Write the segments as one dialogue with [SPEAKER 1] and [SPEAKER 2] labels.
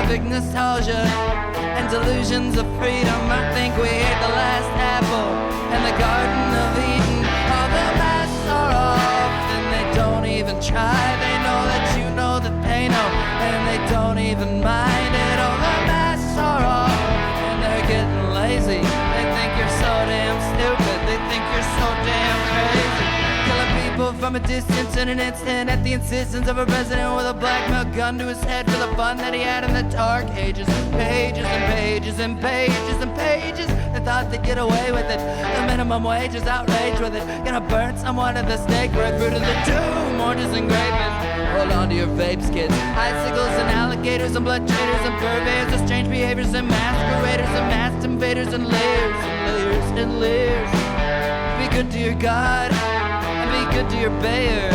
[SPEAKER 1] perfect nostalgia and delusions of freedom. I think we ate the last apple in the Garden of Eden. All the masks are off and they don't even try. They know that you know that they know, and they don't even mind it. All the masks are off and they're getting lazy. They think you're so damn stupid. They think you're so damn crazy. Killing people from a distance in an instant at the insistence of a president with a black milk gun to his head for the fun that he had in the dark ages. Pages and pages and pages and pages. They thought they'd get away with it. The minimum wage is outraged with it. Gonna burn someone at the stake, recruit of the doom, oranges and grapes. Hold on to your vapes, kids. Icicles and alligators and blood traders and purveyors of strange behaviors and masqueraders and masked invaders and layers and layers and layers. Be good to your God and be good to your Bayer.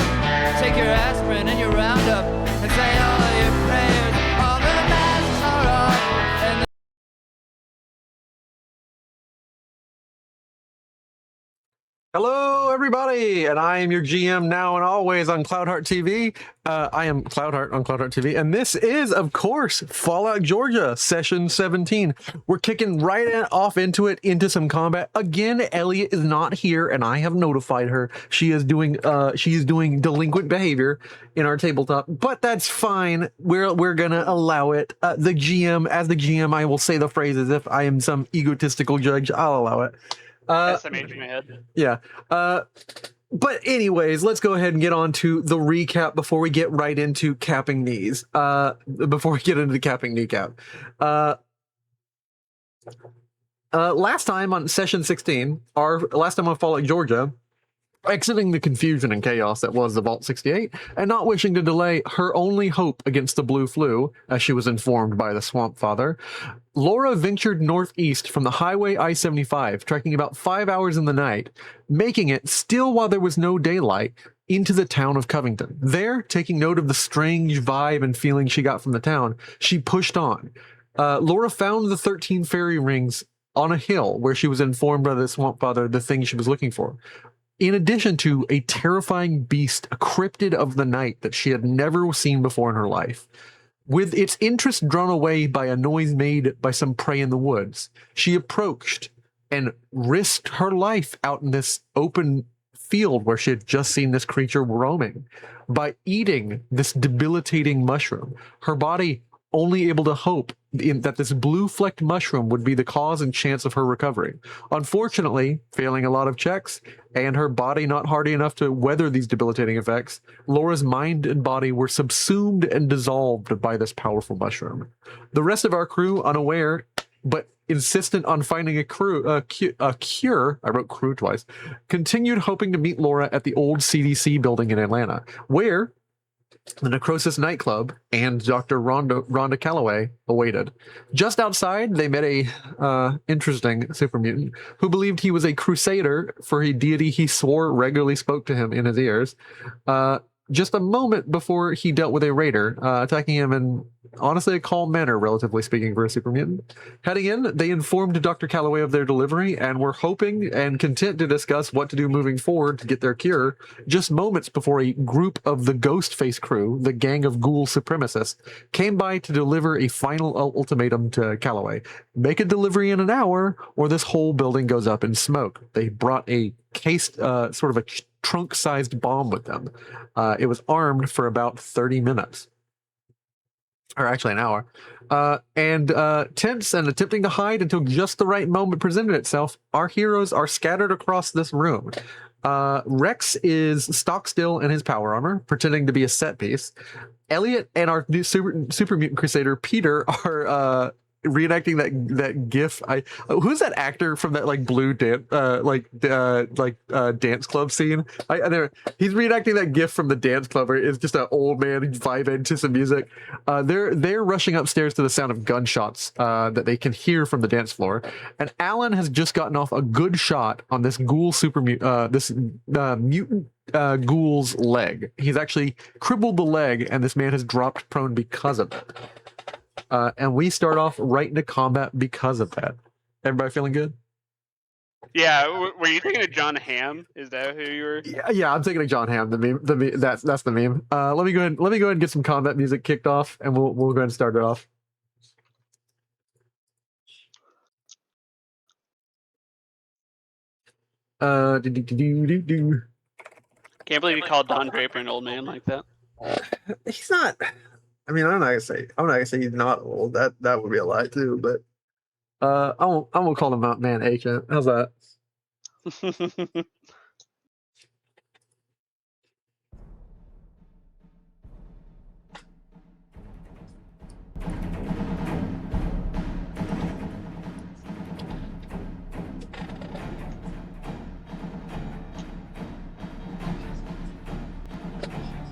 [SPEAKER 1] Take your aspirin and your Roundup and say all of your prayers. All the masks are off and
[SPEAKER 2] Hello, everybody, and I am your GM now and always on Cloudheart TV. I am Cloudheart on Cloudheart TV, and this is, of course, Fallout Georgia, Session 17. We're kicking right off into it, into some combat. Again, Elliot is not here, and I have notified her. She is doing delinquent behavior in our tabletop, but that's fine. We're gonna allow it. As the GM, I will say the phrase as if I am some egotistical judge. I'll allow it.
[SPEAKER 3] SMH in my head.
[SPEAKER 2] Yeah. But anyways, let's go ahead and get on to the recap before we get right into capping knees. Before we get into the capping kneecap. Last time on Session 16, last time on Fallout Georgia, exiting the confusion and chaos that was the Vault 68, and not wishing to delay her only hope against the Blue Flu, as she was informed by the Swamp Father, Laura ventured northeast from the Highway I-75, trekking about 5 hours in the night, making it, still while there was no daylight, into the town of Covington. There, taking note of the strange vibe and feeling she got from the town, she pushed on. Laura found the 13 fairy rings on a hill where she was informed by the Swamp Father the thing she was looking for. In addition to a terrifying beast, a cryptid of the night that she had never seen before in her life. With its interest drawn away by a noise made by some prey in the woods, she approached and risked her life out in this open field where she had just seen this creature roaming by eating this debilitating mushroom. Her body only able to hope that this blue-flecked mushroom would be the cause and chance of her recovery. Unfortunately, failing a lot of checks, and her body not hardy enough to weather these debilitating effects, Laura's mind and body were subsumed and dissolved by this powerful mushroom. The rest of our crew, unaware, but insistent on finding a cure, I wrote crew twice, continued hoping to meet Laura at the old CDC building in Atlanta, where the Necrosis nightclub and Dr. Rhonda Calloway awaited. Just outside, they met a interesting super mutant who believed he was a crusader for a deity he swore regularly spoke to him in his ears. Just a moment before he dealt with a raider, attacking him in, honestly, a calm manner, relatively speaking, for a super mutant. Heading in, they informed Dr. Calloway of their delivery and were hoping and content to discuss what to do moving forward to get their cure, just moments before a group of the Ghostface crew, the gang of ghoul supremacists, came by to deliver a final ultimatum to Calloway. Make a delivery in an hour, or this whole building goes up in smoke. They brought a cased, sort of a trunk-sized bomb with them. It was armed for about 30 minutes. Or actually an hour. Tense and attempting to hide until just the right moment presented itself, our heroes are scattered across this room. Rex is stock still in his power armor, pretending to be a set piece. Elliot and our new super mutant crusader, Peter, are reenacting that gif. Who's that actor from that like blue dance dance club scene? He's reenacting that gif from the dance club where it's just an old man vibing to some music. They're rushing upstairs to the sound of gunshots that they can hear from the dance floor, and Alan has just gotten off a good shot on this ghoul mutant ghoul's leg. He's actually crippled the leg, and this man has dropped prone because of it. And we start off right into combat because of that. Everybody feeling good?
[SPEAKER 3] Yeah, were you thinking of John Hamm? Is that who you were?
[SPEAKER 2] Yeah, I'm thinking of John Hamm. The meme. That's the meme. Let me go ahead and get some combat music kicked off, and we'll go ahead and start it off. Do.
[SPEAKER 3] Can't believe you called Don Draper an old man like that.
[SPEAKER 2] He's not. I mean, I'm not gonna say he's not old. That would be a lie too. But I won't call him out, man. Ancient. How's that?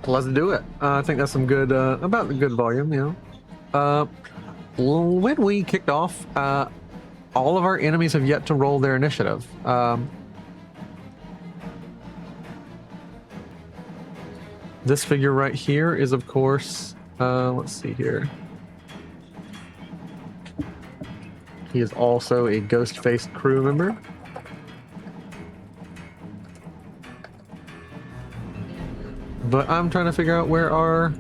[SPEAKER 2] Let's do it. I think that's some good, about the good volume, you know. When we kicked off, all of our enemies have yet to roll their initiative. This figure right here is, of course, let's see here. He is also a ghost-faced crew member. But I'm trying to figure out where our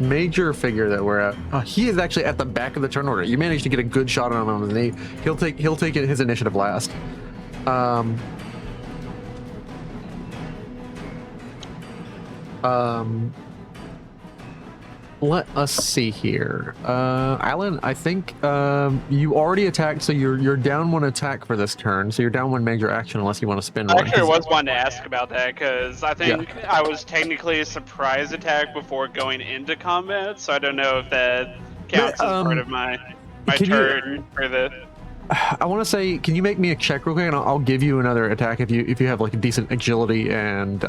[SPEAKER 2] major figure that we're at. He is actually at the back of the turn order. You managed to get a good shot on him on the knee. He'll take his initiative last. Let us see here. Alan, I think you already attacked, so you're down one attack for this turn. So you're down one major action unless you want to spend one.
[SPEAKER 3] Actually, I was wanting to ask about that because I think I was technically a surprise attack before going into combat, so I don't know if that counts as part of my turn for the.
[SPEAKER 2] I want to say, can you make me a check real quick, and I'll give you another attack if you have like a decent agility, and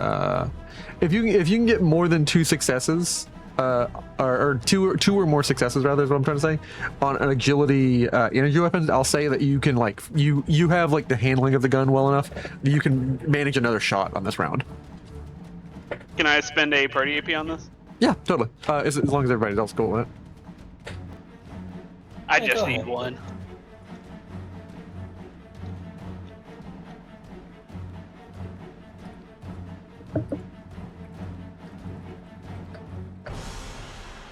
[SPEAKER 2] if you can get more than 2 successes. Or two or more successes, rather, is what I'm trying to say, on an agility energy weapon. I'll say that you can you have like the handling of the gun well enough that you can manage another shot on this round.
[SPEAKER 3] Can I spend a party AP on this?
[SPEAKER 2] Yeah, totally. As long as everybody else cool with it.
[SPEAKER 3] I just need one.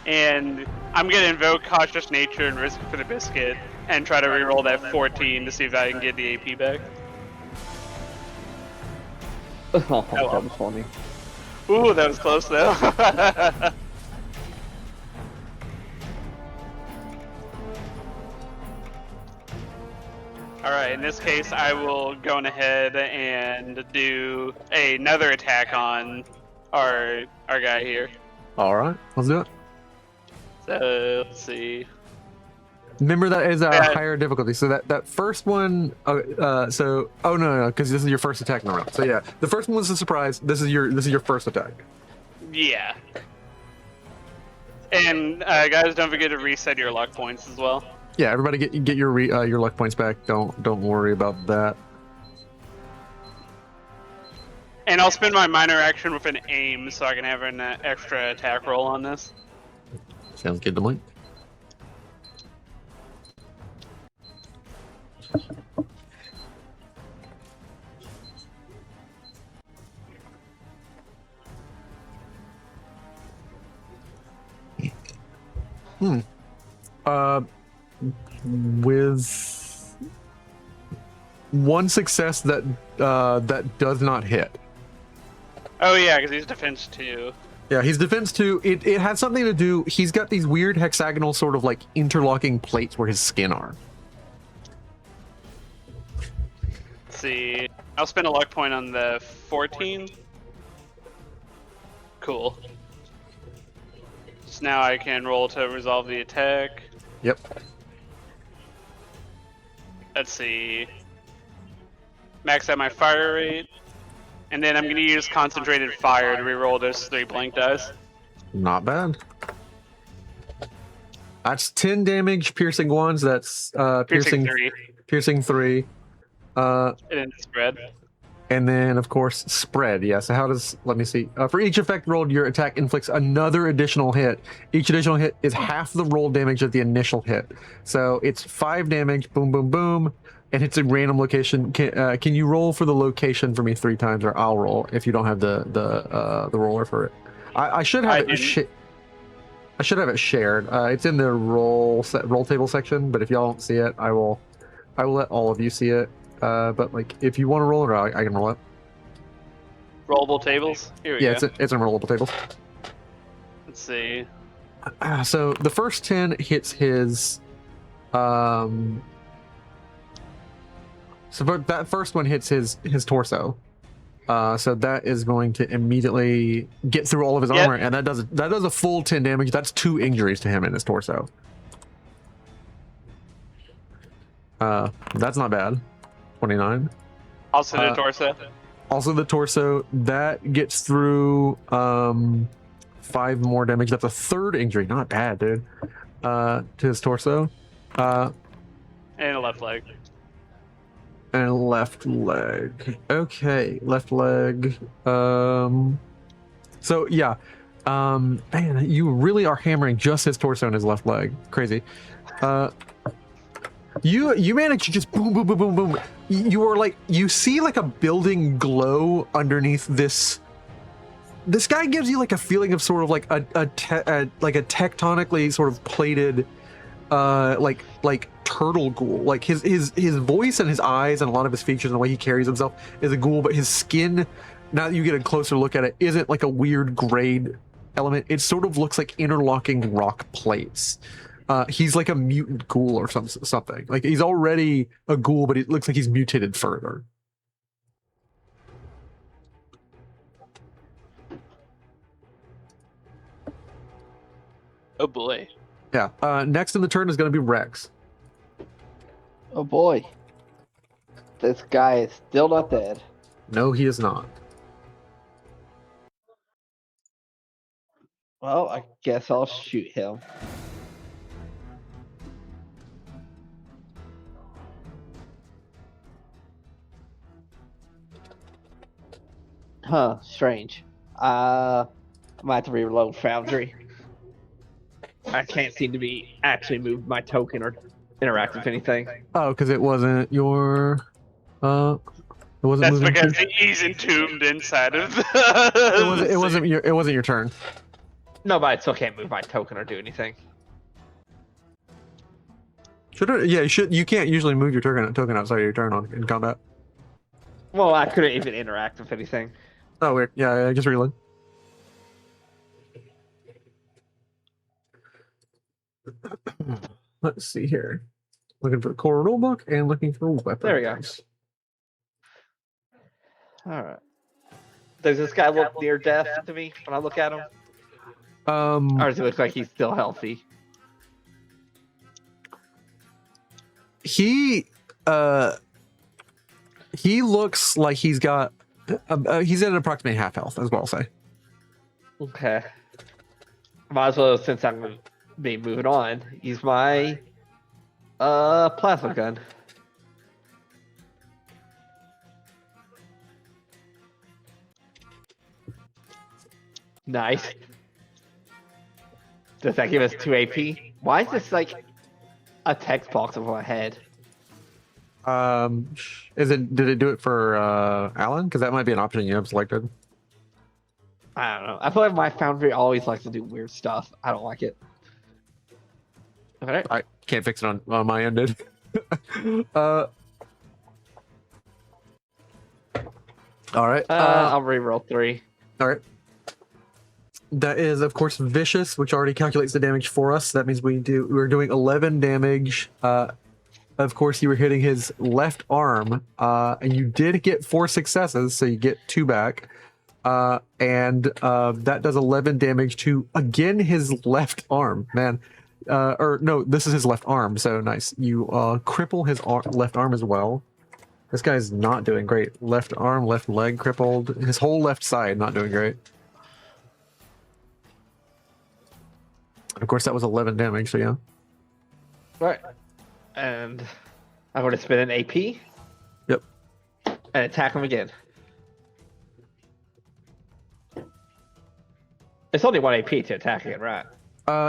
[SPEAKER 3] And I'm gonna invoke Cautious Nature and Risk for the Biscuit and try to reroll that 14 to see if I can get the AP back.
[SPEAKER 4] Oh, that was funny.
[SPEAKER 3] Ooh, that was close though. Alright, in this case I will go on ahead and do another attack on our guy here.
[SPEAKER 2] All right, let's do it.
[SPEAKER 3] So, let's see.
[SPEAKER 2] Remember that is a higher difficulty. So that first one, no, because this is your first attack in the round. So yeah, the first one was a surprise. This is your first attack.
[SPEAKER 3] Yeah. And guys, don't forget to reset your luck points as well.
[SPEAKER 2] Yeah, everybody get your luck points back. Don't worry about that.
[SPEAKER 3] And I'll spend my minor action with an aim so I can have an extra attack roll on this.
[SPEAKER 2] Sounds good to me. With one success that does not hit.
[SPEAKER 3] Oh yeah, because he's defense 2.
[SPEAKER 2] Yeah, he's defense 2. It has something to do. He's got these weird hexagonal sort of like interlocking plates where his skin are.
[SPEAKER 3] Let's see. I'll spend a luck point on the 14. Cool. So now I can roll to resolve the attack.
[SPEAKER 2] Yep.
[SPEAKER 3] Let's see. Max out my fire rate. And then I'm going to use concentrated fire to reroll those 3 blank dice.
[SPEAKER 2] Not bad. That's 10 damage, piercing 1s. That's piercing
[SPEAKER 3] 3.
[SPEAKER 2] Piercing 3.
[SPEAKER 3] And then spread.
[SPEAKER 2] And then, of course, spread. Yeah, so how does... Let me see. For each effect rolled, your attack inflicts another additional hit. Each additional hit is half the roll damage of the initial hit. So it's 5 damage, boom, boom, boom, and it's a random location. Can you roll for the location for me 3 times, or I'll roll if you don't have the roller for it. I should have it. I should have it shared. It's in the roll table section, but if y'all don't see it, I will let all of you see it. But like, if you want to roll it, I can roll it.
[SPEAKER 3] Rollable tables. Here we
[SPEAKER 2] Yeah,
[SPEAKER 3] go.
[SPEAKER 2] it's a rollable table.
[SPEAKER 3] Let's see.
[SPEAKER 2] So the first 10 hits his. So that first one hits his torso. So that is going to immediately get through all of his armor, and that does a full 10 damage. That's 2 injuries to him in his torso. That's not bad. 29.
[SPEAKER 3] Also the torso.
[SPEAKER 2] Also the torso, that gets through 5 more damage. That's a 3rd injury. Not bad, dude. To his torso.
[SPEAKER 3] And a left leg.
[SPEAKER 2] And left leg. Okay, left leg. So yeah. Man, you really are hammering just his torso and his left leg. Crazy. You managed to just boom, boom, boom, boom, boom. You were like, you see like a building glow underneath this. This guy gives you like a feeling of sort of like a tectonically sort of plated, like turtle ghoul. Like his voice and his eyes and a lot of his features and the way he carries himself is a ghoul, but his skin, now that you get a closer look at it, isn't like a weird grade element. It sort of looks like interlocking rock plates. He's like a mutant ghoul or something. Like he's already a ghoul, but it looks like he's mutated further.
[SPEAKER 3] Oh boy.
[SPEAKER 2] Yeah. Next in the turn is going to be Rex.
[SPEAKER 4] Oh boy. This guy is still not dead.
[SPEAKER 2] No, he is not.
[SPEAKER 4] Well, I guess I'll shoot him. Huh, strange. I might have to reload Foundry. I can't seem to be actually move my token or interact with anything.
[SPEAKER 2] Oh, because it wasn't your. It wasn't.
[SPEAKER 3] That's
[SPEAKER 2] moving
[SPEAKER 3] because
[SPEAKER 2] to...
[SPEAKER 3] he's entombed inside of.
[SPEAKER 2] It wasn't your turn.
[SPEAKER 4] No, but I still can't move my token or do anything.
[SPEAKER 2] Should it? Yeah, you should. You can't usually move your token outside of your turn in combat.
[SPEAKER 4] Well, I couldn't even interact with anything.
[SPEAKER 2] Oh, weird. Yeah, just reload. Let's see here. Looking for the core rulebook and looking for weapons.
[SPEAKER 4] There we go. All right. Does this guy look near death to me when I look at him? Or does it look like he's still healthy?
[SPEAKER 2] He looks like he's got. He's at approximately half health, as well. I'll say.
[SPEAKER 4] Okay. Might as well, since I'm moving on, use my plasma gun. Nice. Does that give us 2 AP? Why is this like a text box over my head?
[SPEAKER 2] Did it do it for Alan? Because that might be an option you have selected.
[SPEAKER 4] I don't know. I feel like my Foundry always likes to do weird stuff. I don't like it. Okay.
[SPEAKER 2] I can't fix it on my end, dude. All right.
[SPEAKER 4] I'll reroll 3.
[SPEAKER 2] All right. That is, of course, vicious, which already calculates the damage for us. That means we're doing 11 damage. Of course, you were hitting his left arm, and you did get 4 successes, so you get 2 back. And that does 11 damage to, again, his left arm, man. Or no, this is his left arm, so nice. You cripple his left arm as well. This guy's not doing great. Left arm, left leg crippled. His whole left side not doing great. Of course, that was 11 damage, so yeah.
[SPEAKER 4] Right. And I'm going to spend an AP.
[SPEAKER 2] Yep.
[SPEAKER 4] And attack him again. It's only 1 AP to attack again, right?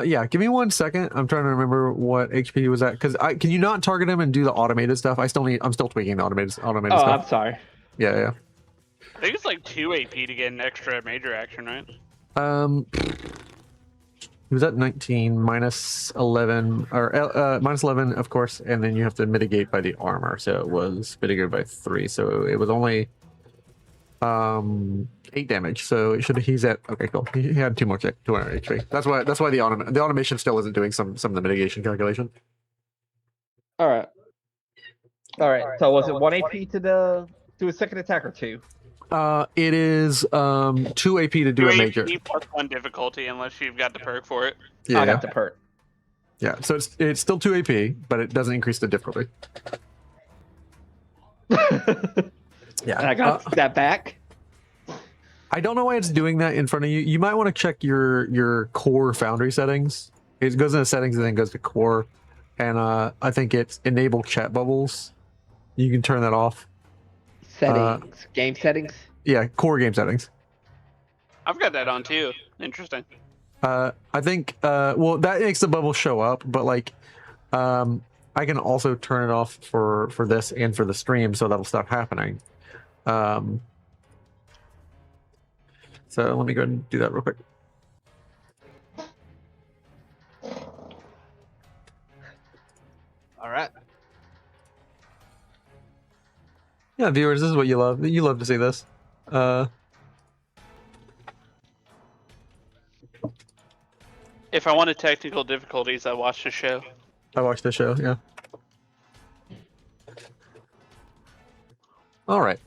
[SPEAKER 2] Yeah, give me 1 second. I'm trying to remember what HP he was at. Because can you not target him and do the automated stuff? I'm still tweaking the automated stuff.
[SPEAKER 4] I'm sorry.
[SPEAKER 2] Yeah.
[SPEAKER 3] I think it's like 2 AP to get an extra major action, right?
[SPEAKER 2] He was at 19, minus 11, or minus 11, of course, and then you have to mitigate by the armor. So it was mitigated by 3. So it was only 8 damage. So it should he's at okay, cool. He had 2 more 200 HP. That's why the automation still isn't doing some of the mitigation calculation.
[SPEAKER 4] All right. So was it 1 AP to do a second attack or 2?
[SPEAKER 2] It is 2 AP to do a major.
[SPEAKER 3] plus 1 difficulty unless you've got the perk for it.
[SPEAKER 2] Yeah,
[SPEAKER 4] I got the perk.
[SPEAKER 2] Yeah, so it's still 2 AP, but it doesn't increase the difficulty. Yeah,
[SPEAKER 4] I got that back.
[SPEAKER 2] I don't know why it's doing that in front of you. You might want to check your core Foundry settings. It goes into settings and then goes to core, and I think it's enable chat bubbles. You can turn that off.
[SPEAKER 4] Settings, game settings.
[SPEAKER 2] Yeah, core game settings.
[SPEAKER 3] I've got that on too. Interesting.
[SPEAKER 2] I think well, that makes the bubble show up, but like I can also turn it off for this and for the stream, so that'll stop happening. So let me go ahead and do that real quick.
[SPEAKER 4] All right.
[SPEAKER 2] Yeah, viewers, this is what you love. You love to see this.
[SPEAKER 3] If I wanted technical difficulties, I watch the show.
[SPEAKER 2] I watched the show, yeah. All right.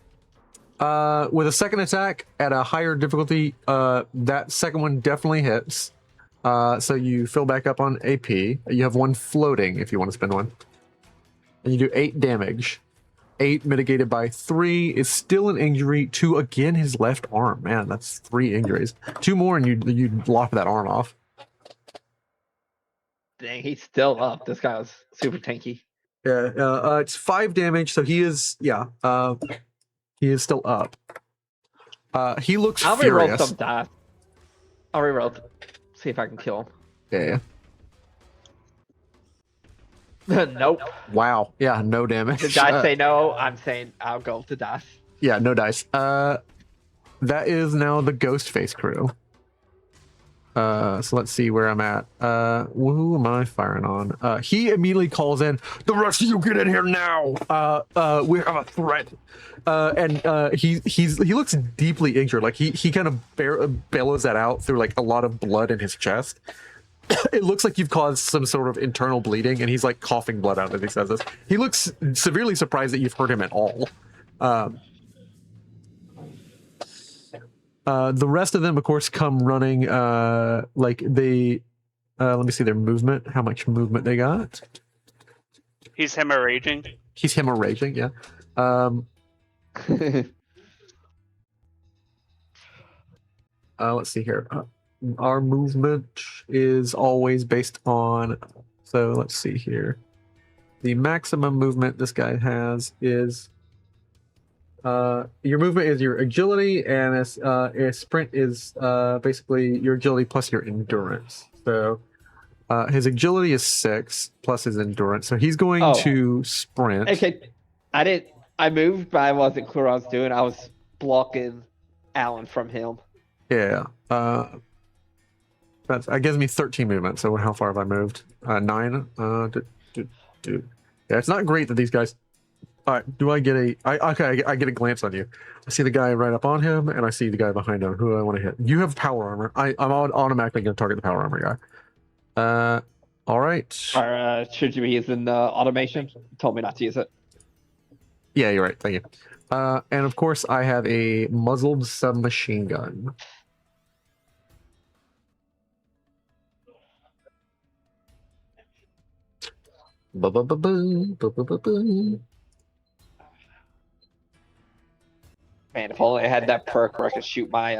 [SPEAKER 2] With a second attack at a higher difficulty, that second one definitely hits. So you fill back up on AP. You have 1 floating if you want to spend 1. And you do 8 damage. 8 mitigated by 3 is still an injury to, again, his left arm. Man, that's 3 injuries. 2 more and you'd lock that arm off.
[SPEAKER 4] Dang, he's still up. This guy was super tanky.
[SPEAKER 2] Yeah, it's 5 damage, so he is, he is still up. He looks
[SPEAKER 4] I'll
[SPEAKER 2] furious.
[SPEAKER 4] reroll some dice. I'll reroll. See if I can kill
[SPEAKER 2] Yeah.
[SPEAKER 4] him. Nope.
[SPEAKER 2] Wow. Yeah, no damage.
[SPEAKER 4] The dice say no. I'm saying I'll go with the dice.
[SPEAKER 2] Yeah, no dice. That is now the Ghostface crew. So let's see where I'm at. Who am I firing on? He immediately calls in, the rest of you get in here now. We have a threat. And he looks deeply injured. Like he kind of bellows that out through like a lot of blood in his chest. It looks like you've caused some sort of internal bleeding, and he's like coughing blood out as he says this. He looks severely surprised that you've hurt him at all. The rest of them, of course, come running. Like they, let me see their movement. How much movement they got?
[SPEAKER 3] He's hemorrhaging.
[SPEAKER 2] He's hemorrhaging. Yeah. Let's see here. Our movement is always based on. So let's see here. The maximum movement this guy has is. Your movement is your agility, and a sprint is basically your agility plus your endurance. So his agility is 6 plus his endurance. So he's going to sprint.
[SPEAKER 4] Okay, I moved, but I wasn't clear what I was doing. I was blocking Alan from him.
[SPEAKER 2] Yeah. That gives me 13 movement. So how far have I moved? 9. Yeah, it's not great that these guys. All right, do I get I get a glance on you. I see the guy right up on him, and I see the guy behind him. Who do I want to hit? You have power armor. I'm automatically going to target the power armor guy. All right.
[SPEAKER 4] Our should you use in automation? Told me not to use it.
[SPEAKER 2] Yeah, you're right. Thank you. And of course, I have a muzzled submachine gun.
[SPEAKER 4] Man, if only I had that perk where I could shoot my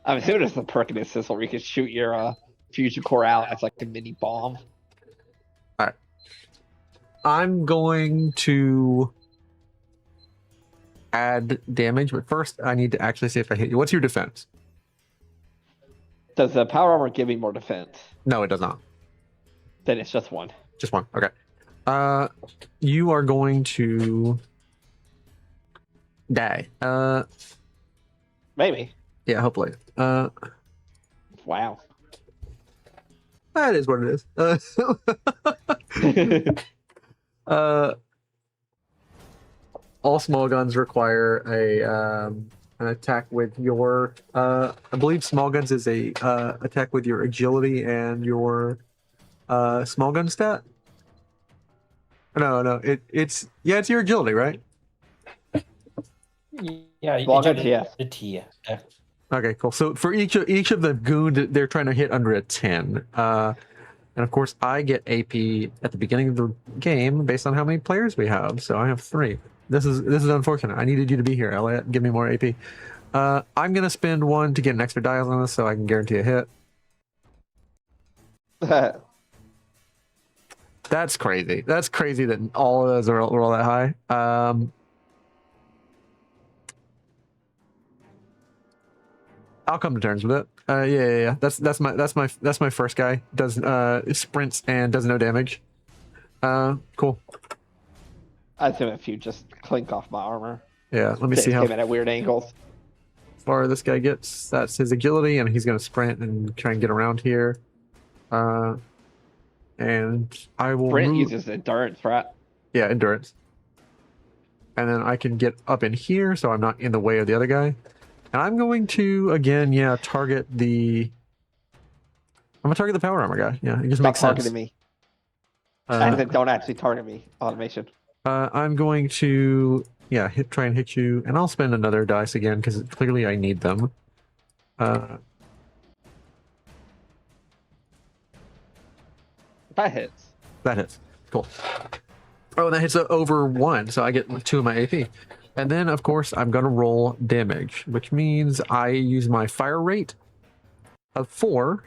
[SPEAKER 4] I'm assuming it's the perk in this system where you can shoot your fusion core out as like a mini bomb.
[SPEAKER 2] Alright. I'm going to add damage, but first I need to actually see if I hit you. What's your defense?
[SPEAKER 4] Does the power armor give me more defense?
[SPEAKER 2] No, it does not.
[SPEAKER 4] Then it's just 1.
[SPEAKER 2] Just 1. Okay. You are going to die.
[SPEAKER 4] Maybe.
[SPEAKER 2] Yeah, hopefully.
[SPEAKER 4] Wow.
[SPEAKER 2] That is what it is. Uh, all small guns require an attack with your. I believe small guns is a attack with your agility and your small gun stat. No, it's your agility, right?
[SPEAKER 5] Yeah,
[SPEAKER 4] Small guns,
[SPEAKER 5] agility,
[SPEAKER 4] yeah.
[SPEAKER 5] the T. Yeah.
[SPEAKER 2] Okay, cool. So for each of the goon, they're trying to hit under a 10. And of course, I get AP at the beginning of the game based on how many players we have. So I have 3. This is unfortunate. I needed you to be here, Elliot. Give me more AP. I'm gonna spend 1 to get an extra dial on this, so I can guarantee a hit. That's crazy. That's crazy that all of those are all that high. I'll come to terms with it. Yeah. That's my first guy. Does sprints and does no damage. Cool.
[SPEAKER 4] I assume if you just clink off my armor.
[SPEAKER 2] Yeah, let me
[SPEAKER 4] Things
[SPEAKER 2] see how
[SPEAKER 4] came in at weird angles.
[SPEAKER 2] far this guy gets. That's his agility, and he's gonna sprint and try and get around here. And I will
[SPEAKER 4] Sprint uses endurance, right?
[SPEAKER 2] Yeah, endurance. And then I can get up in here, so I'm not in the way of the other guy. And I'm going to again, target the. I'm gonna target the power armor guy. Yeah, it just
[SPEAKER 4] Stop
[SPEAKER 2] makes sense.
[SPEAKER 4] targeting me. And then don't actually target me. Automation.
[SPEAKER 2] I'm going to try and hit you, and I'll spend another dice again because clearly I need them.
[SPEAKER 4] That hits.
[SPEAKER 2] That hits. Cool. Oh, and that hits over 1, so I get 2 of my AP. And then, of course, I'm going to roll damage, which means I use my fire rate of 4.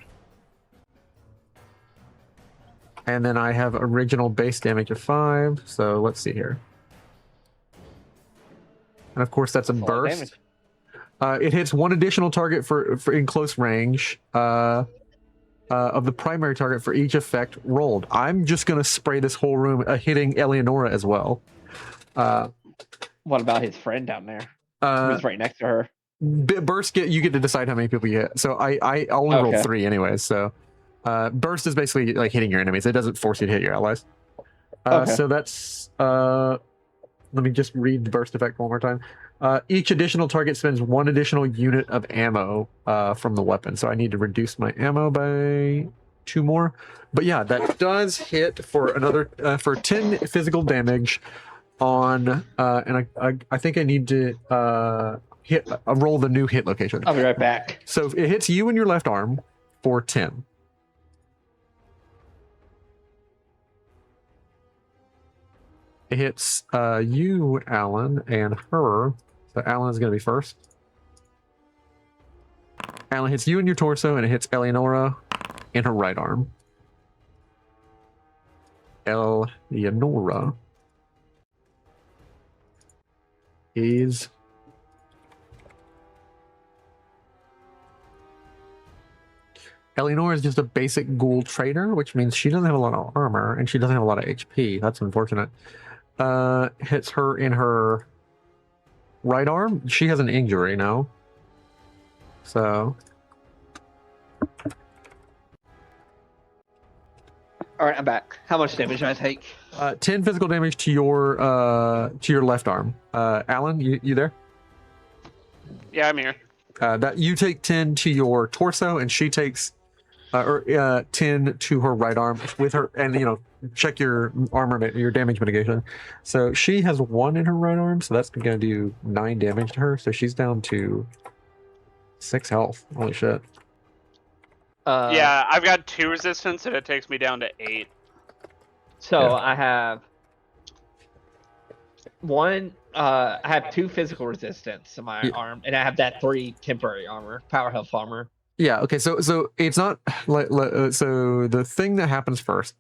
[SPEAKER 2] And then I have original base damage of 5. So let's see here. And of course, that's a burst. It hits 1 additional target for in close range of the primary target for each effect rolled. I'm just going to spray this whole room, hitting Eleonora as well.
[SPEAKER 4] What about his friend down there? Who's right next to her?
[SPEAKER 2] Burst, you get to decide how many people you hit. So I only rolled 3 anyways. So burst is basically like hitting your enemies. It doesn't force you to hit your allies. So that's let me just read the burst effect one more time. Each additional target spends 1 additional unit of ammo from the weapon. So I need to reduce my ammo by 2 more. But yeah, that does hit for another for 10 physical damage on and I think I need to roll the new hit location.
[SPEAKER 4] I'll be right back.
[SPEAKER 2] So it hits you in your left arm for 10. It hits you, Alan, and her. So Alan is going to be first. Alan hits you in your torso, and it hits Eleonora in her right arm. Eleonora is Eleonora is just a basic ghoul trader, which means she doesn't have a lot of armor and she doesn't have a lot of HP. That's unfortunate. Hits her in her right arm. She has an injury now. So.
[SPEAKER 4] All right, I'm back. How much damage did I take?
[SPEAKER 2] 10 physical damage to your left arm. Alan, you there?
[SPEAKER 3] Yeah, I'm here.
[SPEAKER 2] That you take 10 to your torso, and she takes 10 to her right arm with her, and check your armor, your damage mitigation. So she has 1 in her right arm, so that's going to do 9 damage to her. So she's down to 6 health. Holy shit!
[SPEAKER 3] Yeah, I've got 2 resistance, and it takes me down to 8.
[SPEAKER 4] So
[SPEAKER 2] Yeah.
[SPEAKER 4] I have 1. I have 2 physical resistance in my arm, and I have that 3 temporary armor, power health armor.
[SPEAKER 2] Yeah. Okay. So it's not like so the thing that happens first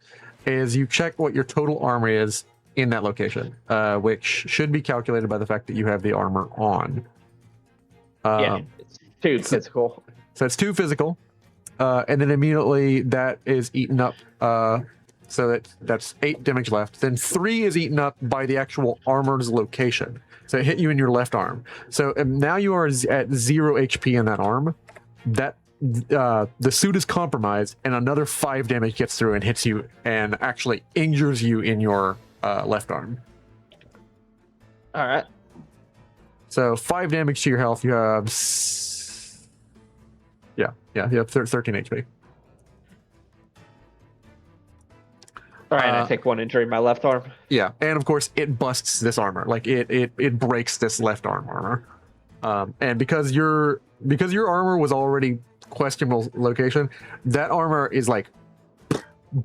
[SPEAKER 2] is you check what your total armor is in that location, which should be calculated by the fact that you have the armor on.
[SPEAKER 4] Yeah, it's 2 physical.
[SPEAKER 2] So it's 2 physical, and then immediately that is eaten up. So that's 8 damage left. Then 3 is eaten up by the actual armor's location. So it hit you in your left arm. So now you are at 0 HP in that arm. That the suit is compromised, and another 5 damage gets through and hits you and actually injures you in your left arm.
[SPEAKER 4] All right.
[SPEAKER 2] So 5 damage to your health. You have you have 13 HP.
[SPEAKER 4] All right, I take 1 injury in my left arm.
[SPEAKER 2] Yeah, and of course it busts this armor. Like it breaks this left arm armor. And because your armor was already questionable location, that armor is like,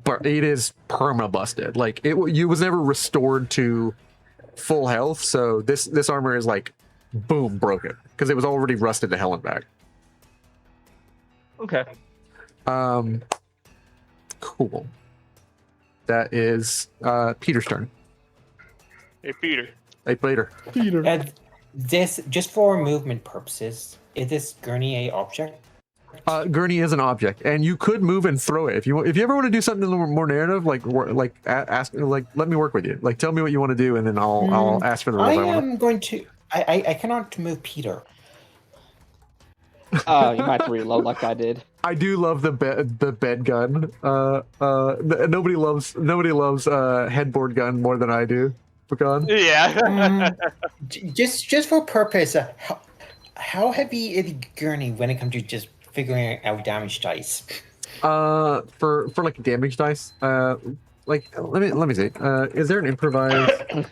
[SPEAKER 2] but it is perma busted. Like you was never restored to full health. So this armor is like, boom, broken because it was already rusted to hell and back.
[SPEAKER 4] Okay.
[SPEAKER 2] Cool. That is Peter's turn.
[SPEAKER 3] Hey, Peter.
[SPEAKER 2] Hey, Peter.
[SPEAKER 5] This, just for movement purposes, is this gurney a object?
[SPEAKER 2] Gurney is an object, and you could move and throw it if you ever want to do something a little more narrative, ask, like let me work with you, like tell me what you want to do, and then I'll ask for the rules.
[SPEAKER 5] am going to. I cannot move Peter.
[SPEAKER 4] You might have to reload like I did.
[SPEAKER 2] I do love the bed gun. Nobody loves headboard gun more than I do. Pecan.
[SPEAKER 3] Yeah.
[SPEAKER 5] Just for purpose, how heavy is the gurney when it comes to just figuring out damage dice?
[SPEAKER 2] For like damage dice, like let me see. Is there an improvised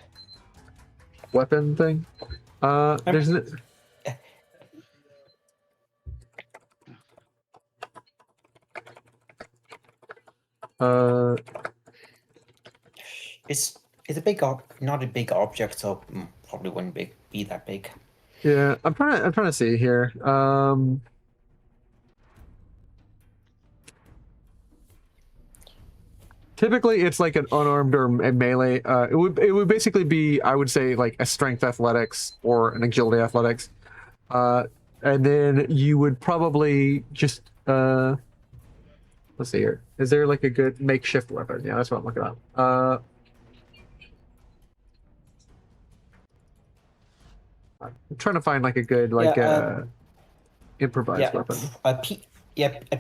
[SPEAKER 2] weapon thing? There's an.
[SPEAKER 5] It's a big not a big object, so probably wouldn't be that big.
[SPEAKER 2] Yeah, I'm trying to see here. Typically, it's like an unarmed or a melee. It would basically be, I would say, like a strength athletics or an agility athletics, and then you would probably just let's see here. Is there like a good makeshift weapon? Yeah, that's what I'm looking at. I'm trying to find like a good improvised weapon.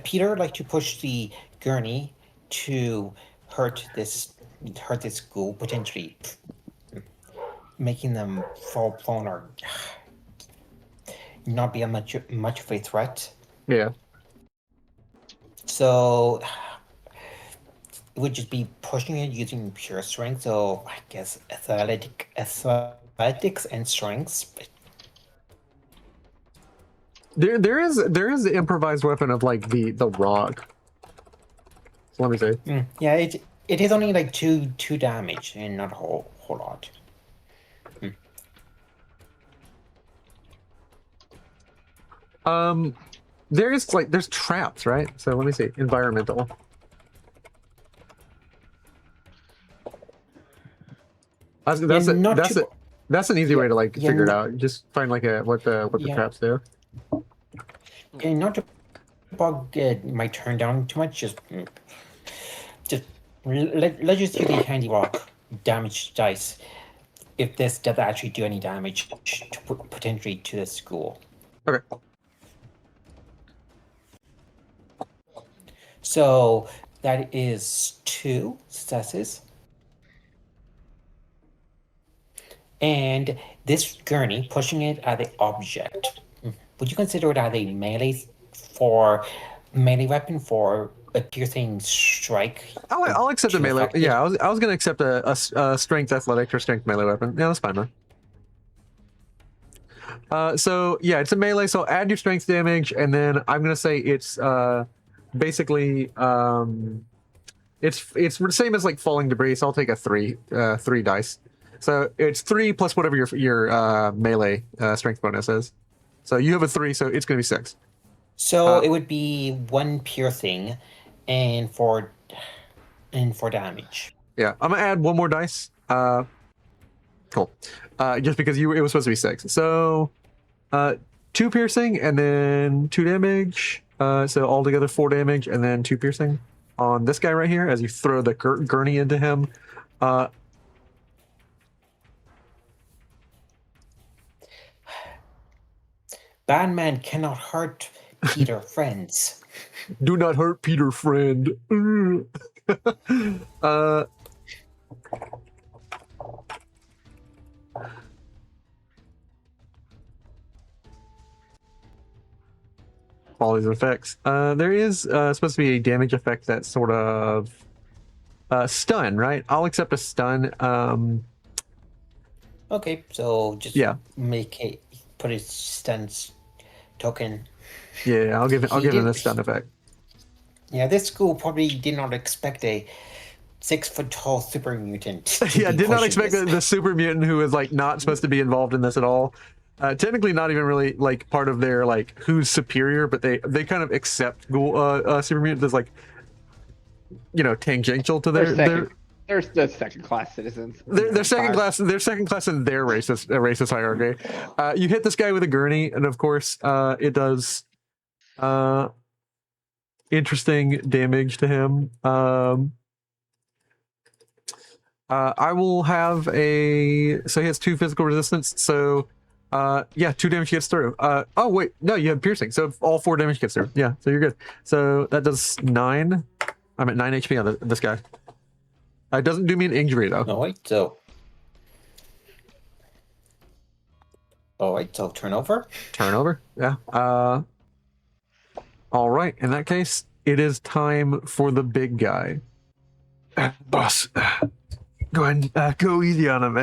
[SPEAKER 5] Peter like to push the gurney to hurt this ghoul, potentially making them fall prone or not be much of a threat.
[SPEAKER 2] Yeah.
[SPEAKER 5] So it would just be pushing it using pure strength. So I guess athletics and strengths.
[SPEAKER 2] There is the improvised weapon of like the rod. So let me see.
[SPEAKER 5] Yeah, it is only like two damage and not a whole lot.
[SPEAKER 2] There's traps, right? So let me see. Environmental. That's an easy way to like figure it out. Just find like what the traps do.
[SPEAKER 5] And not to bog my turn down too much. Just let's just do the handiwork damage dice. If this does actually do any damage potentially to the school.
[SPEAKER 2] Okay.
[SPEAKER 5] So that is 2 successes. And this gurney, pushing it as an object, would you consider it as a melee weapon for a piercing strike?
[SPEAKER 2] I'll accept a melee. Yeah, I was going to accept a strength athletic or strength melee weapon. Yeah, that's fine, man. So yeah, it's a melee. So add your strength damage, and then I'm going to say it's basically it's the same as like falling debris. So I'll take a 3 dice. So it's 3 plus whatever your melee strength bonus is. So you have a 3, so it's going to be 6.
[SPEAKER 5] So it would be 1 piercing, and for damage.
[SPEAKER 2] Yeah, I'm gonna add 1 more dice. Cool. Just because it was supposed to be 6. So 2 piercing and then 2 damage. So altogether 4 damage and then 2 piercing on this guy right here as you throw the gurney into him.
[SPEAKER 5] Batman cannot hurt Peter friends.
[SPEAKER 2] Do not hurt Peter, friend. All these effects. There is supposed to be a damage effect that's sort of stun, right? I'll accept a stun.
[SPEAKER 5] Okay, so just
[SPEAKER 2] Yeah.
[SPEAKER 5] put a stance token.
[SPEAKER 2] Yeah, I'll give him a stun effect.
[SPEAKER 5] Yeah, this school probably did not expect a 6-foot-tall super mutant.
[SPEAKER 2] Yeah, did not expect the super mutant who is like not supposed to be involved in this at all. Technically, not even really like part of their like who's superior, but they kind of accept super mutants as like, you know, tangential to their
[SPEAKER 4] They're the second class citizens.
[SPEAKER 2] They're second class. They're second class in their racist hierarchy. You hit this guy with a gurney, and of course, it does interesting damage to him. I will have so he has 2 physical resistance. So, yeah, 2 damage gets through. Oh wait, no, you have piercing, so all 4 damage gets through. Yeah, so you're good. So that does 9. I'm at 9 HP on this guy. It doesn't do me an injury though.
[SPEAKER 5] Alright, so turnover.
[SPEAKER 2] Turnover, yeah. All right. In that case, it is time for the big guy. Boss, go ahead and go easy on him.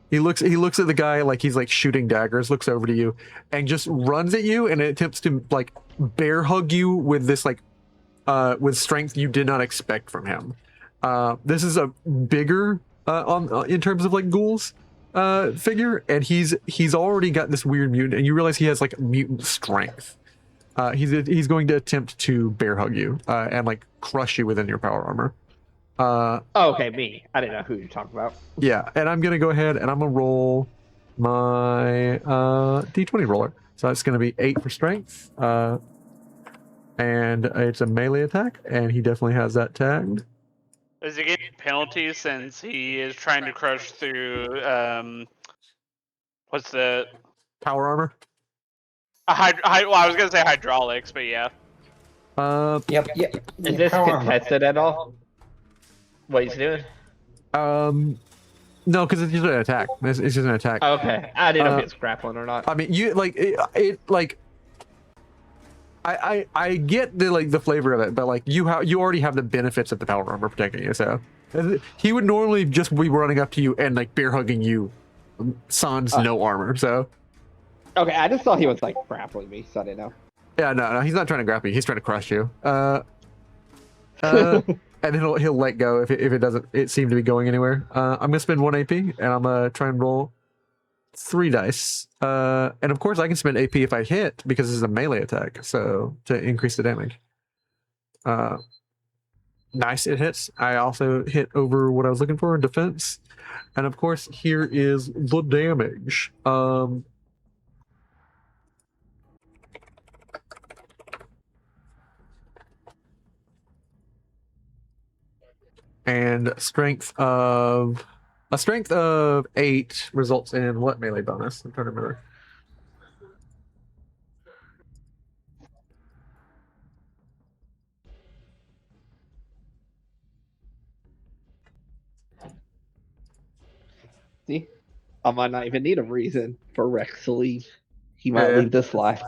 [SPEAKER 2] He looks at the guy like he's like shooting daggers. Looks over to you and just runs at you and attempts to like bear hug you with this like with strength you did not expect from him. This is a bigger in terms of like ghouls figure, and he's already got this weird mutant, and you realize he has like mutant strength. He's going to attempt to bear hug you and like crush you within your power armor.
[SPEAKER 4] Okay, me. I didn't know who you're talking about.
[SPEAKER 2] Yeah, and I'm gonna go ahead and I'm gonna roll my d20 roller. So that's gonna be 8 for strength, and it's a melee attack, and he definitely has that tagged.
[SPEAKER 3] Is he getting penalties since he is trying to crush through what's the
[SPEAKER 2] Power armor?
[SPEAKER 3] well, I was gonna say hydraulics, but yeah.
[SPEAKER 5] Yep.
[SPEAKER 4] Is this contested at all? What he's doing?
[SPEAKER 2] No, because it's just an attack. It's just an attack.
[SPEAKER 4] Okay, I didn't know if it's grappling or not.
[SPEAKER 2] I mean, you like it like. I get the flavor of it, but like you already have the benefits of the power armor protecting you. So he would normally just be running up to you and like bear hugging you, sans no armor. So
[SPEAKER 4] Okay, I just thought he was like grappling me, so I didn't know.
[SPEAKER 2] yeah, no, he's not trying to grapple you. He's trying to crush you. And then he'll let go if it doesn't seem to be going anywhere. I'm gonna spend 1 AP and I'm gonna try and roll 3 dice. And of course I can spend AP if I hit because this is a melee attack, so to increase the damage. Nice, it hits. I also hit over what I was looking for in defense. And of course here is the damage. And a strength of 8 results in what melee bonus? I'm trying to remember.
[SPEAKER 4] See, I might not even need a reason for Rex to leave. He might leave this life.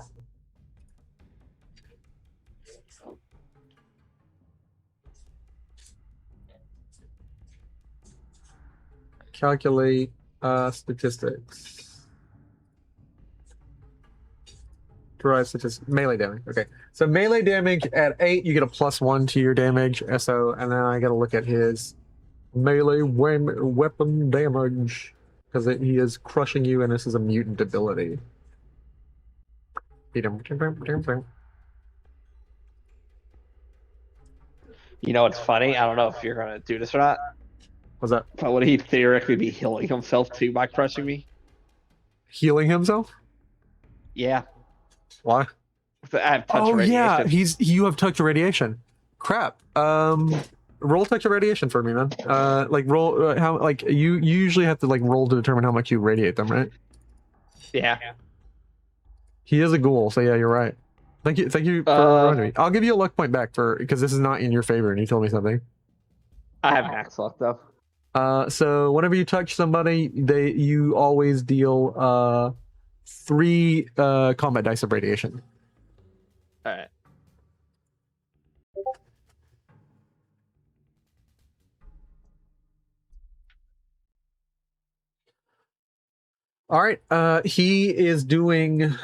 [SPEAKER 2] Calculate statistics. Derive statistics. Melee damage. Okay. So melee damage at 8, you get a +1 to your damage. So, and then I got to look at his melee weapon damage because he is crushing you, and this is a mutant ability.
[SPEAKER 4] You know what's funny? I don't know if you're gonna do this or not.
[SPEAKER 2] What's that?
[SPEAKER 4] But would he theoretically be healing himself too by crushing me?
[SPEAKER 2] Healing himself?
[SPEAKER 4] Yeah.
[SPEAKER 2] Why?
[SPEAKER 4] I have touch
[SPEAKER 2] Oh
[SPEAKER 4] radiation.
[SPEAKER 2] yeah, you have touch of radiation. Crap. Roll touch of radiation for me, man. Like roll how like you usually have to like roll to determine how much you radiate them, right?
[SPEAKER 4] Yeah.
[SPEAKER 2] He is a ghoul, so yeah, you're right. Thank you for reminding me. I'll give you a luck point back because this is not in your favor, and you told me something.
[SPEAKER 4] I have max luck though.
[SPEAKER 2] So whenever you touch somebody, you always deal 3 combat dice of radiation.
[SPEAKER 4] All right.
[SPEAKER 2] All right. He is doing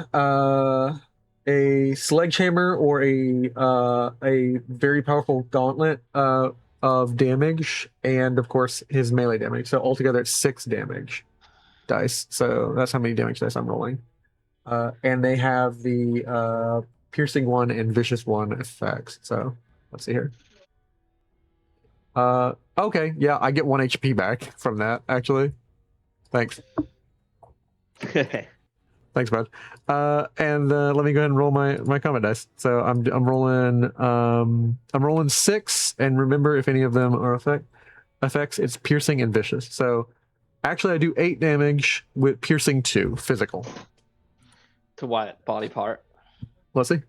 [SPEAKER 2] a sledgehammer or a very powerful gauntlet of damage, and of course his melee damage. So altogether it's 6 damage dice. So that's how many damage dice I'm rolling. And they have the piercing 1 and vicious 1 effects. So let's see here. Okay, yeah, I get 1 HP back from that actually. Thanks. Thanks, bud. And let me go ahead and roll my combat dice. So I'm rolling 6, and remember, if any of them are effects, it's piercing and vicious. So actually, I do 8 damage with piercing 2 physical.
[SPEAKER 4] To what body part?
[SPEAKER 2] Let's see.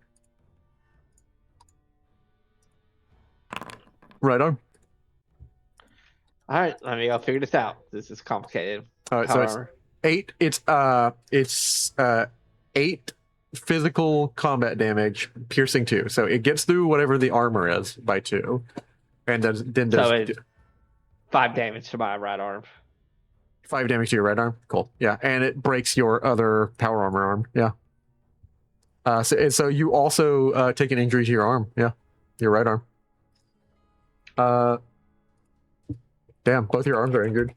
[SPEAKER 2] Right arm.
[SPEAKER 4] All right, let me go figure this out. This is complicated.
[SPEAKER 2] All right, so it's 8. It's 8 physical combat damage, piercing 2. So it gets through whatever the armor is by 2, and does
[SPEAKER 4] 5 damage to my right arm.
[SPEAKER 2] 5 damage to your right arm. Cool. Yeah, and it breaks your other power armor arm. Yeah. So you also take an injury to your arm. Yeah, your right arm. Damn, both your arms are injured.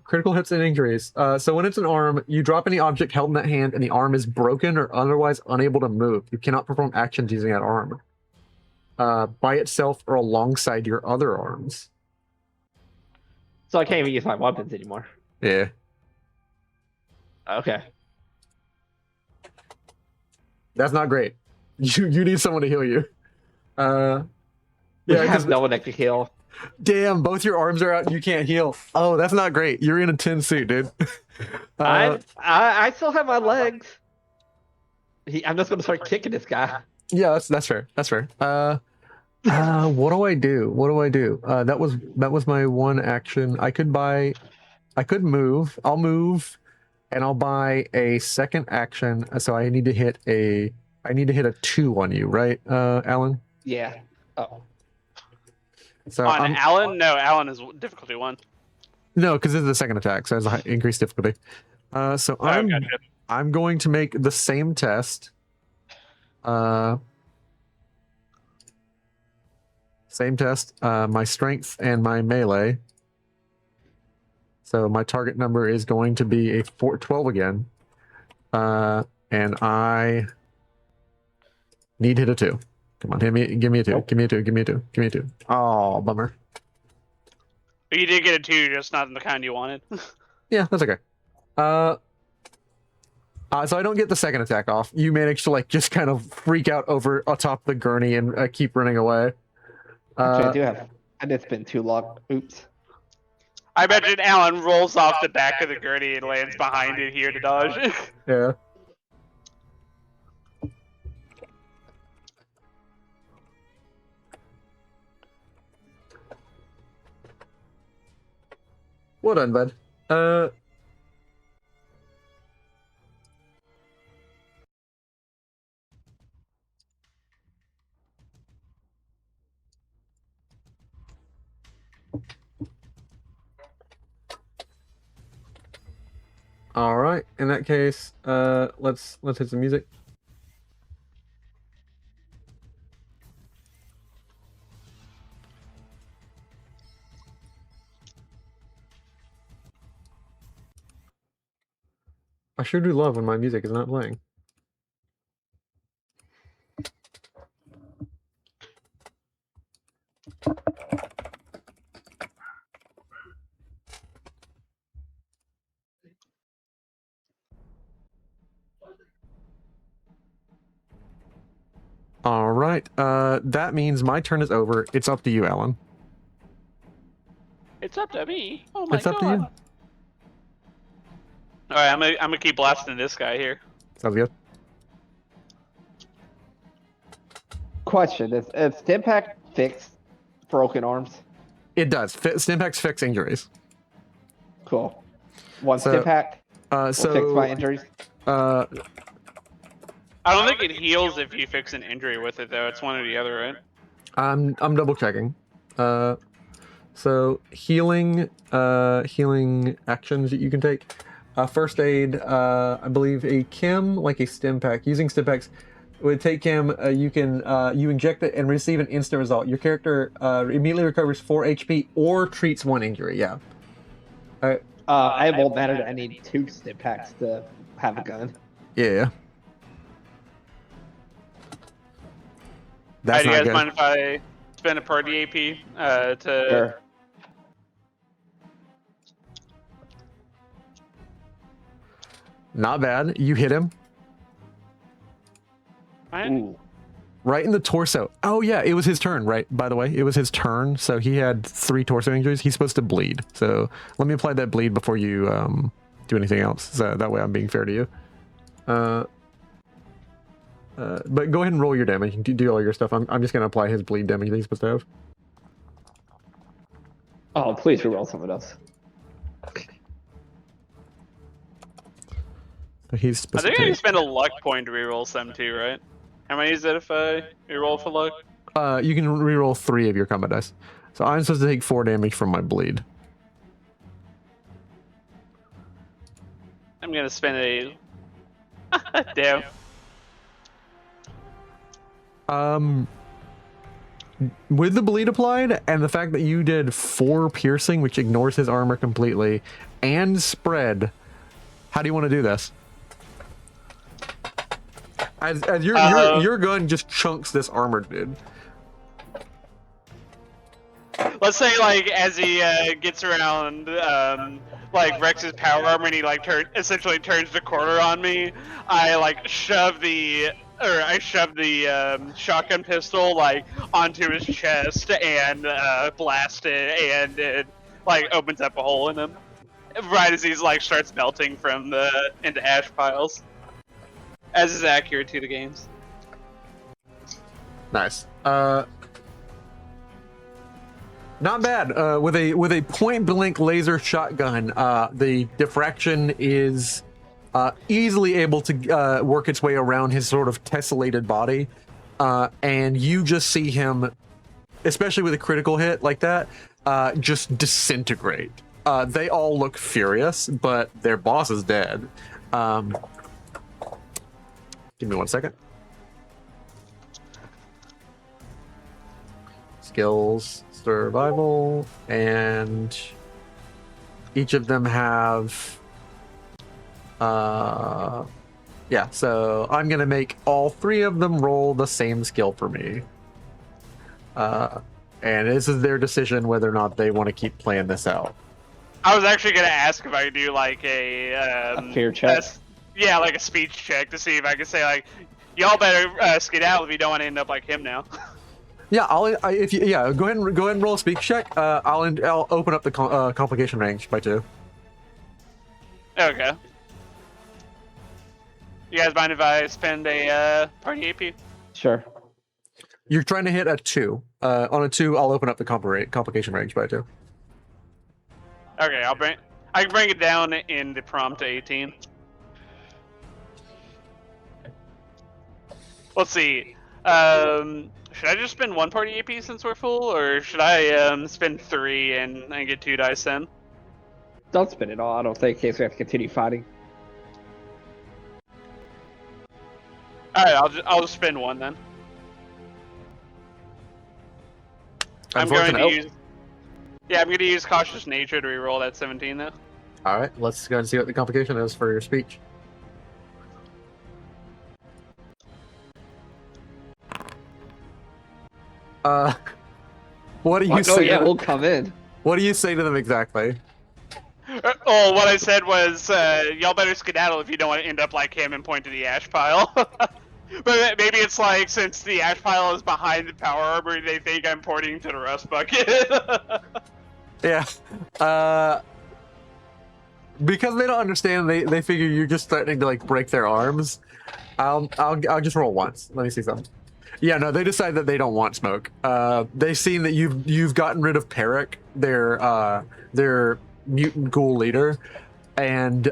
[SPEAKER 2] Critical hits and injuries. So when it's an arm, you drop any object held in that hand and the arm is broken or otherwise unable to move. You cannot perform actions using that arm. By itself or alongside your other arms.
[SPEAKER 4] So I can't even use my weapons anymore.
[SPEAKER 2] Yeah.
[SPEAKER 4] Okay.
[SPEAKER 2] That's not great. You need someone to heal you.
[SPEAKER 4] Yeah, because no one that can heal.
[SPEAKER 2] Damn, both your arms are out. You can't heal. Oh, that's not great. You're in a tin suit, dude.
[SPEAKER 4] I still have my legs. I'm just gonna start kicking this guy.
[SPEAKER 2] Yeah, that's fair. That's fair. What do I do? That was my one action. I could move. I'll move, and I'll buy a second action. So I need to hit a 2 on you, right, Alan?
[SPEAKER 4] Yeah. Oh.
[SPEAKER 2] So
[SPEAKER 3] on Alan? No, Alan is difficulty 1.
[SPEAKER 2] No, because this is the second attack, so it's a increased difficulty. So I'm going to make the same test. Same test. My strength and my melee. So my target number is going to be a 12 again. And I need to hit a 2. Come on, give me a 2. Give me a 2. Oh, bummer.
[SPEAKER 3] But you did get a 2, just not in the kind you wanted.
[SPEAKER 2] Yeah, that's okay. So I don't get the second attack off. You manage to just kind of freak out over atop the gurney and keep running away.
[SPEAKER 4] I do have. And it's been too long. Oops.
[SPEAKER 3] I imagine Alan rolls off the back of the gurney and lands behind it here to dodge.
[SPEAKER 2] Yeah. Well done, bud. All right. In that case, let's hit some music. I sure do love when my music is not playing. All right. That means my turn is over. It's up to you, Alan.
[SPEAKER 3] It's up to me. Oh my
[SPEAKER 2] It's up
[SPEAKER 3] god.
[SPEAKER 2] to you.
[SPEAKER 3] Alright, I'm gonna keep blasting this guy here.
[SPEAKER 2] Sounds good.
[SPEAKER 4] Question: Is Stimpack fix broken arms?
[SPEAKER 2] It does. Stimpaks fix injuries.
[SPEAKER 4] Cool. One
[SPEAKER 2] So,
[SPEAKER 4] Stimpack will fix my injuries.
[SPEAKER 2] Uh,
[SPEAKER 3] I don't think it heals if you fix an injury with it though. It's one or the other, right?
[SPEAKER 2] I'm double checking. So healing actions that you can take. First aid, I believe a chem, like a stim pack. Using stim packs would take chem, you inject it and receive an instant result. Your character immediately recovers 4 HP or treats 1 injury. Yeah.
[SPEAKER 4] I won't matter that I need 2 Stimpacks to have a gun.
[SPEAKER 2] Yeah. That's
[SPEAKER 3] Alright, do you
[SPEAKER 2] not
[SPEAKER 3] guys
[SPEAKER 2] good.
[SPEAKER 3] mind if I spend a party AP to...
[SPEAKER 4] Sure.
[SPEAKER 2] Not bad. You hit him
[SPEAKER 4] Ooh.
[SPEAKER 2] right in the torso. Oh yeah, it was his turn, right? By the way, it was his turn. So he had 3 torso injuries. He's supposed to bleed. So let me apply that bleed before you do anything else. So that way I'm being fair to you. But go ahead and roll your damage. You can do all your stuff. I'm just gonna apply his bleed damage that he's supposed to have.
[SPEAKER 4] Oh, please reroll some of those.
[SPEAKER 2] So he's
[SPEAKER 3] I
[SPEAKER 2] supposed
[SPEAKER 3] think
[SPEAKER 2] to
[SPEAKER 3] I can
[SPEAKER 2] take.
[SPEAKER 3] spend a luck point to reroll some too, right? How many is it if I reroll for luck?
[SPEAKER 2] You can reroll 3 of your combat dice. So I'm supposed to take 4 damage from my bleed.
[SPEAKER 3] I'm gonna spend a... Damn.
[SPEAKER 2] With the bleed applied and the fact that you did 4 piercing, which ignores his armor completely, and spread, how do you want to do this? As your gun just chunks this armored dude.
[SPEAKER 3] Let's say, like, as he gets around, like, Rex's power armor and he, like, essentially turns the corner on me, I, like, shove the shotgun pistol, like, onto his chest and blast it, and it, like, opens up a hole in him. Right as he's, like, starts melting from into ash piles. As is accurate to the games.
[SPEAKER 2] Nice. Not bad. With a point blank laser shotgun, the diffraction is easily able to work its way around his sort of tessellated body, and you just see him, especially with a critical hit like that, just disintegrate. They all look furious, but their boss is dead. Give me 1 second. Skills, survival, and each of them have yeah, so I'm gonna make all 3 of them roll the same skill for me, and this is their decision whether or not they want to keep playing this out.
[SPEAKER 3] I was actually gonna ask if I could do like a
[SPEAKER 4] fear check.
[SPEAKER 3] Yeah, like a speech check to see if I could say like, y'all better skedaddle if you don't want to end up like him now.
[SPEAKER 2] Yeah, if you go ahead and roll a speech check. I'll open up the complication range by 2.
[SPEAKER 3] Okay. You guys mind if I spend a party AP?
[SPEAKER 4] Sure.
[SPEAKER 2] You're trying to hit a 2. On a 2, I'll open up the complication range by 2.
[SPEAKER 3] Okay, I can bring it down in the prompt to 18. Let's see. Should I just spend 1 party AP since we're full, or should I spend 3 and get 2 dice then?
[SPEAKER 4] Don't spend it all, I don't think, in case we have to continue fighting.
[SPEAKER 3] Alright, I'll just spend 1 then. I'm going to use Cautious Nature to reroll that 17 though.
[SPEAKER 2] Alright, let's go and see what the complication is for your speech. What do you say?
[SPEAKER 4] Oh yeah, we'll come in.
[SPEAKER 2] What do you say to them exactly?
[SPEAKER 3] Oh, what I said was, y'all better skedaddle if you don't want to end up like him and point to the ash pile. But maybe it's like, since the ash pile is behind the power armor, they think I'm pointing to the rust bucket.
[SPEAKER 2] Yeah. Because they don't understand, they figure you're just threatening to like break their arms. I'll just roll once. Let me see something. Yeah, no, they decide that they don't want smoke. They've seen that you've gotten rid of Peric, their mutant ghoul leader, and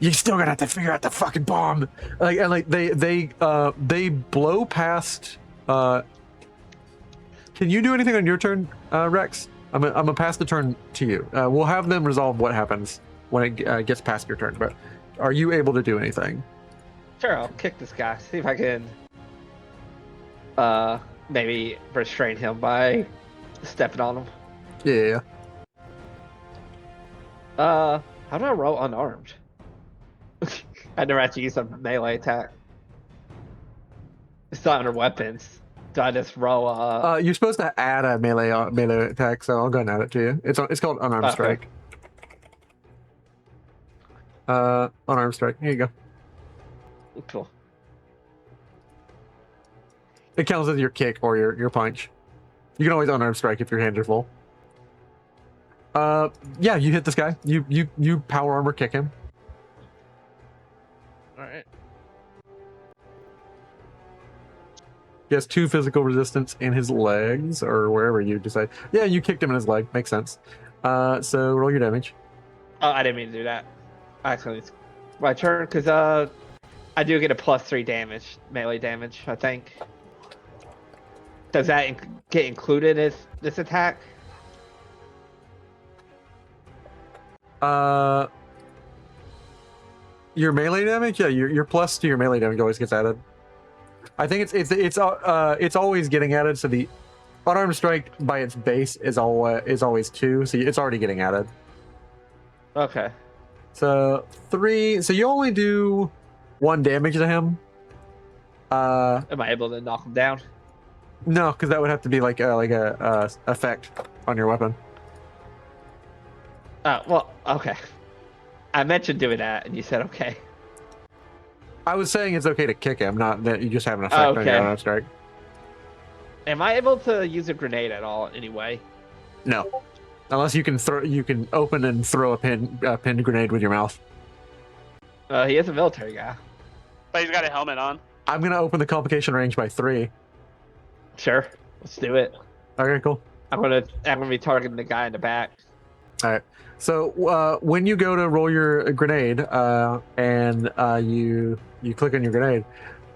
[SPEAKER 2] you still gonna have to figure out the fucking bomb. Like and like they blow past. Can you do anything on your turn, Rex? I'm gonna pass the turn to you. We'll have them resolve what happens when it gets past your turn. But are you able to do anything?
[SPEAKER 4] Sure, I'll kick this guy. See if I can maybe restrain him by stepping on him.
[SPEAKER 2] Yeah.
[SPEAKER 4] How do I roll unarmed? I never had to use a melee attack. It's not under weapons. Do I just roll
[SPEAKER 2] You're supposed to add a melee attack, so I'll go and add it to you. It's called unarmed
[SPEAKER 4] Okay.
[SPEAKER 2] strike. Unarmed strike. Here you go.
[SPEAKER 4] Cool.
[SPEAKER 2] It counts as your kick or your punch. You can always unarmed strike if your hands are full. Yeah, you hit this guy. You power armor kick him.
[SPEAKER 4] Alright.
[SPEAKER 2] He has 2 physical resistance in his legs, or wherever you decide. Yeah, you kicked him in his leg. Makes sense. So roll your damage.
[SPEAKER 4] Oh, I didn't mean to do that. Actually, it's my turn, because I do get a +3 damage, melee damage, I think. Does that get included as this attack?
[SPEAKER 2] Your melee damage? Yeah, your plus to your melee damage always gets added. I think it's always getting added. So the unarmed strike by its base is always 2, so it's already getting added.
[SPEAKER 4] Okay.
[SPEAKER 2] So 3. So you only do 1 damage to him.
[SPEAKER 4] Am I able to knock him down?
[SPEAKER 2] No, because that would have to be like a effect on your weapon.
[SPEAKER 4] Well, okay. I mentioned doing that, and you said okay.
[SPEAKER 2] I was saying it's okay to kick him, not that you just have an effect on your
[SPEAKER 4] Okay.
[SPEAKER 2] unarmed strike.
[SPEAKER 4] Am I able to use a grenade at all, anyway?
[SPEAKER 2] No, unless you can open and throw a pinned grenade with your mouth.
[SPEAKER 4] He is a military guy.
[SPEAKER 3] But he's got a helmet on.
[SPEAKER 2] I'm gonna open the complication range by 3.
[SPEAKER 4] Sure, let's do it.
[SPEAKER 2] Okay, cool.
[SPEAKER 4] I'm gonna be targeting the guy in the back.
[SPEAKER 2] All right. So when you go to roll your grenade, and you click on your grenade,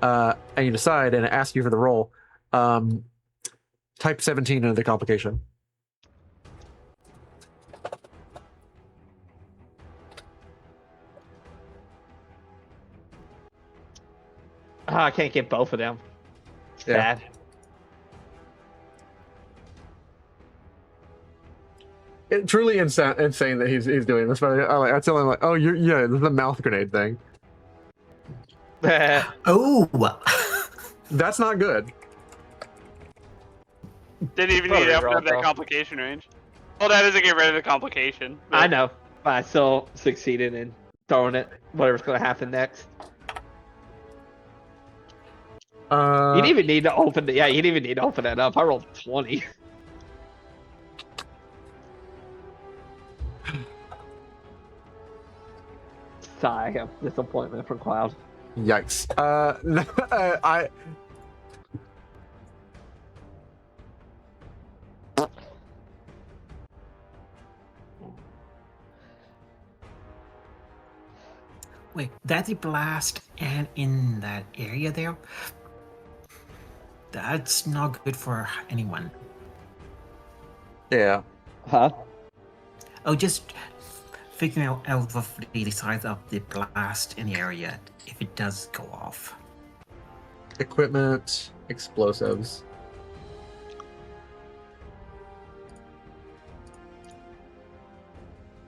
[SPEAKER 2] and you decide, and it asks you for the roll, type 17 into the complication.
[SPEAKER 4] I can't get both of them.
[SPEAKER 2] Yeah.
[SPEAKER 4] Sad.
[SPEAKER 2] It's truly insane that he's doing this. But I tell him like, oh, this is the mouth grenade thing.
[SPEAKER 5] Oh,
[SPEAKER 2] That's not good.
[SPEAKER 3] Didn't even
[SPEAKER 4] Probably
[SPEAKER 3] need to open
[SPEAKER 4] wrong,
[SPEAKER 3] up that
[SPEAKER 4] bro.
[SPEAKER 3] complication range. Well, that doesn't get rid of the complication. but-
[SPEAKER 4] I know, but I still succeeded in throwing it. Whatever's gonna happen next. You didn't even need to open it. Yeah, you didn't even need to open that up. I rolled 20. Sigh of disappointment from Cloud.
[SPEAKER 2] Yikes. I.
[SPEAKER 5] wait, that's a blast and in that area there? That's not good for anyone.
[SPEAKER 2] Yeah.
[SPEAKER 4] Huh?
[SPEAKER 5] Oh, just figuring out the size of the blast in the area if it does go off.
[SPEAKER 2] Equipment, explosives.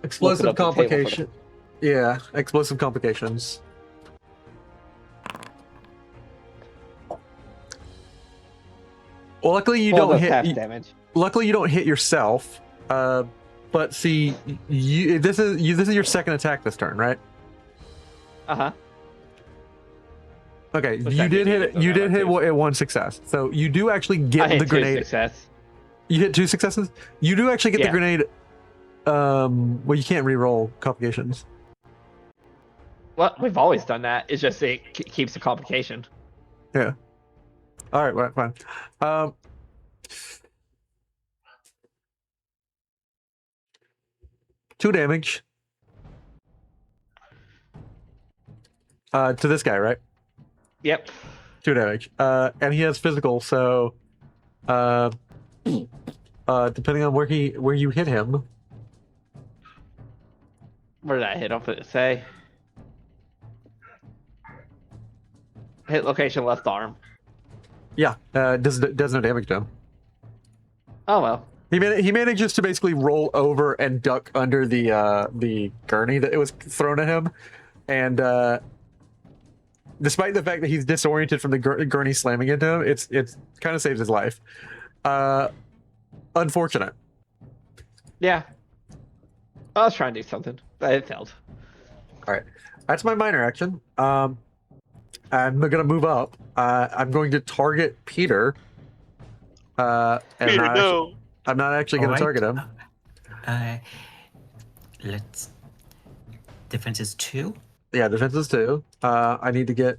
[SPEAKER 2] Explosive
[SPEAKER 4] up the table for
[SPEAKER 2] complication. Yeah, explosive complications. Well, luckily you don't hit.
[SPEAKER 4] half damage.
[SPEAKER 2] Luckily you don't hit yourself. But see, this is your second attack this turn, right?
[SPEAKER 4] Uh huh.
[SPEAKER 2] Okay,
[SPEAKER 4] What's
[SPEAKER 2] you
[SPEAKER 4] that
[SPEAKER 2] did
[SPEAKER 4] mean?
[SPEAKER 2] hit it.
[SPEAKER 4] Okay,
[SPEAKER 2] You did
[SPEAKER 4] that's
[SPEAKER 2] hit
[SPEAKER 4] good.
[SPEAKER 2] it one success. So you do actually
[SPEAKER 4] I
[SPEAKER 2] get
[SPEAKER 4] hit
[SPEAKER 2] the
[SPEAKER 4] 2
[SPEAKER 2] grenade.
[SPEAKER 4] success.
[SPEAKER 2] You hit 2 successes. You do actually get the
[SPEAKER 4] Yeah.
[SPEAKER 2] grenade. Well, you can't re-roll complications.
[SPEAKER 4] Well, we've always done that. It's just it keeps the complication.
[SPEAKER 2] Yeah. All right, fine. 2 damage. To this guy, right?
[SPEAKER 4] Yep.
[SPEAKER 2] 2 damage. And he has physical, so depending on where you hit him.
[SPEAKER 4] Where did I hit off it say? Hit location left arm.
[SPEAKER 2] Yeah, does no damage to him.
[SPEAKER 4] Oh well.
[SPEAKER 2] He manages to basically roll over and duck under the gurney that it was thrown at him, and despite the fact that he's disoriented from the gurney slamming into him, it's kind of saves his life. Unfortunate.
[SPEAKER 4] Yeah. I was trying to do something, but it failed.
[SPEAKER 2] All right, that's my minor action. I'm gonna move up. I'm going to target Peter. And
[SPEAKER 3] Peter, no.
[SPEAKER 2] I'm not actually going to target him.
[SPEAKER 5] Let's. Defense is 2.
[SPEAKER 2] Yeah, defense is 2. I need to get.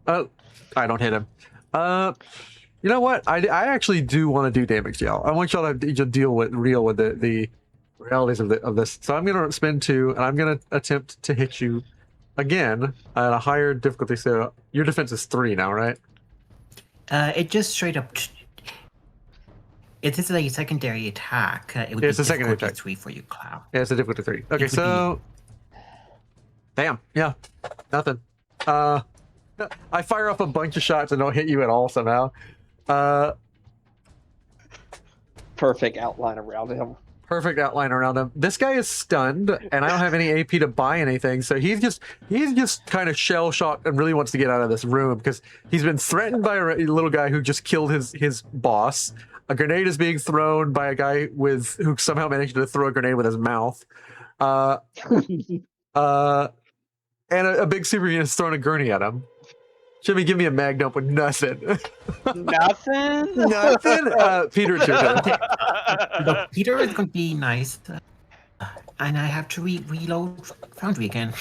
[SPEAKER 2] Oh, I don't hit him. You know what? I actually do want to do damage to y'all. I want y'all to deal with the realities of this. So I'm going to spend 2, and I'm going to attempt to hit you again at a higher difficulty. So your defense is 3 now, right?
[SPEAKER 5] It just straight up. It is a secondary attack. It would
[SPEAKER 2] It's
[SPEAKER 5] be
[SPEAKER 2] a secondary
[SPEAKER 5] difficulty
[SPEAKER 2] attack.
[SPEAKER 5] 3 for you, Cloud.
[SPEAKER 2] Yeah, it's a difficulty 3. Okay,
[SPEAKER 5] would
[SPEAKER 2] so. Damn. Yeah. Nothing. I fire off a bunch of shots and don't hit you at all somehow.
[SPEAKER 4] Perfect outline around him.
[SPEAKER 2] Perfect outline around him. This guy is stunned, and I don't have any AP to buy anything, so he's just kind of shell shocked and really wants to get out of this room because he's been threatened by a little guy who just killed his boss. A grenade is being thrown by a guy who somehow managed to throw a grenade with his mouth. And a big super unit is throwing a gurney at him. Jimmy, give me a mag dump with nothing.
[SPEAKER 3] Nothing?
[SPEAKER 2] Nothing? Peter, it's your turn.
[SPEAKER 5] Look, Peter is going to be nice. And I have to reload Foundry again.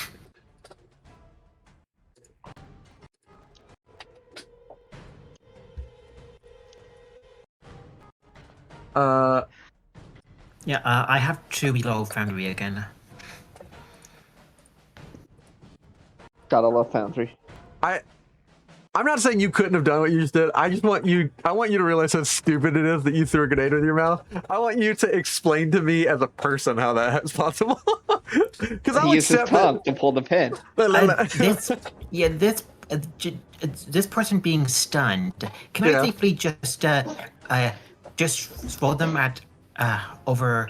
[SPEAKER 5] Yeah, I have to reload Foundry again.
[SPEAKER 4] Gotta love Foundry.
[SPEAKER 2] I'm not saying you couldn't have done what you just did. I want you to realize how stupid it is that you threw a grenade with your mouth. I want you to explain to me as a person how that is possible. Because I'll
[SPEAKER 4] He used his
[SPEAKER 2] accept
[SPEAKER 4] tongue
[SPEAKER 2] it.
[SPEAKER 4] to pull the pin.
[SPEAKER 5] This person being stunned. Can
[SPEAKER 2] Yeah.
[SPEAKER 5] I safely just throw them at over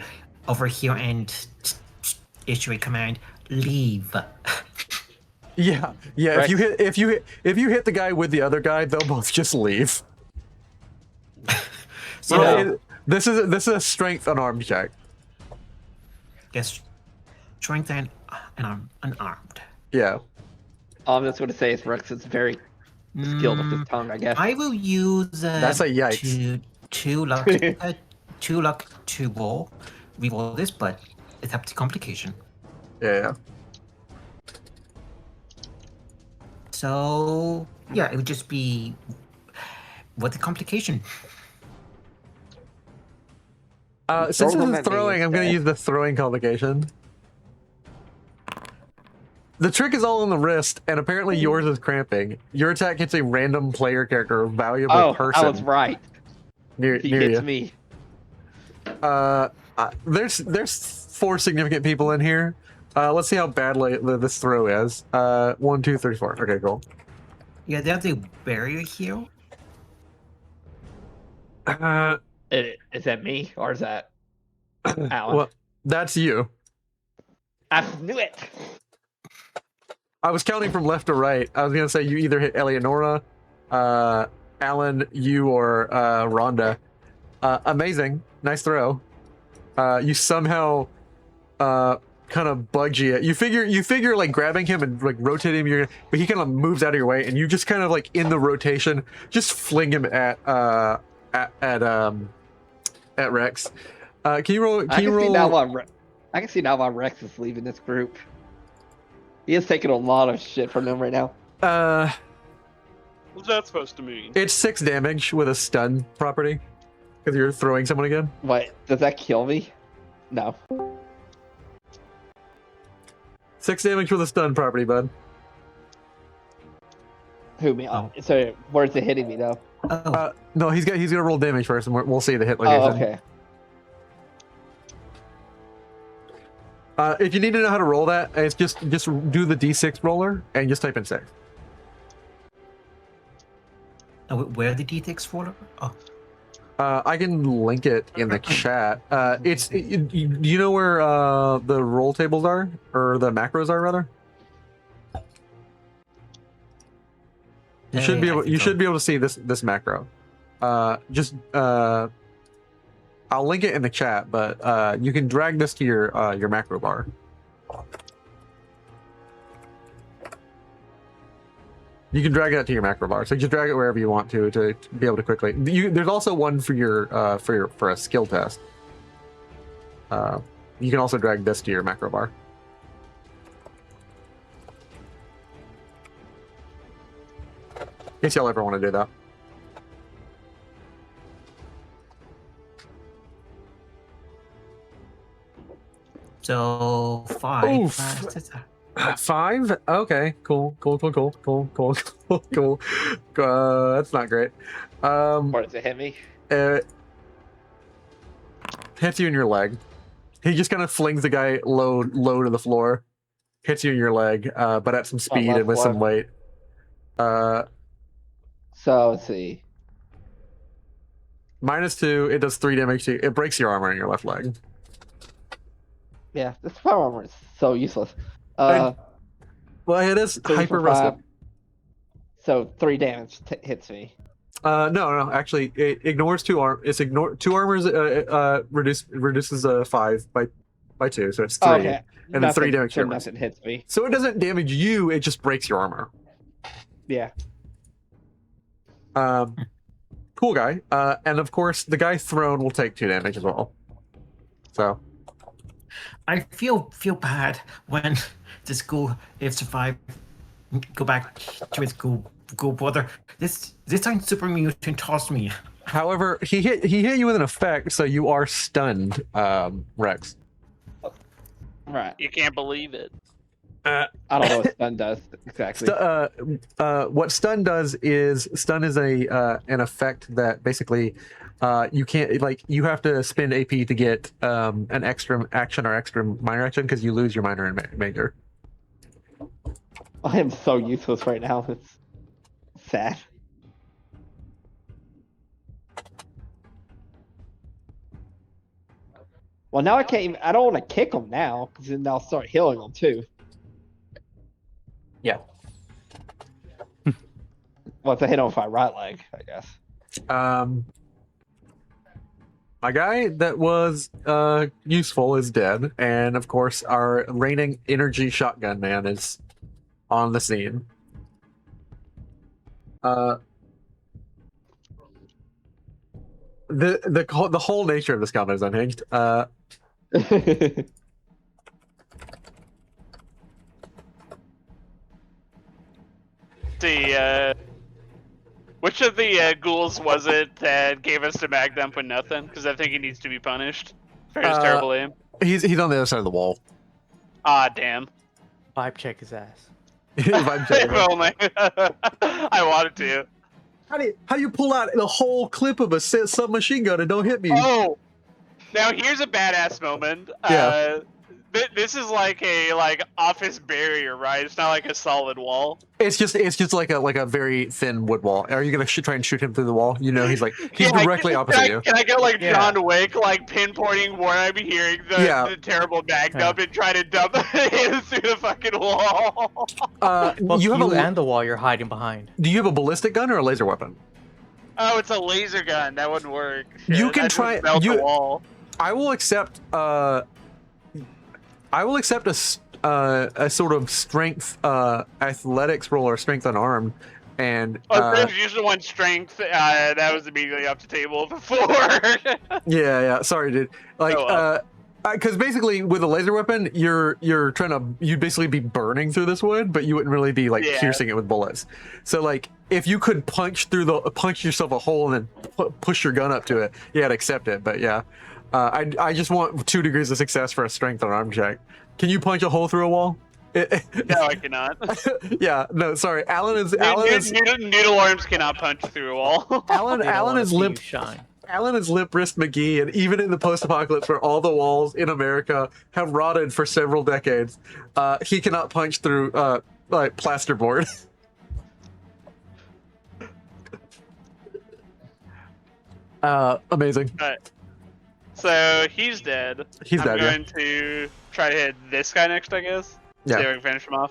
[SPEAKER 5] here and issue a command? Leave.
[SPEAKER 2] Yeah.
[SPEAKER 4] Right.
[SPEAKER 2] If you hit the guy with the other guy, they'll both just leave.
[SPEAKER 5] So
[SPEAKER 2] This is a strength unarmed check.
[SPEAKER 5] yes, strength and unarmed.
[SPEAKER 2] Yeah.
[SPEAKER 4] All I'm just going to say is Rex is very skilled with his tongue, I guess.
[SPEAKER 5] I will use
[SPEAKER 2] That's a yikes.
[SPEAKER 5] two luck to reroll this, but it's up to complication.
[SPEAKER 2] Yeah.
[SPEAKER 5] So yeah, it would just be what the complication.
[SPEAKER 2] Since
[SPEAKER 4] Throw
[SPEAKER 2] this
[SPEAKER 4] them
[SPEAKER 2] is
[SPEAKER 4] at me
[SPEAKER 2] throwing, I'm going to
[SPEAKER 4] instead.
[SPEAKER 2] use the throwing complication. The trick is all on the wrist, and apparently yours is cramping. Your attack hits a random player character or valuable
[SPEAKER 4] Oh,
[SPEAKER 2] person
[SPEAKER 4] I was right.
[SPEAKER 2] near
[SPEAKER 4] He
[SPEAKER 2] you.
[SPEAKER 4] hits me.
[SPEAKER 2] There's 4 significant people in here. Let's see how badly this throw is. 1, 2, 3, 4. Okay, cool.
[SPEAKER 5] Yeah, there's a barrier here.
[SPEAKER 4] Is that me or is that Alan?
[SPEAKER 2] Well, that's you.
[SPEAKER 4] I knew it.
[SPEAKER 2] I was counting from left to right. I was gonna say you either hit Eleonora, Alan, you, or Rhonda. Amazing, nice throw. You somehow kind of budgie it. You figure like grabbing him and like rotating him, but he kind of moves out of your way, and you just kind of like in the rotation, just fling him at at Rex. Can you roll?
[SPEAKER 4] I can see now why Rex is leaving this group. He is taking a lot of shit from them right now.
[SPEAKER 3] What's that supposed to mean?
[SPEAKER 2] It's 6 damage with a stun property because you're throwing someone again.
[SPEAKER 4] Wait, does that kill me? No.
[SPEAKER 2] 6 damage with a stun property, bud.
[SPEAKER 4] Who me? Oh. So where's it hitting me though?
[SPEAKER 5] Oh,
[SPEAKER 2] No, he's gonna roll damage first, and we'll see the hit location.
[SPEAKER 4] Oh, okay.
[SPEAKER 2] If you need to know how to roll that, it's just do the d6 roller and just type in 6.
[SPEAKER 5] where are the D6 for? Oh,
[SPEAKER 2] I can link it in the chat. Do you know where the roll tables are, or the macros are rather? You should be able. You should be able to see this macro. I'll link it in the chat, but you can drag this to your macro bar. You can drag it to your macro bar, so just drag it wherever you want to be able to quickly. There's also one for your for a skill test. You can also drag this to your macro bar. In case y'all ever want to do that.
[SPEAKER 5] so 5.
[SPEAKER 2] Oof. 5? Okay, cool. That's not great.
[SPEAKER 4] Where does it hit me?
[SPEAKER 2] Hits you in your leg. He just kind of flings the guy low to the floor. Hits you in your leg, but at some speed and with some weight.
[SPEAKER 4] So let's see.
[SPEAKER 2] -2. It does 3 damage to you. It breaks your armor in your left leg.
[SPEAKER 4] Yeah, this power armor is so useless.
[SPEAKER 2] Well, it is
[SPEAKER 4] 3
[SPEAKER 2] hyper
[SPEAKER 4] for 5.
[SPEAKER 2] rusted.
[SPEAKER 4] So 3 damage hits me.
[SPEAKER 2] No. Actually, it ignores 2 arm. It's 2 armors. Reduces 5 by 2, so it's 3.
[SPEAKER 4] Okay.
[SPEAKER 2] And then 3 damage to your
[SPEAKER 4] nothing hits me.
[SPEAKER 2] So it doesn't damage you. It just breaks your armor.
[SPEAKER 4] Yeah.
[SPEAKER 2] Cool guy. And of course, the guy thrown will take 2 damage as well. So.
[SPEAKER 5] I feel bad when the school, if survived, go back to his school brother. This time Super Mutant tossed me.
[SPEAKER 2] However, he hit you with an effect, so you are stunned, Rex.
[SPEAKER 4] Right.
[SPEAKER 3] You can't believe it.
[SPEAKER 4] I don't know what stun does exactly.
[SPEAKER 2] What stun does is an effect that basically you can't, like, you have to spend AP to get an extra action or extra minor action because you lose your minor and major.
[SPEAKER 4] I am so useless right now. It's sad. Well, now I can't even. I don't want to kick him now because then I'll start healing him too.
[SPEAKER 5] Yeah.
[SPEAKER 4] Well, it's a hit on my right leg, I guess.
[SPEAKER 2] My guy that was useful is dead, and of course our reigning energy shotgun man is on the scene. The whole nature of this combat is unhinged.
[SPEAKER 3] Which of the ghouls was it that gave us the mag dump with nothing? Because I think he needs to be punished for his terrible aim.
[SPEAKER 2] He's on the other side of the wall.
[SPEAKER 3] Ah, damn.
[SPEAKER 6] Vibe check his ass.
[SPEAKER 2] Vibe check.
[SPEAKER 3] If only. I wanted to.
[SPEAKER 2] How do you pull out the whole clip of a submachine gun and don't hit me?
[SPEAKER 3] Oh! Now here's a badass moment.
[SPEAKER 2] Yeah.
[SPEAKER 3] This is like a office barrier, right? It's not like a solid wall.
[SPEAKER 2] It's just like a very thin wood wall. Are you gonna try and shoot him through the wall? You know, he's
[SPEAKER 3] Yeah,
[SPEAKER 2] directly opposite you.
[SPEAKER 3] Can I go like
[SPEAKER 6] Yeah.
[SPEAKER 3] John Wick, like pinpointing where I'm hearing the terrible mag dump and try to dump it through the fucking wall?
[SPEAKER 6] Well,
[SPEAKER 2] You have
[SPEAKER 6] and the wall you're hiding behind.
[SPEAKER 2] Do you have a ballistic gun or a laser weapon?
[SPEAKER 3] Oh, it's a laser gun. That wouldn't work.
[SPEAKER 2] You
[SPEAKER 3] Shit,
[SPEAKER 2] can
[SPEAKER 3] I just
[SPEAKER 2] try-
[SPEAKER 3] melt
[SPEAKER 2] you-
[SPEAKER 3] the wall.
[SPEAKER 2] I will accept a sort of strength athletics roll or strength unarmed And
[SPEAKER 3] There's usually one strength. That was immediately up to table before.
[SPEAKER 2] yeah. Sorry, dude. Like,
[SPEAKER 3] Oh, well.
[SPEAKER 2] because basically with a laser weapon, you'd basically be burning through this wood, but you wouldn't really be like
[SPEAKER 3] Yeah.
[SPEAKER 2] piercing it with bullets. So like, if you could punch yourself a hole and then push your gun up to it, yeah, I'd accept it. But yeah, I just want 2 degrees of success for a strength on arm check. Can you punch a hole through a wall?
[SPEAKER 3] No, I cannot.
[SPEAKER 2] Yeah, no, sorry. Alan is
[SPEAKER 3] Noodle arms cannot punch through a wall.
[SPEAKER 2] Alan
[SPEAKER 6] They don't
[SPEAKER 2] Alan
[SPEAKER 6] wanna
[SPEAKER 2] is
[SPEAKER 6] see you
[SPEAKER 2] limp.
[SPEAKER 6] shine.
[SPEAKER 2] Alan is limp wrist McGee, and even in the post-apocalypse where all the walls in America have rotted for several decades, he cannot punch through like plasterboard. Amazing.
[SPEAKER 3] Alright. So he's dead.
[SPEAKER 2] He's
[SPEAKER 3] I'm
[SPEAKER 2] dead, yeah.
[SPEAKER 3] going to try to hit this guy next, I guess.
[SPEAKER 2] Yeah.
[SPEAKER 3] See if I can finish him off.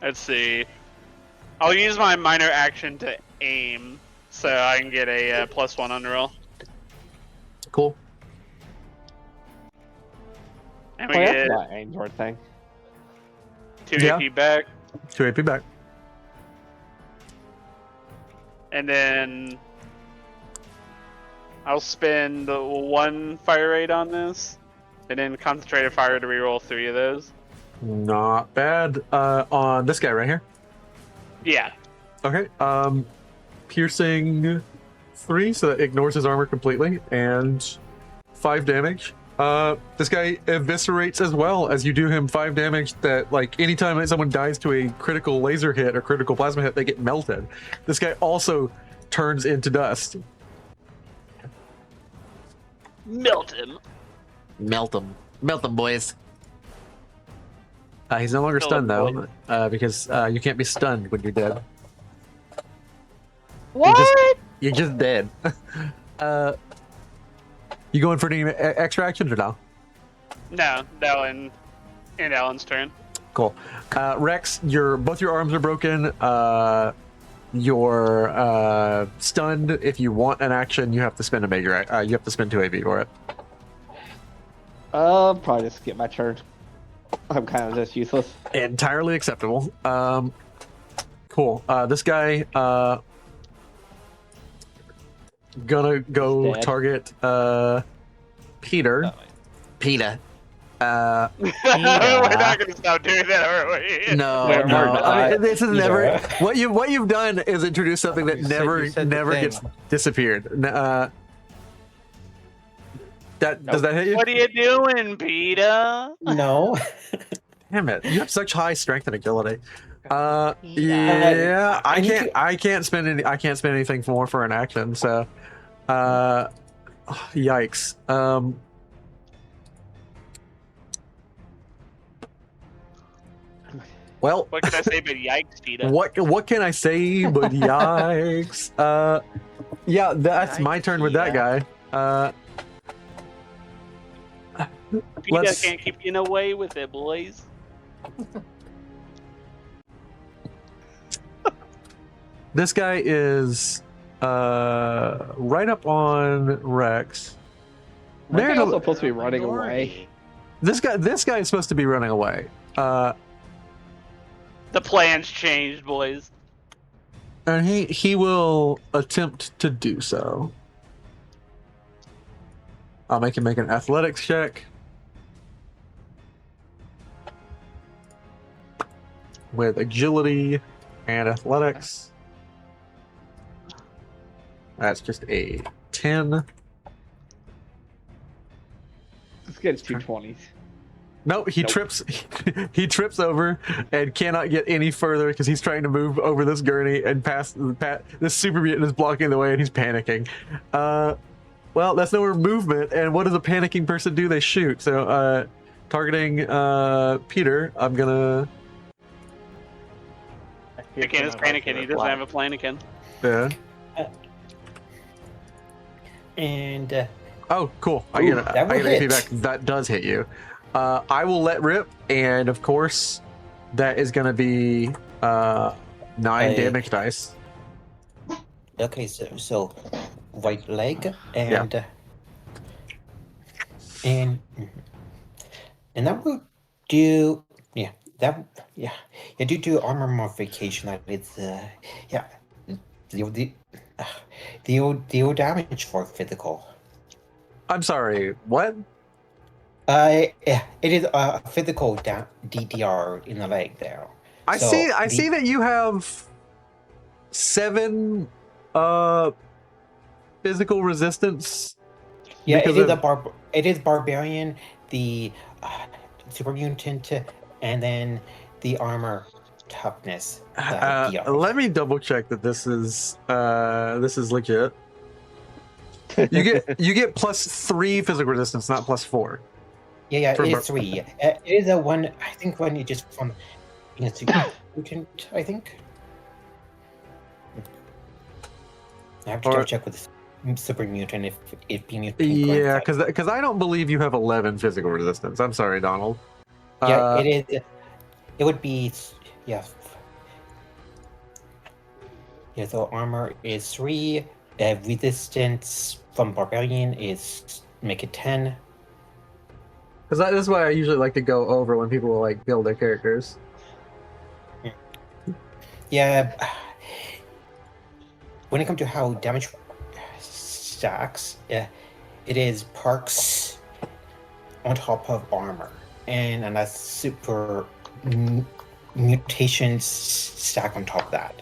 [SPEAKER 3] Let's see. I'll use my minor action to aim, so I can get a +1 on the roll.
[SPEAKER 2] Cool.
[SPEAKER 3] And
[SPEAKER 4] Oh,
[SPEAKER 3] we
[SPEAKER 4] that's
[SPEAKER 3] get
[SPEAKER 4] not Ainsworth thing.
[SPEAKER 3] 2
[SPEAKER 2] Yeah.
[SPEAKER 3] AP back.
[SPEAKER 2] 2 AP back.
[SPEAKER 3] And then I'll spend 1 fire rate on this, and then concentrated fire to reroll 3 of those.
[SPEAKER 2] Not bad. On this guy right here.
[SPEAKER 3] Yeah.
[SPEAKER 2] Okay. Piercing 3, so that ignores his armor completely, and 5 damage. This guy eviscerates as well as you do him 5 damage. That like anytime someone dies to a critical laser hit or critical plasma hit, they get melted. This guy also turns into dust.
[SPEAKER 3] Melt him.
[SPEAKER 2] Melt them, boys. He's no longer
[SPEAKER 3] Kill
[SPEAKER 2] stunned
[SPEAKER 3] him,
[SPEAKER 2] though, because you can't be stunned when you're dead.
[SPEAKER 3] What?
[SPEAKER 2] You're just dead. You going for any extra actions or no?
[SPEAKER 3] No, Alan and Alan's turn.
[SPEAKER 2] Cool. Rex, both your arms are broken. You're stunned. If you want an action, you have to spend a major. You have to spend 2 AP for it.
[SPEAKER 4] Probably just skip my turn. I'm kind of just useless.
[SPEAKER 2] Entirely acceptable. Cool. This guy gonna go
[SPEAKER 4] Dead.
[SPEAKER 2] target Peter. Peter.
[SPEAKER 3] We're not gonna stop doing that, are we?
[SPEAKER 2] No,
[SPEAKER 4] Where
[SPEAKER 2] no.
[SPEAKER 4] are
[SPEAKER 2] I mean, this is never.
[SPEAKER 5] Yeah.
[SPEAKER 2] What you've done is introduce something that
[SPEAKER 6] You said the
[SPEAKER 2] never
[SPEAKER 6] thing.
[SPEAKER 2] gets disappeared. Does that hit you?
[SPEAKER 3] What are you doing, Peter?
[SPEAKER 5] No.
[SPEAKER 2] Damn it! You have such high strength and agility.
[SPEAKER 6] Yeah.
[SPEAKER 2] Yeah,
[SPEAKER 5] I need
[SPEAKER 2] I can't spend anything more for an action. So, yikes. Well,
[SPEAKER 3] What can I say but yikes, Peter?
[SPEAKER 2] what can I say but yikes? Yeah, that's my turn with that guy.
[SPEAKER 3] Peter
[SPEAKER 2] let's-
[SPEAKER 3] can't keep getting away with it, boys.
[SPEAKER 2] This guy is right up on Rex.
[SPEAKER 4] Aren't they
[SPEAKER 2] They're-
[SPEAKER 4] also supposed to be running away?
[SPEAKER 2] This guy is supposed to be running away.
[SPEAKER 3] The plan's changed, boys.
[SPEAKER 2] And he will attempt to do so. I'll make him make an athletics check. With agility and athletics. That's just a 10.
[SPEAKER 4] Let's get 220s.
[SPEAKER 2] No, he
[SPEAKER 4] Nope.
[SPEAKER 2] trips. He trips over and cannot get any further because he's trying to move over this gurney and past this super mutant is blocking the way and he's panicking. Well, that's no more movement. And what does a panicking person do? They shoot. So, targeting Peter, I'm gonna.
[SPEAKER 3] Again, is panicking. He doesn't have a planikin.
[SPEAKER 2] Yeah.
[SPEAKER 5] And
[SPEAKER 2] Oh, cool. I
[SPEAKER 5] Ooh,
[SPEAKER 2] get
[SPEAKER 5] that
[SPEAKER 2] I
[SPEAKER 5] will
[SPEAKER 2] get AP
[SPEAKER 5] hit.
[SPEAKER 2] back. That does hit you. I will let rip, and of course, that is going to be 9
[SPEAKER 5] Hey.
[SPEAKER 2] damage dice.
[SPEAKER 5] okay, so right leg and and I will do
[SPEAKER 7] yeah, yeah, due to armor modification, that it's yeah, the uh, the damage for physical.
[SPEAKER 2] I'm sorry, what?
[SPEAKER 7] Yeah, it is a physical DDR in the leg there.
[SPEAKER 2] I
[SPEAKER 7] So
[SPEAKER 2] see that you have 7 uh physical resistance.
[SPEAKER 7] yeah,
[SPEAKER 2] because
[SPEAKER 7] it is
[SPEAKER 2] of,
[SPEAKER 7] it is barbarian, the super mutant, and then the armor toughness. DR.
[SPEAKER 2] let me double check that this is legit. You get +3 physical resistance, not +4.
[SPEAKER 7] Yeah,
[SPEAKER 2] For
[SPEAKER 7] it is 3. It is a one. I think one you just from super mutant. I think. I have to double check with super mutant if the mutant
[SPEAKER 2] Yeah,
[SPEAKER 7] grants that.
[SPEAKER 2] because I don't believe you have 11 physical resistance. I'm sorry, Donald.
[SPEAKER 7] Yeah, it is. It would be yeah. Yeah, so armor is 3. Resistance from barbarian is make it 10.
[SPEAKER 2] Because this is why I usually like to go over when people like build their characters.
[SPEAKER 7] Yeah. When it comes to how damage stacks, it is perks on top of armor, and that's super mutations stack on top of that.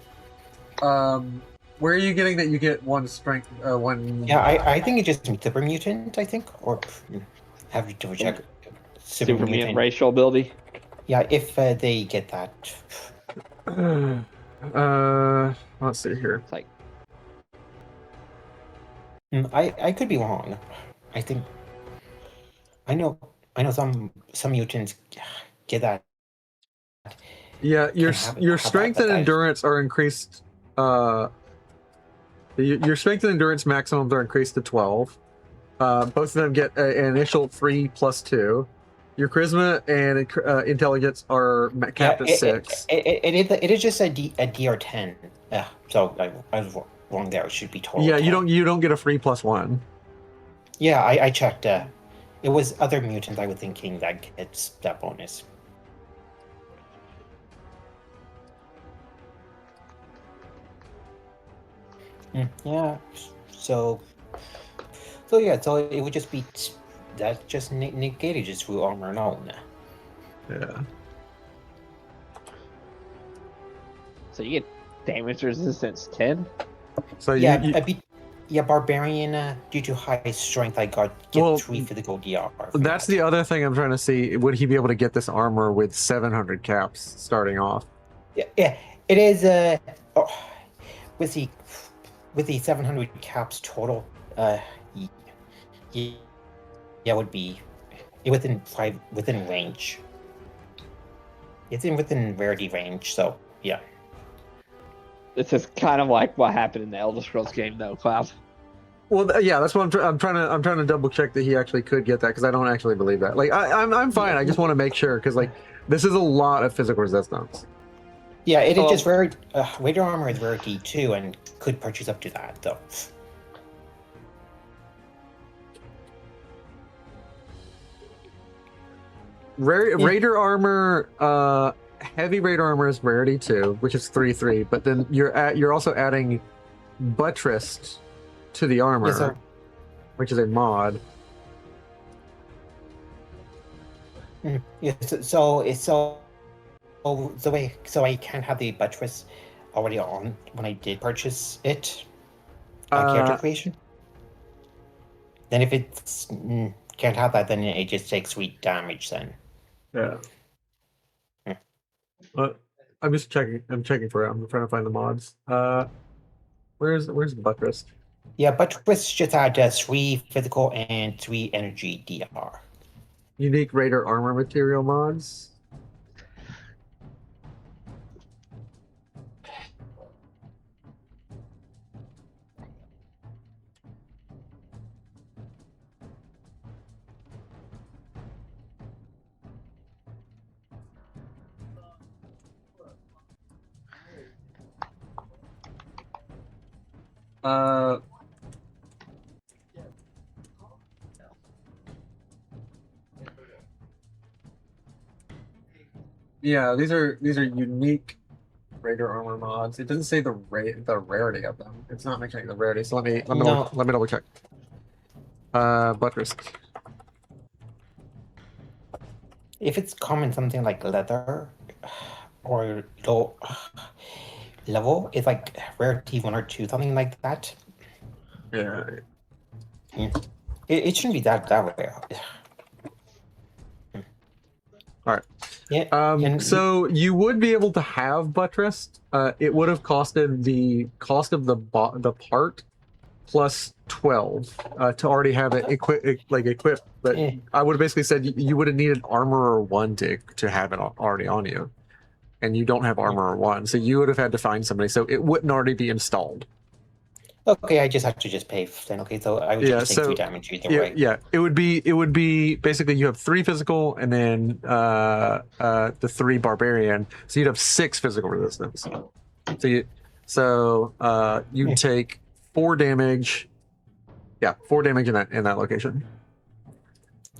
[SPEAKER 2] Where are you getting that you get 1 strength, 1?
[SPEAKER 7] Yeah, I think it just super mutant. I think, or have to double check.
[SPEAKER 4] Super mutant racial ability.
[SPEAKER 7] Yeah, if they get that.
[SPEAKER 2] Let's see here.
[SPEAKER 4] It's like
[SPEAKER 7] I could be wrong. I think I know some mutants get that.
[SPEAKER 2] Yeah, your
[SPEAKER 7] have
[SPEAKER 2] strength
[SPEAKER 7] that
[SPEAKER 2] and endurance are increased. Your strength and endurance maximums are increased to 12. Both of them get an initial 3 + 2. Your charisma and intelligence are capped at 6.
[SPEAKER 7] It is just a DR10. Yeah, so I was wrong there. It should be total.
[SPEAKER 2] Yeah,
[SPEAKER 7] 10.
[SPEAKER 2] you don't get a free +1.
[SPEAKER 7] Yeah, I checked. It was other mutants I was thinking that gets that bonus. Yeah. So yeah. So it would just be that just negated just through armor alone.
[SPEAKER 2] Yeah.
[SPEAKER 4] so you get damage resistance 10.
[SPEAKER 2] So
[SPEAKER 7] Yeah,
[SPEAKER 2] you
[SPEAKER 7] barbarian. Due to high strength, I get 3 physical DR.
[SPEAKER 2] that's the other thing I'm trying to see. Would he be able to get this armor with 700 caps starting off?
[SPEAKER 7] Yeah. It is. With the 700 caps total. Yeah, would be within range. It's within rarity range, so yeah.
[SPEAKER 4] This is kind of like what happened in the Elder Scrolls game, though, Cloud.
[SPEAKER 2] Well, yeah, that's what I'm trying to double check that he actually could get that because I don't actually believe that. Like, I'm fine. I just want to make sure because like this is a lot of physical resistance.
[SPEAKER 7] Yeah, it is just very Raider armor is rarity 2 and could purchase up to that though.
[SPEAKER 2] Raider armor, heavy Raider armor is rarity 2, which is 3/3. But then you're also adding buttressed to the armor,
[SPEAKER 7] Yes, sir.
[SPEAKER 2] which is a mod.
[SPEAKER 7] Yes, so I can't have the buttress already on when I did purchase it. Character creation. Then if it's can't have that, then it just takes sweet damage then.
[SPEAKER 2] Yeah. But I'm just checking. I'm checking for it. I'm trying to find the mods. Where's buttress?
[SPEAKER 7] Yeah, buttress just add 3 physical and 3 energy DR.
[SPEAKER 2] Unique Raider armor material mods. Uh, Yeah, these are unique Raider armor mods. It doesn't say the rarity of them. It's not mentioning the rarity. So let me
[SPEAKER 7] No.
[SPEAKER 2] double check. Buttress.
[SPEAKER 7] If it's common, something like leather or low level, it's like rarity 1 or 2, something like that.
[SPEAKER 2] Yeah.
[SPEAKER 7] It shouldn't be that rare.
[SPEAKER 2] All right.
[SPEAKER 7] Yeah. and
[SPEAKER 2] So you would be able to have buttress. It would have costed the cost of the part plus 12 to already have it equipped. But
[SPEAKER 7] Yeah.
[SPEAKER 2] I would have basically said you would have needed armorer 1 to have it already on you, and you don't have armorer 1, so you would have had to find somebody. So it wouldn't already be installed.
[SPEAKER 7] Okay, I just have to just pay then. Okay, so I would
[SPEAKER 2] Yeah,
[SPEAKER 7] just take
[SPEAKER 2] so
[SPEAKER 7] 3 damage either
[SPEAKER 2] Yeah,
[SPEAKER 7] way.
[SPEAKER 2] yeah. It would be basically you have 3 physical and then the 3 barbarian, so you'd have 6 physical resistance. So you
[SPEAKER 7] Yeah.
[SPEAKER 2] take 4 damage. Yeah, 4 damage in that location.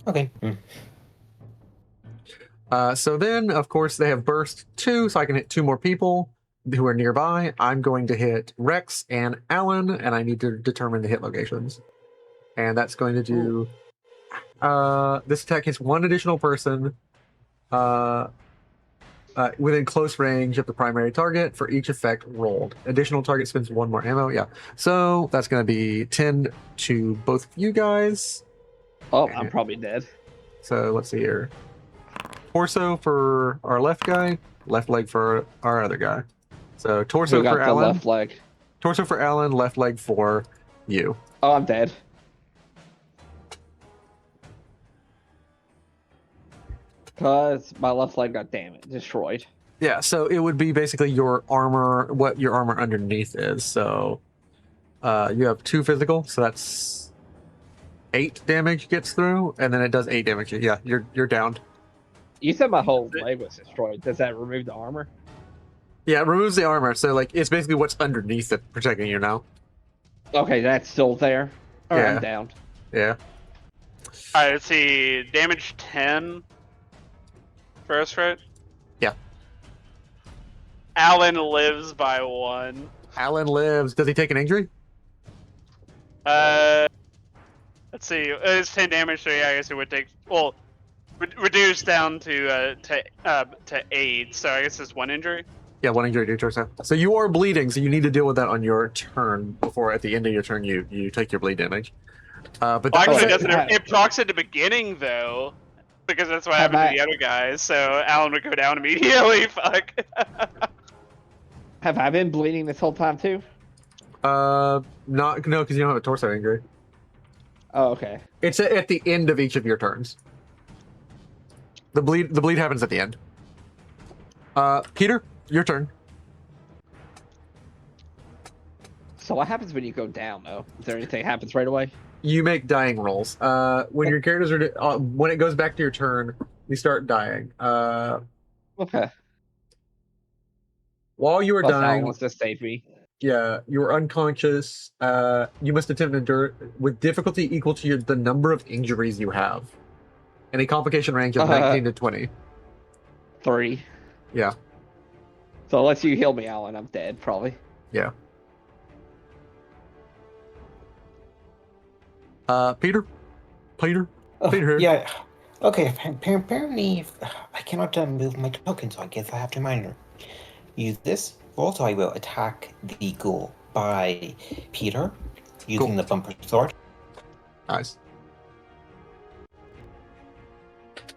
[SPEAKER 7] Okay.
[SPEAKER 2] So then, of course, they have burst 2, so I can hit 2 more people who are nearby. I'm going to hit Rex and Alan, and I need to determine the hit locations. And that's going to do. This attack hits 1 additional person within close range of the primary target for each effect rolled. Additional target spends 1 more ammo. Yeah. So that's going to be 10 to both of you guys.
[SPEAKER 4] Oh, I'm probably dead.
[SPEAKER 2] So let's see here. Torso for our left guy, left leg for our other guy. So torso
[SPEAKER 4] Who got
[SPEAKER 2] for
[SPEAKER 4] the
[SPEAKER 2] Alan.
[SPEAKER 4] left leg?
[SPEAKER 2] Torso for Alan, left leg for you.
[SPEAKER 4] Oh, I'm dead. Because my left leg got destroyed.
[SPEAKER 2] Yeah, so it would be basically your armor, what your armor underneath is. So you have 2 physical, so that's 8 damage gets through, and then it does 8 damage. Yeah, you're downed.
[SPEAKER 4] You said my whole leg was destroyed. Does that remove the armor?
[SPEAKER 2] Yeah, it removes the armor, so like it's basically what's underneath it protecting you now.
[SPEAKER 4] Okay, that's still there. All right,
[SPEAKER 2] Yeah.
[SPEAKER 4] I'm down.
[SPEAKER 2] Yeah.
[SPEAKER 3] Alright, let's see. Damage 10 first, right?
[SPEAKER 2] Yeah.
[SPEAKER 3] Alan lives by 1.
[SPEAKER 2] Alan lives. Does he take an injury?
[SPEAKER 3] Let's see. It's 10 damage, so yeah, I guess it would take. Well, reduced down to 8. So I guess it's 1 injury.
[SPEAKER 2] Yeah, 1 injury to your torso. So you are bleeding, so you need to deal with that on your turn before at the end of your turn you take your bleed damage. But
[SPEAKER 3] Well,
[SPEAKER 2] that-
[SPEAKER 3] actually,
[SPEAKER 4] Oh,
[SPEAKER 3] it procs at the beginning though, because that's what happened to the other guys. So Alan would go down immediately. Fuck.
[SPEAKER 4] Have I been bleeding this whole time too?
[SPEAKER 2] no, because you don't have a torso injury.
[SPEAKER 4] Oh, okay.
[SPEAKER 2] It's at the end of each of your turns. The bleed happens at the end. Peter, your turn.
[SPEAKER 4] So what happens when you go down, though? Is there anything that happens right away?
[SPEAKER 2] You make dying rolls. When your characters are when it goes back to your turn, you start dying.
[SPEAKER 4] Okay.
[SPEAKER 2] While you are
[SPEAKER 4] Plus Alan
[SPEAKER 2] dying,
[SPEAKER 4] wants to save me.
[SPEAKER 2] yeah, you are unconscious. You must attempt to endure with difficulty equal to the number of injuries you have, and a complication range of 19 to 20.
[SPEAKER 4] 3.
[SPEAKER 2] Yeah.
[SPEAKER 4] So unless you heal me, Alan, I'm dead, probably.
[SPEAKER 2] Yeah. Peter? Peter?
[SPEAKER 7] Oh,
[SPEAKER 2] Peter.
[SPEAKER 7] yeah. Okay, apparently I cannot move my token, so I guess I have to minor. Use this. Also, I will attack the ghoul by Peter using the bumper sword.
[SPEAKER 2] Nice.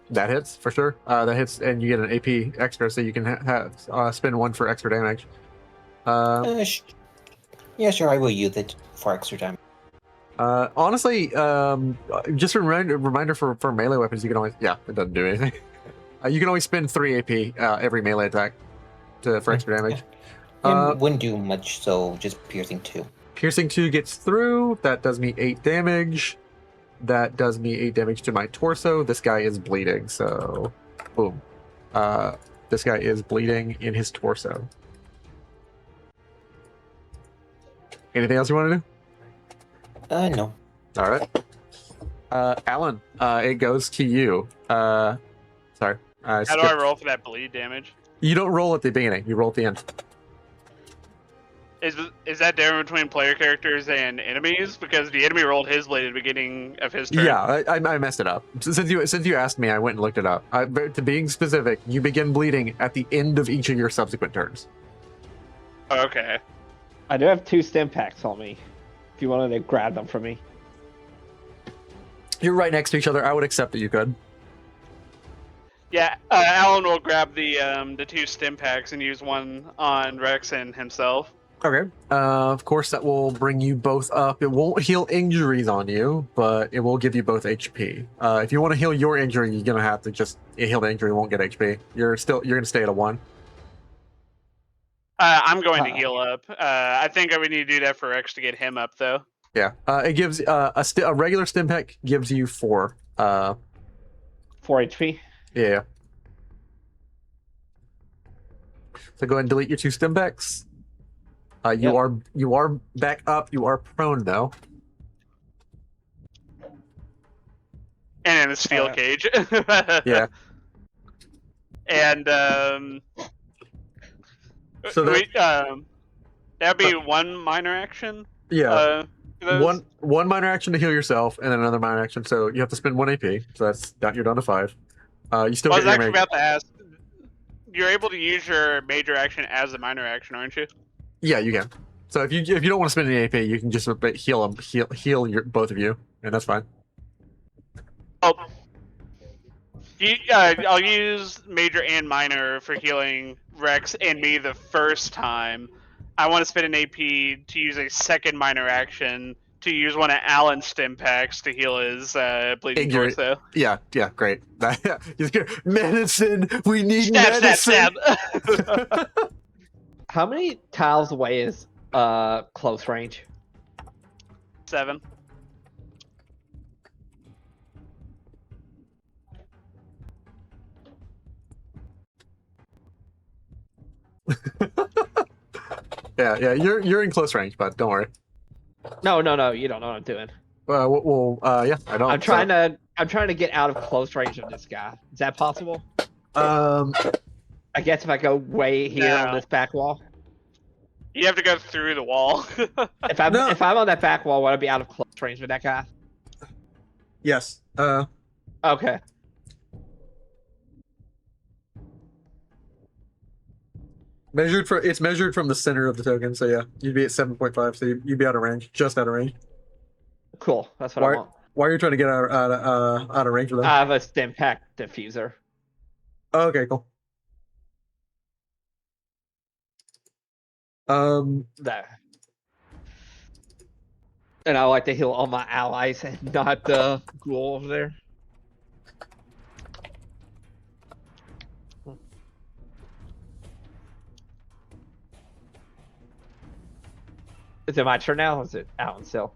[SPEAKER 2] That hits for sure. That hits, and you get an AP extra, so you can spend 1 for extra damage.
[SPEAKER 7] Yeah, sure. I will use it for extra damage.
[SPEAKER 2] Honestly, just a reminder for melee weapons, you can always it doesn't do anything. You can always spend 3 AP every melee attack for extra damage.
[SPEAKER 7] Wouldn't do much, so just piercing 2.
[SPEAKER 2] Piercing 2 gets through. That does me 8 damage. That does me 8 damage to my torso. This guy is bleeding, so boom. This guy is bleeding in his torso. Anything else you want to do?
[SPEAKER 7] No.
[SPEAKER 2] All right. Alan, it goes to you. Sorry.
[SPEAKER 3] How do I roll for that bleed damage?
[SPEAKER 2] You don't roll at the beginning. You roll at the end.
[SPEAKER 3] Is that different between player characters and enemies? Because the enemy rolled his blade at the beginning of his turn.
[SPEAKER 2] Yeah, I messed it up. Since you asked me, I went and looked it up. But to being specific, you begin bleeding at the end of each of your subsequent turns.
[SPEAKER 3] Okay.
[SPEAKER 4] I do have 2 stim packs on me. If you wanted to grab them from me.
[SPEAKER 2] You're right next to each other. I would accept that you could.
[SPEAKER 3] Yeah, Alan will grab the 2 stim packs and use one on Rex and himself.
[SPEAKER 2] Okay. Of course, that will bring you both up. It won't heal injuries on you, but it will give you both HP. If you want to heal your injury, you're gonna have to just heal the injury. Won't get HP. You're gonna stay at a 1.
[SPEAKER 3] I'm going to heal up. I think I would need to do that for Rex to get him up, though.
[SPEAKER 2] Yeah. It gives a regular stim pack gives you 4.
[SPEAKER 4] 4 HP.
[SPEAKER 2] Yeah. So go ahead and delete your 2 stim packs. You are back up. You are prone though.
[SPEAKER 3] And in a steel cage.
[SPEAKER 2] Yeah.
[SPEAKER 3] And
[SPEAKER 2] So
[SPEAKER 3] that'd be one minor action.
[SPEAKER 2] Yeah.
[SPEAKER 3] For those?
[SPEAKER 2] One minor action to heal yourself, and then another minor action. So you have to spend 1 AP. So you're down to 5. You still
[SPEAKER 3] I
[SPEAKER 2] get
[SPEAKER 3] was
[SPEAKER 2] your
[SPEAKER 3] actually
[SPEAKER 2] major.
[SPEAKER 3] about to ask. You're able to use your major action as a minor action, aren't you?
[SPEAKER 2] Yeah, you can. So if you don't want to spend any AP, you can just heal both of you, and that's fine.
[SPEAKER 3] Oh. I'll use major and minor for healing Rex and me the first time. I want to spend an AP to use a second minor action to use one of Alan's stim packs to heal his bleeding torso.
[SPEAKER 2] Yeah, great. Medicine. We need
[SPEAKER 3] Stab,
[SPEAKER 2] medicine.
[SPEAKER 3] stab.
[SPEAKER 4] How many tiles away is close range?
[SPEAKER 3] 7.
[SPEAKER 2] Yeah. You're in close range, but don't worry.
[SPEAKER 4] No, you don't know what I'm doing.
[SPEAKER 2] Yeah, I don't.
[SPEAKER 4] I'm trying to get out of close range of this guy. Is that possible?
[SPEAKER 2] I
[SPEAKER 4] guess if I go way here on this back wall.
[SPEAKER 3] You have to go through the wall.
[SPEAKER 4] If I'm on that back wall, would I be out of close range with that guy?
[SPEAKER 2] Yes.
[SPEAKER 4] Okay.
[SPEAKER 2] It's measured from the center of the token, so yeah, you'd be at 7.5, so you'd be out of range, just out of range.
[SPEAKER 4] Cool, that's what I want.
[SPEAKER 2] Why are you trying to get out of range with them?
[SPEAKER 4] I have a stim pack diffuser.
[SPEAKER 2] Oh, okay, cool.
[SPEAKER 4] There. And I like to heal all my allies and not the ghoul over there. Is it my turn now? Or is it Alan still?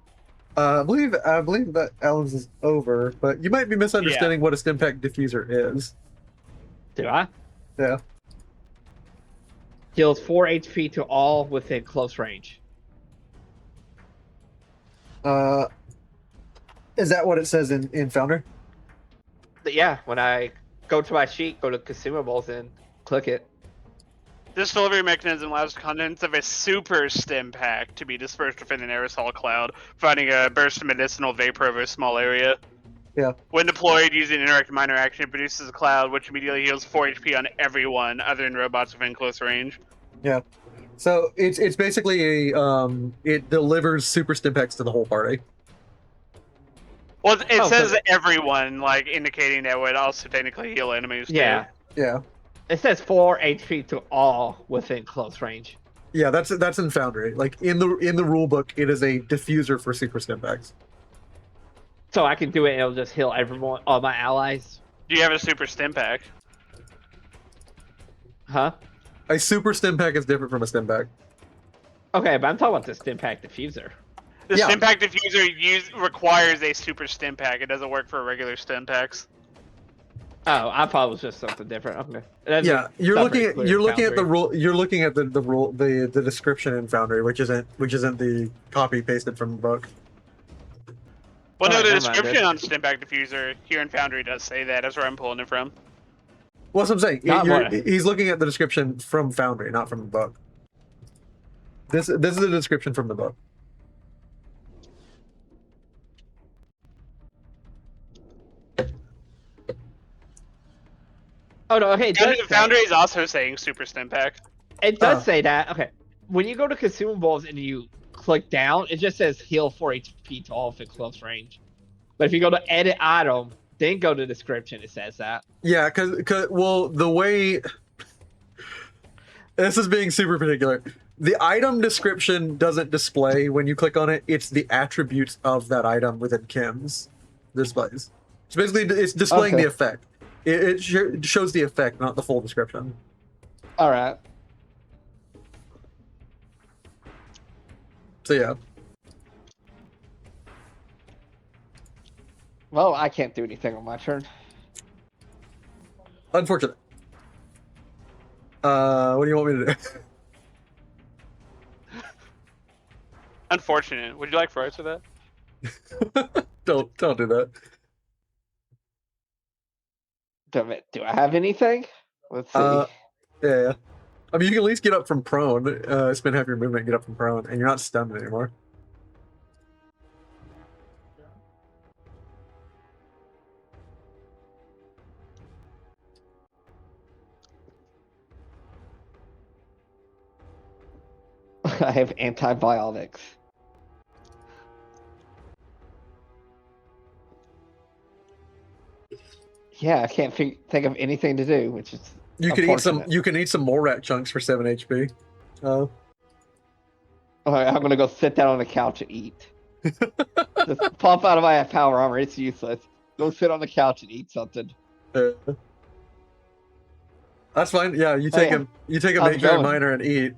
[SPEAKER 2] I believe that Alan's is over, but you might be misunderstanding what a stim pack diffuser is.
[SPEAKER 4] Do I?
[SPEAKER 2] Yeah.
[SPEAKER 4] Heals 4 HP to all within close range.
[SPEAKER 2] Is that what it says in Foundry?
[SPEAKER 4] But yeah, when I go to my sheet, go to consumables and click it.
[SPEAKER 3] This delivery mechanism allows the contents of a super stim pack to be dispersed within an aerosol cloud, providing a burst of medicinal vapor over a small area.
[SPEAKER 2] Yeah.
[SPEAKER 3] When deployed using interact minor action, it produces a cloud which immediately heals 4 HP on everyone other than robots within close range.
[SPEAKER 2] Yeah. So it's basically it delivers super stim packs to the whole party.
[SPEAKER 3] Well, it says everyone, like indicating that would also technically heal enemies.
[SPEAKER 4] Yeah.
[SPEAKER 3] Too.
[SPEAKER 2] Yeah.
[SPEAKER 4] It says 4 HP to all within close range.
[SPEAKER 2] Yeah, that's in Foundry. Like in the rule book, it is a diffuser for super stim packs.
[SPEAKER 4] So I can do it and it'll just heal everyone, all my allies.
[SPEAKER 3] Do you have a super stim pack?
[SPEAKER 4] Huh?
[SPEAKER 2] A super stim pack is different from a stim pack.
[SPEAKER 4] Okay, but I'm talking about the stim pack diffuser.
[SPEAKER 3] The stim pack diffuser requires a super stim pack. It doesn't work for regular stim packs.
[SPEAKER 4] Oh, I thought it was just something different. Okay.
[SPEAKER 2] Yeah, you're looking at the rule. You're looking at the rule, the description in Foundry, which isn't the copy pasted from the book.
[SPEAKER 3] Well, no, the description on stim pack diffuser here in Foundry does say that. That's where I'm pulling it from.
[SPEAKER 2] What's I'm saying?
[SPEAKER 4] Not more.
[SPEAKER 2] He's looking at the description from Foundry, not from the book. This is the description from the book.
[SPEAKER 4] Oh no, okay.
[SPEAKER 3] Foundry is also saying Super Stim Pack.
[SPEAKER 4] It does say that. Okay, when you go to consumables and you click down, it just says heal 4 HP to all if it's close range. But if you go to edit item, then go to description, it says that.
[SPEAKER 2] Yeah, because well, the way this is being super particular. The item description doesn't display when you click on it. It's the attributes of that item within Kim's displays. So basically, it's displaying the effect. It shows the effect, not the full description.
[SPEAKER 4] All right.
[SPEAKER 2] So yeah.
[SPEAKER 4] Well, I can't do anything on my turn.
[SPEAKER 2] Unfortunate. What do you want me to do?
[SPEAKER 3] Unfortunate. Would you like fries with that?
[SPEAKER 2] Don't do that.
[SPEAKER 4] Do I have anything? Let's see.
[SPEAKER 2] Yeah. I mean, you can at least get up from prone. Spend half your movement and get up from prone, and you're not stunned anymore.
[SPEAKER 4] I have antibiotics. Yeah, I can't think of anything to do, which is
[SPEAKER 2] You can eat some.
[SPEAKER 4] unfortunate.
[SPEAKER 2] You can eat some more rat chunks for 7 HP.
[SPEAKER 4] All right, I'm gonna go sit down on the couch and eat. Just pop out of my power armor. It's useless. Go sit on the couch and eat something.
[SPEAKER 2] That's fine. Yeah, you take
[SPEAKER 4] Hey,
[SPEAKER 2] a you take a
[SPEAKER 4] how's it
[SPEAKER 2] major and a
[SPEAKER 4] going?
[SPEAKER 2] minor and eat.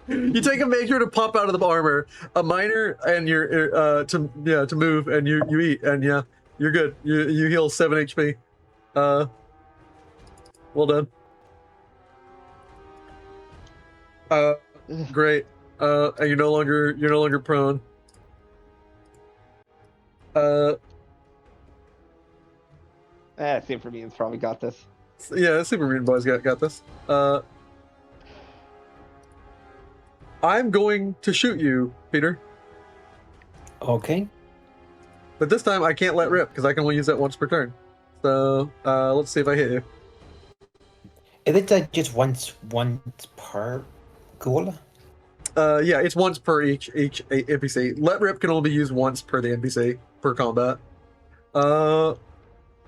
[SPEAKER 2] You take a major to pop out of the armor, a minor and you're to move, and you eat, and yeah, you're good. You heal 7 HP. Well done. Great. And you're no longer prone.
[SPEAKER 4] Super Mutants probably got this.
[SPEAKER 2] Yeah, Super Mutant Boys got this. I'm going to shoot you, Peter.
[SPEAKER 7] Okay.
[SPEAKER 2] But this time I can't let rip because I can only use that once per turn. So let's see if I hit you.
[SPEAKER 7] Is it just once per goal?
[SPEAKER 2] Yeah, it's once per each NPC. Let rip can only be used once per the NPC per combat.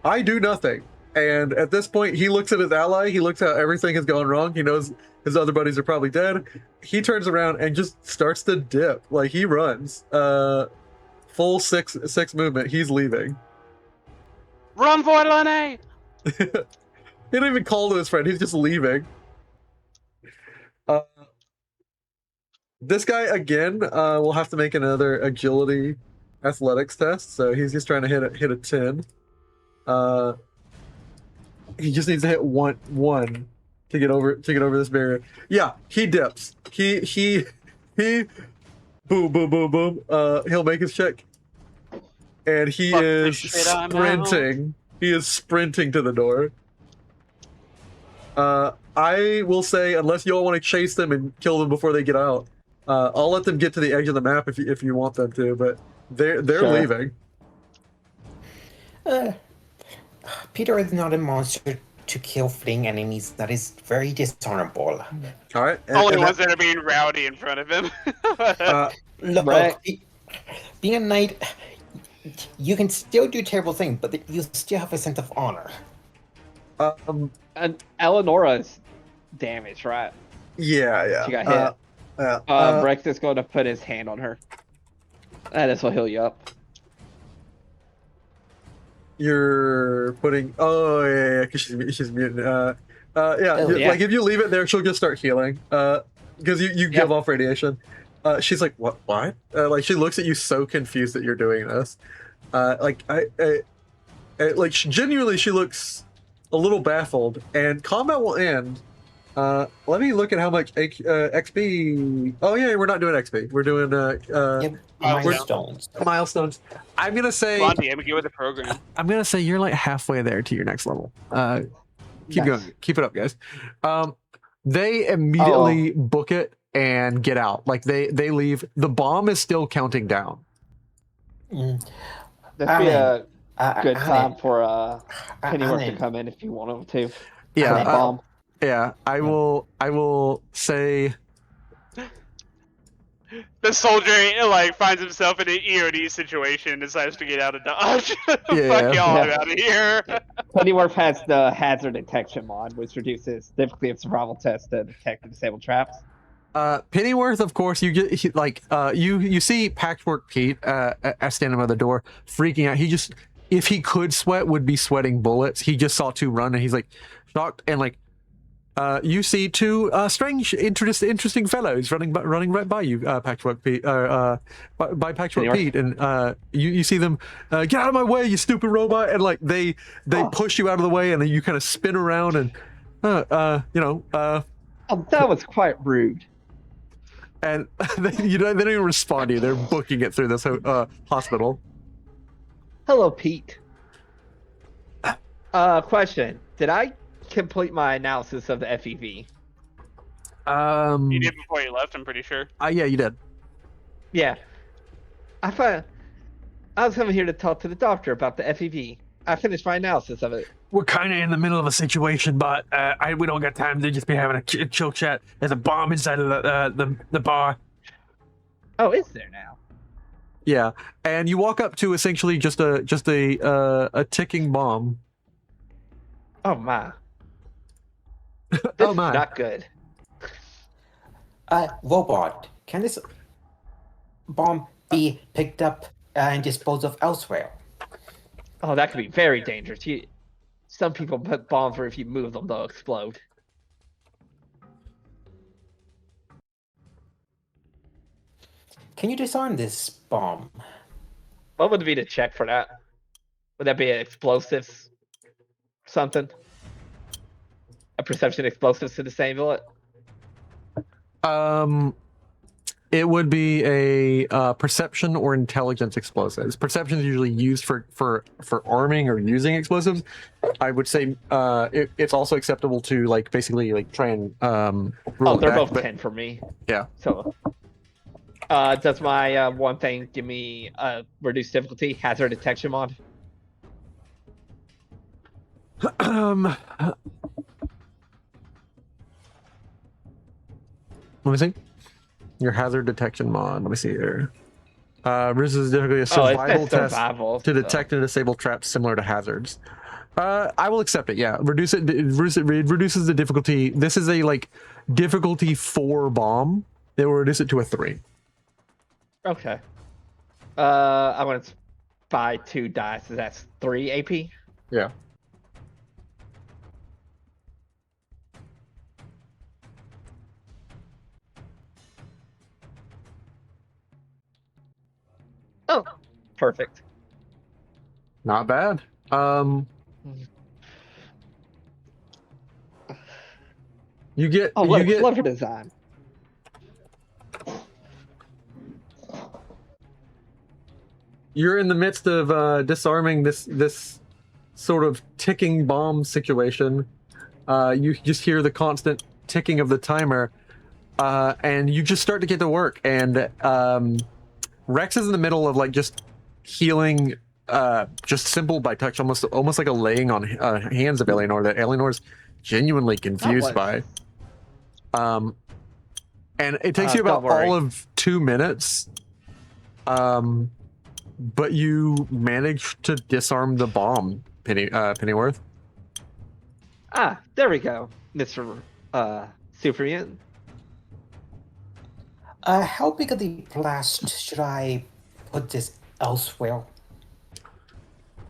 [SPEAKER 2] I do nothing, and at this point he looks at his ally. He looks how everything has gone wrong. He knows his other buddies are probably dead. He turns around and just starts to dip. Like he runs. Full six movement. He's leaving.
[SPEAKER 3] Run, Voidlane!
[SPEAKER 2] He didn't even call to his friend. He's just leaving. This guy again will have to make another agility athletics test. So he's just trying to hit a 10. He just needs to hit one to get over this barrier. Yeah, he dips. He boom boom boom boom. He'll make his check, and he
[SPEAKER 3] Fuck this
[SPEAKER 2] is
[SPEAKER 3] shit, I'm
[SPEAKER 2] sprinting. He is sprinting to the door. I will say, unless you all want to chase them and kill them before they get out, I'll let them get to the edge of the map if you want them to. But they're
[SPEAKER 4] Sure.
[SPEAKER 2] leaving.
[SPEAKER 7] Peter is not a monster to kill fleeing enemies. That is very dishonorable.
[SPEAKER 2] All right.
[SPEAKER 3] Only
[SPEAKER 2] and
[SPEAKER 3] ones that are being rowdy in front of him.
[SPEAKER 7] Look,
[SPEAKER 4] Right.
[SPEAKER 7] being a knight, you can still do terrible things, but you still have a sense of honor.
[SPEAKER 4] And Eleonora's damaged, right?
[SPEAKER 2] Yeah.
[SPEAKER 4] She got hit. Brex is going to put his hand on her. This will heal you up.
[SPEAKER 2] You're putting. Oh yeah, because she's mutant. Like if you leave it there, she'll just start healing. Because you give off radiation. She's like, what? Like she looks at you so confused that you're doing this. Genuinely, she looks a little baffled. And combat will end. Let me look at how much XP. Oh yeah, we're not doing XP. We're doing
[SPEAKER 7] Milestones.
[SPEAKER 2] milestones. I'm gonna say.
[SPEAKER 3] Come on, DM, get with the program.
[SPEAKER 2] I'm gonna say you're like halfway there to your next level. Keep
[SPEAKER 4] Nice.
[SPEAKER 2] going. Keep it up, guys. They immediately book it and get out. Like they leave. The bomb is still counting down.
[SPEAKER 7] Mm.
[SPEAKER 4] That'd be a good
[SPEAKER 7] Alan,
[SPEAKER 4] time for Pennyworth to
[SPEAKER 7] Alan,
[SPEAKER 4] come in if you want him to.
[SPEAKER 2] Yeah,
[SPEAKER 4] Plant bomb.
[SPEAKER 2] yeah. I will say.
[SPEAKER 3] The soldier like finds himself in an EOD situation and decides to get out of Dodge.
[SPEAKER 2] Yeah.
[SPEAKER 3] Fuck y'all, I'm
[SPEAKER 4] Yeah.
[SPEAKER 3] out of here.
[SPEAKER 4] Pennyworth has the hazard detection mod, which reduces difficulty of survival tests to detect and disable traps.
[SPEAKER 2] Pennyworth, of course, you get you see Patchwork Pete standing by the door, freaking out. He just, if he could sweat, would be sweating bullets. He just saw two run, and he's like shocked, and like you see two strange, interesting fellows running right by you, Patchwork Pete, by Patchwork
[SPEAKER 4] Pennyworth.
[SPEAKER 2] Pete, and you see them get out of my way, you stupid robot, and like they push you out of the way, and then you kind of spin around, and
[SPEAKER 4] Oh, that was quite rude.
[SPEAKER 2] and they don't even respond to you. They're booking it through this hospital.
[SPEAKER 4] Hello, Pete. Question: did I complete my analysis of the FEV?
[SPEAKER 3] You did before you left, I'm pretty sure.
[SPEAKER 2] Yeah, you did.
[SPEAKER 4] Yeah. I was coming here to talk to the doctor about the FEV. I finished my analysis of it.
[SPEAKER 8] We're kind of in the middle of a situation, but we don't got time to just be having a chill chat. There's a bomb inside of the bar.
[SPEAKER 4] Oh, is there now?
[SPEAKER 2] Yeah, and you walk up to essentially just a ticking bomb.
[SPEAKER 4] Oh my. This
[SPEAKER 2] Oh
[SPEAKER 4] is
[SPEAKER 2] my.
[SPEAKER 4] not good.
[SPEAKER 7] Robot, can this bomb be picked up and disposed of elsewhere?
[SPEAKER 4] Oh, that could be very dangerous. Some people put bombs where if you move them, they'll explode.
[SPEAKER 7] Can you disarm this bomb?
[SPEAKER 4] What would be the check for that? Would that be explosives? Something? A perception explosives to disable it?
[SPEAKER 2] It would be a perception or intelligence explosives. Perception is usually used for arming or using explosives. I would say it's also acceptable to like basically like try and roll
[SPEAKER 4] Oh,
[SPEAKER 2] it
[SPEAKER 4] they're
[SPEAKER 2] back,
[SPEAKER 4] both
[SPEAKER 2] but
[SPEAKER 4] 10 for me.
[SPEAKER 2] yeah.
[SPEAKER 4] So, does my one thing give me reduced difficulty hazard detection mod?
[SPEAKER 2] Let me see. Your hazard detection mod. Let me see here. Reduces difficulty a
[SPEAKER 4] Oh, it
[SPEAKER 2] survival
[SPEAKER 4] says
[SPEAKER 2] test
[SPEAKER 4] survival.
[SPEAKER 2] to detect and disable traps similar to hazards. I will accept it. Yeah, reduces the difficulty. This is a like difficulty 4 bomb. They will reduce it to a 3.
[SPEAKER 4] Okay. I'm gonna buy 2 dice. So that's 3 AP.
[SPEAKER 2] Yeah.
[SPEAKER 4] Oh, perfect.
[SPEAKER 2] Not bad. You get
[SPEAKER 4] Oh, what
[SPEAKER 2] you
[SPEAKER 4] a
[SPEAKER 2] get
[SPEAKER 4] clever design.
[SPEAKER 2] you're in the midst of disarming this sort of ticking bomb situation. You just hear the constant ticking of the timer, and you just start to get to work. And Rex is in the middle of like just healing, just simple by touch, almost like a laying on hands of Eleanor that Eleanor's genuinely confused by. And it takes you about
[SPEAKER 4] don't worry.
[SPEAKER 2] all of 2 minutes. But you manage to disarm the bomb, Pennyworth.
[SPEAKER 4] Ah, there we go, Mr. Super Mutant.
[SPEAKER 7] How big of the blast should I put this elsewhere?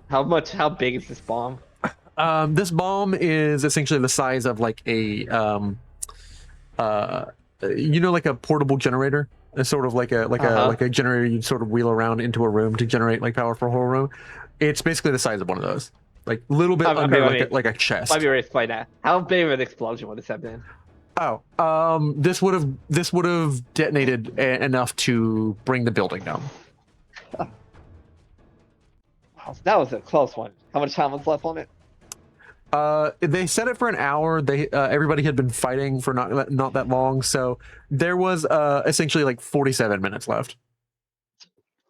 [SPEAKER 4] How big is this bomb?
[SPEAKER 2] This bomb is essentially the size of like a like a portable generator. It's sort of like a generator you'd sort of wheel around into a room to generate like power for a whole room. It's basically the size of one of those, like a little bit
[SPEAKER 4] Okay,
[SPEAKER 2] under
[SPEAKER 4] wait.
[SPEAKER 2] like a chest.
[SPEAKER 4] Let me explain that. How big of an explosion would this have been?
[SPEAKER 2] Oh, this would have detonated enough to bring the building down.
[SPEAKER 4] Wow, that was a close one. How much time was left on it?
[SPEAKER 2] They set it for an hour. They everybody had been fighting for not that long, so there was essentially like 47 minutes left.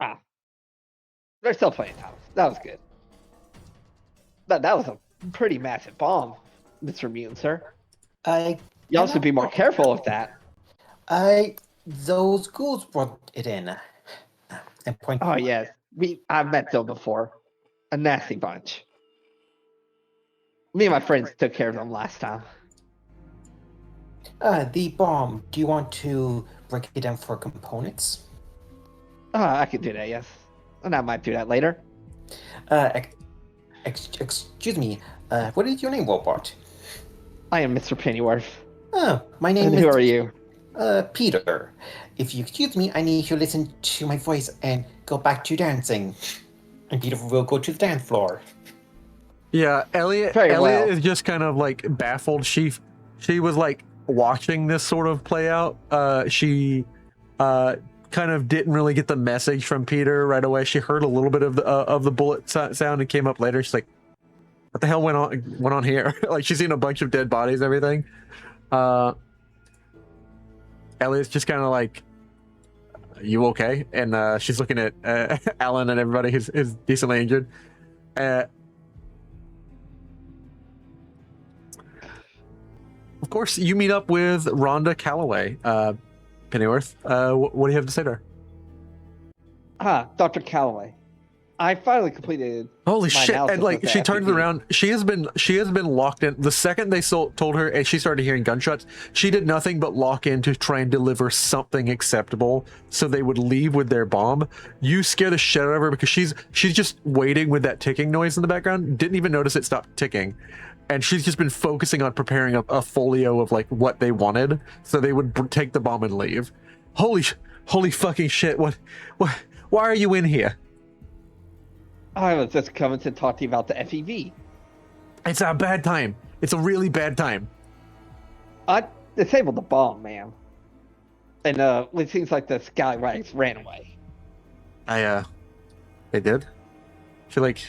[SPEAKER 4] Ah, there's still plenty of time. That was good. That was a pretty massive bomb, Mr. Mutant, sir. Y'all should be more careful of that.
[SPEAKER 7] Those ghouls brought it in. And point.
[SPEAKER 4] Oh yes, I've met them before. A nasty bunch. Me and my friends took care of them last time.
[SPEAKER 7] The bomb. Do you want to break it down for components?
[SPEAKER 4] I could do that, yes. And I might do that later.
[SPEAKER 7] Excuse me. What is your name, Robot?
[SPEAKER 4] I am Mr. Pennyworth.
[SPEAKER 7] Oh, my name
[SPEAKER 4] And
[SPEAKER 7] is.
[SPEAKER 4] who are you?
[SPEAKER 7] Peter. If you excuse me, I need you to listen to my voice and go back to dancing. And Peter will go to the dance floor.
[SPEAKER 2] Yeah, Elliot is just kind of like baffled. She was like watching this sort of play out. She kind of didn't really get the message from Peter right away. She heard a little bit of the bullet sound and came up later. She's like, "What the hell went on here?" Like she's seen a bunch of dead bodies, and everything. Elliot's just kind of like, "You okay?" And she's looking at Alan and everybody who's decently injured. Of course, you meet up with Rhonda Calloway, Pennyworth. What do you have to say to her?
[SPEAKER 4] Dr. Calloway. I finally completed.
[SPEAKER 2] Holy
[SPEAKER 4] my
[SPEAKER 2] shit!
[SPEAKER 4] analysis
[SPEAKER 2] And like
[SPEAKER 4] of the
[SPEAKER 2] she turns
[SPEAKER 4] FPV.
[SPEAKER 2] around, she has been locked in. The second they told her, and she started hearing gunshots, she did nothing but lock in to try and deliver something acceptable, so they would leave with their bomb. You scare the shit out of her because she's just waiting with that ticking noise in the background. Didn't even notice it stopped ticking. And she's just been focusing on preparing a folio of like what they wanted, so they would take the bomb and leave. Holy fucking shit! What? Why are you in here?
[SPEAKER 4] I was just coming to talk to you about the FEV.
[SPEAKER 2] It's a bad time. It's a really bad time.
[SPEAKER 4] I disabled the bomb, man. And it seems like the Scallywags ran away.
[SPEAKER 2] They did. She like,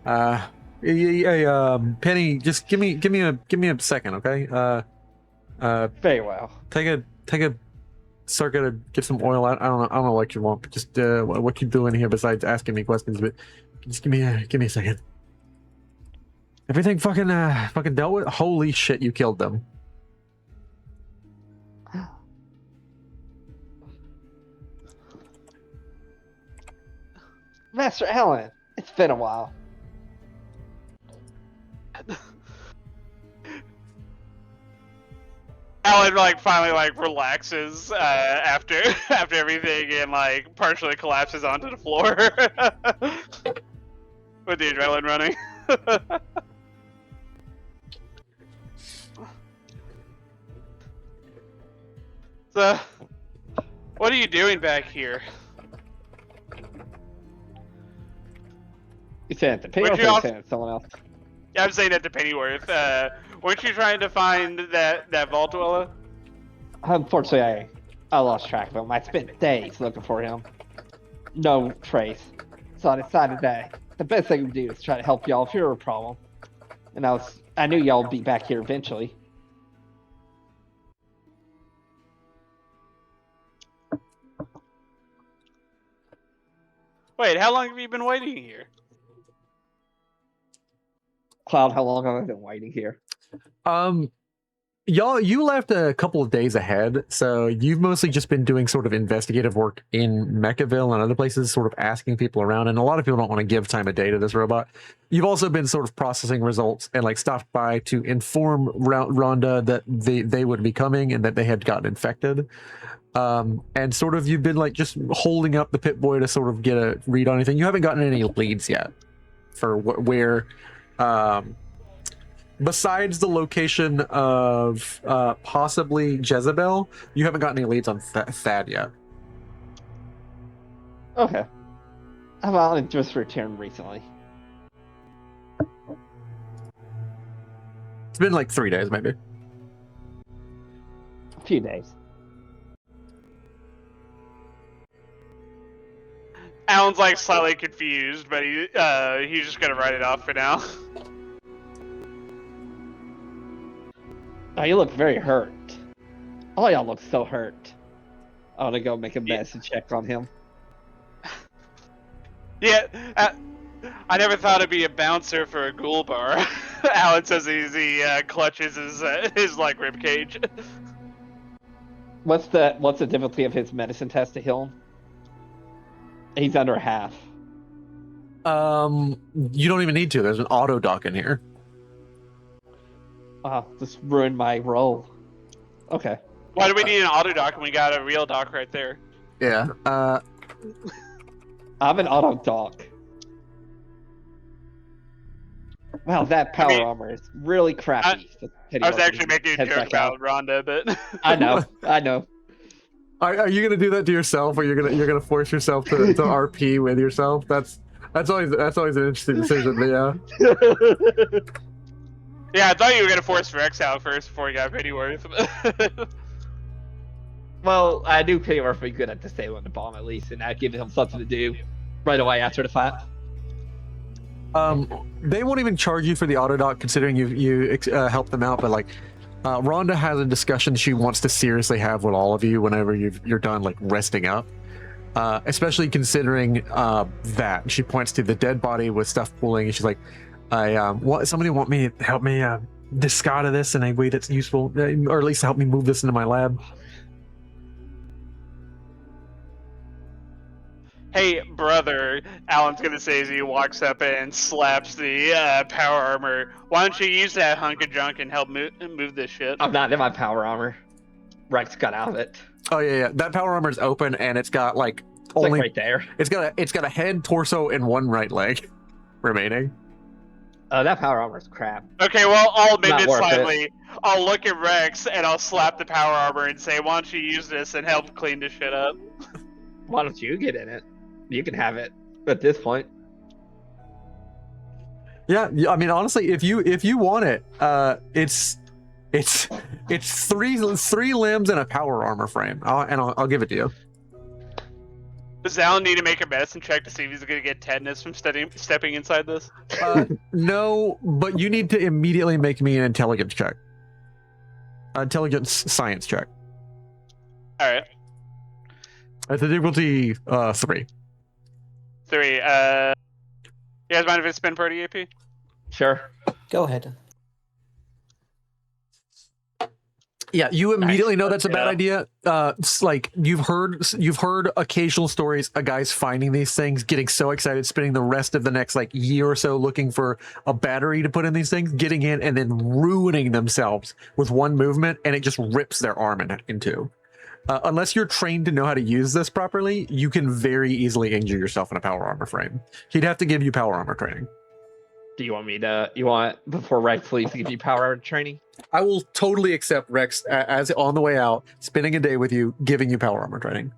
[SPEAKER 2] Penny, just give me a second, okay?
[SPEAKER 4] Very well.
[SPEAKER 2] Take a circuit to get some oil. I don't know what you want, but just what you doing here besides asking me questions? But just give me a second. Everything fucking dealt with. Holy shit! You killed them.
[SPEAKER 4] Master Allen, it's been a while.
[SPEAKER 3] Alan like finally like relaxes after everything and like partially collapses onto the floor with the adrenaline running. So, what are you doing back here?
[SPEAKER 4] You said it to Pennyworth, or you said it to someone else?
[SPEAKER 3] Yeah, I'm saying that to Pennyworth. Weren't you trying to find that vault dweller?
[SPEAKER 4] Unfortunately, I lost track of him. I spent days looking for him. No trace. So I decided that the best thing to do is try to help y'all if you're a problem. And I knew y'all would be back here eventually.
[SPEAKER 3] Wait, how long have you been waiting here?
[SPEAKER 4] Cloud, how long have I been waiting here?
[SPEAKER 2] You left a couple of days ahead, so you've mostly just been doing sort of investigative work in Mechaville and other places, sort of asking people around, and a lot of people don't want to give time of day to this robot. You've also been sort of processing results and like stopped by to inform Rhonda that they would be coming and that they had gotten infected. And sort of you've been like just holding up the Pip-Boy to sort of get a read on anything. You haven't gotten any leads yet for where besides the location of possibly Jezebel, you haven't got any leads on Thad yet.
[SPEAKER 4] Okay. I've only just returned recently.
[SPEAKER 2] It's been like 3 days, maybe.
[SPEAKER 4] A few days.
[SPEAKER 3] Alan's like slightly confused, but he's just gonna write it off for now.
[SPEAKER 4] Oh, you look very hurt. Oh, y'all look so hurt. I want to go make a medicine check on him.
[SPEAKER 3] Yeah, I never thought I'd be a bouncer for a ghoul bar. Alan says he clutches his like rib cage.
[SPEAKER 4] What's the difficulty of his medicine test to heal him? He's under half.
[SPEAKER 2] You don't even need to. There's an auto dock in here.
[SPEAKER 4] Wow, this ruined my roll. Okay.
[SPEAKER 3] Why do we need an auto dock when we got a real dock right there?
[SPEAKER 2] Yeah.
[SPEAKER 4] I have an auto dock. Wow, that power armor is really crappy.
[SPEAKER 3] I was actually making a joke about Rhonda, but
[SPEAKER 4] I know.
[SPEAKER 2] Are you gonna do that to yourself, or you're gonna force yourself to RP with yourself? That's always an interesting decision. But yeah.
[SPEAKER 3] Yeah, I thought you were gonna force Rex out first before you got Pennyworth.
[SPEAKER 4] Well, I knew Pennyworth would be good at disabling the bomb at least, and that gives him something to do right away after the fight.
[SPEAKER 2] They won't even charge you for the auto dock, considering you help them out. But like, Rhonda has a discussion she wants to seriously have with all of you whenever you're done like resting up. Especially considering that she points to the dead body with stuff pooling, and she's like, somebody want me to help me discard of this in a way that's useful, or at least help me move this into my lab.
[SPEAKER 3] Hey, brother, Alan's gonna say as he walks up and slaps the power armor. Why don't you use that hunk of junk and help move this shit?
[SPEAKER 4] I'm not in my power armor. Rex got out of it.
[SPEAKER 2] Oh yeah. That power armor is open, and it's got like
[SPEAKER 4] It's
[SPEAKER 2] only
[SPEAKER 4] like right there.
[SPEAKER 2] it's got a head, torso, and one right leg remaining.
[SPEAKER 4] That power armor is crap.
[SPEAKER 3] Okay, well, I'll amend
[SPEAKER 4] Not
[SPEAKER 3] it
[SPEAKER 4] worth it.
[SPEAKER 3] slightly. I'll look at Rex and I'll slap the power armor and say, why don't you use this and help clean this shit up?
[SPEAKER 4] Why don't you get in it? You can have it at this point.
[SPEAKER 2] Yeah, I mean, honestly, if you want it, it's three limbs and a power armor frame, I'll give it to you.
[SPEAKER 3] Does Alan need to make a medicine check to see if he's gonna get tetanus from stepping inside this?
[SPEAKER 2] No, but you need to immediately make me an intelligence check. Intelligence science check.
[SPEAKER 3] Alright.
[SPEAKER 2] At the difficulty 3.
[SPEAKER 3] 3. You guys mind if it's spin party AP?
[SPEAKER 4] Sure.
[SPEAKER 7] Go ahead.
[SPEAKER 2] Yeah, you immediately know that's a bad
[SPEAKER 4] Yeah.
[SPEAKER 2] idea. It's like you've heard occasional stories of guys finding these things, getting so excited, spending the rest of the next like year or so looking for a battery to put in these things, getting in and then ruining themselves with one movement, and it just rips their arm in two. Unless you're trained to know how to use this properly, you can very easily injure yourself in a power armor frame. He'd have to give you power armor training.
[SPEAKER 4] Do you want me to? You want before Rex leaves to give you power armor training?
[SPEAKER 2] I will totally accept Rex as on the way out, spending a day with you, giving you power armor training.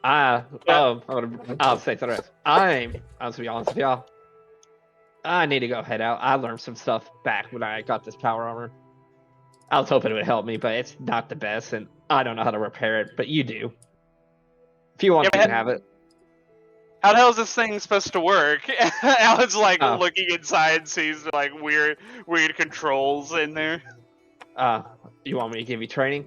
[SPEAKER 4] I'll say to the rest. I'll be honest with y'all. I need to go head out. I learned some stuff back when I got this power armor. I was hoping it would help me, but it's not the best, and I don't know how to repair it. But you do. If you want, you can have it.
[SPEAKER 3] How the hell is this thing supposed to work? Alan's like
[SPEAKER 4] Oh.
[SPEAKER 3] looking inside and sees like weird controls in there.
[SPEAKER 4] You want me to give you training?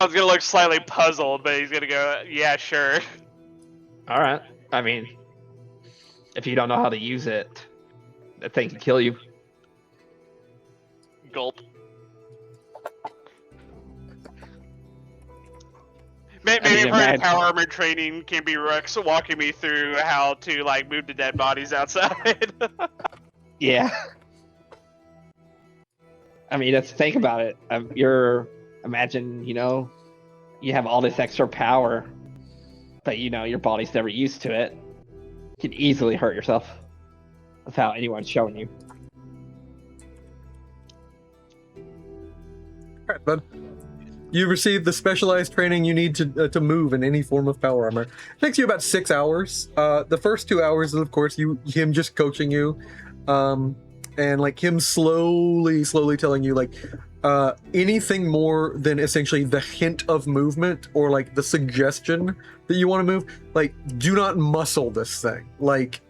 [SPEAKER 3] I was gonna look slightly puzzled, but he's gonna go, yeah, sure.
[SPEAKER 4] All right. I mean, if you don't know how to use it, that thing can kill you.
[SPEAKER 3] Gulp. Maybe part of power armor training can be Rex walking me through how to like move the dead bodies outside.
[SPEAKER 4] Yeah. I mean, let's think about it. Imagine, you have all this extra power, but your body's never used to it. You can easily hurt yourself without anyone showing you.
[SPEAKER 2] All right, bud. You receive the specialized training you need to move in any form of power armor. It takes you about 6 hours. The first 2 hours is, of course, him just coaching you, and like him slowly telling you like anything more than essentially the hint of movement or like the suggestion that you want to move. Like, do not muscle this thing. Like,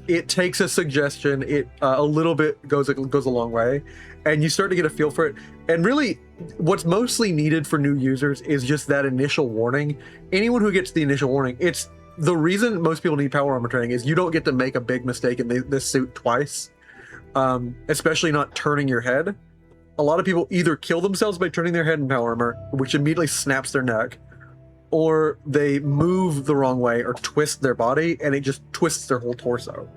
[SPEAKER 2] it takes a suggestion. It a little bit goes a long way, and you start to get a feel for it. And really, what's mostly needed for new users is just that initial warning. Anyone who gets the initial warning, it's the reason most people need power armor training is you don't get to make a big mistake in this suit twice, especially not turning your head. A lot of people either kill themselves by turning their head in power armor, which immediately snaps their neck, or they move the wrong way or twist their body, and it just twists their whole torso.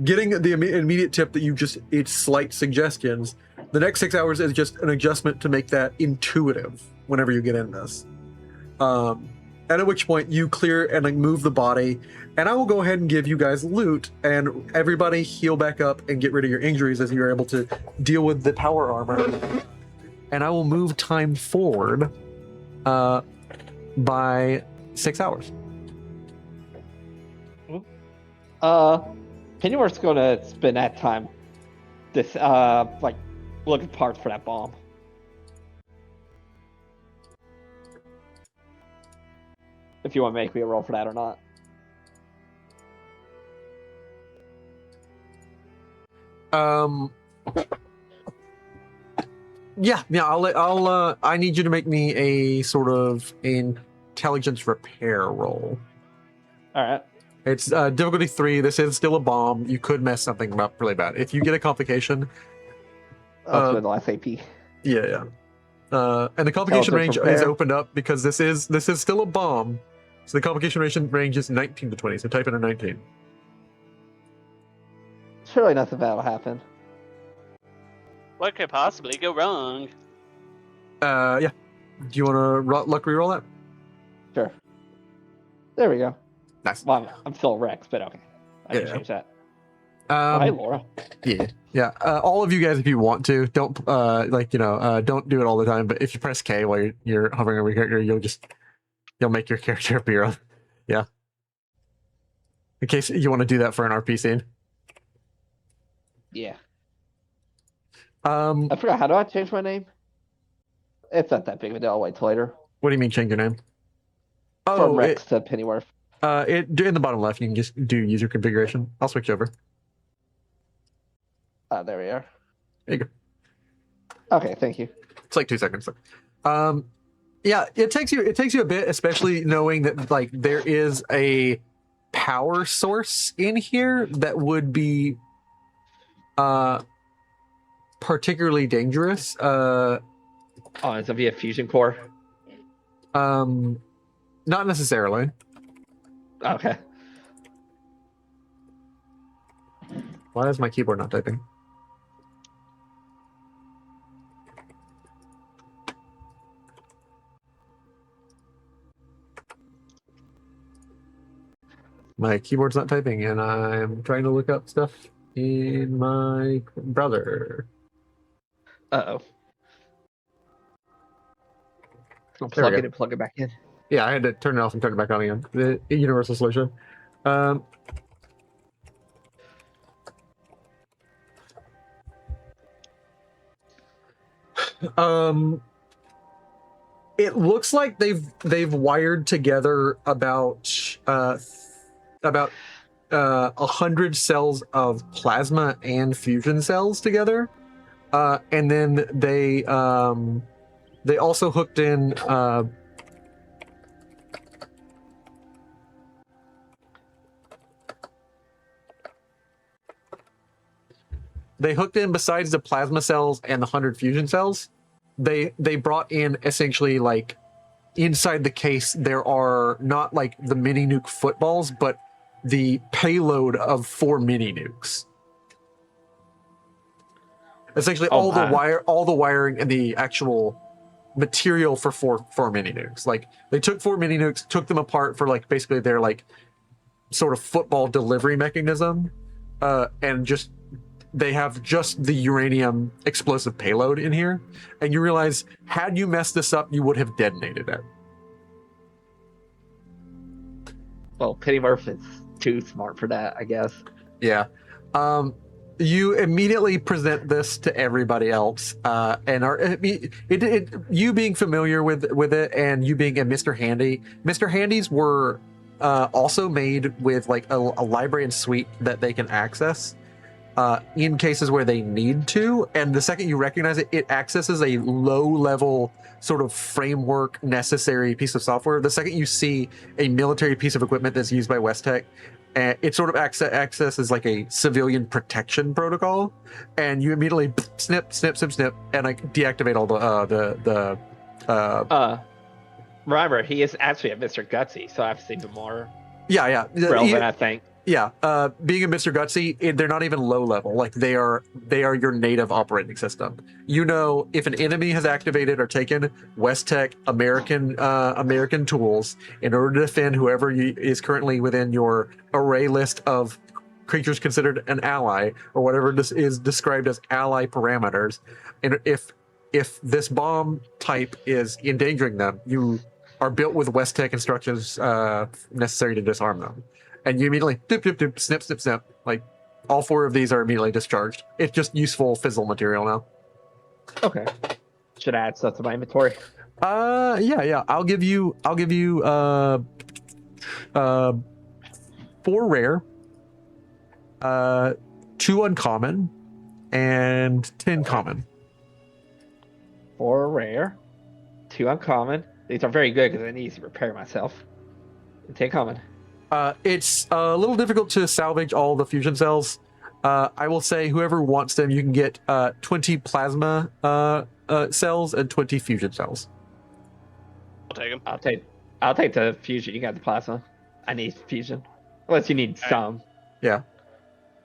[SPEAKER 2] Getting the immediate tip that it's slight suggestions. The next 6 hours is just an adjustment to make that intuitive whenever you get in this. And at which point you clear and like move the body, and I will go ahead and give you guys loot, and everybody heal back up and get rid of your injuries as you're able to deal with the power armor. And I will move time forward by 6 hours.
[SPEAKER 4] Pennyworth's gonna spend that time looking parts for that bomb. If you want to make me a roll for that or not.
[SPEAKER 2] Yeah. I need you to make me a sort of intelligence repair roll.
[SPEAKER 4] All right.
[SPEAKER 2] It's difficulty 3. This is still a bomb. You could mess something up really bad. If you get a complication,
[SPEAKER 4] That's the last AP.
[SPEAKER 2] yeah. And the complication range is opened up because this is still a bomb. So the complication range is 19 to 20. So type in a 19.
[SPEAKER 4] Surely nothing bad will happen.
[SPEAKER 3] What could possibly go wrong?
[SPEAKER 2] Yeah. Do you want to luck reroll that?
[SPEAKER 4] Sure. There we go.
[SPEAKER 2] Nice.
[SPEAKER 4] Well, I'm still Rex, but okay. I can change that. Hi, Laura.
[SPEAKER 2] Yeah. All of you guys, if you want to, don't don't do it all the time. But if you press K while you're hovering over your character, you'll make your character appear. Yeah. In case you want to do that for an RP scene.
[SPEAKER 4] Yeah.
[SPEAKER 2] I
[SPEAKER 4] forgot, how do I change my name? It's not that big of a deal. I'll wait till later.
[SPEAKER 2] What do you mean change your name?
[SPEAKER 4] From Rex to Pennyworth.
[SPEAKER 2] In the bottom left, you can just do user configuration. I'll switch over.
[SPEAKER 4] There we are.
[SPEAKER 2] There you go.
[SPEAKER 4] Okay, thank you.
[SPEAKER 2] It's like 2 seconds. Yeah, it takes you a bit, especially knowing that like there is a power source in here that would be particularly dangerous.
[SPEAKER 4] It's via fusion core.
[SPEAKER 2] Not necessarily.
[SPEAKER 4] Okay.
[SPEAKER 2] Why is my keyboard not typing? My keyboard's not typing, and I'm trying to look up stuff in my browser.
[SPEAKER 4] Uh-oh.
[SPEAKER 2] There
[SPEAKER 4] Plug
[SPEAKER 2] we
[SPEAKER 4] it
[SPEAKER 2] go.
[SPEAKER 4] and plug it back in.
[SPEAKER 2] Yeah, I had to turn it off and turn it back on again. The universal solution. It looks like they've wired together about 100 cells of plasma and fusion cells together, and then they also hooked in. They hooked in, besides the plasma cells and the 100 fusion cells, they brought in essentially like inside the case there are not like the mini nuke footballs, but the payload of 4 mini nukes. Essentially all the wiring and the actual material for four mini nukes. Like they took 4 mini nukes, took them apart for like basically their like sort of football delivery mechanism, and just they have just the uranium explosive payload in here, and you realize had you messed this up, you would have detonated it.
[SPEAKER 4] Well, Pennyworth is too smart for that, I guess.
[SPEAKER 2] Yeah. You immediately present this to everybody else, and you being familiar with it, and you being a Mr. Handy. Mr. Handys were also made with like a library and suite that they can access in cases where they need to. And the second you recognize it, it accesses a low-level sort of framework necessary piece of software. The second you see a military piece of equipment that's used by West-Tech, it sort of accesses like a civilian protection protocol, and you immediately snip, and like deactivate all the
[SPEAKER 4] Remember, he is actually a Mr. Gutsy, so I've seen him more
[SPEAKER 2] yeah.
[SPEAKER 4] relevant, I think.
[SPEAKER 2] Yeah, being a Mr. Gutsy, they're not even low level. Like they are your native operating system. You know, if an enemy has activated or taken West Tech American tools in order to defend whoever is currently within your array list of creatures considered an ally, or whatever this is described as ally parameters, and if this bomb type is endangering them, you are built with West Tech instructions necessary to disarm them. And you immediately snip. Like all 4 of these are immediately discharged. It's just useful fizzle material now.
[SPEAKER 4] Okay. Should I add stuff to my inventory?
[SPEAKER 2] Yeah. I'll give you 4 rare, 2 uncommon, and 10 common.
[SPEAKER 4] 4 rare, 2 uncommon. These are very good because I need to repair myself. And 10 common.
[SPEAKER 2] It's a little difficult to salvage all the fusion cells. I will say whoever wants them, you can get 20 plasma cells and 20 fusion cells.
[SPEAKER 3] I'll take them.
[SPEAKER 4] I'll take the fusion. You got the plasma. I need fusion. Unless you need some.
[SPEAKER 2] Yeah.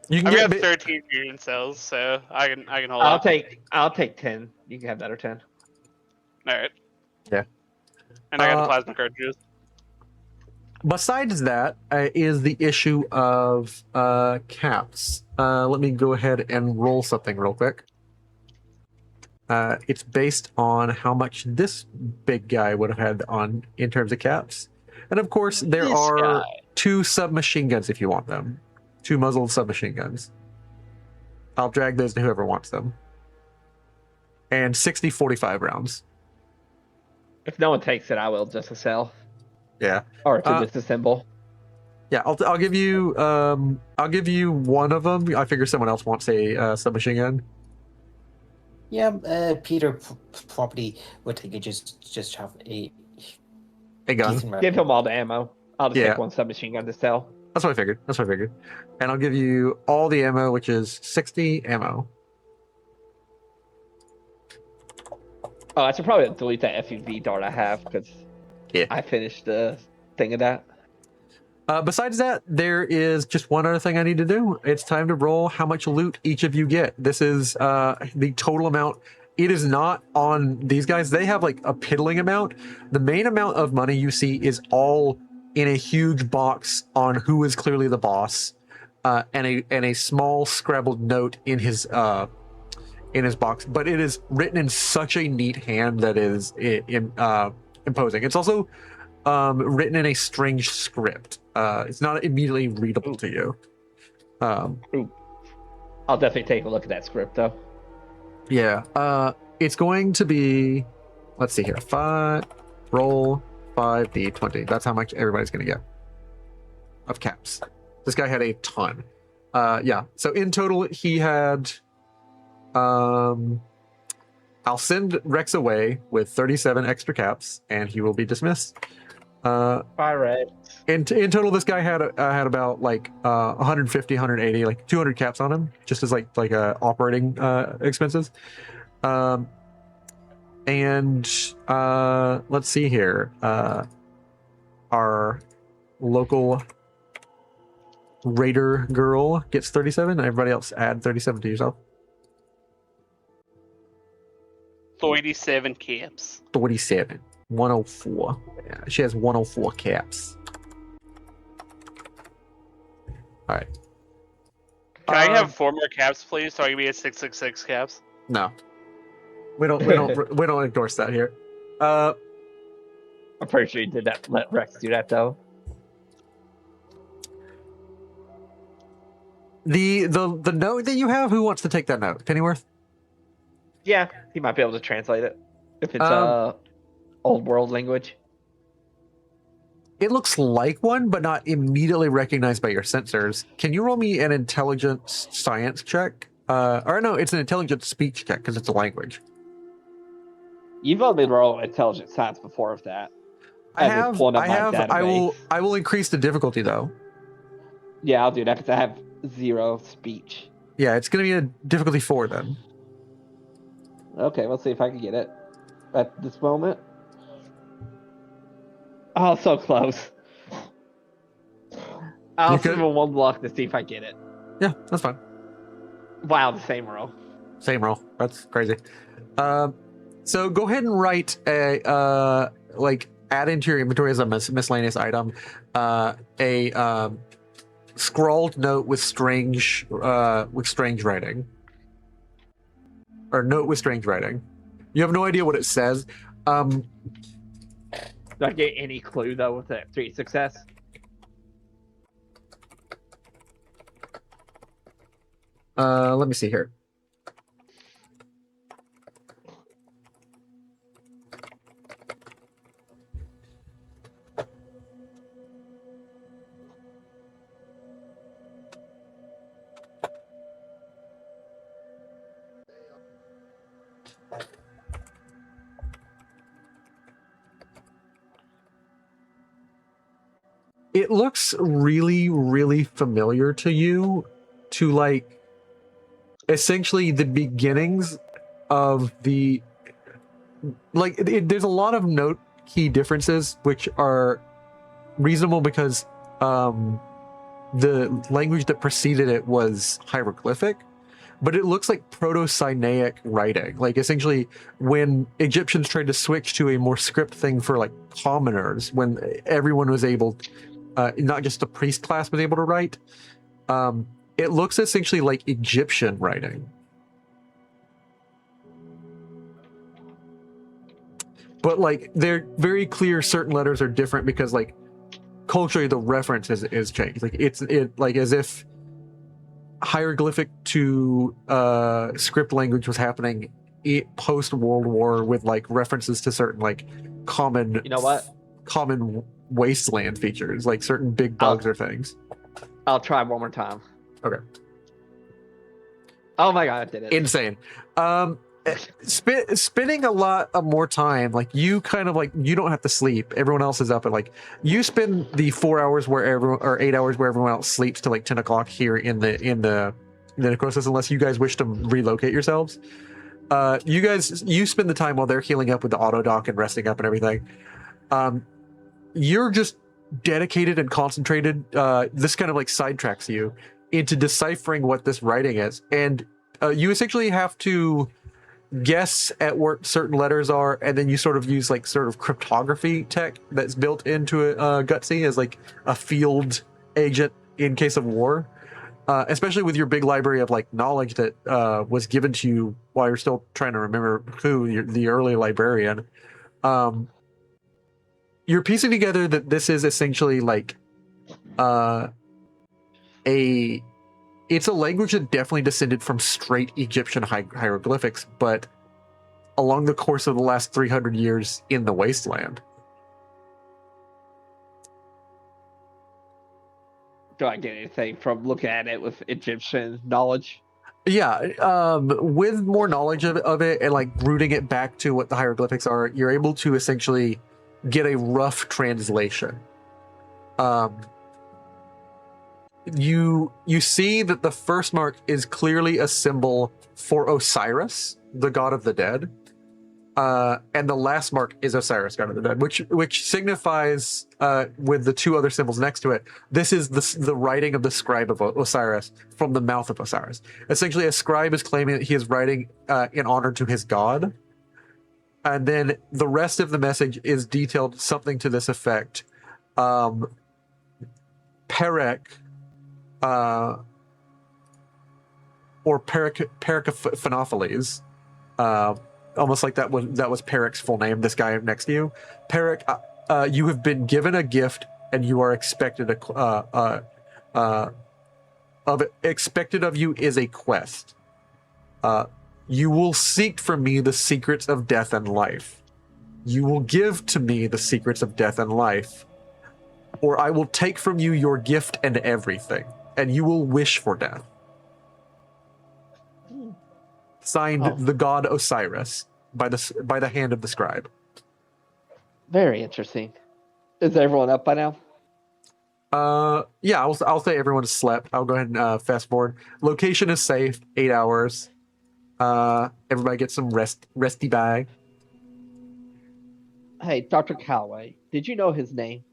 [SPEAKER 2] You can
[SPEAKER 3] I've
[SPEAKER 2] get
[SPEAKER 3] got 13 fusion cells, so I can hold
[SPEAKER 4] I'll
[SPEAKER 3] up.
[SPEAKER 4] take 10. You can have that or 10.
[SPEAKER 3] All right.
[SPEAKER 2] Yeah.
[SPEAKER 3] And I got the plasma cartridges.
[SPEAKER 2] Besides that is the issue of caps. Let me go ahead and roll something real quick. It's based on how much this big guy would have had on in terms of caps. And of course, there are 2 submachine guns if you want them. 2 muzzled submachine guns. I'll drag those to whoever wants them. And 60 45 rounds.
[SPEAKER 4] If no one takes it, I will just to sell.
[SPEAKER 2] Yeah.
[SPEAKER 4] Or to disassemble.
[SPEAKER 2] Yeah, I'll give you one of them. I figure someone else wants a submachine gun.
[SPEAKER 7] Yeah, Peter probably would take it. Just have a
[SPEAKER 2] gun.
[SPEAKER 7] decent
[SPEAKER 4] Give him all the ammo. I'll just
[SPEAKER 2] Yeah.
[SPEAKER 4] take 1 submachine gun to sell.
[SPEAKER 2] That's what I figured. And I'll give you all the ammo, which is 60 ammo.
[SPEAKER 4] Oh, I should probably delete that FUV dart I have because I finished the thing of that.
[SPEAKER 2] Besides that, there is just one other thing I need to do. It's time to roll how much loot each of you get. This is the total amount. It is not on these guys. They have like a piddling amount. The main amount of money you see is all in a huge box on who is clearly the boss, and a small scrabbled note in his box. But it is written in such a neat hand that is imposing. It's also written in a strange script. It's not immediately readable to you.
[SPEAKER 4] I'll definitely take a look at that script though.
[SPEAKER 2] Yeah. It's going to be, let's see here, roll 5d20. That's how much everybody's going to get of caps. This guy had a ton. Yeah. So in total, he had. I'll send Rex away with 37 extra caps, and he will be dismissed.
[SPEAKER 4] All right.
[SPEAKER 2] In total, this guy had about like 150, 180, like 200 caps on him, just as like operating expenses. And let's see here. Our local raider girl gets 37. Everybody else add 37 to yourself.
[SPEAKER 3] 47 caps.
[SPEAKER 2] 47. 104. Yeah, she has 104 caps. All right.
[SPEAKER 3] Can I have 4 more caps, please, so I can be at 666 caps?
[SPEAKER 2] No. We don't endorse that here.
[SPEAKER 4] I'm pretty sure you did that. Let Rex do that though.
[SPEAKER 2] The note that you have, who wants to take that note? Pennyworth?
[SPEAKER 4] Yeah, he might be able to translate it if it's old world language.
[SPEAKER 2] It looks like one, but not immediately recognized by your sensors. Can you roll me an intelligence science check? Or no, it's an intelligence speech check because it's a language.
[SPEAKER 4] You've only rolled intelligence science before of that.
[SPEAKER 2] I
[SPEAKER 4] Just pulling up my database.
[SPEAKER 2] I will increase the difficulty though.
[SPEAKER 4] Yeah, I'll do that because I have 0 speech.
[SPEAKER 2] Yeah, it's going to be a difficulty 4 then.
[SPEAKER 4] Okay, let's see if I can get it at this moment. Oh, so close. I'll
[SPEAKER 2] could-
[SPEAKER 4] give it one luck to see if I get it.
[SPEAKER 2] Yeah, that's fine.
[SPEAKER 4] Wow, the same roll.
[SPEAKER 2] Same roll. That's crazy. So go ahead and write a add into your inventory as a miscellaneous item a scrawled note with strange writing, or note with strange writing. You have no idea what it says.
[SPEAKER 4] Do I get any clue though with that 3 success?
[SPEAKER 2] Let me see here. It looks really, really familiar to you, to like essentially the beginnings of the there's a lot of note key differences which are reasonable because the language that preceded it was hieroglyphic, but it looks like proto-Sinaic writing. Like essentially when Egyptians tried to switch to a more script thing for like commoners, when everyone was able, not just the priest class was able to write, it looks essentially like Egyptian writing. But like they're very clear certain letters are different because like culturally the reference is changed. Like it's like as if hieroglyphic to script language was happening post World War with like references to certain like common,
[SPEAKER 4] You know what?
[SPEAKER 2] common wasteland features, like certain big bugs or things.
[SPEAKER 4] I'll try one more time.
[SPEAKER 2] Okay.
[SPEAKER 4] Oh my god, I did it.
[SPEAKER 2] Insane. Spending a lot of more time, like you kind of like, you don't have to sleep, everyone else is up at like, you spend the 4 hours where everyone, or 8 hours where everyone else sleeps to like 10 o'clock here in the necrosis, unless you guys wish to relocate yourselves. You spend the time while they're healing up with the auto dock and resting up and everything. You're just dedicated and concentrated. This kind of like sidetracks you into deciphering what this writing is, and you essentially have to guess at what certain letters are, and then you sort of use like sort of cryptography tech that's built into it, Gutsy, as like a field agent in case of war. Especially with your big library of like knowledge that was given to you while you're still trying to remember who you're, the early librarian. You're piecing together that this is essentially like it's a language that definitely descended from straight Egyptian hieroglyphics, but along the course of the last 300 years in the wasteland.
[SPEAKER 4] Do I get anything from looking at it with Egyptian knowledge?
[SPEAKER 2] Yeah, with more knowledge of it and like rooting it back to what the hieroglyphics are, you're able to essentially get a rough translation. You see that the first mark is clearly a symbol for Osiris, the god of the dead, and the last mark is Osiris, god of the dead, which signifies, with the two other symbols next to it, this is the writing of the scribe of Osiris from the mouth of Osiris. Essentially, a scribe is claiming that he is writing in honor to his god, and then the rest of the message is detailed something to this effect. Perek, or Perikophanophiles, almost like that was Perek's full name, this guy next to you. Perek, you have been given a gift and you are expected expected of you is a quest. You will seek from me the secrets of death and life. You will give to me the secrets of death and life. or I will take from you your gift and everything, and you will wish for death. Signed, the god Osiris, by the hand of the scribe.
[SPEAKER 4] Very interesting. Is everyone up by now?
[SPEAKER 2] Yeah, I'll say everyone's slept. I'll go ahead and fast forward. Location is safe, 8 hours. Everybody get some resty bag.
[SPEAKER 4] Hey, Dr. Calloway, did you know his name?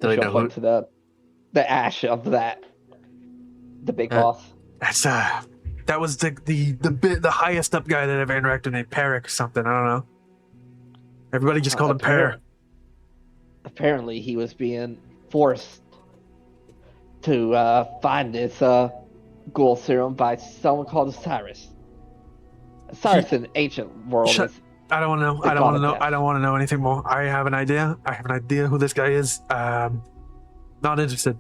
[SPEAKER 2] Do they know
[SPEAKER 4] Jump
[SPEAKER 2] who?
[SPEAKER 4] up to the ash of that. The big boss.
[SPEAKER 8] That's that was the highest up guy that I've interacted named Peric or something. I don't know. Everybody just called him Per.
[SPEAKER 4] Apparently, he was being forced to find this ghoul serum by someone called Osiris. Osiris in the ancient world is
[SPEAKER 8] I don't want to know. I don't want to know. I don't want to know anything more. I have an idea. I have an idea who this guy is. Not interested.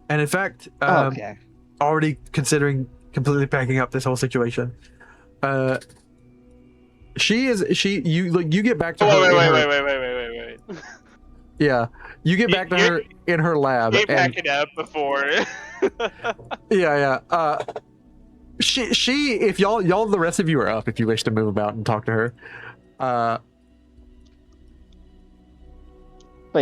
[SPEAKER 8] And in fact,
[SPEAKER 4] okay.
[SPEAKER 8] Already considering completely packing up this whole situation. You get back to her.
[SPEAKER 3] Wait.
[SPEAKER 2] Yeah, you get back to her in her lab.
[SPEAKER 3] They back it up before.
[SPEAKER 2] Yeah. She, if y'all, the rest of you are up. If you wish to move about and talk to her.
[SPEAKER 4] But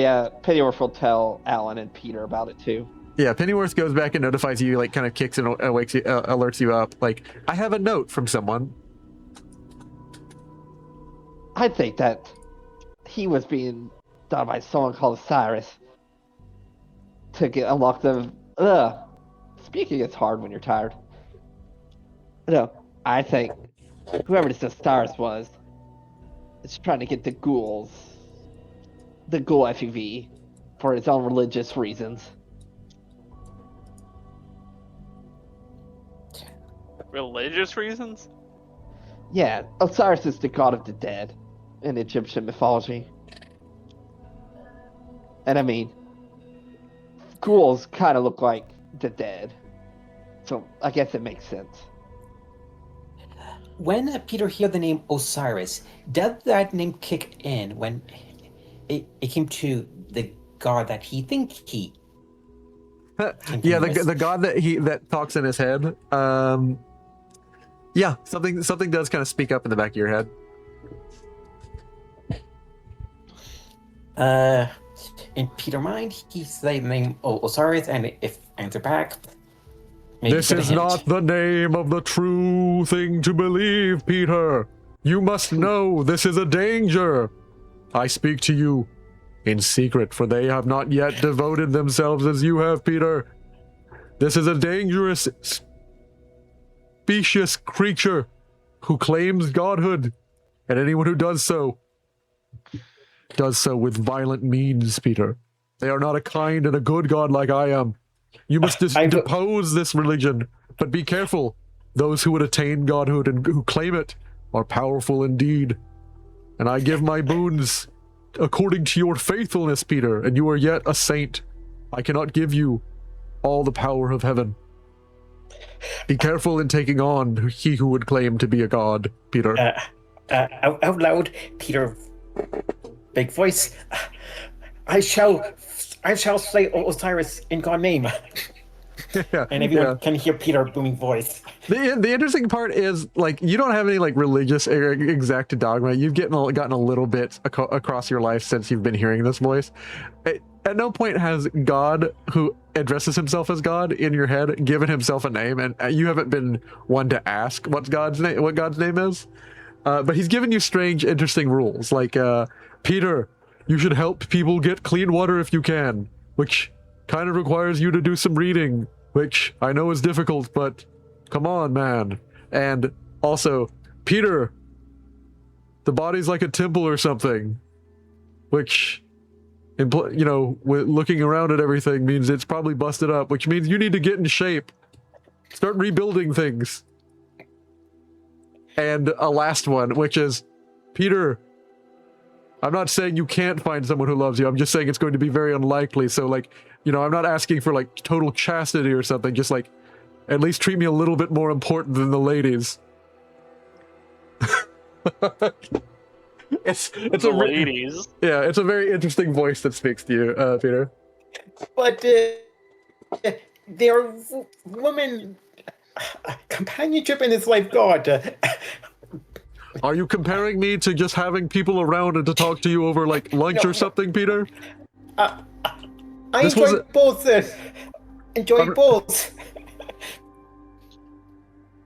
[SPEAKER 4] yeah, Pennyworth will tell Alan and Peter about it too.
[SPEAKER 2] Yeah, Pennyworth goes back and notifies you, like kind of kicks and wakes you, alerts you up. Like, I have a note from someone.
[SPEAKER 4] I think that he was being done by someone called Cyrus to unlock the. Speaking is hard when you're tired. No, I think whoever this Osiris was is trying to get the ghoul FUV for its own religious reasons.
[SPEAKER 3] Religious reasons?
[SPEAKER 4] Yeah, Osiris is the god of the dead in Egyptian mythology. And I mean, ghouls kind of look like the dead. So I guess it makes sense.
[SPEAKER 7] When Peter heard the name Osiris, did that name kick in when it came to the god that he think he?
[SPEAKER 2] Yeah, the god that talks in his head. Yeah, something does kind of speak up in the back of your head.
[SPEAKER 7] In Peter's mind, he's the name Osiris, and if answer back,
[SPEAKER 2] this is not the name of the true thing to believe, Peter. You must know this is a danger. I speak to you in secret, for they have not yet devoted themselves as you have, Peter. This is a dangerous, specious creature who claims godhood, and anyone who does so with violent means, Peter. They are not a kind and a good god like I am. You must depose this religion, but be careful. Those who would attain godhood and who claim it are powerful indeed. And I give my boons according to your faithfulness, Peter, and you are yet a saint. I cannot give you all the power of heaven. Be careful in taking on he who would claim to be a god, Peter.
[SPEAKER 7] Out loud, Peter, big voice. I shall slay Osiris in God's name.
[SPEAKER 2] Yeah,
[SPEAKER 7] and everyone can hear Peter booming voice.
[SPEAKER 2] The interesting part is, like, you don't have any like religious or exact dogma. You've gotten a little bit across your life since you've been hearing this voice. At no point has God, who addresses himself as God in your head, given himself a name, and you haven't been one to ask what God's name is. But he's given you strange, interesting rules, like Peter, you should help people get clean water if you can, which kind of requires you to do some reading, which I know is difficult, but come on, man. And also, Peter, the body's like a temple or something, which, looking around at everything means it's probably busted up, which means you need to get in shape. Start rebuilding things. And a last one, which is, Peter, I'm not saying you can't find someone who loves you. I'm just saying it's going to be very unlikely. So, like, I'm not asking for, like, total chastity or something. Just, like, at least treat me a little bit more important than the ladies. It's
[SPEAKER 3] The ladies.
[SPEAKER 2] yeah, it's a very interesting voice that speaks to you, Peter.
[SPEAKER 7] But their woman companionship in his life, God.
[SPEAKER 2] Are you comparing me to just having people around and to talk to you over like lunch or something, Peter?
[SPEAKER 7] I
[SPEAKER 2] This
[SPEAKER 7] enjoy
[SPEAKER 2] wasn't-
[SPEAKER 7] both. Enjoy
[SPEAKER 2] I'm-
[SPEAKER 7] both.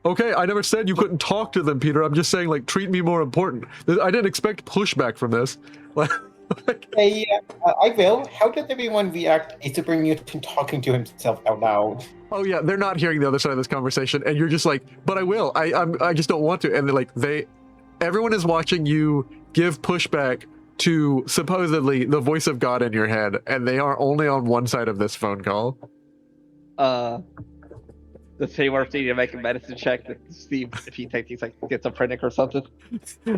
[SPEAKER 2] Okay, I never said you couldn't talk to them, Peter. I'm just saying, like, treat me more important. I didn't expect pushback from this.
[SPEAKER 7] Hey, I will. How did everyone react a super mutant talking to himself out loud?
[SPEAKER 2] Oh yeah, they're not hearing the other side of this conversation, and you're just like, but I will. I just don't want to. And they're like, everyone is watching you give pushback to supposedly the voice of God in your head, and they are only on one side of this phone call.
[SPEAKER 4] Does Seymour need to make a medicine check to see if he thinks he's like schizophrenic or something?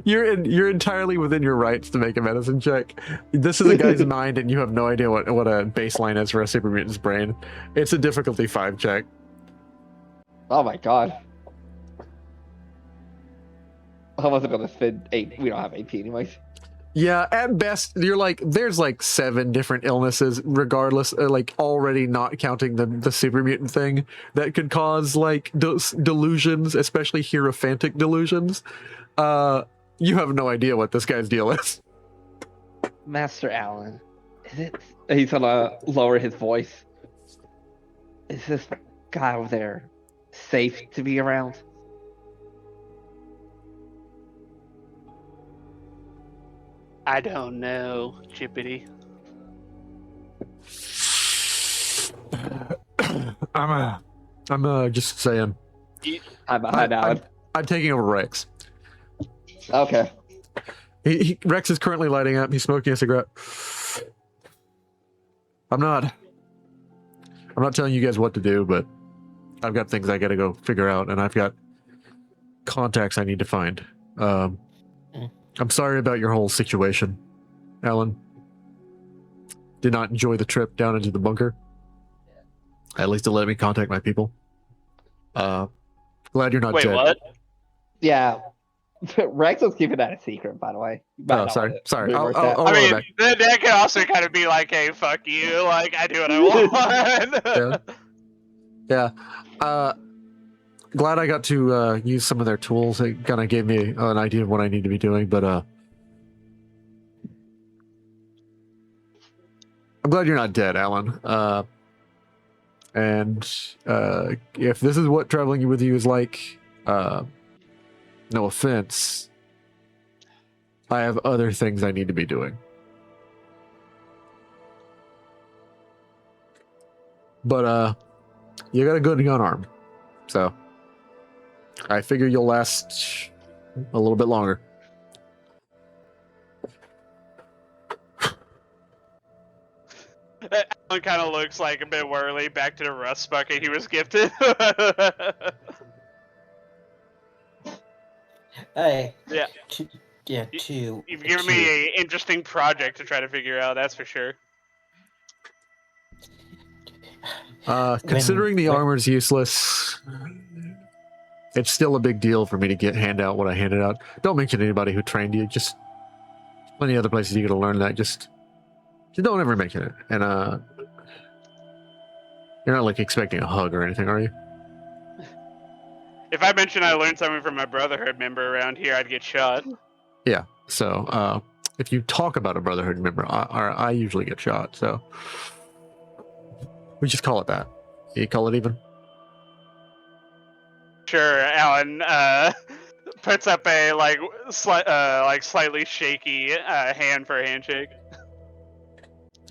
[SPEAKER 2] You're entirely within your rights to make a medicine check. This is a guy's mind, and you have no idea what a baseline is for a super mutant's brain. It's a difficulty 5 check.
[SPEAKER 4] Oh my god. I wasn't gonna spend 8. We don't have AP anyways.
[SPEAKER 2] Yeah, at best, you're like, there's like 7 different illnesses, regardless, like already not counting the super mutant thing, that could cause like delusions, especially hierophantic delusions. You have no idea what this guy's deal is.
[SPEAKER 4] Master Allen, is it? He's gonna lower his voice. Is this guy over there safe to be around?
[SPEAKER 3] I don't know, Chippity.
[SPEAKER 2] I'm just saying.
[SPEAKER 4] I'm behind Allen.
[SPEAKER 2] I'm taking over Rex.
[SPEAKER 4] Okay.
[SPEAKER 2] Rex is currently lighting up. He's smoking a cigarette. I'm not telling you guys what to do, but I've got things I gotta go figure out, and I've got contacts I need to find. I'm sorry about your whole situation, Alan. Did not enjoy the trip down into the bunker. At least it let me contact my people. Glad you're not
[SPEAKER 3] Wait,
[SPEAKER 2] dead.
[SPEAKER 3] what?
[SPEAKER 4] Yeah. Rex was keeping that a secret, by the way.
[SPEAKER 2] Oh, sorry. I'll
[SPEAKER 3] I
[SPEAKER 2] roll it
[SPEAKER 3] mean,
[SPEAKER 2] back.
[SPEAKER 3] that could also kind of be like, hey, fuck you. Like, I do what I want.
[SPEAKER 2] Yeah. Glad I got to use some of their tools. It kind of gave me an idea of what I need to be doing, but I'm glad you're not dead, Alan. And if this is what traveling with you is like, no offense, I have other things I need to be doing. But you got a good gun arm, so I figure you'll last a little bit longer.
[SPEAKER 3] Alan kind of looks like a bit whirly back to the rust bucket he was gifted.
[SPEAKER 7] Hey.
[SPEAKER 3] Yeah.
[SPEAKER 7] Two.
[SPEAKER 3] You've given me an interesting project to try to figure out, that's for sure.
[SPEAKER 2] Considering the armor's useless, it's still a big deal for me to hand out what I handed out. Don't mention anybody who trained you. Just plenty of other places you could have learned that. Just don't ever mention it. And you're not like expecting a hug or anything, are you?
[SPEAKER 3] If I mentioned I learned something from my Brotherhood member around here, I'd get shot.
[SPEAKER 2] Yeah. So if you talk about a Brotherhood member, I usually get shot. So we just call it that. You call it even?
[SPEAKER 3] Sure, Alan puts up a slightly shaky hand for a handshake.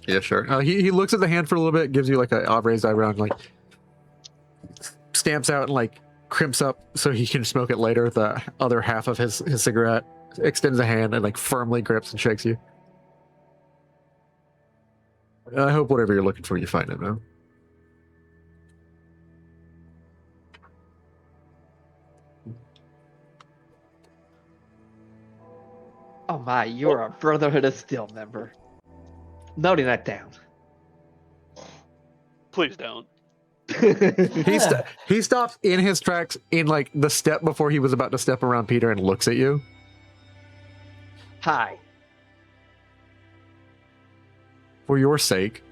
[SPEAKER 2] Yeah, sure. He looks at the hand for a little bit, gives you like a raised eyebrow, and like stamps out and like crimps up so he can smoke it later. The other half of his cigarette, extends a hand and like firmly grips and shakes you. I hope whatever you're looking for, you find it, man.
[SPEAKER 4] Oh my, you're a Brotherhood of Steel member. Noting that down.
[SPEAKER 3] Please don't.
[SPEAKER 2] He stops in his tracks in like the step before he was about to step around Peter and looks at you.
[SPEAKER 4] Hi.
[SPEAKER 2] For your sake,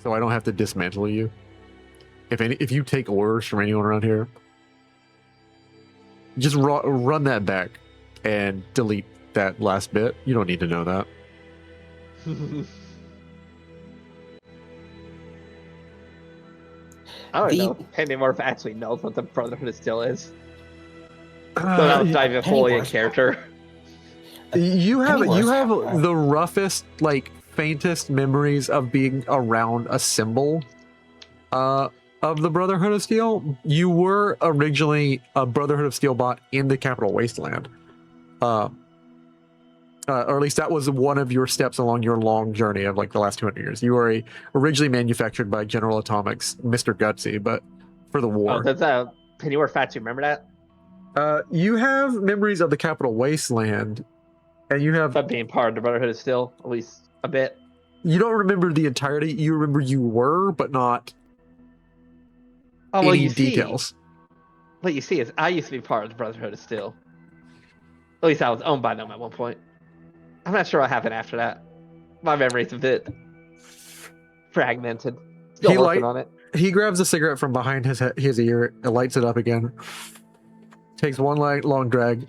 [SPEAKER 2] so I don't have to dismantle you. If you take orders from anyone around here, just run that back and delete that last bit. You don't need to know that.
[SPEAKER 4] I don't
[SPEAKER 7] The-
[SPEAKER 4] know. Pennymorph actually knows what the Brotherhood still is. So I'll dive in fully in
[SPEAKER 7] Pennyworth.
[SPEAKER 4] character.
[SPEAKER 2] You have
[SPEAKER 7] Pennyworth.
[SPEAKER 2] the roughest, like faintest memories of being around a symbol of the Brotherhood of Steel. You were originally a Brotherhood of Steel bot in the Capital Wasteland. Or at least that was one of your steps along your long journey of like the last 200 years. You were originally manufactured by General Atomics, Mr. Gutsy, but for the
[SPEAKER 4] Oh,
[SPEAKER 2] war.
[SPEAKER 4] does Pennyworth actually remember that?
[SPEAKER 2] You have memories of the Capital Wasteland, and you have
[SPEAKER 4] But being part of the Brotherhood is still, at least a bit.
[SPEAKER 2] you don't remember the entirety. You remember you were, but not
[SPEAKER 4] Oh, well,
[SPEAKER 2] any
[SPEAKER 4] you
[SPEAKER 2] details.
[SPEAKER 4] see, what you see is I used to be part of the Brotherhood of Steel. At least I was owned by them at one point. I'm not sure what happened after that. My memory's a bit fragmented. Still working on it.
[SPEAKER 2] He grabs a cigarette from behind his ear, and lights it up again. Takes one long drag.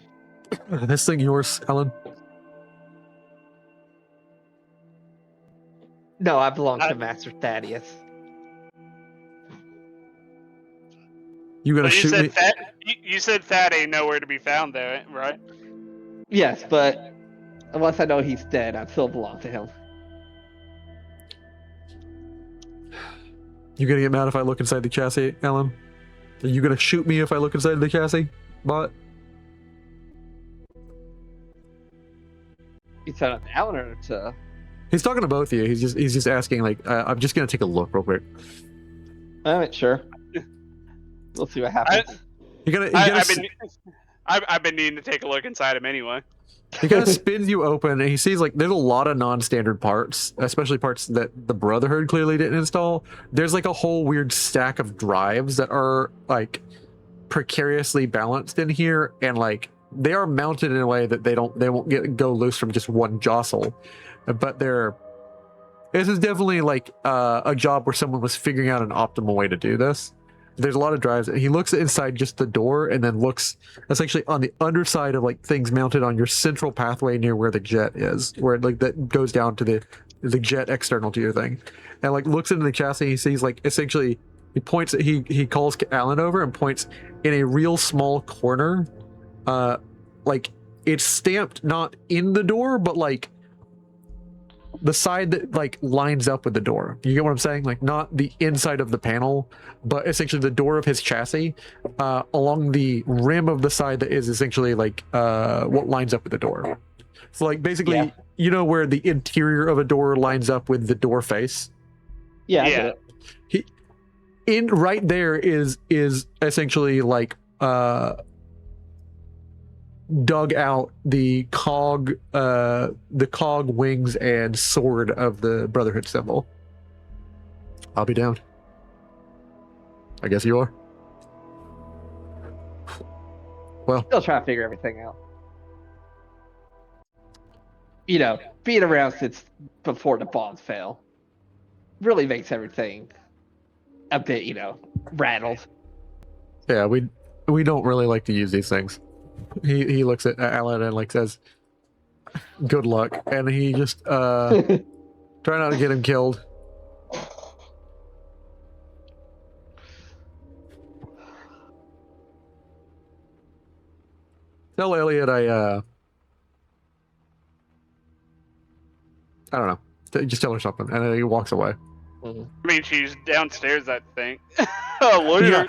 [SPEAKER 2] This thing yours, Ellen?
[SPEAKER 4] No, I belong to Master Thaddeus.
[SPEAKER 2] You gonna
[SPEAKER 3] But you
[SPEAKER 2] shoot me?
[SPEAKER 3] said Fat. You said Fat ain't nowhere to be found, though, right?
[SPEAKER 4] Yes, but unless I know he's dead, I still belong to him.
[SPEAKER 2] You gonna get mad if I look inside the chassis, Ellen? Are you gonna shoot me if I look inside the chassis, bot?
[SPEAKER 4] You said on Alan or to...
[SPEAKER 2] He's talking to both of you. He's just asking like, I'm just gonna take a look real quick.
[SPEAKER 4] I'm not sure. We'll see what happens.
[SPEAKER 3] I've been needing to take a look inside him anyway.
[SPEAKER 2] He kind of spins you open, and he sees like there's a lot of non-standard parts, especially parts that the Brotherhood clearly didn't install. There's like a whole weird stack of drives that are like precariously balanced in here, and like they are mounted in a way that they won't go loose from just one jostle. But this is definitely like a job where someone was figuring out an optimal way to do this. There's a lot of drives. He looks inside just the door and then looks essentially on the underside of like things mounted on your central pathway near where the jet is, where like that goes down to the jet external to your thing, and like looks into the chassis. He sees like essentially he points. He calls Alan over and points in a real small corner, like it's stamped not in the door, but like the side that like lines up with the door. You get what I'm saying? Like not the inside of the panel, but essentially the door of his chassis, along the rim of the side that is essentially like what lines up with the door. So like basically, you know where the interior of a door lines up with the door face.
[SPEAKER 4] Yeah, I
[SPEAKER 3] Yeah.
[SPEAKER 4] get it.
[SPEAKER 2] In right there is essentially like dug out the cog wings and sword of the Brotherhood symbol. I'll be down. I guess you are. Well,
[SPEAKER 4] Still trying to figure everything out. You know, being around since before the bombs fell really makes everything a bit, rattled.
[SPEAKER 2] yeah, we don't really like to use these things. He looks at Alan and like says, "Good luck," and he just try not to get him killed. Tell Elliot I don't know. Just tell her something, and then he walks away.
[SPEAKER 3] I mean, she's downstairs, I think. Oh, Lord.
[SPEAKER 2] Yeah.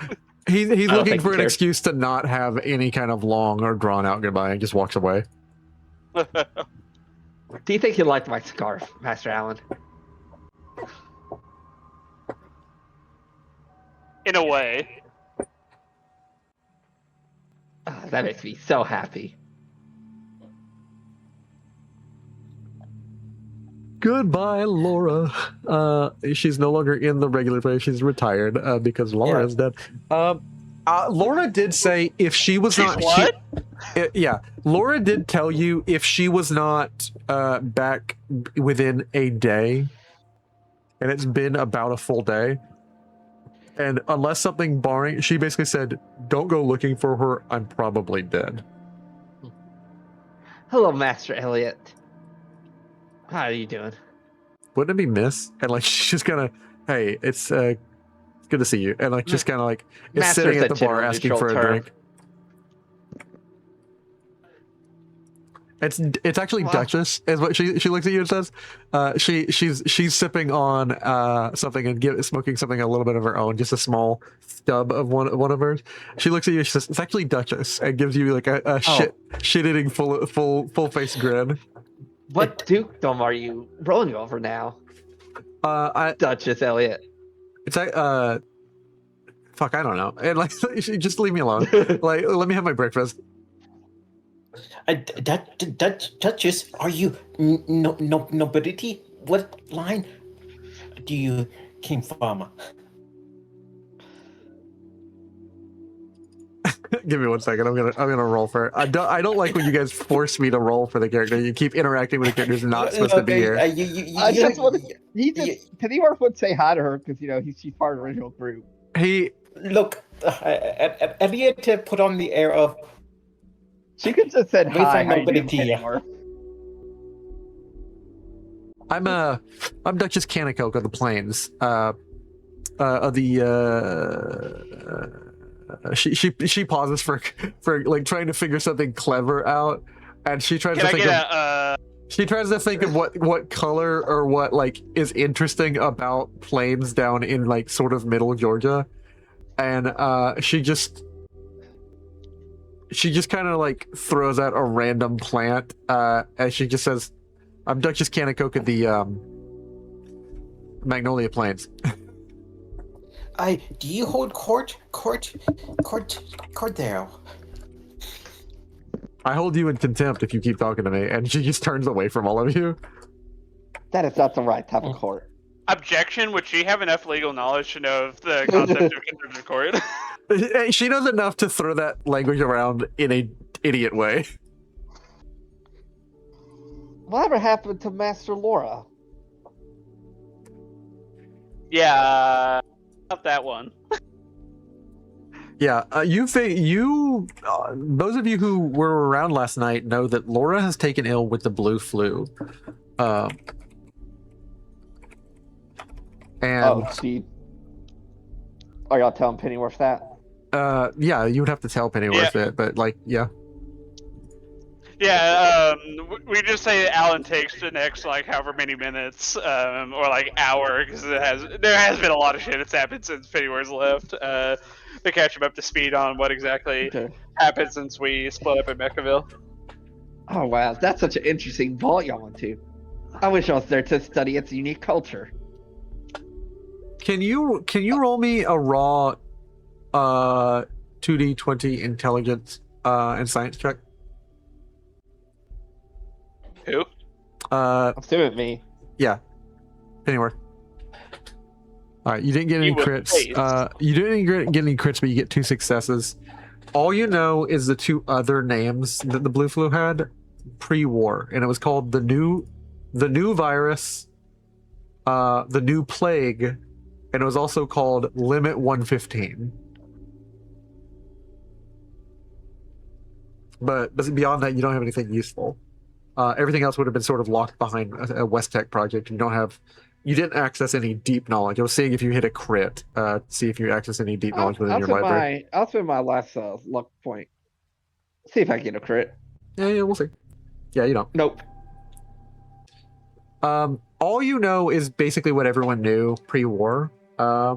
[SPEAKER 2] He's
[SPEAKER 4] don't
[SPEAKER 2] looking
[SPEAKER 4] think
[SPEAKER 2] for
[SPEAKER 4] he
[SPEAKER 2] an
[SPEAKER 4] cares.
[SPEAKER 2] excuse to not have any kind of long or drawn out goodbye and just walks away.
[SPEAKER 4] Do you think you liked my scarf, Master Allen?
[SPEAKER 3] In a way.
[SPEAKER 4] That makes me so happy.
[SPEAKER 2] Goodbye, Laura. She's no longer in the regular place. She's retired because Laura is dead. Laura did say if she was
[SPEAKER 3] She's
[SPEAKER 2] not
[SPEAKER 3] what?
[SPEAKER 2] yeah, Laura did tell you if she was not back within a day, and it's been about a full day, and unless something barring, she basically said, "Don't go looking for her. I'm probably dead."
[SPEAKER 4] Hello, Master Elliot. How are you doing?
[SPEAKER 2] Wouldn't it be Miss? And like she's just gonna, hey, it's good to see you, and like just kind of like is
[SPEAKER 4] Master's
[SPEAKER 2] sitting
[SPEAKER 4] a
[SPEAKER 2] at the bar
[SPEAKER 4] general
[SPEAKER 2] asking
[SPEAKER 4] neutral
[SPEAKER 2] for a
[SPEAKER 4] term.
[SPEAKER 2] drink. It's actually
[SPEAKER 4] Wow.
[SPEAKER 2] Duchess is what she looks at you and says. She's sipping on something and smoking something a little bit of her own, just a small stub of one of hers. She looks at you. She says, "It's actually Duchess," and gives you like a shit eating full face grin.
[SPEAKER 4] What dukedom are you rolling over now, Duchess Elliot?
[SPEAKER 2] It's fuck, I don't know. And like, just leave me alone. Like, let me have my breakfast.
[SPEAKER 7] Duchess, are you nobility? What line do you came from?
[SPEAKER 2] Give me 1 second. I'm gonna roll for it. I don't like when you guys force me to roll for the character. You keep interacting with the characters not supposed to be here.
[SPEAKER 4] I just want to. Pennyworth would say hi to her because she's part of the original group.
[SPEAKER 7] Look, Elliot put on the air of.
[SPEAKER 4] She could just said
[SPEAKER 7] Wait
[SPEAKER 4] hi.
[SPEAKER 7] for
[SPEAKER 4] How you doing,
[SPEAKER 7] nobility.
[SPEAKER 4] Pennyworth?
[SPEAKER 2] I'm Duchess Canicoke of the Plains. She pauses for like trying to figure something clever out, and she tries to think of what color or what like is interesting about plains down in like sort of middle Georgia, and she just kind of like throws out a random plant, and she just says, "I'm Duchess Canicoke of the Magnolia Plains."
[SPEAKER 7] Do you hold court there?
[SPEAKER 2] I hold you in contempt if you keep talking to me, and she just turns away from all of you.
[SPEAKER 4] That is not the right type of court.
[SPEAKER 3] Objection, would she have enough legal knowledge to know of the concept of contempt of court?
[SPEAKER 2] She knows enough to throw that language around in a idiot way.
[SPEAKER 4] Whatever happened to Master Laura?
[SPEAKER 3] Yeah, not that one.
[SPEAKER 2] Yeah, those of you who were around last night know that Laura has taken ill with the blue flu. And
[SPEAKER 4] she. I gotta tell Pennyworth that.
[SPEAKER 2] yeah, you would have to tell Pennyworth it, but like, yeah.
[SPEAKER 3] Yeah, we just say Alan takes the next like however many minutes, or like hour, because there has been a lot of shit that's happened since Pennyworth left. To catch him up to speed on what exactly happened since we split up in Mechaville.
[SPEAKER 4] Oh wow, that's such an interesting vault y'all went to. I wish I was there to study its unique culture.
[SPEAKER 2] Can you roll me a raw 2d20 intelligence and science check?
[SPEAKER 3] Who?
[SPEAKER 4] Let's do it, me.
[SPEAKER 2] Yeah, Pennyworth. All right, you didn't get any crits. You didn't get any crits, but you get 2 successes. All you know is the 2 other names that the blue flu had pre-war, and it was called the new virus, the new plague, and it was also called Limit 115. But beyond that, you don't have anything useful. Everything else would have been sort of locked behind a West Tech project. You didn't access any deep knowledge. I was seeing if you hit a crit, see if you access any deep knowledge within your library.
[SPEAKER 4] I'll spend my last luck point. See if I get a crit.
[SPEAKER 2] Yeah, we'll see. Yeah, you don't.
[SPEAKER 4] Nope.
[SPEAKER 2] All you know is basically what everyone knew pre-war.
[SPEAKER 4] I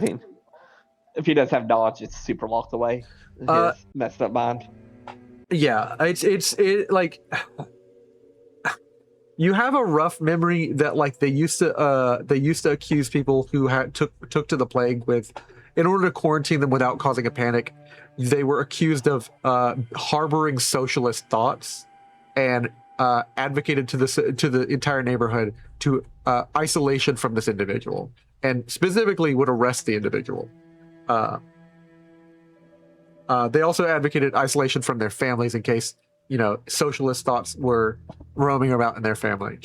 [SPEAKER 4] mean, if he does have knowledge, it's super locked away. His messed up mind.
[SPEAKER 2] Yeah, it's like you have a rough memory that like they used to accuse people who took to the plague with, in order to quarantine them without causing a panic, they were accused of harboring socialist thoughts and advocated to the entire neighborhood to isolation from this individual. and specifically would arrest the individual. They also advocated isolation from their families in case, socialist thoughts were roaming about in their family.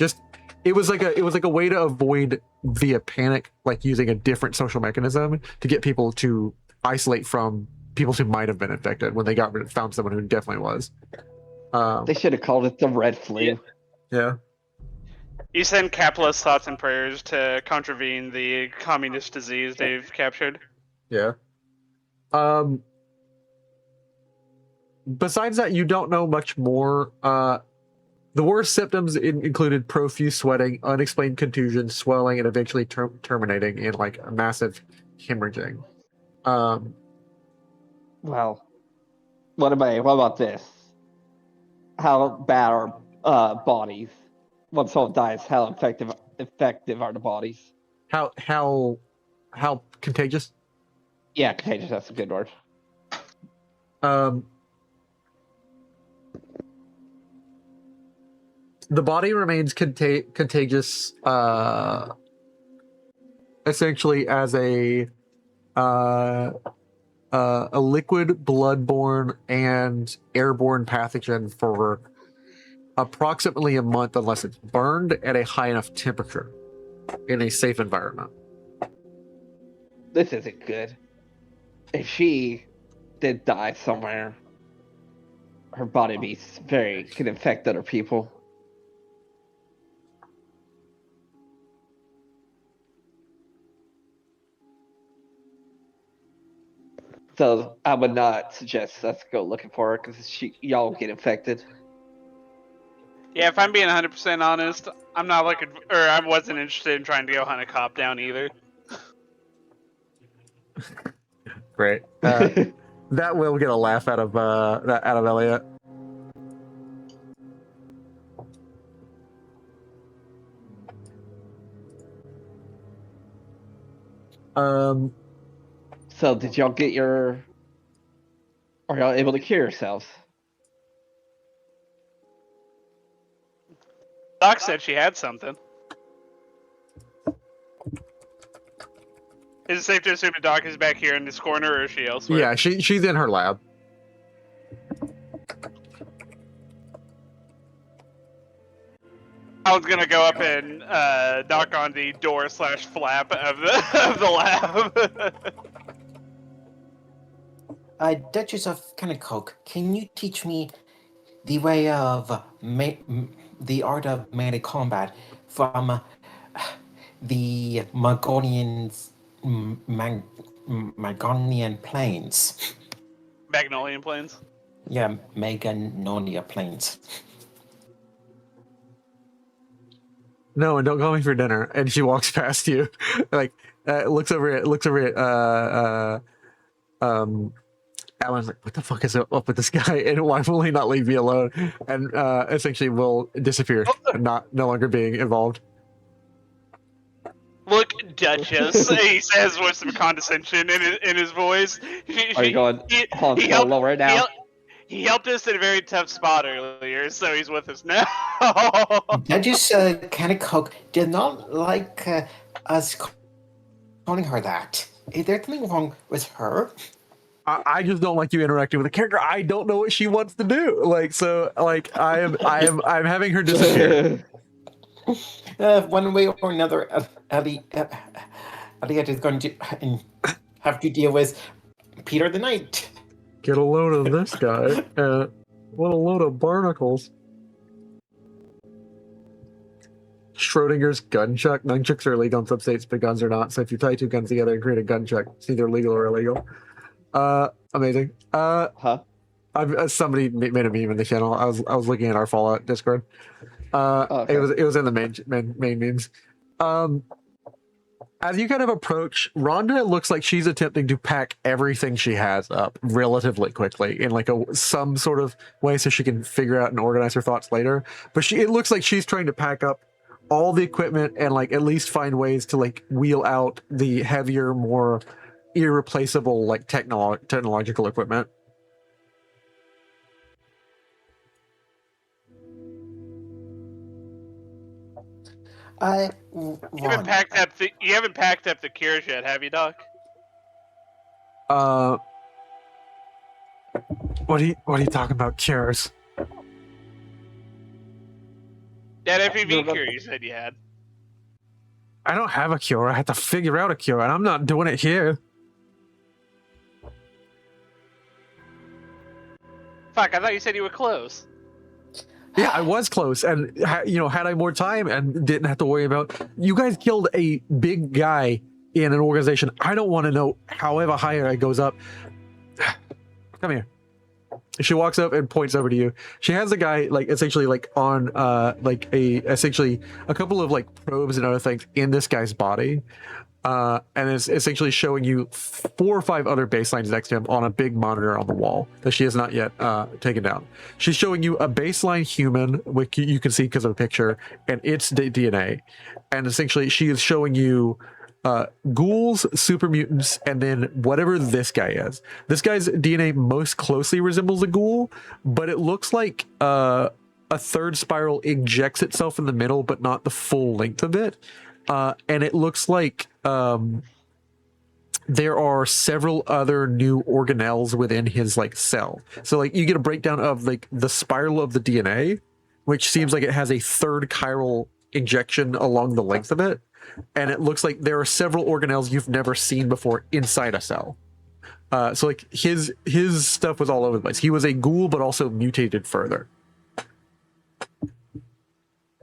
[SPEAKER 2] It was like a way to avoid via panic, like using a different social mechanism to get people to isolate from people who might have been infected when they found someone who definitely was.
[SPEAKER 4] They should have called it the Red Flu.
[SPEAKER 2] Yeah.
[SPEAKER 3] You send capitalist thoughts and prayers to contravene the communist disease they've captured.
[SPEAKER 2] Yeah. Besides that, you don't know much more. The worst symptoms included profuse sweating, unexplained contusion, swelling, and eventually terminating in like a massive hemorrhaging.
[SPEAKER 4] Well, what about this? How bad are bodies? Once someone dies, how effective are the bodies?
[SPEAKER 2] How contagious?
[SPEAKER 4] Yeah, contagious. That's a good word.
[SPEAKER 2] The body remains contagious, essentially as a liquid, bloodborne, and airborne pathogen for approximately a month, unless it's burned at a high enough temperature in a safe environment.
[SPEAKER 4] This isn't good. If she did die somewhere, her body could infect other people. So I would not suggest us go looking for her because y'all get infected.
[SPEAKER 3] Yeah, if I'm being 100% honest, I'm not looking, or I wasn't interested in trying to go hunt a cop down either.
[SPEAKER 2] Great. That will get a laugh out of Elliot.
[SPEAKER 4] So did y'all get are y'all able to cure yourselves?
[SPEAKER 3] Doc said she had something. Is it safe to assume the Doc is back here in this corner, or is she elsewhere?
[SPEAKER 2] Yeah, she's in her lab.
[SPEAKER 3] I was gonna go up and knock on the door / flap of the lab.
[SPEAKER 7] Duchess of Kennecoke, can you teach me the way of the art of melee combat from the Magonian plains?
[SPEAKER 3] Magnolian Plains.
[SPEAKER 7] Yeah, Magnolia plains.
[SPEAKER 2] No, and don't call me for dinner. And she walks past you, like looks over at Alan's like, what the fuck is up with this guy? And why will he not leave me alone? And essentially will disappear, no longer being involved.
[SPEAKER 3] Look, Duchess, he says with some condescension in his voice.
[SPEAKER 4] Are you going Han Solo right now?
[SPEAKER 3] He helped us in a very tough spot earlier, so he's with us now.
[SPEAKER 7] Duchess Kennecoke did not like us calling her that. Is there something wrong with her?
[SPEAKER 2] I just don't like you interacting with a character. I don't know what she wants to do. I'm having her disappear.
[SPEAKER 7] One way or another, Elliot is going to have to deal with Peter the Knight.
[SPEAKER 2] Get a load of this guy. What a load of barnacles. Schrodinger's gun check. Nunchucks are illegal in some states, but guns are not. So if you tie two guns together and create a gun check, it's either legal or illegal. Amazing. Somebody made a meme in the channel. I was looking at our Fallout Discord. Okay. It was in the main memes. As you kind of approach, Rhonda looks like she's attempting to pack everything she has up relatively quickly in like some sort of way so she can figure out and organize her thoughts later. But it looks like she's trying to pack up all the equipment and like at least find ways to like wheel out the heavier, more irreplaceable like technological equipment.
[SPEAKER 3] You haven't packed up the cures yet, have you, Doc?
[SPEAKER 8] What are you talking about? Cures?
[SPEAKER 3] That FEV cure you said you had.
[SPEAKER 8] I don't have a cure. I had to figure out a cure, and I'm not doing it here.
[SPEAKER 3] Fuck, I thought you said you were close.
[SPEAKER 2] Yeah, I was close, and had I more time and didn't have to worry about, you guys killed a big guy in an organization. I don't want to know however higher it goes up. Come here. She walks up and points over to you. She has the guy essentially on essentially a couple of probes and other things in this guy's body. And is essentially showing you 4 or 5 other baselines next to him on a big monitor on the wall that she has not yet taken down. She's showing you a baseline human, which you can see because of the picture, and its DNA. And essentially, she is showing you ghouls, super mutants, and then whatever this guy is. This guy's DNA most closely resembles a ghoul, but it looks like a third spiral injects itself in the middle, but not the full length of it. And it looks like there are several other new organelles within his cell. So you get a breakdown of the spiral of the DNA, which seems like it has a third chiral injection along the length of it. And it looks like there are several organelles you've never seen before inside a cell. So his stuff was all over the place. He was a ghoul, but also mutated further.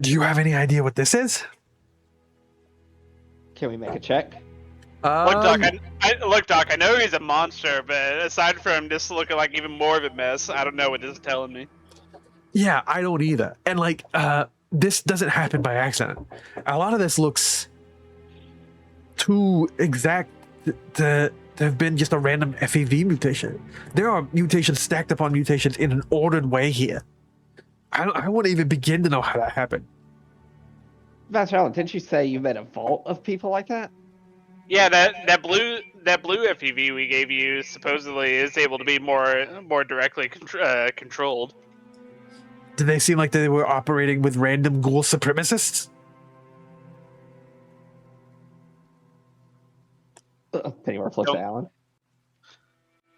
[SPEAKER 8] Do you have any idea what this is?
[SPEAKER 4] Can we make a check?
[SPEAKER 3] Look, Doc, I know he's a monster, but aside from this looking like even more of a mess, I don't know what this is telling me.
[SPEAKER 8] Yeah, I don't either. And this doesn't happen by accident. A lot of this looks too exact to have been just a random FEV mutation. There are mutations stacked upon mutations in an ordered way here. I won't even begin to know how that happened.
[SPEAKER 4] Master Allen, didn't you say you met a vault of people like that?
[SPEAKER 3] Yeah, that blue FEV we gave you supposedly is able to be more directly controlled.
[SPEAKER 8] Did they seem like they were operating with random ghoul supremacists?
[SPEAKER 4] Pennyworth looks at Alan.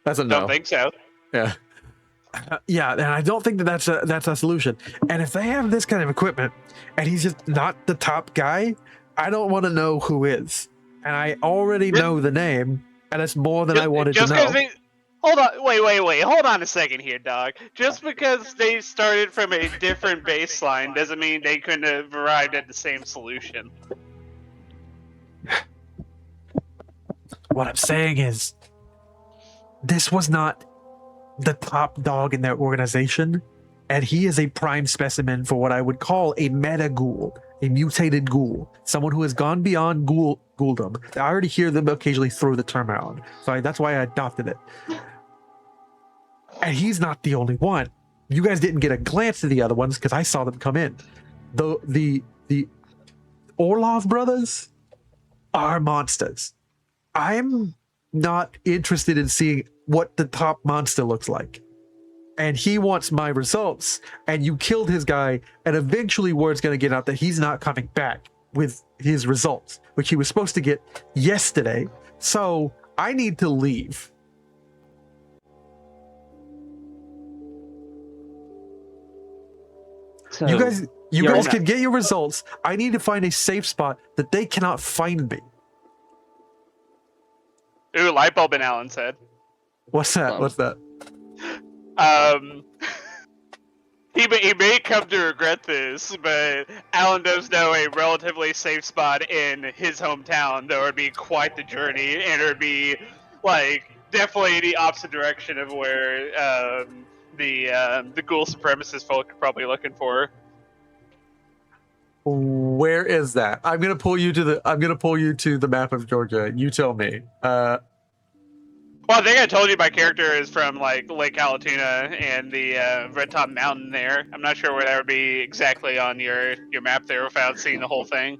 [SPEAKER 2] That's a no.
[SPEAKER 3] Don't think so.
[SPEAKER 2] Yeah.
[SPEAKER 8] Yeah, and I don't think that's a solution. And if they have this kind of equipment, and he's just not the top guy, I don't want to know who is. And I already know the name, and it's more than I wanted to know.
[SPEAKER 3] Hold on, wait, hold on a second here, dog. Just because they started from a different baseline doesn't mean they couldn't have arrived at the same solution.
[SPEAKER 8] What I'm saying is, this was not the top dog in their organization, and he is a prime specimen for what I would call a meta ghoul, a mutated ghoul, someone who has gone beyond ghouldom. I already hear them occasionally throw the term around, so that's why I adopted it. And he's not the only one. You guys didn't get a glance at the other ones because I saw them come in. The Orlov brothers are monsters. I'm not interested in seeing what the top monster looks like. And he wants my results. And you killed his guy, and eventually word's going to get out that he's not coming back with his results, which he was supposed to get yesterday. So I need to leave.
[SPEAKER 4] So,
[SPEAKER 8] You guys can get your results. I need to find a safe spot that they cannot find me.
[SPEAKER 3] Ooh, light bulb in Alan's head.
[SPEAKER 2] What's that? What's that?
[SPEAKER 3] He may come to regret this, but Alan does know a relatively safe spot in his hometown that would be quite the journey, and it would be definitely the opposite direction of where the ghoul supremacist folk are probably looking for.
[SPEAKER 2] Where is that? I'm gonna pull you to the map of Georgia. You tell me.
[SPEAKER 3] Well, I think I told you my character is from Lake Allatoona and the Red Top Mountain there. I'm not sure where that would be exactly on your map there without seeing the whole thing.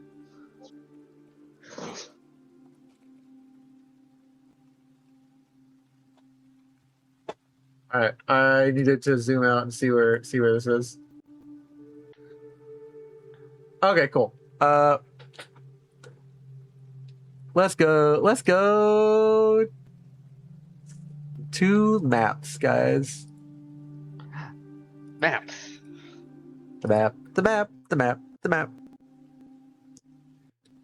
[SPEAKER 2] All right, I needed to zoom out and see where this is. Okay, cool. let's go. Let's go to maps, guys.
[SPEAKER 4] Maps.
[SPEAKER 2] The map. The map. The map. The map.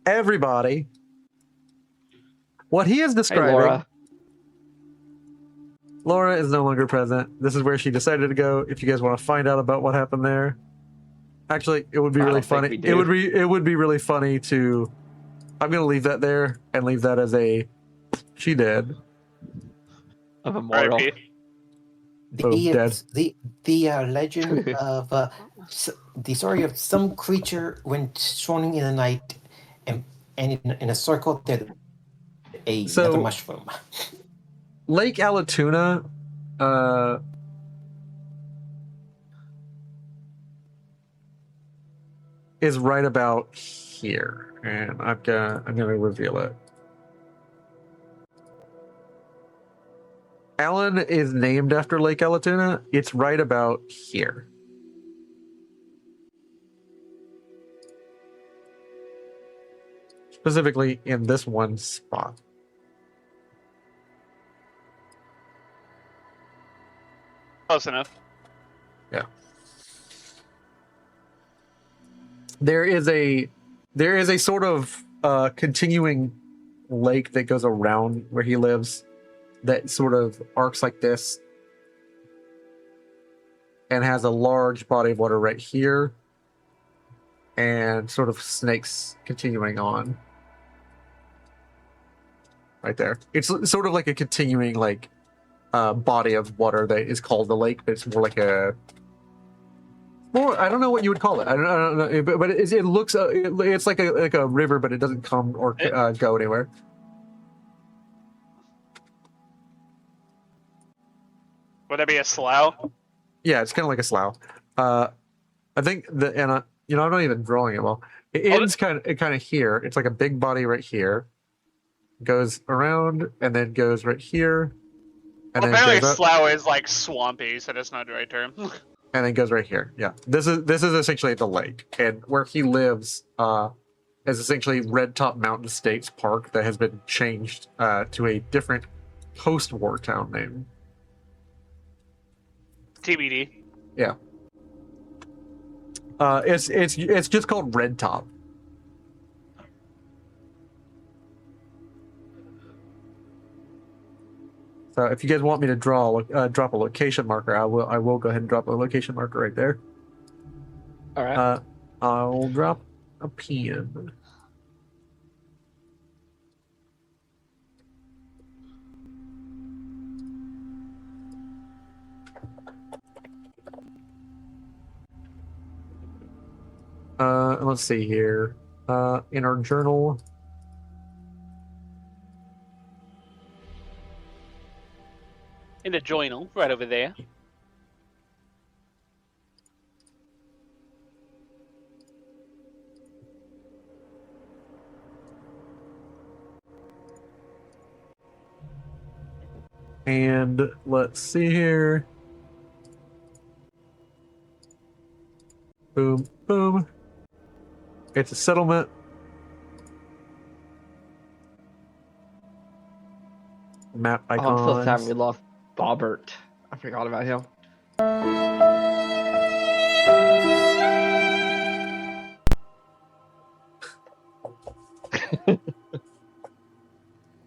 [SPEAKER 2] Everybody. What he is
[SPEAKER 4] Hey,
[SPEAKER 2] describing.
[SPEAKER 4] Laura.
[SPEAKER 2] Laura is no longer present. This is where she decided to go. If you guys want to find out about what happened there, actually, it would be
[SPEAKER 4] I
[SPEAKER 2] really
[SPEAKER 4] don't think
[SPEAKER 2] funny.
[SPEAKER 4] we
[SPEAKER 2] It
[SPEAKER 4] do.
[SPEAKER 2] would be really funny to. I'm gonna leave that there and leave that as a. She did.
[SPEAKER 4] Of Immortal.
[SPEAKER 3] R.I.P.
[SPEAKER 2] Boom, dead.
[SPEAKER 7] The legend of the story of some creature went swarming in the night, and in a circle there another mushroom.
[SPEAKER 2] Lake Alatuna, is right about here, and I'm gonna reveal it. Allen is named after Lake Alatuna. It's right about here. Specifically in this one spot.
[SPEAKER 3] Close enough.
[SPEAKER 2] Yeah. There is a sort of continuing lake that goes around where he lives that sort of arcs like this and has a large body of water right here and sort of snakes continuing on right there. It's sort of like a continuing like body of water that is called the lake, but it's more like a I don't know what you would call it. I don't know, but it looks it's like a river, but it doesn't come or go anywhere.
[SPEAKER 3] Would that be a slough?
[SPEAKER 2] Yeah, it's kind of like a slough. I think I'm not even drawing it well. It ends kind of here. It's like a big body right here, goes around and then goes right here, and then
[SPEAKER 3] Apparently,
[SPEAKER 2] goes up,
[SPEAKER 3] slough is like swampy, so that's not the right term.
[SPEAKER 2] and then goes right here. Yeah, this is essentially the lake, and where he lives is essentially Red Top Mountain States Park that has been changed to a different post-war town name.
[SPEAKER 3] TBD.
[SPEAKER 2] Yeah. It's just called Red Top. So if you guys want me to drop a location marker, I will go ahead and drop a location marker right there.
[SPEAKER 4] All right.
[SPEAKER 2] I'll drop a pin. Let's see here. In our journal.
[SPEAKER 3] In the journal, right over there.
[SPEAKER 2] And let's see here. Boom, boom. It's a settlement. Map
[SPEAKER 4] Oh, I'm so sad
[SPEAKER 2] icons.
[SPEAKER 4] we lost Bobbert. I forgot about him.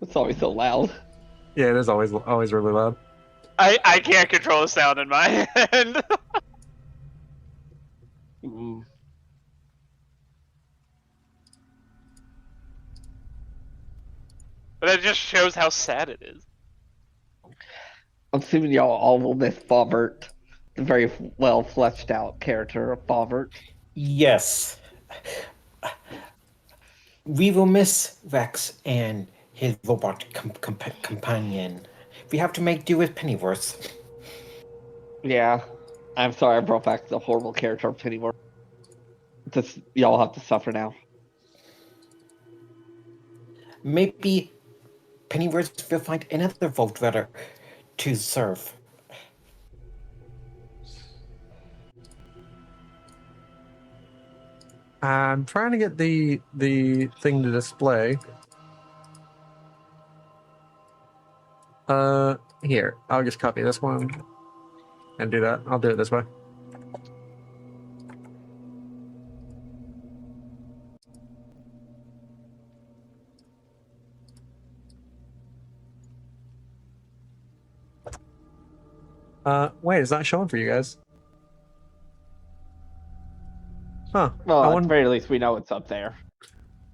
[SPEAKER 4] It's always so loud.
[SPEAKER 2] Yeah, it is always really loud.
[SPEAKER 3] I can't control the sound in my head.
[SPEAKER 4] Mm.
[SPEAKER 3] But that just shows how sad it is.
[SPEAKER 4] I'm assuming y'all all will miss Bobbert, the very well fleshed out character of Bobbert.
[SPEAKER 7] Yes. We will miss Rex and his robot companion. We have to make do with Pennyworth.
[SPEAKER 4] Yeah, I'm sorry I brought back the horrible character of Pennyworth. Just y'all have to suffer now.
[SPEAKER 7] Maybe Pennyworth will find another Vault Runner to serve.
[SPEAKER 2] I'm trying to get the thing to display. Here, I'll just copy this one and do that. I'll do it this way. Wait, it's not showing for you guys. Huh.
[SPEAKER 4] Well,
[SPEAKER 2] I
[SPEAKER 4] at
[SPEAKER 2] wonder-
[SPEAKER 4] the very least, we know it's up there.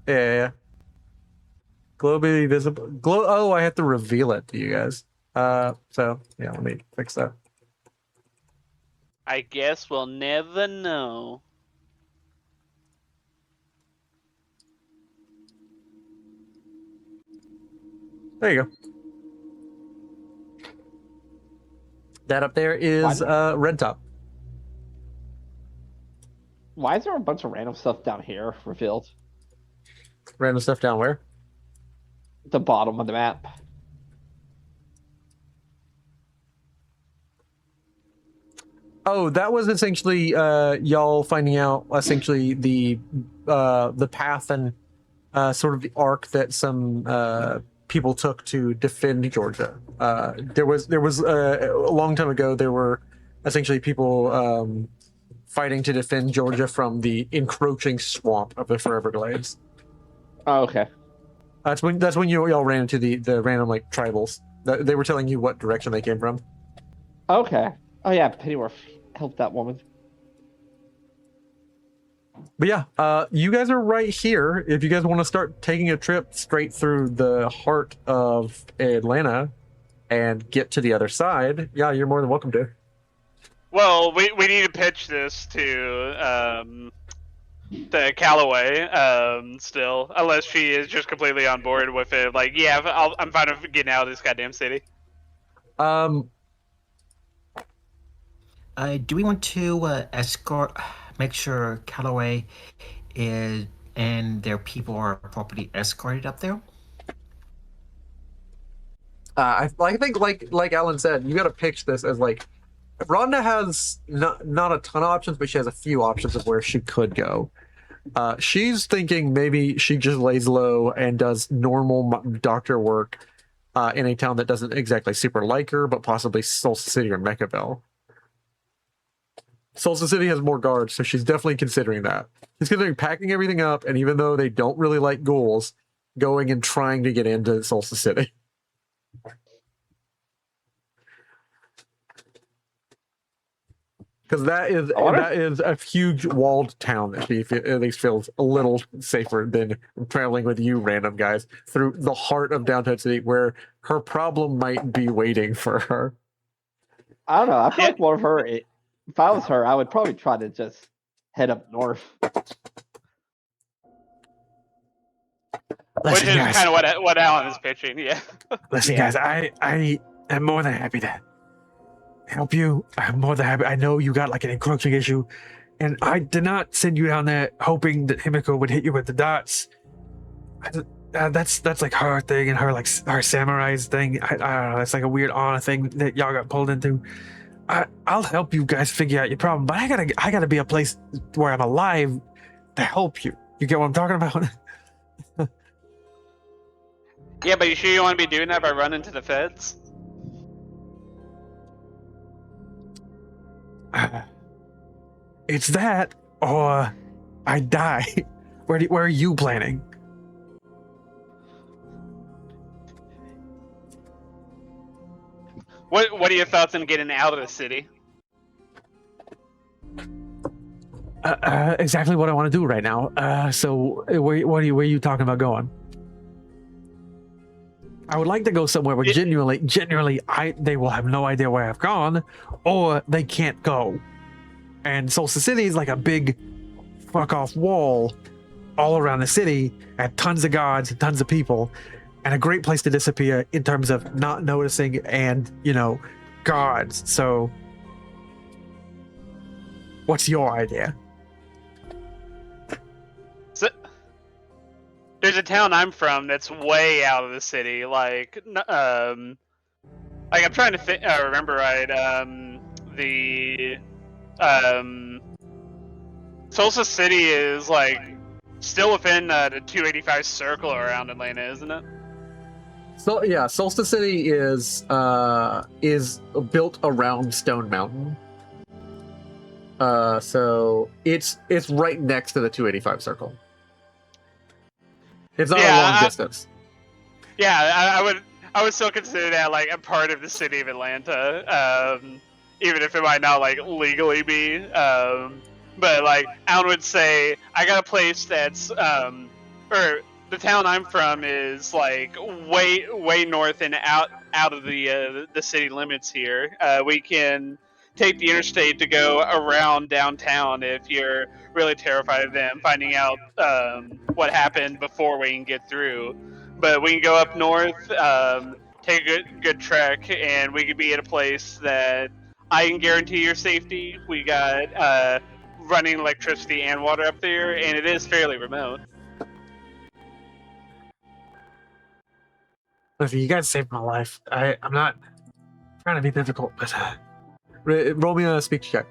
[SPEAKER 2] Yeah. Globally visible. Oh, I have to reveal it to you guys. So yeah, let me fix that.
[SPEAKER 3] I guess we'll never know.
[SPEAKER 2] There you go. That up there is Red Top.
[SPEAKER 4] Why is there a bunch of random stuff down here revealed?
[SPEAKER 2] Random stuff down where?
[SPEAKER 4] The bottom of the map.
[SPEAKER 2] Oh, that was essentially y'all finding out essentially the path and sort of the arc that some people took to defend Georgia. There was a long time ago. There were essentially people fighting to defend Georgia from the encroaching swamp of the Forever Glades.
[SPEAKER 4] Oh, okay.
[SPEAKER 2] That's when y'all ran into the random like tribals. They were telling you what direction they came from.
[SPEAKER 4] Okay. Oh yeah, Pennyworth helped that woman.
[SPEAKER 2] But yeah, you guys are right here. If you guys want to start taking a trip straight through the heart of Atlanta and get to the other side, yeah, you're more than welcome to.
[SPEAKER 3] Well, we need to pitch this to Callaway still, unless she is just completely on board with it. Like, yeah, I'm fine with getting out of this goddamn city.
[SPEAKER 5] Do we want to escort, make sure Callaway is and their people are properly escorted up there?
[SPEAKER 2] I think like Alan said, you got to pitch this as like Rhonda has not a ton of options, but she has a few options of where she could go. She's thinking maybe she just lays low and does normal doctor work in a town that doesn't exactly super like her, but possibly Solstice City or Mechaville. Solstice City has more guards, so she's definitely considering that. She's considering packing everything up, and even though they don't really like ghouls, going and trying to get into Solstice City. Because that is a huge walled town that she at least feels a little safer than traveling with you random guys through the heart of downtown city where her problem might be waiting for her.
[SPEAKER 4] I don't know. I feel like one of her. If I was her, I would probably try to just head up north.
[SPEAKER 3] Which is kind of what Alan is pitching, yeah.
[SPEAKER 8] Listen, guys, I am more than happy to help you. I'm more than happy. I know you got like an encroaching issue, and I did not send you down there hoping that Himiko would hit you with the dots. That's like her thing and her like her samurai's thing. I don't know. It's like a weird honor thing that y'all got pulled into. I'll help you guys figure out your problem, but I gotta be a place where I'm alive to help you. You get what I'm talking about?
[SPEAKER 3] Yeah, but you sure you want to be doing that by running to the feds?
[SPEAKER 8] It's that, or I die. Where are you planning?
[SPEAKER 3] What are your thoughts on getting out of the city?
[SPEAKER 8] Exactly what I want to do right now. So where are you talking about going? I would like to go somewhere where genuinely, they will have no idea where I've gone, or they can't go. And Solstice City is like a big fuck off wall all around the city, and tons of guards and tons of people, and a great place to disappear in terms of not noticing and, guards. So what's your idea?
[SPEAKER 3] So, there's a town I'm from that's way out of the city. Like I'm trying to remember right. Solstice City is like still within the 285 circle around Atlanta, isn't it?
[SPEAKER 2] So yeah, Solstice City is built around Stone Mountain. So it's right next to the 285 circle. It's not a long distance.
[SPEAKER 3] Yeah, I would still consider that like a part of the city of Atlanta, even if it might not like legally be. But like Alan would say, I got a place that's or the town I'm from is like way north and out of the city limits here. We can take the interstate to go around downtown if you're really terrified of them finding out what happened before we can get through. But we can go up north, take a good trek, and we could be at a place that I can guarantee your safety. We got running electricity and water up there, and it is fairly remote.
[SPEAKER 8] Listen, you guys saved my life. I'm not trying to be difficult, but
[SPEAKER 2] Roll me a speech check.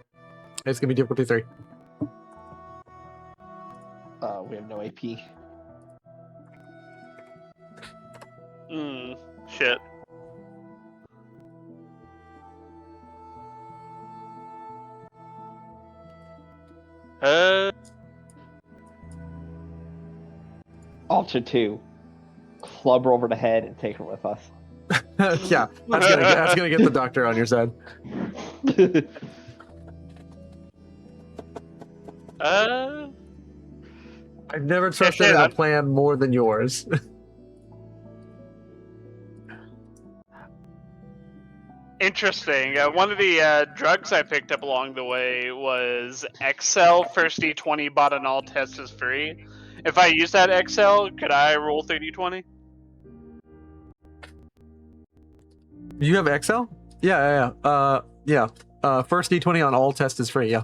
[SPEAKER 2] It's gonna be difficulty 3.
[SPEAKER 4] We have no AP.
[SPEAKER 3] Shit.
[SPEAKER 4] Ultra 2. Club her over the head and take her with us.
[SPEAKER 2] Yeah, that's gonna get the doctor on your side. I've never trusted in a plan more than yours.
[SPEAKER 3] Interesting. One of the drugs I picked up along the way was XL. First D20 bought on all tests is free. If I use that XL, could I roll 3D20?
[SPEAKER 2] You have XL? Yeah. First D20 on all tests is free. Yeah.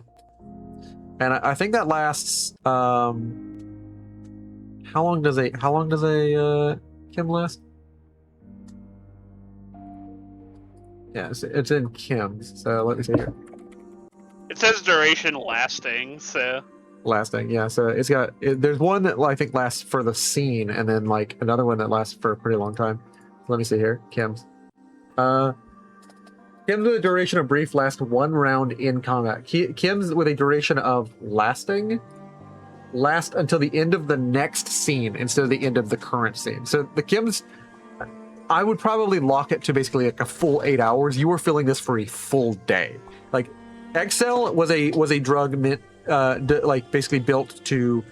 [SPEAKER 2] And I think that lasts. How long does a Kim last? Yeah, it's in Kim's. So let me see here.
[SPEAKER 3] It says duration lasting, so.
[SPEAKER 2] Lasting, yeah. So there's one that I think lasts for the scene, and then like another one that lasts for a pretty long time. Let me see here. Kim's. Kim's with a duration of brief lasts 1 round in combat. Kim's with a duration of last until the end of the next scene instead of the end of the current scene. So the Kim's, I would probably lock it to basically like a full 8 hours. You were filling this for a full day. Like XL was a drug meant like basically built to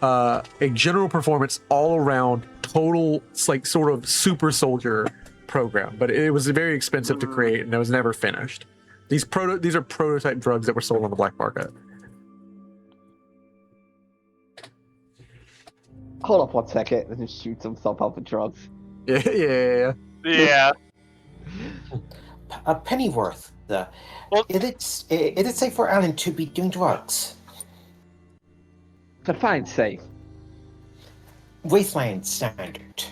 [SPEAKER 2] a general performance all around total like sort of super soldier program, but it was very expensive to create and it was never finished. These are prototype drugs that were sold on the black market.
[SPEAKER 4] Hold up 1 second and just shoots himself up with drugs.
[SPEAKER 2] Yeah.
[SPEAKER 7] Pennyworth. It is safe for Alan to be doing drugs.
[SPEAKER 4] Define safe.
[SPEAKER 7] Wasteland standard.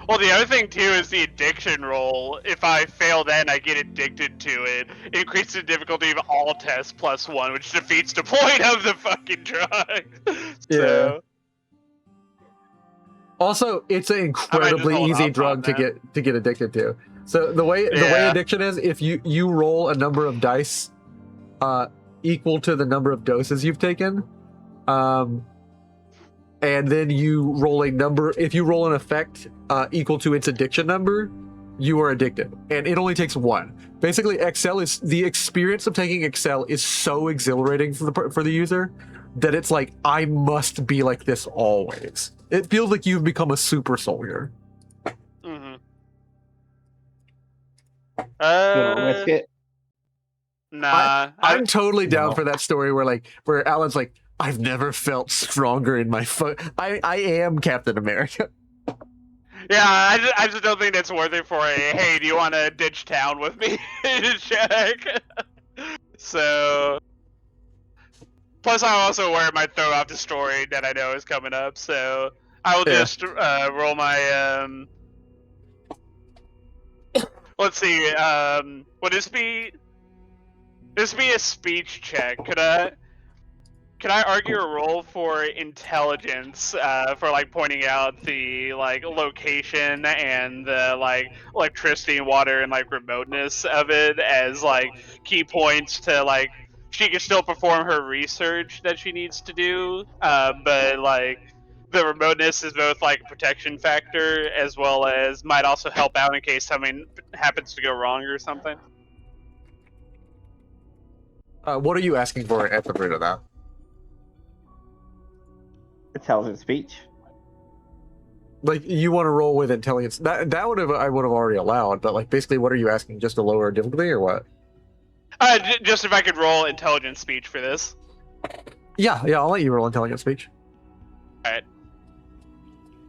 [SPEAKER 3] Well, the other thing too is the addiction roll. If I fail that and I get addicted to it, it increases the difficulty of all tests +1, which defeats the point of the fucking drug. So.
[SPEAKER 2] Also, it's an incredibly easy drug to get addicted to. So the way addiction is, if you roll a number of dice equal to the number of doses you've taken, and then you roll a number. If you roll an effect equal to its addiction number, you are addicted, and it only takes 1. Basically, XL is the experience of taking XL is so exhilarating for the user that it's like, I must be like this always. It feels like you've become a super soldier.
[SPEAKER 3] Mm-hmm.
[SPEAKER 4] You wanna risk it?
[SPEAKER 3] Nah.
[SPEAKER 2] I'm totally down for that story where Alan's like, I've never felt stronger in my foot. I am Captain America.
[SPEAKER 3] Yeah, I just don't think that's worth it for a, hey, do you want to ditch town with me? Check. So. Plus, I'm also aware it might throw off the story that I know is coming up, so I will just roll my. Let's see. Would this be? This be a speech check? Could Can I argue a role for intelligence for like pointing out the like location and the like electricity and water and like remoteness of it as like key points to like she can still perform her research that she needs to do, but like the remoteness is both like a protection factor as well as might also help out in case something happens to go wrong or something.
[SPEAKER 2] What are you asking for at the root of that?
[SPEAKER 4] Intelligent speech.
[SPEAKER 2] Like, you want to roll with intelligence? That I would have already allowed, but like, basically, what are you asking? Just a lower difficulty or what?
[SPEAKER 3] Just if I could roll intelligent speech for this.
[SPEAKER 2] Yeah, I'll let you roll intelligence speech.
[SPEAKER 3] Alright.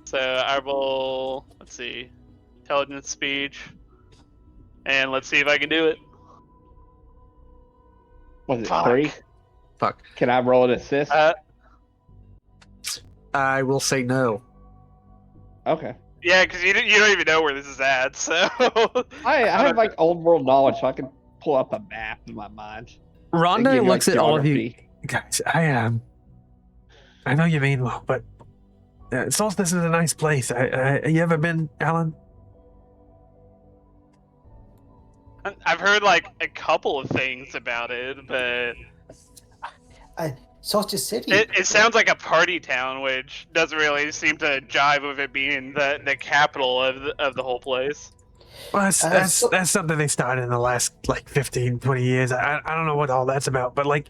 [SPEAKER 3] So I roll, let's see, intelligence speech, and let's see if I can do it.
[SPEAKER 4] Was it
[SPEAKER 3] Fuck.
[SPEAKER 4] 3?
[SPEAKER 2] Fuck.
[SPEAKER 4] Can I roll an assist?
[SPEAKER 2] I will say no.
[SPEAKER 4] Okay.
[SPEAKER 3] Yeah, because you don't even know where this is at, so...
[SPEAKER 4] I have like old world knowledge, so I can pull up a map in my mind.
[SPEAKER 2] Rhonda
[SPEAKER 4] Give you,
[SPEAKER 2] looks
[SPEAKER 4] like,
[SPEAKER 2] at all of you.
[SPEAKER 4] geography.
[SPEAKER 8] Guys, I know you mean well, but Solstice is a nice place. You ever been, Alan?
[SPEAKER 3] I've heard like a couple of things about it, but
[SPEAKER 7] Solstice City.
[SPEAKER 3] it sounds like a party town, which doesn't really seem to jive with it being the capital of the whole place.
[SPEAKER 8] Well, that's
[SPEAKER 7] so-
[SPEAKER 8] that's something they started in the last like 15, 20 years. I don't know what all that's about, but like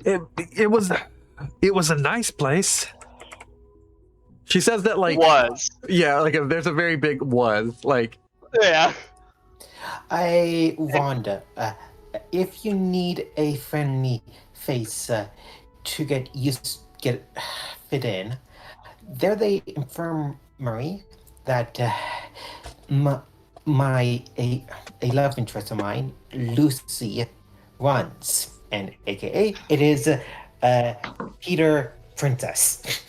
[SPEAKER 8] it was a nice place.
[SPEAKER 2] She says that like
[SPEAKER 3] Was.
[SPEAKER 2] yeah, like there's a very big was like
[SPEAKER 3] Yeah.
[SPEAKER 7] Rhonda, if you need a friendly face to get fit in, there's the infirmary that a love interest of mine, Lucy, runs, and AKA it is Peter Princess.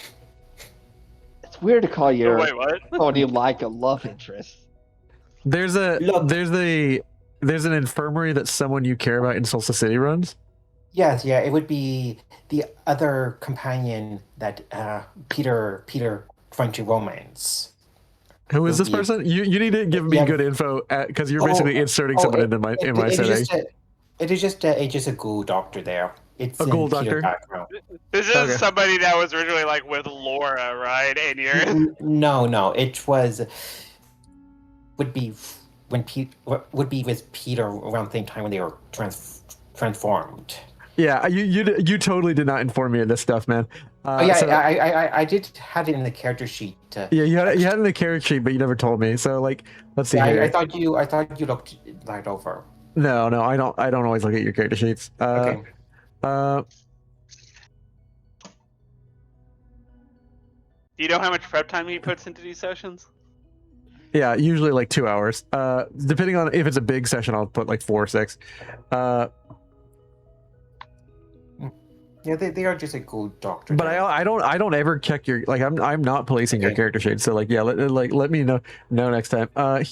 [SPEAKER 4] It's weird to call your
[SPEAKER 3] Wait, what?
[SPEAKER 4] someone you like a love interest.
[SPEAKER 2] there's
[SPEAKER 7] Look.
[SPEAKER 2] there's an infirmary that someone you care about in Solstice City runs.
[SPEAKER 7] Yes, yeah, it would be the other companion that Peter trying to romance.
[SPEAKER 2] Who is this
[SPEAKER 7] Yeah.
[SPEAKER 2] person? You need to give me
[SPEAKER 7] Yeah.
[SPEAKER 2] good info because you're basically inserting someone into my setting.
[SPEAKER 7] It is just a ghoul doctor there. It's
[SPEAKER 2] A
[SPEAKER 7] in
[SPEAKER 2] ghoul
[SPEAKER 7] Peter's
[SPEAKER 2] doctor?
[SPEAKER 7] background.
[SPEAKER 3] This is
[SPEAKER 2] Okay.
[SPEAKER 3] somebody that was originally like with Laura, right? And you're
[SPEAKER 7] No, it would be with Peter around the same time when they were transformed.
[SPEAKER 2] Yeah, you totally did not inform me of this stuff, man. So-
[SPEAKER 7] I did have it in the character sheet.
[SPEAKER 2] yeah, you had it in the character sheet, but you never told me. So like, let's see
[SPEAKER 7] Yeah,
[SPEAKER 2] here.
[SPEAKER 7] I thought you looked that over.
[SPEAKER 2] No, I don't always look at your character sheets.
[SPEAKER 7] Okay.
[SPEAKER 3] Do you know how much prep time he puts into these sessions?
[SPEAKER 2] Yeah, usually like 2 hours. Depending on if it's a big session, I'll put like 4 or 6.
[SPEAKER 7] Yeah, they are just a ghoul doctor.
[SPEAKER 2] But
[SPEAKER 7] there.
[SPEAKER 2] I don't ever check your like I'm not policing your
[SPEAKER 7] Okay.
[SPEAKER 2] character sheet. So like yeah, let me know next time. Okay,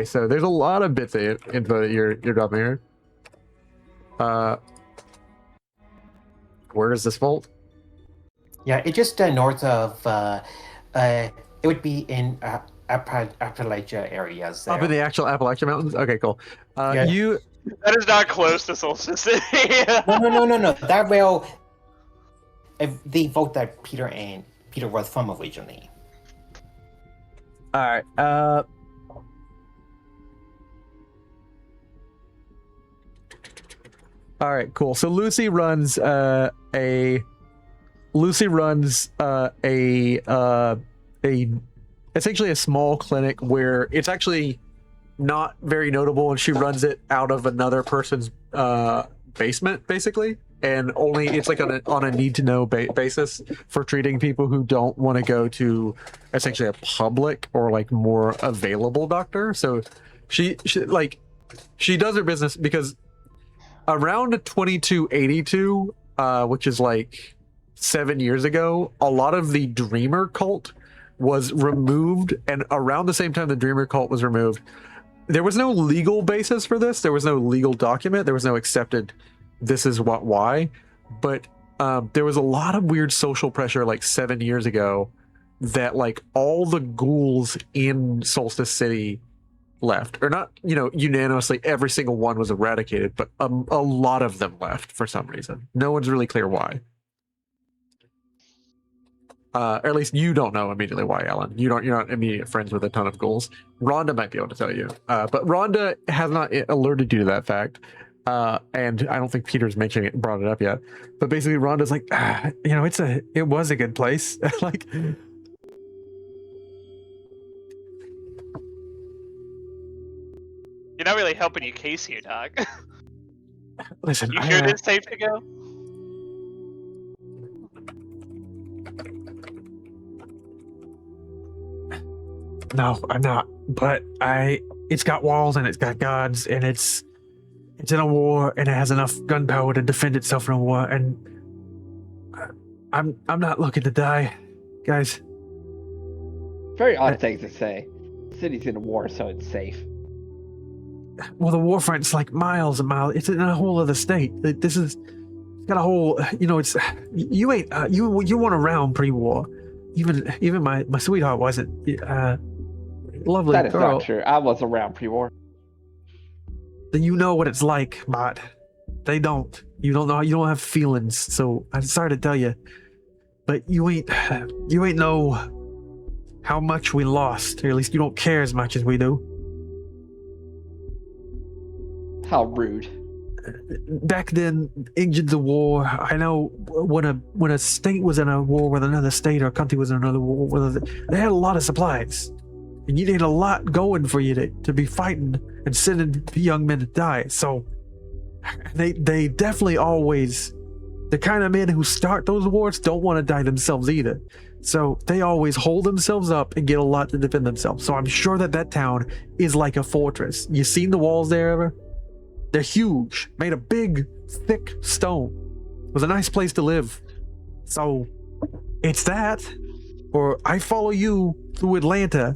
[SPEAKER 2] so there's a lot of bits of info that you're dropping here. Where is this vault?
[SPEAKER 7] Yeah, it's just north of. It would be in Appalachia areas. There.
[SPEAKER 2] Up in the actual Appalachian Mountains. Okay, cool.
[SPEAKER 7] Yeah.
[SPEAKER 2] You
[SPEAKER 3] That is not close to Solstice City.
[SPEAKER 7] No. That will. The vote that Peter was from originally.
[SPEAKER 2] all right? All right, cool. So Lucy runs essentially a small clinic where it's actually not very notable, and she runs it out of another person's basement, basically, and only it's like on a need to know basis for treating people who don't want to go to essentially a public or like more available doctor. So she does her business because around 2282, which is like 7 years ago, a lot of the Dreamer cult was removed, and around the same time the Dreamer cult was removed, there was no legal basis for this. There was no legal document. There was no accepted this is why, but there was a lot of weird social pressure like 7 years ago that like all the ghouls in Solstice City left, or not, unanimously every single one was eradicated, but a lot of them left for some reason. No one's really clear why. Or at least you don't know immediately why, Alan. You're not immediate friends with a ton of ghouls. Rhonda might be able to tell you, but Rhonda has not alerted you to that fact, and I don't think Peter's brought it up yet. But basically, Rhonda's like, it was a good place. Like,
[SPEAKER 3] You're not really helping your case here, Doc.
[SPEAKER 2] listen,
[SPEAKER 3] You sure it's safe to go?
[SPEAKER 8] No, I'm not. But it's got walls and it's got gods and it's in a war and it has enough gunpowder to defend itself in a war. And I'm not looking to die, guys.
[SPEAKER 4] Very odd thing to say. The city's in a war, so it's safe.
[SPEAKER 8] Well, the war front's like miles and miles. It's in a whole other state. This is it's got a whole. It's you ain't you weren't around pre-war. Even my sweetheart wasn't. Lovely
[SPEAKER 4] That is
[SPEAKER 8] girl.
[SPEAKER 4] not true. I was around pre-war.
[SPEAKER 8] Then you know what it's like, Bot. They don't. You don't know. You don't have feelings. So I'm sorry to tell you, but you ain't know how much we lost, or at least you don't care as much as we do.
[SPEAKER 4] How rude.
[SPEAKER 8] Back then, engines of war. I know when a state was in a war with another state, or a country was in another war, they had a lot of supplies, and you need a lot going for you to be fighting and sending young men to die. So they definitely always, the kind of men who start those wars don't want to die themselves either. So they always hold themselves up and get a lot to defend themselves. So I'm sure that town is like a fortress. You seen the walls there ever? They're huge, made of big, thick stone. It was a nice place to live. So it's that, or I follow you through Atlanta.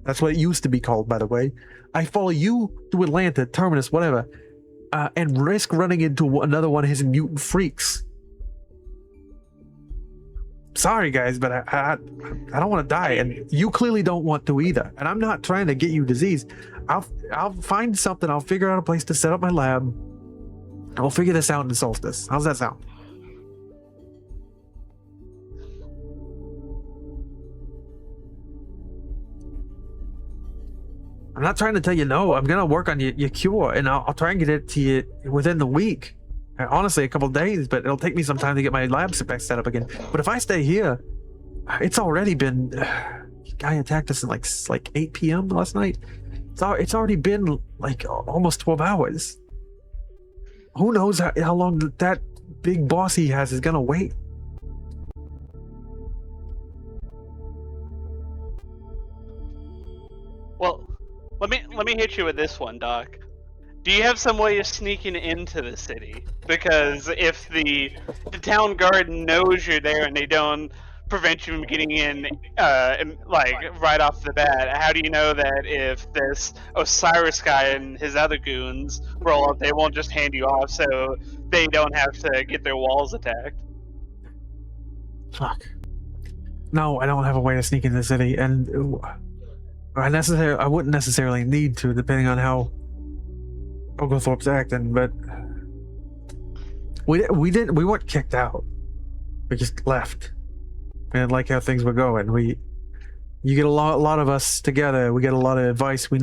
[SPEAKER 8] That's what it used to be called, by the way. I follow you through Atlanta, Terminus, whatever, and risk running into another one of his mutant freaks. Sorry, guys, but I don't want to die, and you clearly don't want to either. And I'm not trying to get you disease. I'll find something. I'll figure out a place to set up my lab. And we'll figure this out in Solstice. How's that sound? I'm not trying to tell you no. I'm gonna work on your cure, and I'll try and get it to you within the week. Honestly, a couple of days, but it'll take me some time to get my lab set up again. But if I stay here, it's already been. Guy attacked us at like 8 p.m. last night. It's already been like almost 12 hours. Who knows how long that big boss he has is gonna wait?
[SPEAKER 3] Well, let me hit you with this one, Doc. Do you have some way of sneaking into the city? Because if the town guard knows you're there and they don't prevent you from getting in, like right off the bat, how do you know that if this Osiris guy and his other goons roll up, they won't just hand you off so they don't have to get their walls attacked?
[SPEAKER 8] Fuck. No, I don't have a way to sneak into the city, and I wouldn't necessarily need to, depending on how Oglethorpe's acting. But we weren't kicked out. We just left. We didn't like how things were going. You get a lot of us together. We get a lot of advice. We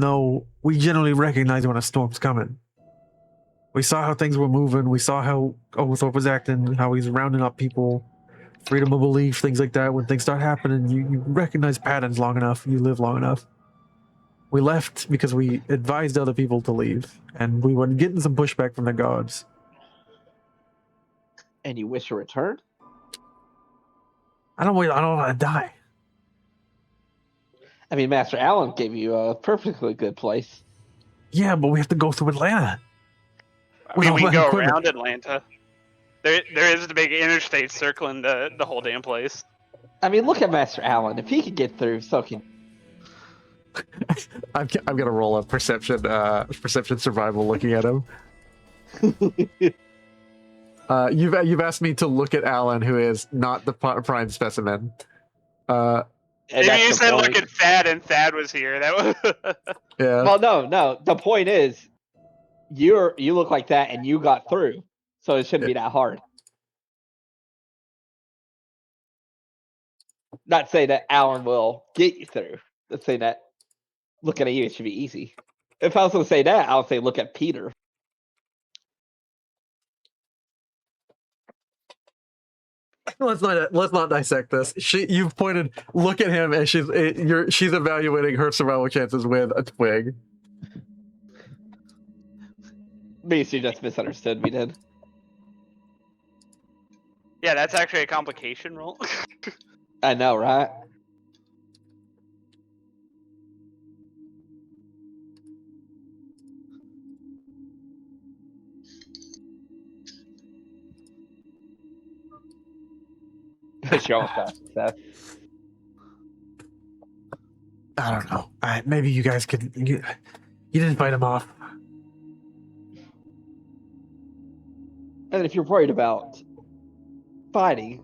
[SPEAKER 8] generally recognize when a storm's coming. We saw how things were moving. We saw how Oglethorpe was acting, how he's rounding up people, freedom of belief, things like that. When things start happening, you recognize patterns long enough. You live long enough. We left because we advised other people to leave, and we were getting some pushback from the guards.
[SPEAKER 4] And you wish to return?
[SPEAKER 8] I don't want to die.
[SPEAKER 4] I mean, Master Allen gave you a perfectly good place.
[SPEAKER 8] Yeah, but we have to go through Atlanta.
[SPEAKER 3] I mean, we can
[SPEAKER 8] all
[SPEAKER 3] go
[SPEAKER 8] that equipment.
[SPEAKER 3] around Atlanta. There is the big interstate circling the whole damn place.
[SPEAKER 4] I mean, look at Master Allen. If he could get through, so can...
[SPEAKER 2] I'm gonna roll a perception survival looking at him. You've asked me to look at Alan, who is not the prime specimen.
[SPEAKER 4] And
[SPEAKER 3] Maybe
[SPEAKER 4] that's
[SPEAKER 3] you
[SPEAKER 4] the
[SPEAKER 3] said
[SPEAKER 4] point.
[SPEAKER 3] look at Thad, and Thad was here. That was.
[SPEAKER 2] Yeah.
[SPEAKER 4] Well, no. The point is, you look like that, and you got through, so it shouldn't be that hard. Not say that Alan will get you through. Let's say that looking at you, it should be easy. If I was going to say that, I would say look at Peter.
[SPEAKER 2] Let's not dissect this. You've pointed. Look at him, and she's evaluating her survival chances with a twig.
[SPEAKER 4] Maybe she just misunderstood me then.
[SPEAKER 3] Yeah, that's actually a complication roll.
[SPEAKER 4] I know, right? She almost got Seth.
[SPEAKER 8] I don't know. Maybe you guys could. You didn't fight him off.
[SPEAKER 4] And if you're worried about fighting,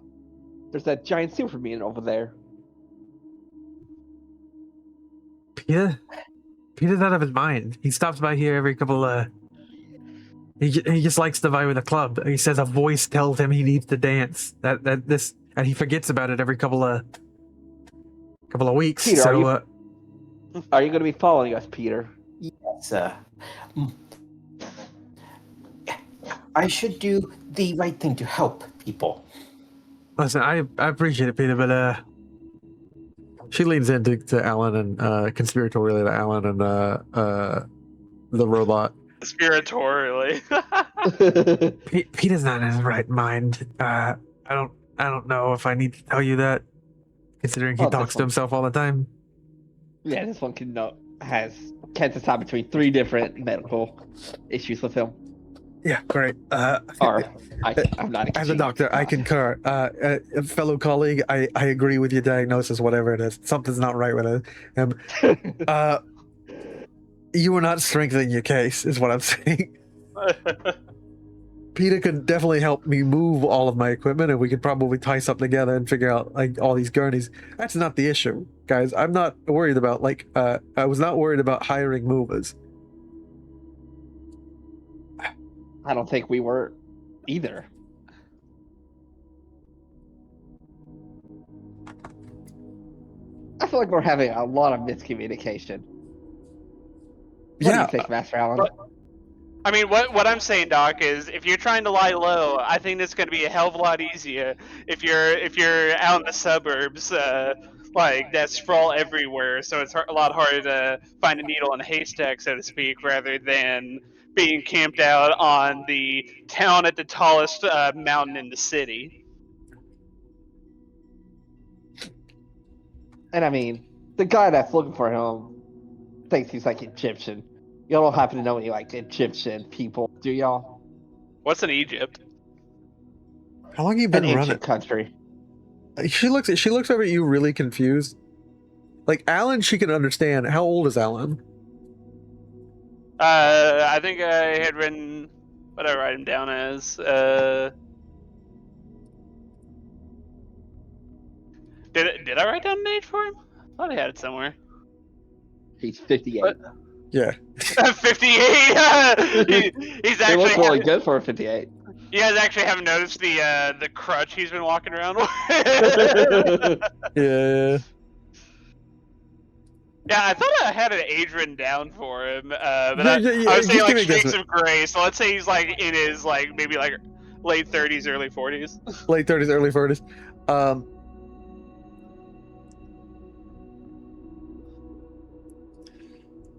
[SPEAKER 4] there's that giant super mutant over there.
[SPEAKER 8] Peter's out of his mind. He stops by here every couple. He just likes to vibe with the club. He says a voice tells him he needs to dance. And he forgets about it every couple of weeks.
[SPEAKER 4] Peter,
[SPEAKER 8] so
[SPEAKER 4] are you going to be following us, Peter?
[SPEAKER 7] Yes, I should do the right thing to help people.
[SPEAKER 2] Listen, I appreciate it, Peter, but she leans into Alan and conspiratorially to Alan and the robot.
[SPEAKER 3] Conspiratorially.
[SPEAKER 8] Peter's not in his right mind. I don't know if I need to tell you that, considering he
[SPEAKER 4] Oh,
[SPEAKER 8] talks to himself all the time.
[SPEAKER 4] Yeah, this one has can't decide between 3 different medical issues with him.
[SPEAKER 8] Yeah, great.
[SPEAKER 4] Or I'm not
[SPEAKER 8] As a doctor, I concur. A fellow colleague, I agree with your diagnosis, whatever it is. Something's not right with it. You are not strengthening your case, is what I'm saying. Peter could definitely help me move all of my equipment, and we could probably tie something together and figure out like all these gurneys. That's not the issue, guys. I'm not worried about I was not worried about hiring movers.
[SPEAKER 4] I don't think we were either. I feel like we're having a lot of miscommunication. What do you think, Master Allen?
[SPEAKER 3] I mean, what I'm saying, Doc, is if you're trying to lie low, I think it's going to be a hell of a lot easier if you're out in the suburbs, like that sprawl everywhere. So it's a lot harder to find a needle in a haystack, so to speak, rather than being camped out on the town at the tallest mountain in the city.
[SPEAKER 4] And I mean, the guy that's looking for him thinks he's like Egyptian. Y'all don't happen to know any like Egyptian people, do y'all?
[SPEAKER 3] What's in Egypt?
[SPEAKER 2] How long have you
[SPEAKER 4] An
[SPEAKER 2] been running?
[SPEAKER 4] ancient country.
[SPEAKER 2] She looks over at you really confused. Like Alan, she can understand. How old is Alan?
[SPEAKER 3] I think I had written what I write him down as. Did I write down an age for him? I thought I had it somewhere.
[SPEAKER 4] He's 58.
[SPEAKER 3] What?
[SPEAKER 2] Yeah.
[SPEAKER 3] 58. He's
[SPEAKER 4] He
[SPEAKER 3] actually
[SPEAKER 4] looks really good for a 58.
[SPEAKER 3] You guys actually haven't noticed the crutch he's been walking around with.
[SPEAKER 2] Yeah.
[SPEAKER 3] Yeah, I thought I had an age written down for him, but
[SPEAKER 2] Yeah,
[SPEAKER 3] I was saying
[SPEAKER 2] just
[SPEAKER 3] like
[SPEAKER 2] give me a
[SPEAKER 3] streaks
[SPEAKER 2] guess.
[SPEAKER 3] of gray. So let's say he's like in his maybe late 30s, early 40s.
[SPEAKER 2] Late 30s, early 40s.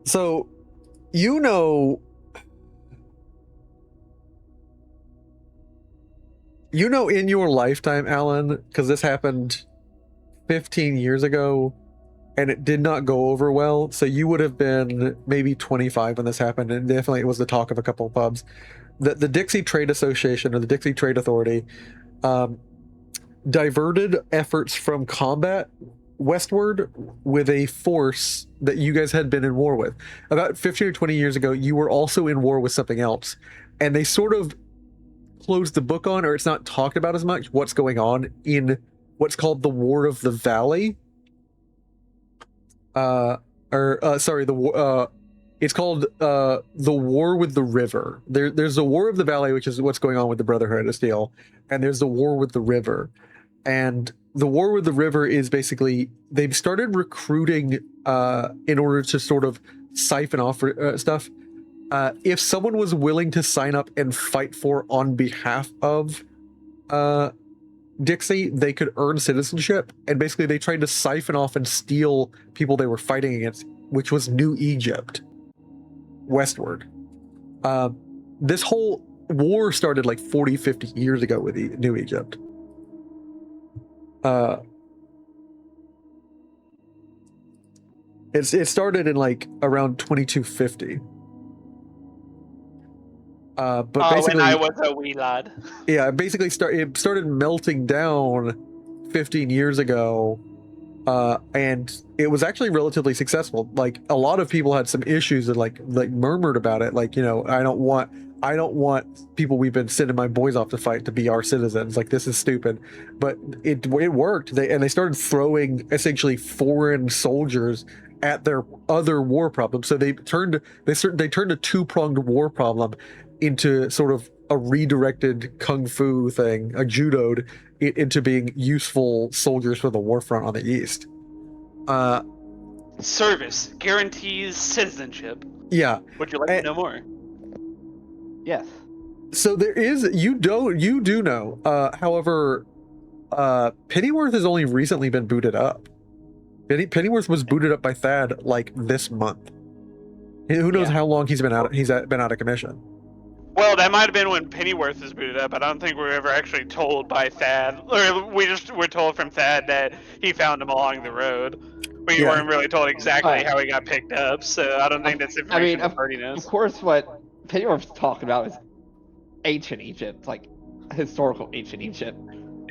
[SPEAKER 2] So, in your lifetime, Alan, because this happened 15 years ago, and it did not go over well. So you would have been maybe 25 when this happened, and definitely it was the talk of a couple of pubs. The Dixie Trade Association or the Dixie Trade Authority diverted efforts from combat westward with a force that you guys had been in war with. About 15 or 20 years ago, you were also in war with something else, and they sort of closed the book on, or it's not talked about as much, what's going on in what's called the War of the Valley. It's called the War with the River. There's the War of the Valley, which is what's going on with the Brotherhood of Steel, and there's the War with the River. And the War with the River is basically they've started recruiting in order to sort of siphon off stuff. If someone was willing to sign up and fight for on behalf of Dixie, they could earn citizenship, and basically they tried to siphon off and steal people they were fighting against, which was New Egypt, westward. This whole war started like 40, 50 years ago with New Egypt. It started in like around 2250. But basically,
[SPEAKER 3] when I was a wee lad.
[SPEAKER 2] Yeah, basically it started melting down 15 years ago, and it was actually relatively successful. Like a lot of people had some issues and like murmured about it. Like, you know, I don't want people we've been sending my boys off to fight to be our citizens. Like, this is stupid. But it worked. They started throwing essentially foreign soldiers at their other war problems. So they turned a two-pronged war problem into sort of a redirected kung fu thing, a judoed into being useful soldiers for the war front on the east.
[SPEAKER 3] Service guarantees citizenship.
[SPEAKER 2] Yeah.
[SPEAKER 3] Would you like to know more?
[SPEAKER 4] Yes.
[SPEAKER 2] So there is you do know. However, Pennyworth has only recently been booted up. Pennyworth was booted up by Thad like this month. Who knows how long he's been out of commission.
[SPEAKER 3] Well, that might have been when Pennyworth was booted up. I don't think we were ever actually told by Thad, or we just were told from Thad that he found him along the road. We weren't really told exactly how he got picked up, so I don't think that's information the party knows.
[SPEAKER 4] Of course, what Pennyworth's talking about is ancient Egypt, like historical ancient Egypt.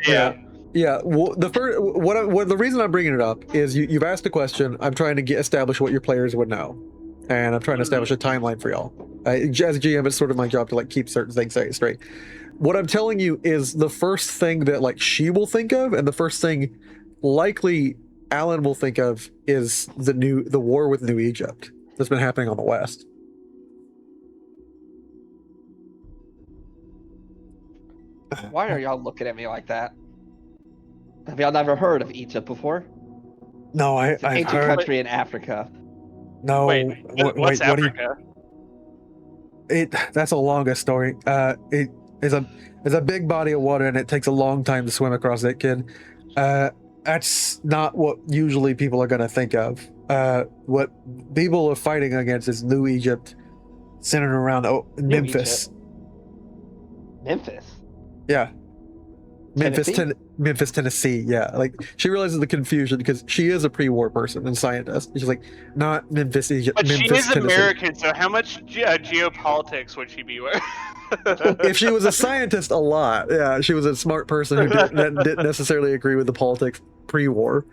[SPEAKER 3] Yeah.
[SPEAKER 2] Yeah. Well, the reason I'm bringing it up is you've asked a question. I'm trying to establish what your players would know, and I'm trying to establish a timeline for y'all. As GM, it's sort of my job to like keep certain things straight. What I'm telling you is the first thing that like she will think of, and the first thing likely Alan will think of is the war with New Egypt that's been happening on the West.
[SPEAKER 4] Why are y'all looking at me like that? Have y'all never heard of Egypt before?
[SPEAKER 8] No,
[SPEAKER 4] It's an
[SPEAKER 8] I've
[SPEAKER 4] ancient
[SPEAKER 8] heard.
[SPEAKER 4] country in Africa.
[SPEAKER 8] No,
[SPEAKER 3] Wait, what's
[SPEAKER 8] what do you?
[SPEAKER 3] Africa?
[SPEAKER 8] That's a longer story. It is a big body of water, and it takes a long time to swim across it, kid. That's not what usually people are gonna think of. What people are fighting against is New Egypt, centered around Memphis.
[SPEAKER 4] Memphis?
[SPEAKER 2] Yeah. Memphis, Tennessee. Yeah, like she realizes the confusion because she is a pre-war person and scientist. She's like, not Memphis, Egypt.
[SPEAKER 3] But
[SPEAKER 2] Memphis,
[SPEAKER 3] she is
[SPEAKER 2] Tennessee.
[SPEAKER 3] American, so how much geopolitics would she be with?
[SPEAKER 2] If she was a scientist, a lot. Yeah, she was a smart person who didn't necessarily agree with the politics pre-war.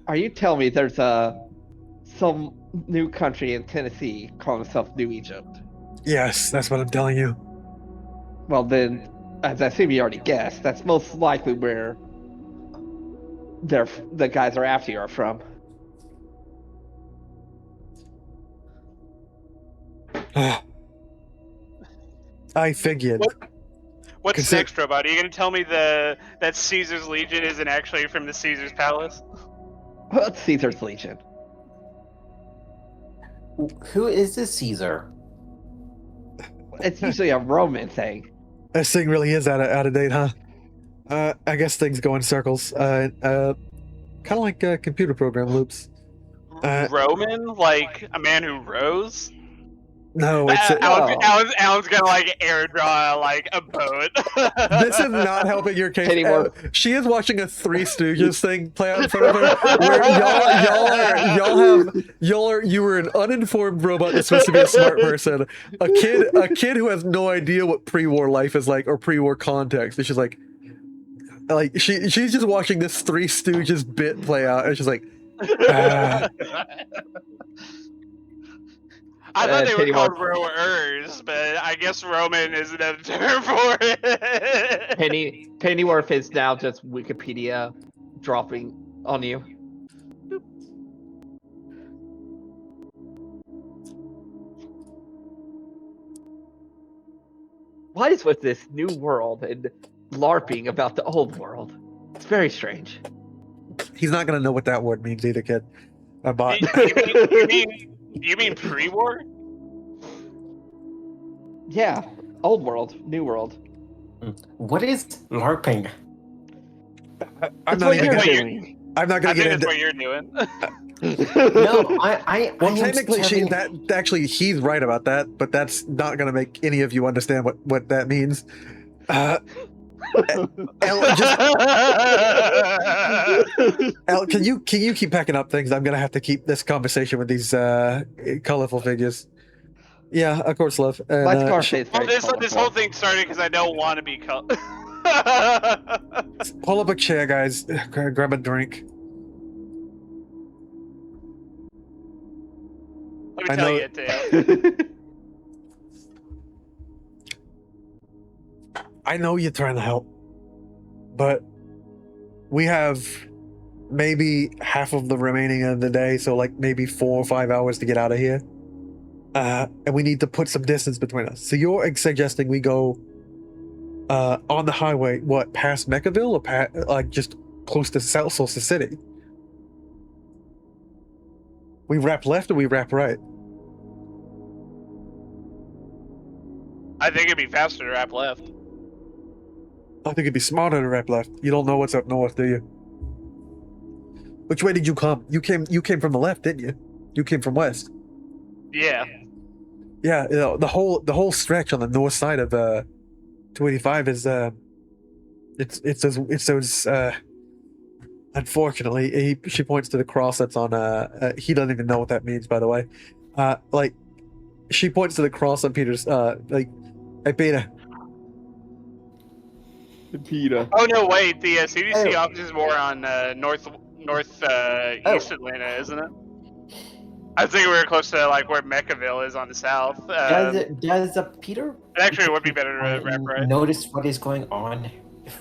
[SPEAKER 4] Are you telling me there's some new country in Tennessee calling itself New Egypt?
[SPEAKER 8] Yes, that's what I'm telling you.
[SPEAKER 4] Well then, as I assume you already guessed, that's most likely where the guys are after you are from.
[SPEAKER 8] I figured.
[SPEAKER 3] What's next, Robot? Are you going to tell me that Caesar's Legion isn't actually from the Caesar's Palace?
[SPEAKER 4] What's Caesar's Legion?
[SPEAKER 7] Who is this Caesar?
[SPEAKER 4] It's usually a Roman thing.
[SPEAKER 8] This thing really is out of date, huh? I guess things go in circles. Kind of like computer program loops.
[SPEAKER 3] Roman? Like a man who rose?
[SPEAKER 8] No, it's
[SPEAKER 3] Alan's gonna like air draw like a boat.
[SPEAKER 2] This is not helping your case. She is watching a Three Stooges thing play out in front of her, where you were an uninformed robot that's supposed to be a smart person, a kid who has no idea what pre-war life is like or pre-war context. And she's like she's just watching this Three Stooges bit play out, and she's like.
[SPEAKER 3] I thought they were
[SPEAKER 4] Penny
[SPEAKER 3] called
[SPEAKER 4] Wharf.
[SPEAKER 3] rowers, but I guess Roman is another term for it.
[SPEAKER 4] Pennyworth is now just Wikipedia dropping on you. What is with this new world and LARPing about the old world? It's very strange.
[SPEAKER 8] He's not gonna know what that word means either, kid. But
[SPEAKER 3] You mean pre-war?
[SPEAKER 4] Yeah, old world, new world.
[SPEAKER 7] What is LARPing?
[SPEAKER 8] I'm
[SPEAKER 4] That's
[SPEAKER 8] not
[SPEAKER 4] what
[SPEAKER 8] even
[SPEAKER 4] you're
[SPEAKER 8] gonna,
[SPEAKER 4] doing.
[SPEAKER 8] I'm not
[SPEAKER 3] I
[SPEAKER 8] gonna
[SPEAKER 3] think
[SPEAKER 8] get
[SPEAKER 3] that's
[SPEAKER 8] into.
[SPEAKER 3] what you're doing.
[SPEAKER 7] No, I
[SPEAKER 8] Well,
[SPEAKER 7] am
[SPEAKER 8] technically,
[SPEAKER 7] serving-
[SPEAKER 8] that actually he's right about that, but that's not gonna make any of you understand what that means. El, can you keep packing up things? I'm gonna have to keep this conversation with these colorful figures. Yeah, of course, love. And,
[SPEAKER 4] My scarf is
[SPEAKER 3] Well,
[SPEAKER 4] very
[SPEAKER 3] this whole
[SPEAKER 4] colorful.
[SPEAKER 3] thing started because I don't want to be
[SPEAKER 8] pull up a chair, guys. Grab a drink.
[SPEAKER 3] Let me
[SPEAKER 8] I
[SPEAKER 3] tell
[SPEAKER 8] know-
[SPEAKER 3] you, Tail.
[SPEAKER 8] I know you're trying to help, but we have maybe half of the remaining of the day, so like maybe 4 or 5 hours to get out of here. And we need to put some distance between us. So you're suggesting we go on the highway, what, past Meckaville or like just close to South Solstice City? We wrap left or we wrap right?
[SPEAKER 3] I think it'd be faster to wrap left.
[SPEAKER 8] I think it'd be smarter to wrap left. You don't know what's up north, do you? Which way did you come? You came from the left, didn't you? You came from west.
[SPEAKER 3] Yeah.
[SPEAKER 8] Yeah, you know, the whole stretch on the north side of 285 is it's those unfortunately she points to the cross that's on he doesn't even know what that means, by the way. Like she points to the cross on Peter's like, hey Peter.
[SPEAKER 4] Peter.
[SPEAKER 3] Oh no, wait. The CDC
[SPEAKER 7] Oh.
[SPEAKER 3] office is more on north east Atlanta, isn't it? I think we were close to like where Meckaville is on the south.
[SPEAKER 7] Does Peter
[SPEAKER 3] Actually, it would be better to wrap right.
[SPEAKER 7] notice what is going on?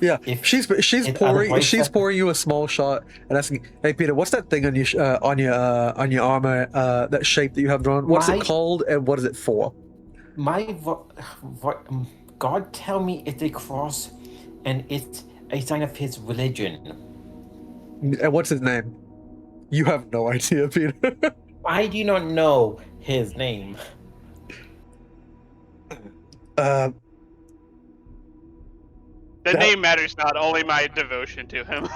[SPEAKER 8] Yeah,
[SPEAKER 7] If
[SPEAKER 8] she's
[SPEAKER 7] it
[SPEAKER 8] pouring
[SPEAKER 7] otherwise-
[SPEAKER 8] pouring you a small shot and asking, "Hey Peter, what's that thing on your armor that shape that you have drawn? What's it
[SPEAKER 7] My-
[SPEAKER 8] called and what is it for?"
[SPEAKER 7] God tell me it's a cross, and it's a sign of his religion.
[SPEAKER 8] And what's his name? You have no idea, Peter.
[SPEAKER 7] I do not know his name.
[SPEAKER 3] The
[SPEAKER 8] That-
[SPEAKER 3] name matters not, only my devotion to him.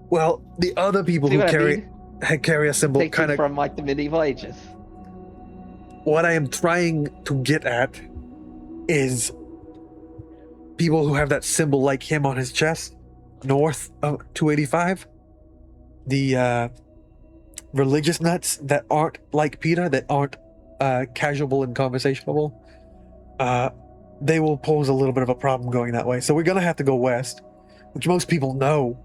[SPEAKER 8] Well, the other people
[SPEAKER 4] See
[SPEAKER 8] who
[SPEAKER 4] what I
[SPEAKER 8] carry
[SPEAKER 4] mean?
[SPEAKER 8] carry a symbol
[SPEAKER 4] Takes
[SPEAKER 8] kind
[SPEAKER 4] you
[SPEAKER 8] of
[SPEAKER 4] from like the medieval ages.
[SPEAKER 8] what I am trying to get at is people who have that symbol like him on his chest, north of 285. The religious nuts that aren't like Peter, that aren't casual and conversational, they will pose a little bit of a problem going that way. So we're gonna have to go west, which most people know.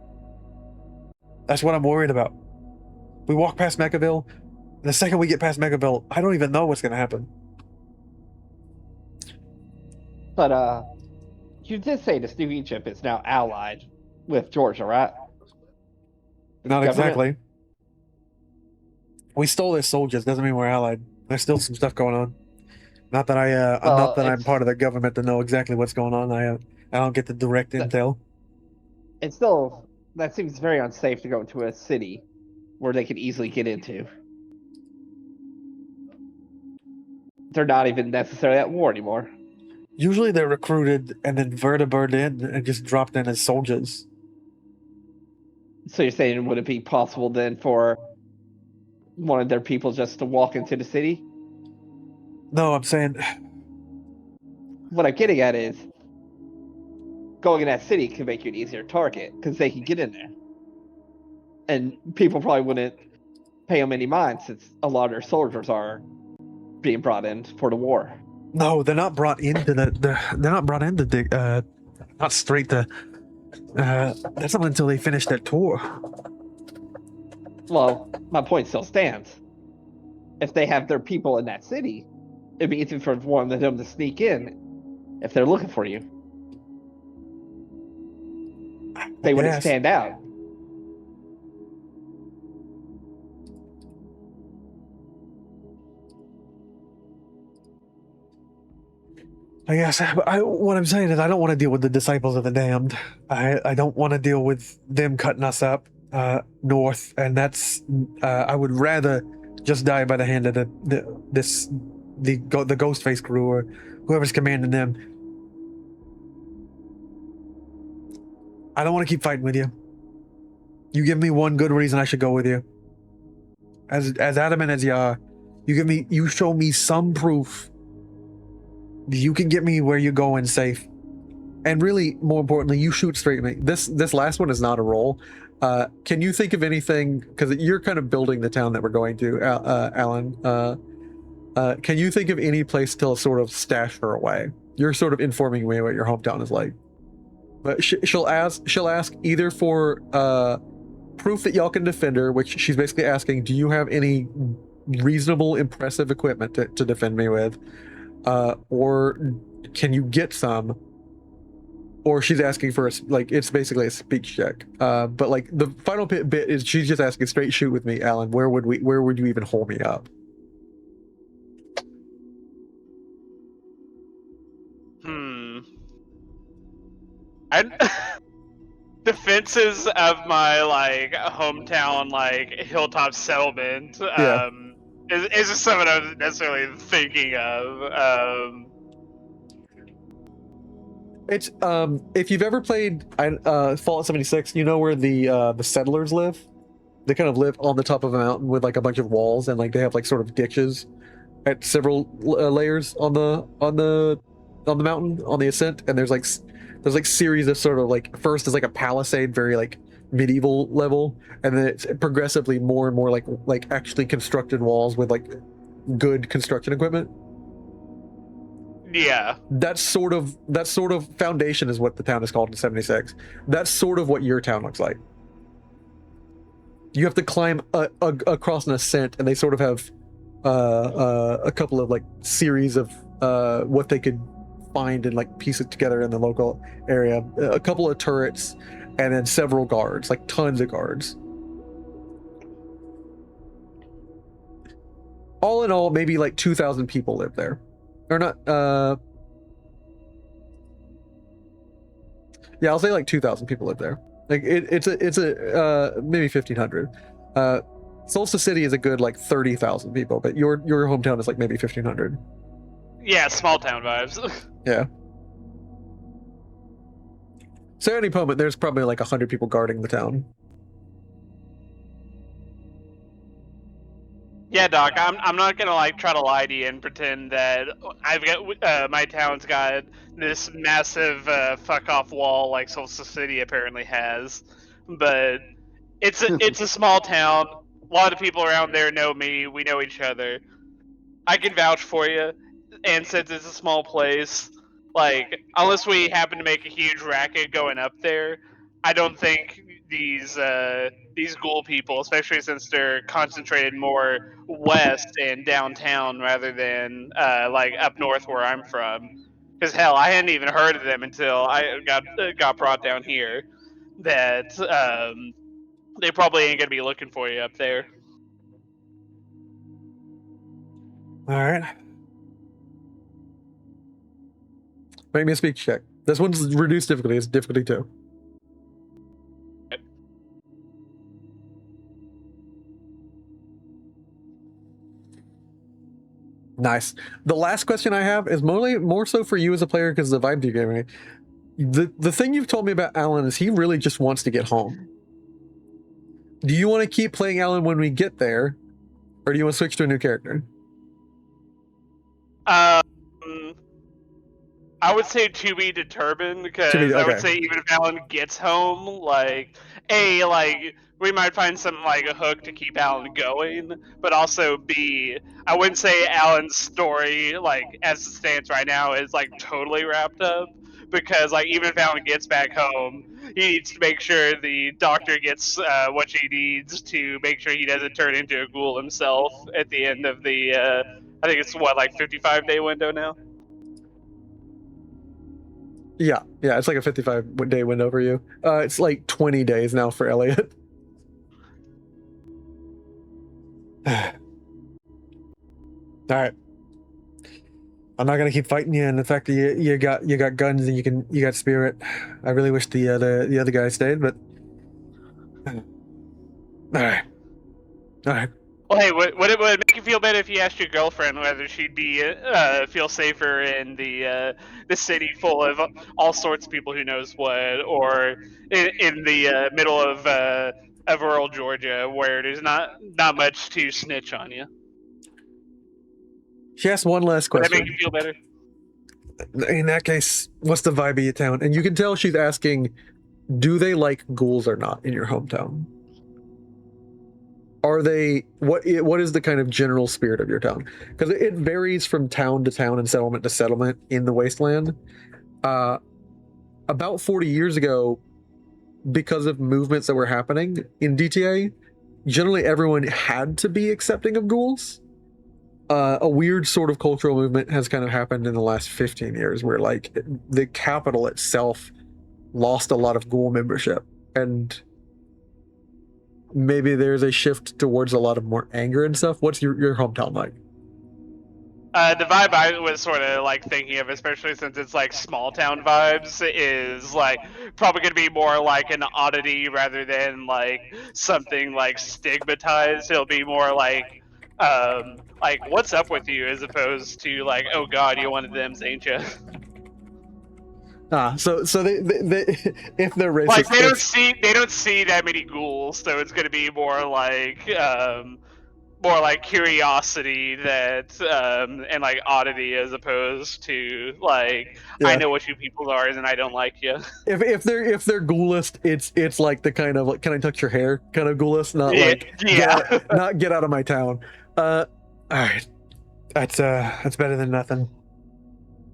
[SPEAKER 8] That's what I'm worried about. We walk past Meckaville, and the second we get past Meckaville, I don't even know what's gonna happen.
[SPEAKER 4] But you did say this new Egypt is now allied with Georgia, right?
[SPEAKER 8] Not
[SPEAKER 4] Government?
[SPEAKER 8] exactly. We stole their soldiers. Doesn't mean we're allied. There's still some stuff going on. Not that
[SPEAKER 4] Well,
[SPEAKER 8] not that I'm
[SPEAKER 4] it's-
[SPEAKER 8] part of the government to know exactly what's going on. I don't get the direct intel.
[SPEAKER 4] It's still that seems very unsafe to go into a city where they could easily get into. They're not even necessarily at war anymore.
[SPEAKER 8] Usually they're recruited and then vertibird in and just dropped in as soldiers.
[SPEAKER 4] So you're saying would it be possible then for one of their people just to walk into the city?
[SPEAKER 8] No, I'm saying
[SPEAKER 4] What I'm getting at is going in that city can make you an easier target because they can get in there, and people probably wouldn't pay them any mind since a lot of their soldiers are being brought in for the war.
[SPEAKER 8] no, they're not brought into they're not brought into the not straight to that's not until they finish their tour.
[SPEAKER 4] Well, my point still stands. If they have their people in that city, it'd be easy for one of them to sneak in if they're looking for you. They wouldn't
[SPEAKER 8] Yes.
[SPEAKER 4] stand out.
[SPEAKER 8] I guess what I'm saying is I don't want to deal with the disciples of the damned. I don't want to deal with them cutting us up north, and that's I would rather just die by the hand of the ghost face crew or whoever's commanding them. I don't want to keep fighting with you. You give me one good reason I should go with you. As adamant as you are, you show me some proof you can get me where you're going safe. And really, more importantly, you shoot straight at me. This last one is not a roll. Can you think of anything, because you're kind of building the town that we're going to, Alan. Can you think of any place to sort of stash her away? You're sort of informing me what your hometown is like. But she'll ask either for proof that y'all can defend her, which she's basically asking, do you have any reasonable, impressive equipment to defend me with? Or can you get some? Or she's asking for it's basically a speech check. But like the final bit is she's just asking straight shoot with me, Alan. Where would you even hold me up?
[SPEAKER 3] Defenses of my hometown hilltop settlement is just something I was necessarily thinking of.
[SPEAKER 2] It's if you've ever played Fallout 76, you know where the settlers live. They kind of live on the top of a mountain with like a bunch of walls, and like they have like sort of ditches at several layers on the mountain on the ascent. And there's like series of sort of like, first is like a palisade, very like medieval level, and then it's progressively more and more like actually constructed walls with like good construction equipment.
[SPEAKER 3] Yeah,
[SPEAKER 2] That sort of foundation is what the town is called in 76. That's sort of what your town looks like. You have to climb across an ascent, and they sort of have a couple of like series of what they could find and like piece it together in the local area. A couple of turrets, and then several guards, like tons of guards. All in all, maybe like 2,000 people live there. Or not, yeah, I'll say like 2,000 people live there. Like it's a maybe 1,500. Solstice City is a good like 30,000 people, but your hometown is like maybe 1,500.
[SPEAKER 3] yeah, small town vibes.
[SPEAKER 2] Yeah. So at any moment, there's probably like 100 people guarding the town.
[SPEAKER 3] Yeah, Doc, I'm not gonna try to lie to you and pretend that I've got my town's got this massive fuck off wall like Solstice City apparently has, but it's a small town. A lot of people around there know me. We know each other. I can vouch for you, and since it's a small place, unless we happen to make a huge racket going up there, I don't think these ghoul people, especially since they're concentrated more west and downtown rather than up north where I'm from. Because hell, I hadn't even heard of them until I got brought down here. That they probably ain't gonna be looking for you up there.
[SPEAKER 8] All right.
[SPEAKER 2] Make me a speech check. This one's reduced difficulty. It's difficulty 2. Nice. The last question I have is more so for you as a player because of the vibe you gave me. The thing you've told me about Alan is he really just wants to get home. Do you want to keep playing Alan when we get there, or do you want to switch to a new character?
[SPEAKER 3] I would say to be determined, because
[SPEAKER 2] To be-
[SPEAKER 3] I would
[SPEAKER 2] okay.
[SPEAKER 3] say even if Alan gets home, we might find some a hook to keep Alan going, but also B, I wouldn't say Alan's story as it stands right now is totally wrapped up, because even if Alan gets back home, he needs to make sure the doctor gets what she needs to make sure he doesn't turn into a ghoul himself at the end of the I think it's what, like 55-day window now.
[SPEAKER 2] Yeah, it's like a 55-day window for you. It's like 20 days now for Elliot. All right. I'm not gonna keep fighting you, and the fact that you got guns and you got spirit. I really wish the other guy stayed, but all right.
[SPEAKER 3] Well, hey, would it make you feel better if you asked your girlfriend whether she'd be feel safer in the city full of all sorts of people who knows what, or in the middle of rural Georgia where there's not much to snitch on you?
[SPEAKER 2] She asked one last
[SPEAKER 3] Would that
[SPEAKER 2] question.
[SPEAKER 3] make you feel better?
[SPEAKER 2] In that case, what's the vibe of your town? And you can tell she's asking, do they like ghouls or not in your hometown? Are they what is the kind of general spirit of your town? Because it varies from town to town and settlement to settlement in the wasteland. About 40 years ago, because of movements that were happening in DTA, generally everyone had to be accepting of ghouls. A weird sort of cultural movement has kind of happened in the last 15 years where like the capital itself lost a lot of ghoul membership, and maybe there's a shift towards a lot of more anger and stuff. What's your hometown like?
[SPEAKER 3] The vibe I was sort of like thinking of, especially since it's like small town vibes, is like probably going to be more like an oddity rather than like something like stigmatized. It'll be more like what's up with you, as opposed to like, oh god, you're one of them, ain't you?
[SPEAKER 2] So they if they're racist,
[SPEAKER 3] Like they don't see that many ghouls, so it's gonna be more like curiosity that and like oddity, as opposed to like,
[SPEAKER 2] Yeah.
[SPEAKER 3] I know what you people are and I don't like you.
[SPEAKER 2] if they're ghoulist, it's like the kind of like, can I touch your hair kind of ghoulist, not
[SPEAKER 3] Yeah,
[SPEAKER 2] like
[SPEAKER 3] yeah.
[SPEAKER 2] not get out of my town. All right, that's better than nothing.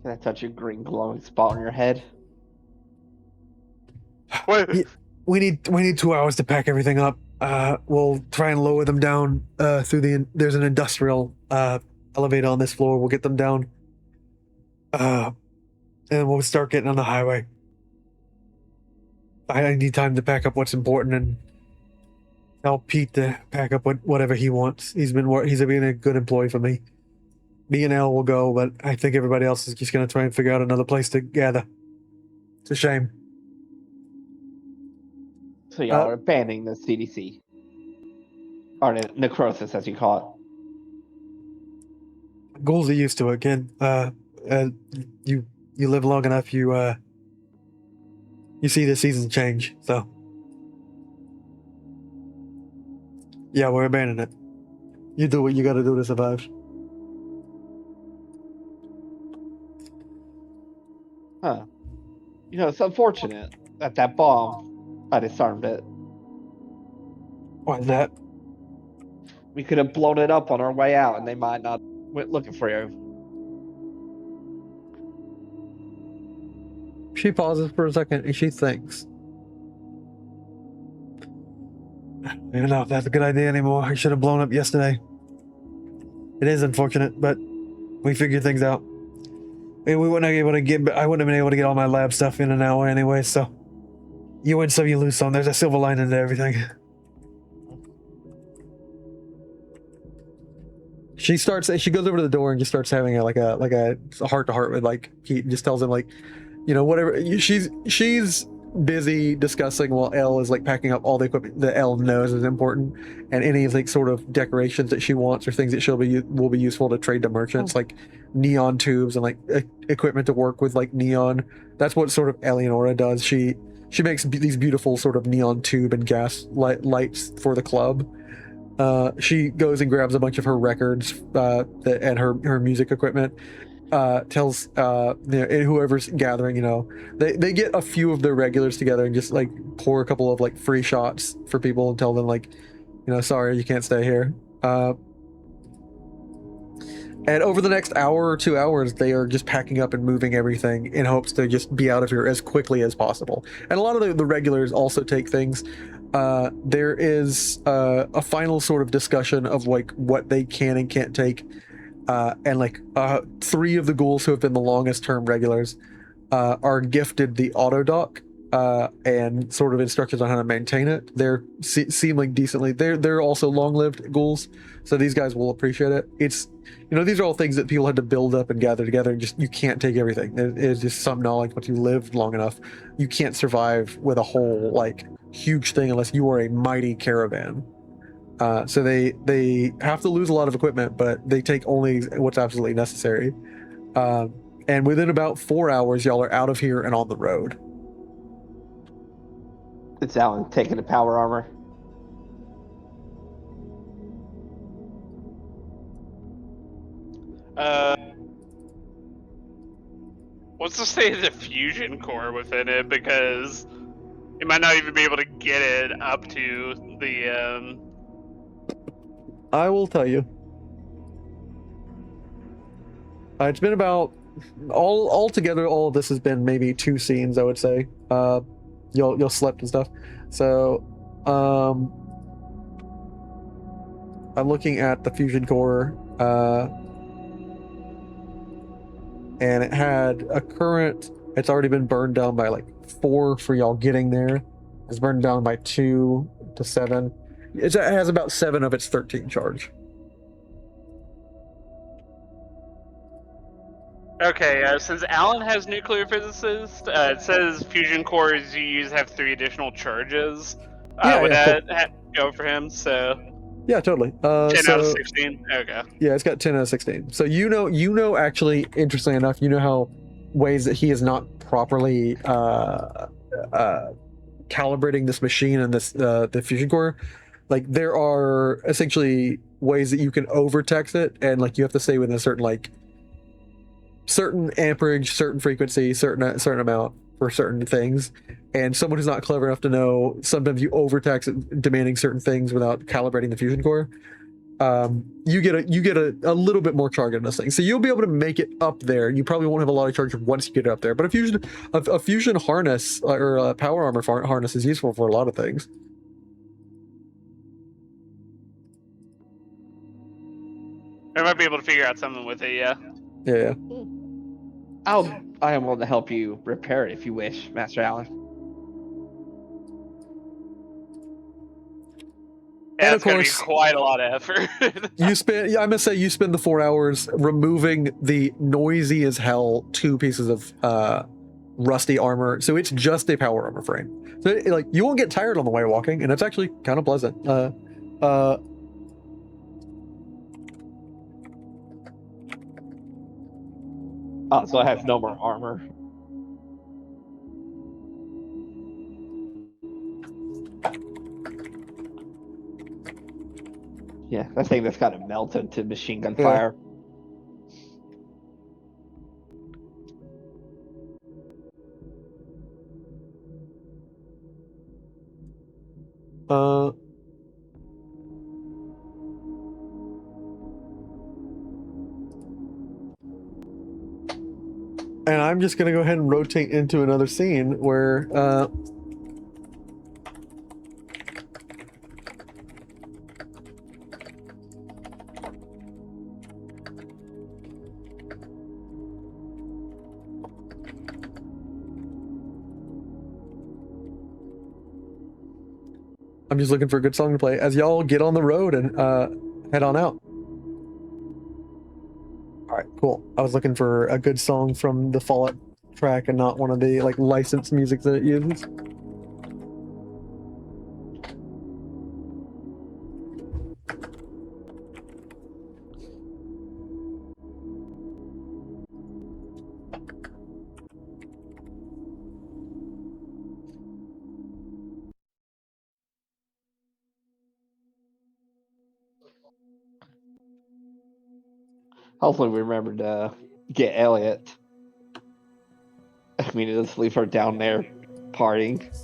[SPEAKER 4] Can I touch your green glowing spot on your head?
[SPEAKER 3] What?
[SPEAKER 2] Yeah, we need 2 hours to pack everything up. We'll try and lower them down through there's an industrial elevator on this floor. We'll get them down, and we'll start getting on the highway. I need time to pack up what's important and tell Pete to pack up whatever he wants. He's been a good employee for me. Me and Al will go, but I think everybody else is just gonna try and figure out another place to gather. It's a shame.
[SPEAKER 4] So y'all are abandoning the CDC. Or necrosis, as you call
[SPEAKER 2] Ghouls are used to it, kid. You live long enough, you see the seasons change, so. Yeah, we're abandoning it. You do what you gotta do to survive.
[SPEAKER 4] it. Huh. You know, it's unfortunate that bomb, I disarmed it.
[SPEAKER 2] Why's that?
[SPEAKER 4] We could have blown it up on our way out and they might not went looking for you.
[SPEAKER 2] She pauses for a second and she thinks. I don't know if that's a good idea anymore. I should have blown up yesterday. It is unfortunate, but we figured things out. I wouldn't have been able to get all my lab stuff in an hour anyway, so you win some, you lose some. There's a silver lining to everything. She goes over to the door and just starts having a heart to heart with like Pete, and just tells him like, you know, whatever. She's busy discussing while Elle is like packing up all the equipment that Elle knows is important, and any like sort of decorations that she wants or things that will be useful to trade to merchants, like neon tubes and like equipment to work with like neon. That's what sort of Eleonora does. She makes these beautiful sort of neon tube and gas lights for the club. She goes and grabs a bunch of her records and her music equipment. Tells whoever's gathering, you know, they get a few of their regulars together and just like pour a couple of like free shots for people and tell them like, you know, sorry, you can't stay here. And over the next hour or 2 hours, they are just packing up and moving everything in hopes to just be out of here as quickly as possible. And a lot of the regulars also take things. There is a final sort of discussion of like what they can and can't take.
[SPEAKER 8] and like 3 of the ghouls who have been the longest term regulars are gifted the auto dock and sort of instructions on how to maintain it. They're seem like decently. They're also long-lived ghouls, so these guys will appreciate it. It's these are all things that people had to build up and gather together. And just you can't take everything. It is just some knowledge. Once you lived long enough, you can't survive with a whole like huge thing unless you are a mighty caravan. So they have to lose a lot of equipment, but they take only what's absolutely necessary. And within about 4 hours, y'all are out of here and on the road.
[SPEAKER 4] It's Alan taking the power armor.
[SPEAKER 3] What's to say the fusion core within it? Because you might not even be able to get it up to the.
[SPEAKER 2] I will tell you. It's been about all together. All of this has been maybe 2 scenes, I would say. You'll slept and stuff. So, I'm looking at the fusion core, and it had a current. It's already been burned down by like 4 for y'all getting there. It's burned down by 2 to 7. It has about 7 of its 13 charge.
[SPEAKER 3] Okay, since Alan has nuclear physicist, it says fusion cores you use have 3 additional charges. Would
[SPEAKER 2] cool.
[SPEAKER 3] that go for him? So
[SPEAKER 2] Yeah, totally.
[SPEAKER 3] 10 out of
[SPEAKER 2] So
[SPEAKER 3] 16. Okay.
[SPEAKER 2] yeah, it's got 10 out of 16. So actually, interestingly enough, how ways that he is not properly calibrating this machine and this the fusion core. Like there are essentially ways that you can overtax it, and like you have to stay within a certain amperage, certain frequency, certain amount for certain things. And someone who's not clever enough to know, sometimes you overtax it, demanding certain things without calibrating the fusion core. You get a little bit more charge on this thing, so you'll be able to make it up there. You probably won't have a lot of charge once you get it up there, but a fusion harness or a power armor harness is useful for a lot of things.
[SPEAKER 3] I might be able to figure out something with it. Yeah.
[SPEAKER 2] Yeah.
[SPEAKER 4] I am willing to help you repair it if you wish, Master Alan.
[SPEAKER 3] Yeah,
[SPEAKER 2] And
[SPEAKER 3] it's
[SPEAKER 2] of
[SPEAKER 3] going to
[SPEAKER 2] course,
[SPEAKER 3] be quite a lot of effort.
[SPEAKER 2] I must say, you spend the 4 hours removing the noisy as hell 2 pieces of rusty armor. So it's just a power armor frame. So like you won't get tired on the way walking, and it's actually kind of pleasant.
[SPEAKER 4] Oh, so I have no more armor. Yeah, that thing that's got to melt into machine gun fire.
[SPEAKER 2] And I'm just gonna go ahead and rotate into another scene where I'm just looking for a good song to play as y'all get on the road and head on out. All right, cool. I was looking for a good song from the Fallout track and not one of the like licensed music that it uses.
[SPEAKER 4] Hopefully, we remember to get Elliot. I mean, just leave her down there partying.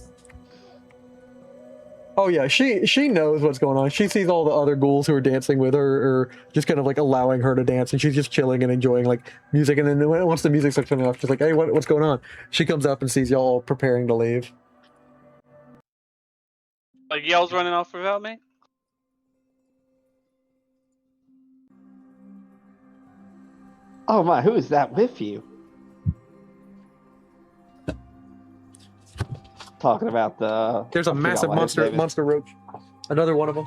[SPEAKER 2] Oh yeah, she knows what's going on. She sees all the other ghouls who are dancing with her, or just kind of like allowing her to dance, and she's just chilling and enjoying like music. And then once the music starts coming off, she's like, "Hey, what's going on?" She comes up and sees y'all preparing to leave.
[SPEAKER 3] Like y'all's running off without me?
[SPEAKER 4] Oh my, who is that with you? Talking about the.
[SPEAKER 2] There's a
[SPEAKER 4] I forgot
[SPEAKER 2] massive
[SPEAKER 4] what his name is.
[SPEAKER 2] monster roach. Another one of them.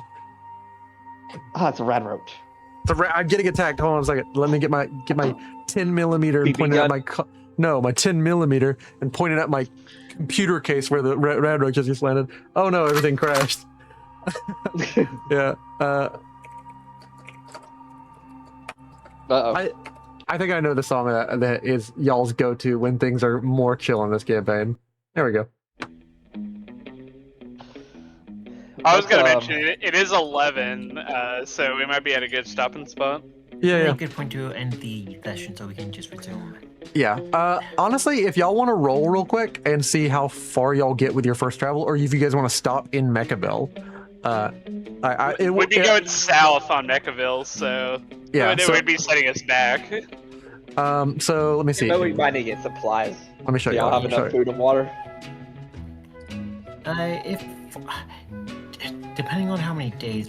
[SPEAKER 4] Oh, it's a red roach.
[SPEAKER 2] I'm getting attacked. Hold on a second. Let me get my 10 millimeter and
[SPEAKER 4] BB
[SPEAKER 2] point it at
[SPEAKER 4] gun?
[SPEAKER 2] my 10 millimeter and point it at my computer case where the red roaches just landed. Oh no, everything crashed. Yeah.
[SPEAKER 4] Uh-oh.
[SPEAKER 2] I think I know the song that is y'all's go-to when things are more chill in this campaign. There we go.
[SPEAKER 3] I was gonna
[SPEAKER 4] Let's,
[SPEAKER 3] mention it is 11, so we might be at a good stopping spot.
[SPEAKER 2] Yeah,
[SPEAKER 5] Very
[SPEAKER 2] yeah.
[SPEAKER 5] good point to end the session so we can just resume.
[SPEAKER 2] Yeah. Honestly, if y'all want to roll real quick and see how far y'all get with your first travel, or if you guys want to stop in Mechaville,
[SPEAKER 3] We'd be going south on Mechaville, so
[SPEAKER 2] Yeah,
[SPEAKER 3] it
[SPEAKER 2] so-
[SPEAKER 3] would be setting us back.
[SPEAKER 2] So let me see.
[SPEAKER 4] But we might need to get supplies.
[SPEAKER 2] Let me show you.
[SPEAKER 4] Y'all have enough food and water?
[SPEAKER 5] If depending on how many days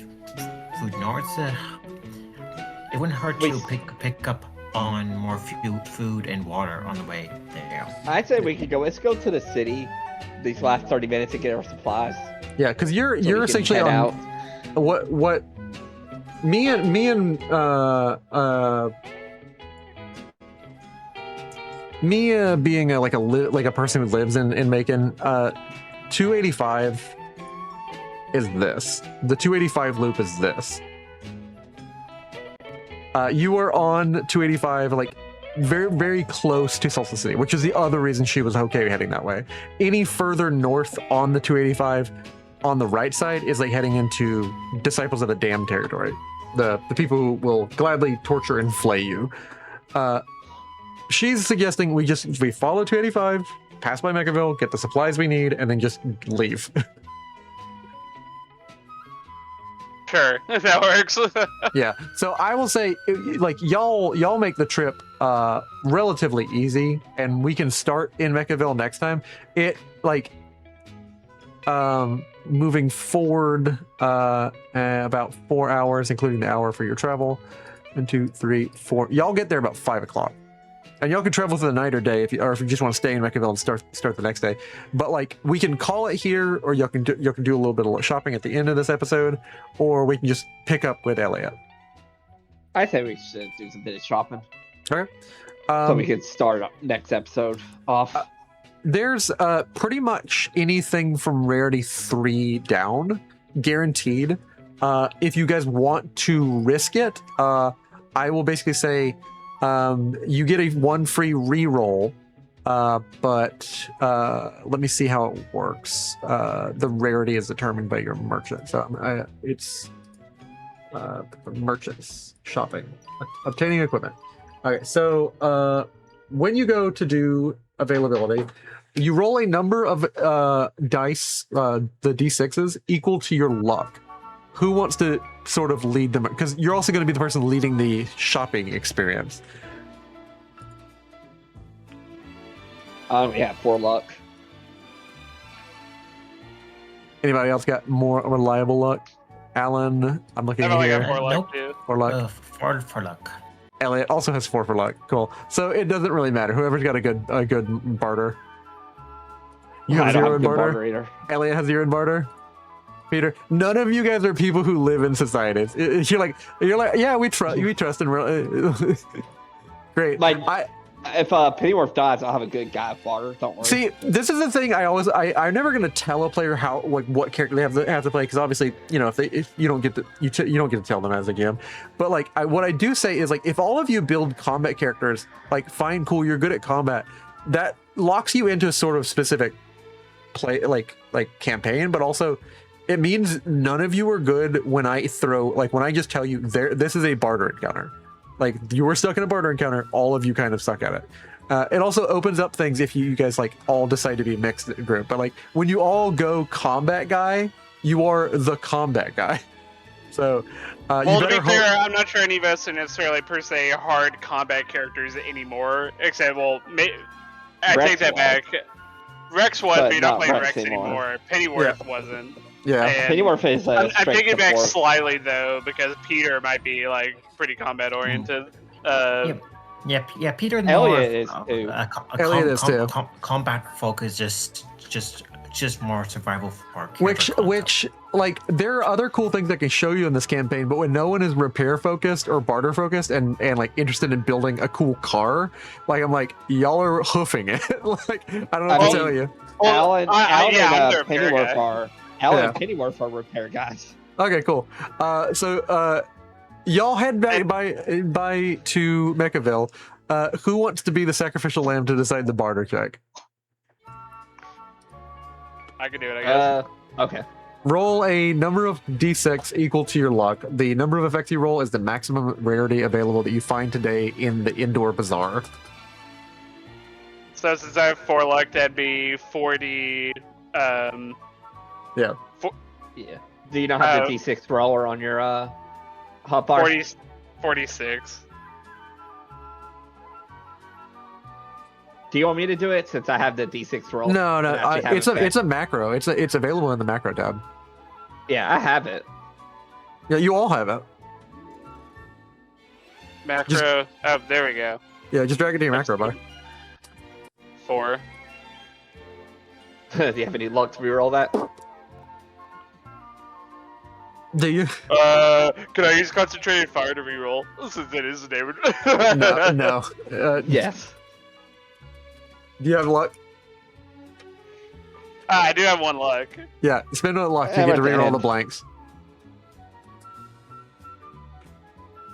[SPEAKER 5] food north, it wouldn't hurt to pick up on more food and water on the way there.
[SPEAKER 4] I'd say we could go. Let's go to the city these last 30 minutes to get our supplies.
[SPEAKER 2] Yeah, because
[SPEAKER 4] So
[SPEAKER 2] you're
[SPEAKER 4] we can
[SPEAKER 2] essentially
[SPEAKER 4] head
[SPEAKER 2] on
[SPEAKER 4] out.
[SPEAKER 2] what me being a person who lives in Macon, 285 is this. The 285 loop is this. You are on 285, like very, very close to Salsa City, which is the other reason she was okay heading that way. Any further north on the 285 on the right side is like heading into Disciples of the Damned territory. The people who will gladly torture and flay you. She's suggesting we follow 285, pass by Mechaville, get the supplies we need, and then just leave.
[SPEAKER 3] Sure, if that works.
[SPEAKER 2] Yeah. So I will say, like, y'all make the trip relatively easy, and we can start in Mechaville next time. It like moving forward about 4 hours, including the hour for your travel. 1, 2, 3, 4. Y'all get there about 5 o'clock. And y'all can travel through the night or day if you just want to stay in Mechaville and start the next day. But like we can call it here, or y'all can do a little bit of shopping at the end of this episode, or we can just pick up with Elliot.
[SPEAKER 4] I say we should do some bit of shopping
[SPEAKER 2] Okay.
[SPEAKER 4] so we can start next episode off.
[SPEAKER 2] There's pretty much anything from rarity 3 down, guaranteed. If you guys want to risk it, I will basically say you get a 1 free reroll, but let me see how it works. The rarity is determined by your merchant, so it's merchants shopping, obtaining equipment. Okay, so when you go to do availability, you roll a number of dice, the d6s, equal to your luck. Who wants to sort of lead them? Because you're also going to be the person leading the shopping experience.
[SPEAKER 4] Yeah, 4 luck.
[SPEAKER 2] Anybody else got more reliable luck? Alan, I'm looking
[SPEAKER 3] I've
[SPEAKER 2] at
[SPEAKER 3] only
[SPEAKER 2] here.
[SPEAKER 3] got 4 luck
[SPEAKER 5] Nope.
[SPEAKER 3] too.
[SPEAKER 2] For luck.
[SPEAKER 5] For luck.
[SPEAKER 2] Elliot also has 4 for luck. Cool. So it doesn't really matter. Whoever's got a good barter. You
[SPEAKER 4] I
[SPEAKER 2] have
[SPEAKER 4] don't
[SPEAKER 2] 0
[SPEAKER 4] have a
[SPEAKER 2] in
[SPEAKER 4] good
[SPEAKER 2] barter.
[SPEAKER 4] barter either.
[SPEAKER 2] Elliot has 0 in barter. Peter, none of you guys are people who live in societies. You're like, yeah, we trust and great.
[SPEAKER 4] Like, if Pennyworth dies, I'll have a good guy of barter. Don't worry.
[SPEAKER 2] See, this is the thing. I'm never gonna tell a player how what character they have to play, because obviously, if you don't get to you don't get to tell them as a GM. But like what I do say is, like, if all of you build combat characters, like, fine, cool, you're good at combat, that locks you into a sort of specific play, like campaign, but also it means none of you are good when I just tell you this is a barter encounter. Like, you were stuck in a barter encounter, all of you kind of suck at it. It also opens up things if you guys like all decide to be a mixed group. But like when you all go combat guy, you are the combat guy. So
[SPEAKER 3] Well, to be clear, I'm not sure any of us are necessarily per se hard combat characters anymore. Except, I
[SPEAKER 4] Rex
[SPEAKER 3] take that
[SPEAKER 4] was.
[SPEAKER 3] back. Rex was, but you're not
[SPEAKER 4] not
[SPEAKER 3] playing
[SPEAKER 4] Rex
[SPEAKER 3] Rex
[SPEAKER 4] anymore.
[SPEAKER 3] anymore. Pennyworth wasn't.
[SPEAKER 2] Yeah.
[SPEAKER 3] And
[SPEAKER 4] Pennyworth is
[SPEAKER 3] I'm
[SPEAKER 4] straight
[SPEAKER 3] taking it back
[SPEAKER 4] support.
[SPEAKER 3] slightly though, because Peter might be like pretty combat oriented.
[SPEAKER 5] Yeah. Yeah, Peter's more
[SPEAKER 4] Elliot is too.
[SPEAKER 2] Elliot is too.
[SPEAKER 5] Combat focus, just more survival for character
[SPEAKER 2] Which like there are other cool things I can show you in this campaign, but when no one is repair focused or barter focused and like interested in building a cool car, like I'm like y'all are hoofing it. Like I don't know what to tell you.
[SPEAKER 3] Well,
[SPEAKER 4] Alan
[SPEAKER 3] I'm
[SPEAKER 4] and
[SPEAKER 3] the repair
[SPEAKER 4] Pennyworth
[SPEAKER 3] guy.
[SPEAKER 4] are and Pennyworth are repair guys.
[SPEAKER 2] Okay, cool. So y'all head back by to Mechaville. Who wants to be the sacrificial lamb to decide the barter check?
[SPEAKER 3] I can do it, I guess.
[SPEAKER 4] Okay.
[SPEAKER 2] Roll a number of d6 equal to your luck. The number of effects you roll is the maximum rarity available that you find today in the indoor bazaar.
[SPEAKER 3] So since I have 4 luck, that'd be 40.
[SPEAKER 2] Yeah.
[SPEAKER 4] Yeah. Do you not have the D6 roller on your hotbar?
[SPEAKER 3] 46.
[SPEAKER 4] Do you want me to do it since I have the D6 roll?
[SPEAKER 2] No,
[SPEAKER 4] and actually have it
[SPEAKER 2] it's a macro. It's available in the macro tab.
[SPEAKER 4] Yeah, I have it.
[SPEAKER 2] Yeah, you all have it.
[SPEAKER 3] Macro. Oh, there we go.
[SPEAKER 2] Yeah, just drag it to your macro bar.
[SPEAKER 3] 4.
[SPEAKER 4] Do you have any luck to reroll that?
[SPEAKER 2] Do you?
[SPEAKER 3] Can I use concentrated fire to reroll? Since it is named.
[SPEAKER 2] No.
[SPEAKER 4] Yes.
[SPEAKER 2] Do you have luck?
[SPEAKER 3] I do have 1 luck.
[SPEAKER 2] Yeah, spend one luck. You get to reroll the blanks.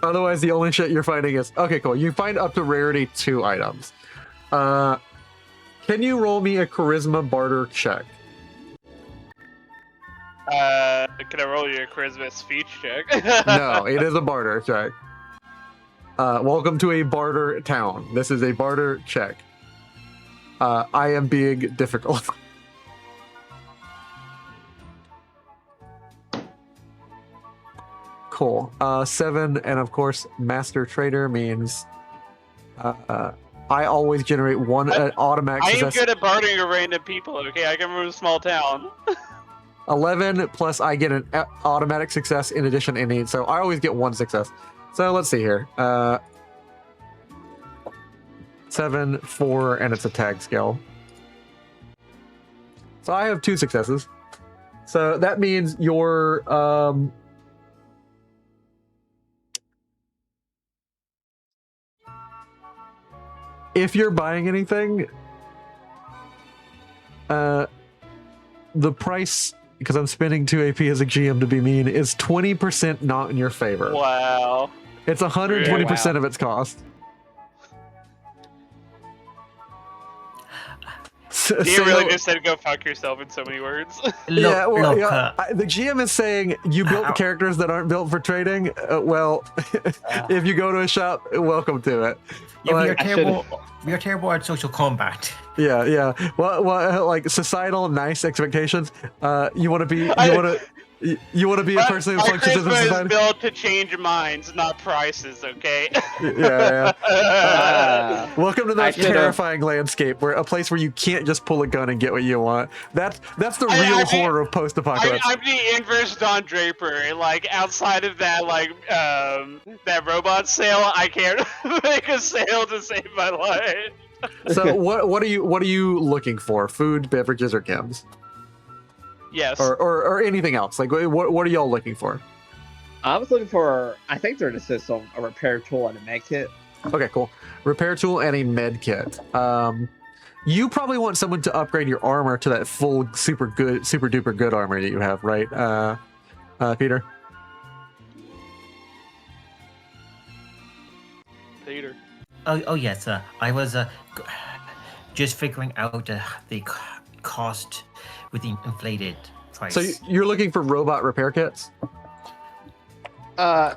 [SPEAKER 2] Otherwise, the only shit you're finding is okay. Cool. You find up to rarity 2 items. Can you roll me a charisma barter check?
[SPEAKER 3] Can I roll you a charisma speech check?
[SPEAKER 2] No, it is a barter check. Welcome to a barter town. This is a barter check. I am being difficult. Cool. 7, and of course, master trader means I always generate 1 automatic
[SPEAKER 3] I am
[SPEAKER 2] success.
[SPEAKER 3] good at bartering with random people, okay? I come from a small town.
[SPEAKER 2] 11 plus I get an automatic success in addition to any, so I always get 1 success. So let's see here. 7, 4, and it's a tag skill. So I have 2 successes. So that means your if you're buying anything, the price, because I'm spending 2 AP as a GM to be mean, is 20% not in your favor.
[SPEAKER 3] Wow.
[SPEAKER 2] It's 120% of its cost.
[SPEAKER 3] Do you really just said go fuck yourself in so many words?
[SPEAKER 2] Yeah, well, the GM is saying you built characters that aren't built for trading. Well, if you go to a shop, welcome to it.
[SPEAKER 5] Yeah,
[SPEAKER 2] Like,
[SPEAKER 5] we are terrible at social combat.
[SPEAKER 2] yeah. Well, like societal nice expectations. You want to be, you want to be a person who functions in
[SPEAKER 3] Charisma is
[SPEAKER 2] society.
[SPEAKER 3] built to change minds, not prices. Okay.
[SPEAKER 2] Yeah. Welcome to that
[SPEAKER 4] I should've-
[SPEAKER 2] terrifying landscape, where a place where you can't just pull a gun and get what you want. That's the real horror of post-apocalypse.
[SPEAKER 3] I'm the inverse Don Draper. Like outside of that, like that robot sale, I can't make a sale to save my life.
[SPEAKER 2] So what are you looking for? Food, beverages, or chems?
[SPEAKER 3] Yes.
[SPEAKER 2] Or anything else? Like what are y'all looking for?
[SPEAKER 4] I was looking for, I think they're in a system, a repair tool and a med kit.
[SPEAKER 2] Okay, cool. Repair tool and a med kit. You probably want someone to upgrade your armor to that full super duper good armor that you have, right? Peter?
[SPEAKER 3] Peter.
[SPEAKER 5] Oh yes. I was just figuring out the cost with the inflated price.
[SPEAKER 2] So you're looking for robot repair kits?
[SPEAKER 4] I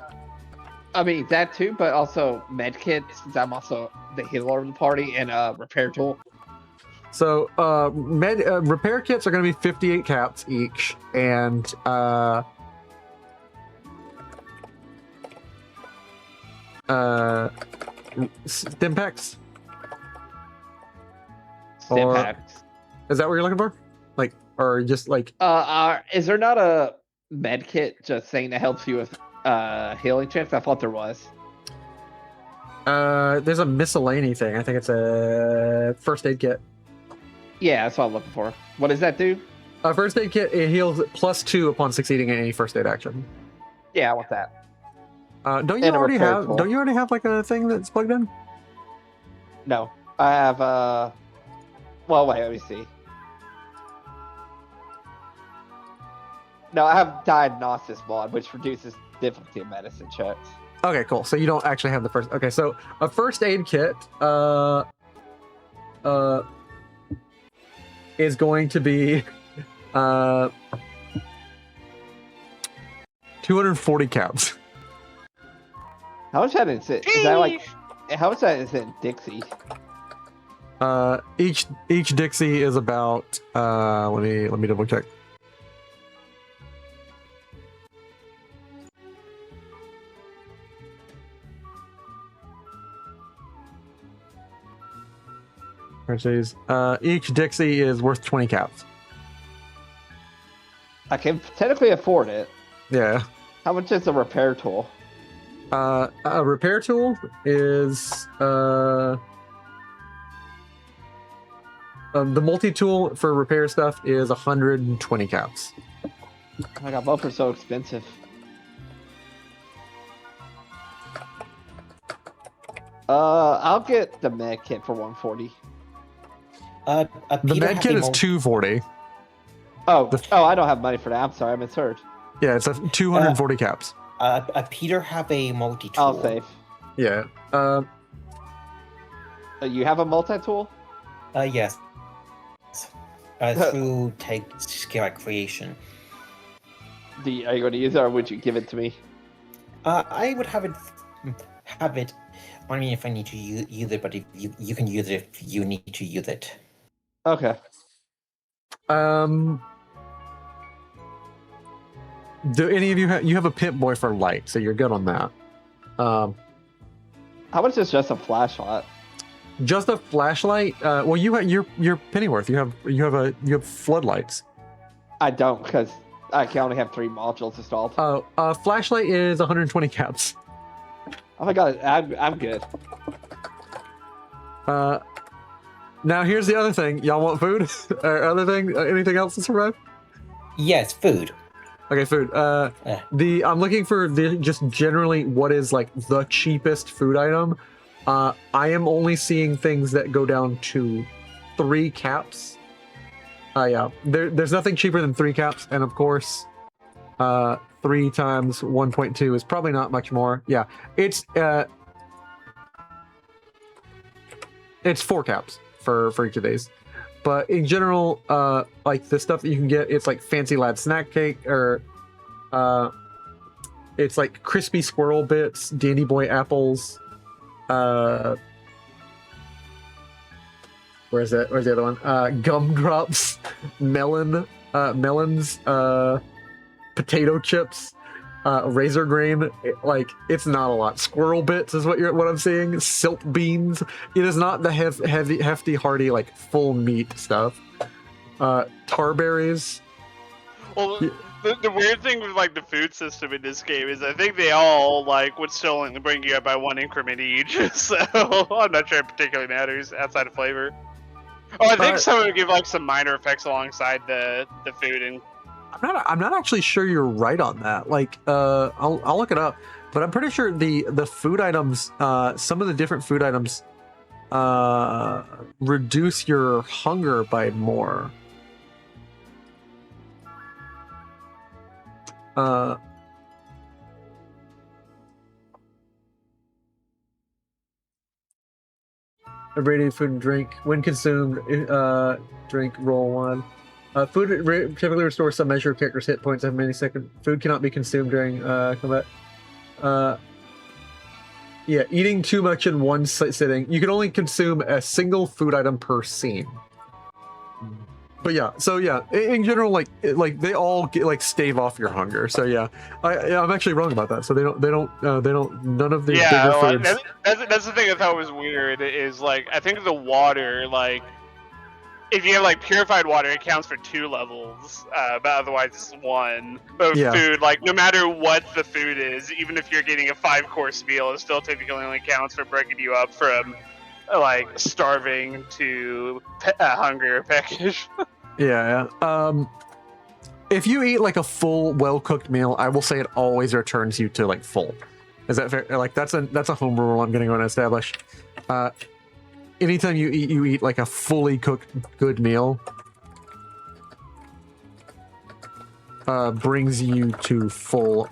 [SPEAKER 4] mean that too, but also med kit, since I'm also the healer of the party, and a repair tool.
[SPEAKER 2] So repair kits are going to be 58 caps each, and Stimpaks?
[SPEAKER 4] Stimpaks.
[SPEAKER 2] Is that what you're looking for? Like, or just like?
[SPEAKER 4] Is there not a med kit just saying that helps you with healing checks? I thought there was.
[SPEAKER 2] There's a miscellany thing. I think it's a first aid kit.
[SPEAKER 4] Yeah, that's what I'm looking for. What does that do?
[SPEAKER 2] A first aid kit, it heals +2 upon succeeding in any first aid action.
[SPEAKER 4] Yeah, I want that.
[SPEAKER 2] Don't you
[SPEAKER 4] And a
[SPEAKER 2] already
[SPEAKER 4] repair
[SPEAKER 2] have?
[SPEAKER 4] tool.
[SPEAKER 2] Don't you already have like a thing that's plugged in?
[SPEAKER 4] No, I have Well, wait, let me see. No, I have Diagnosis mod, which reduces difficulty of medicine checks.
[SPEAKER 2] Okay, cool. So you don't actually have the first. Okay, so a first aid kit is going to be 240 caps.
[SPEAKER 4] How much that is it? Is that like? How much that is in Dixie?
[SPEAKER 2] Each Dixie is about let me double check. Each Dixie is worth 20 caps.
[SPEAKER 4] I can technically afford it.
[SPEAKER 2] Yeah.
[SPEAKER 4] How much is a repair tool?
[SPEAKER 2] A repair tool is the multi-tool for repair stuff is 120 caps.
[SPEAKER 4] Oh my god, both are so expensive. I'll get the med kit for 140.
[SPEAKER 2] The
[SPEAKER 7] Peter
[SPEAKER 2] med
[SPEAKER 7] have
[SPEAKER 2] kit
[SPEAKER 7] a
[SPEAKER 2] is 240.
[SPEAKER 4] Oh, I don't have money for that. I'm sorry, I misheard.
[SPEAKER 2] Yeah, it's a 240 caps.
[SPEAKER 7] Peter have a multi-tool.
[SPEAKER 4] I'll save.
[SPEAKER 2] Yeah.
[SPEAKER 4] You have a multi-tool?
[SPEAKER 7] Yes. Through take skill creation.
[SPEAKER 4] Are you going to use it, or would you give it to me?
[SPEAKER 7] I would have it. I mean, if I need to use it, but if you can use it if you need to use it.
[SPEAKER 4] Okay.
[SPEAKER 2] Do any of you have a Pimp Boy for light, so you're good on that.
[SPEAKER 4] How much is just a flashlight?
[SPEAKER 2] Just a flashlight. Well, you're Pennyworth. You have floodlights.
[SPEAKER 4] I don't, because I can only have 3 modules installed.
[SPEAKER 2] Flashlight is 120 caps.
[SPEAKER 4] Oh my god, I'm good.
[SPEAKER 2] Now here's the other thing. Y'all want food? Or other thing? Anything else to survive?
[SPEAKER 7] Yes, food.
[SPEAKER 2] Okay, food. I'm looking for just generally what is like the cheapest food item. I am only seeing things that go down to 3 caps. Yeah, there's nothing cheaper than 3 caps, and of course, 3 times 1.2 is probably not much more. Yeah, it's 4 caps for each of these. But in general, like the stuff that you can get, it's like Fancy Lad snack cake, or it's like crispy squirrel bits, Dandy Boy apples. Where's the other one? Gumdrops, melons, potato chips, razor grain. It's not a lot. Squirrel bits is what I'm seeing. Silk beans. It is not the hefty, hearty, like full meat stuff. Tar berries.
[SPEAKER 3] Well, the weird thing with like the food system in this game is I think they all like would still only bring you up by 1 increment each. So I'm not sure it particularly matters outside of flavor. Oh, I think some would give like some minor effects alongside the food and.
[SPEAKER 2] I'm not actually sure you're right on that. Like, I'll look it up, but I'm pretty sure the food items, some of the different food items, reduce your hunger by more. Abbreviated food and drink. When consumed, drink, roll 1. Food typically restores some measure of character's hit points every millisecond. Food cannot be consumed during combat. Yeah, eating too much in one sitting. You can only consume a single food item per scene. But yeah, so yeah, in general, like they all get, like stave off your hunger. So yeah, I'm actually wrong about that. So they don't. None of the bigger foods.
[SPEAKER 3] That's the thing I thought was weird is like I think the water like if you have like purified water, it counts for 2 levels, but otherwise it's 1. But
[SPEAKER 2] Yeah.
[SPEAKER 3] food, like no matter what the food is, even if you're getting a 5-course meal, it still typically only counts for breaking you up from like starving to hunger package.
[SPEAKER 2] Yeah. If you eat like a full, well-cooked meal, I will say it always returns you to like full. Is that fair? Like that's a home rule I'm going to establish. Anytime you eat like a fully cooked good meal, brings you to full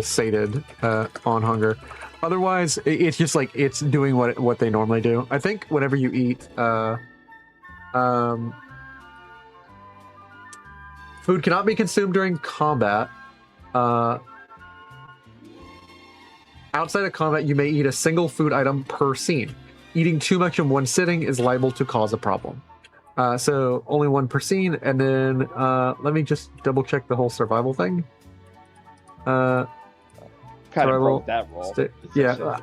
[SPEAKER 2] sated on hunger. Otherwise, it's just like it's doing what they normally do. I think whenever you eat, food cannot be consumed during combat. Outside of combat, you may eat a single food item per scene. Eating too much in one sitting is liable to cause a problem. So only 1 per scene, and then let me just double check the whole survival thing.
[SPEAKER 4] Kind
[SPEAKER 2] survival
[SPEAKER 4] of broke that roll.
[SPEAKER 2] Yeah,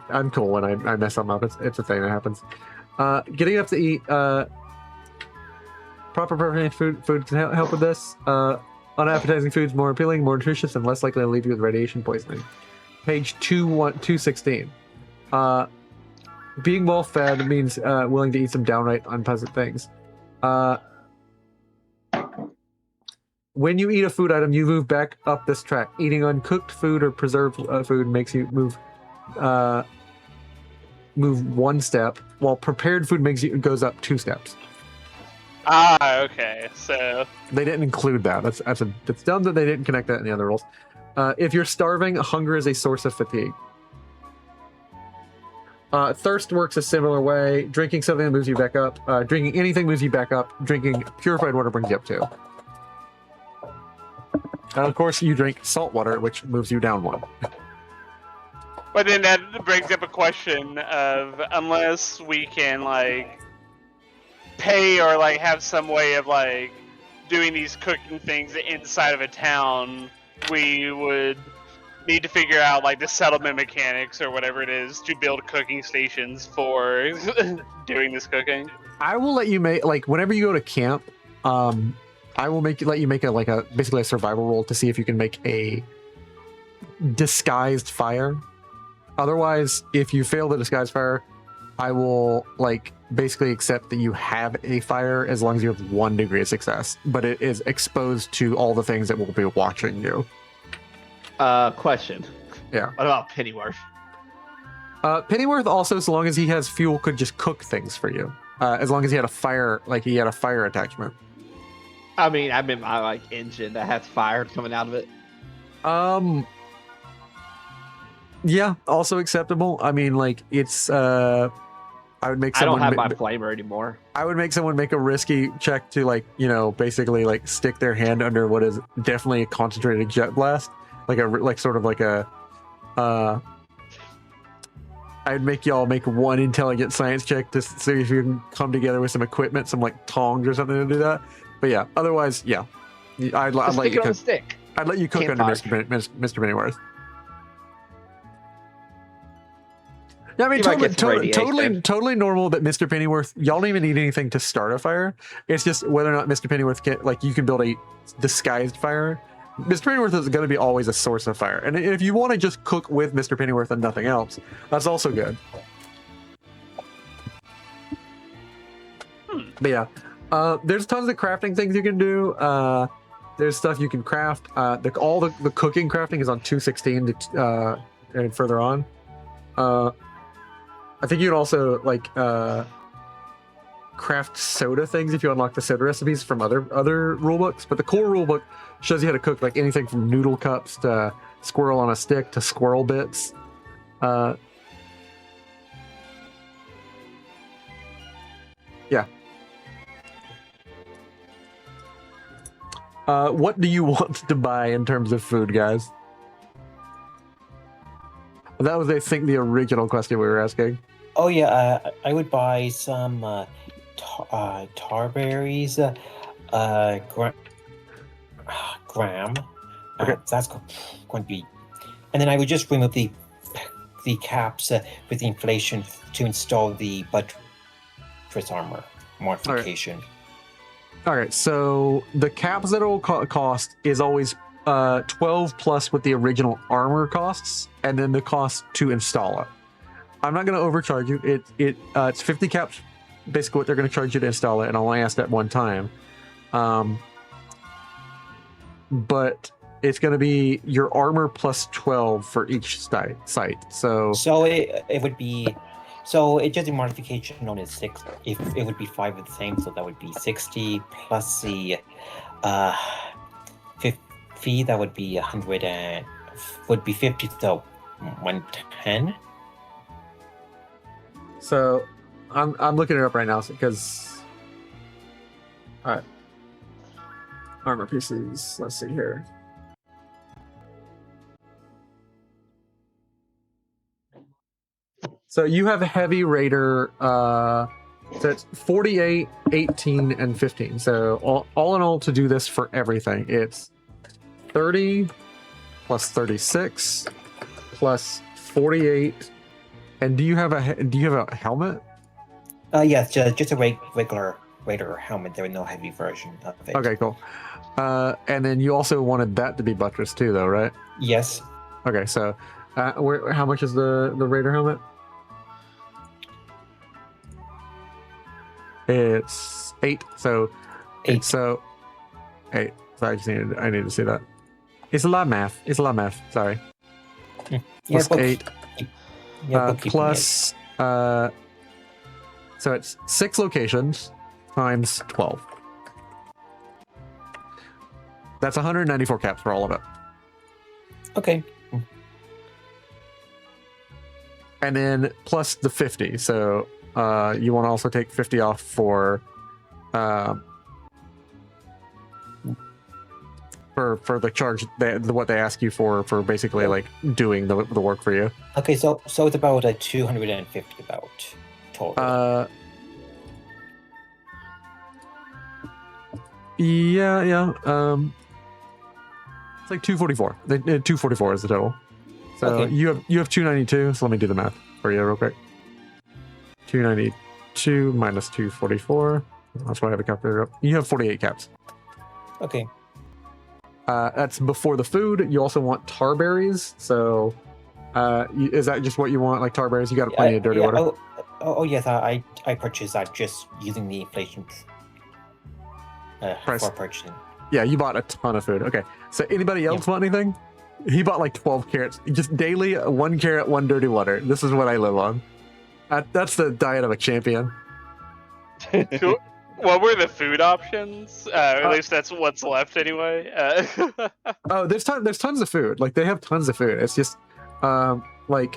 [SPEAKER 2] I'm cool when I mess something up. It's a thing that happens. Getting enough to eat. Proper preparation food can help with this. Unappetizing foods more appealing, more nutritious, and less likely to leave you with radiation poisoning. Page 216. Being well fed means willing to eat some downright unpleasant things. When you eat a food item, you move back up this track. Eating uncooked food or preserved food makes you move 1 step, while prepared food goes up 2 steps.
[SPEAKER 3] Okay. So
[SPEAKER 2] They didn't include that. That's dumb that they didn't connect that in the other rules. If you're starving, hunger is a source of fatigue. Thirst works a similar way. Drinking something that moves you back up. Drinking anything moves you back up. Drinking purified water brings you up 2. And of course, you drink salt water, which moves you down 1.
[SPEAKER 3] but then that brings up a question of unless we can like pay or like have some way of like doing these cooking things inside of a town, we would need to figure out like the settlement mechanics or whatever it is to build cooking stations for doing this cooking.
[SPEAKER 2] I will let you make like whenever you go to camp. I will let you make basically a survival roll to see if you can make a disguised fire. Otherwise, if you fail the disguised fire, I will like basically accept that you have a fire as long as you have 1 degree of success, but it is exposed to all the things that will be watching you.
[SPEAKER 4] Question.
[SPEAKER 2] Yeah.
[SPEAKER 4] What about Pennyworth?
[SPEAKER 2] Pennyworth also, so long as he has fuel, could just cook things for you. As long as he had a fire, he had a fire attachment.
[SPEAKER 4] I mean, I meant my like engine that has fire coming out of it.
[SPEAKER 2] Yeah, also acceptable. I mean, like it's I would make someone
[SPEAKER 4] I don't have my flamer anymore.
[SPEAKER 2] I would make someone make a risky check to basically stick their hand under what is definitely a concentrated jet blast, I'd make y'all make 1 intelligent science check to see if you can come together with some equipment, some tongs or something to do that. But yeah, otherwise, yeah, I'd let you cook.
[SPEAKER 4] Stick.
[SPEAKER 2] I'd let you cook under Mr. Pennyworth. Yeah, I mean, totally normal that Mr. Pennyworth, y'all don't even need anything to start a fire. It's just whether or not Mr. Pennyworth can, you can build a disguised fire. Mr. Pennyworth is going to be always a source of fire. And if you want to just cook with Mr. Pennyworth and nothing else, that's also good. But yeah, there's tons of crafting things you can do. There's stuff you can craft. All the cooking crafting is on 216 and further on. I think you can also craft soda things if you unlock the soda recipes from other rulebooks. But the core rulebook shows you how to cook anything from noodle cups to squirrel on a stick to squirrel bits. Yeah. What do you want to buy in terms of food, guys? That was, I think, the original question we were asking.
[SPEAKER 7] Oh yeah, I would buy some tarberries, gram.
[SPEAKER 2] Okay.
[SPEAKER 7] That's going to be, and then I would just remove the caps with the inflation to install the buttress armor modification.
[SPEAKER 2] All right, so the caps that it'll cost is always 12 plus what the original armor costs, and then the cost to install it. I'm not going to overcharge you. It's 50 caps, basically what they're going to charge you to install it, and I'll only ask that one time. But it's going to be your armor plus 12 for each site. So
[SPEAKER 7] it would be. So it's just a modification known as 6. If it would be 5 of the same, so that would be 60 plus the 50. That would be 100 and would be 50 to 110.
[SPEAKER 2] So I'm looking it up right now because all right, armor pieces. Let's see here. So you have a heavy raider. So it's 48, 18, and 15. So all in all, to do this for everything, it's 30 plus 36 plus 48. And do you have a helmet?
[SPEAKER 7] Yes, just a regular raider helmet. There is no heavy version of it.
[SPEAKER 2] Okay, cool. And then you also wanted that to be buttressed too, though, right?
[SPEAKER 7] Yes.
[SPEAKER 2] Okay, so how much is the raider helmet? It's 8. So
[SPEAKER 7] 8.
[SPEAKER 2] So 8. So I need to see that. It's a lot of math. Sorry. Plus 8. Plus so it's 6 locations times 12. That's 194 caps for all of it.
[SPEAKER 7] Okay.
[SPEAKER 2] And then plus the 50. So you want to also take 50 off for the charge, what they ask you for basically like doing the work for you.
[SPEAKER 7] Okay, so it's about 250 about total.
[SPEAKER 2] Yeah. It's like 244. 244 is the total. So
[SPEAKER 7] Okay.
[SPEAKER 2] you have 292. So let me do the math for you real quick. 292 minus 244. That's why I have a calculator up. You have 48 caps.
[SPEAKER 7] Okay.
[SPEAKER 2] That's before the food. You also want tar berries. So is that just what you want, like tar berries? You got plenty of dirty water.
[SPEAKER 7] Oh yes, I purchased that just using the inflation
[SPEAKER 2] Price.
[SPEAKER 7] for purchasing.
[SPEAKER 2] Yeah, you bought a ton of food. Okay. So anybody else want anything? He bought like 12 carrots. Just daily, 1 carrot, 1 dirty water. This is what I live on. That's the diet of a champion.
[SPEAKER 3] Cool. What were the food options? At least that's what's left anyway.
[SPEAKER 2] Oh, there's tons of food. Like they have tons of food. It's just they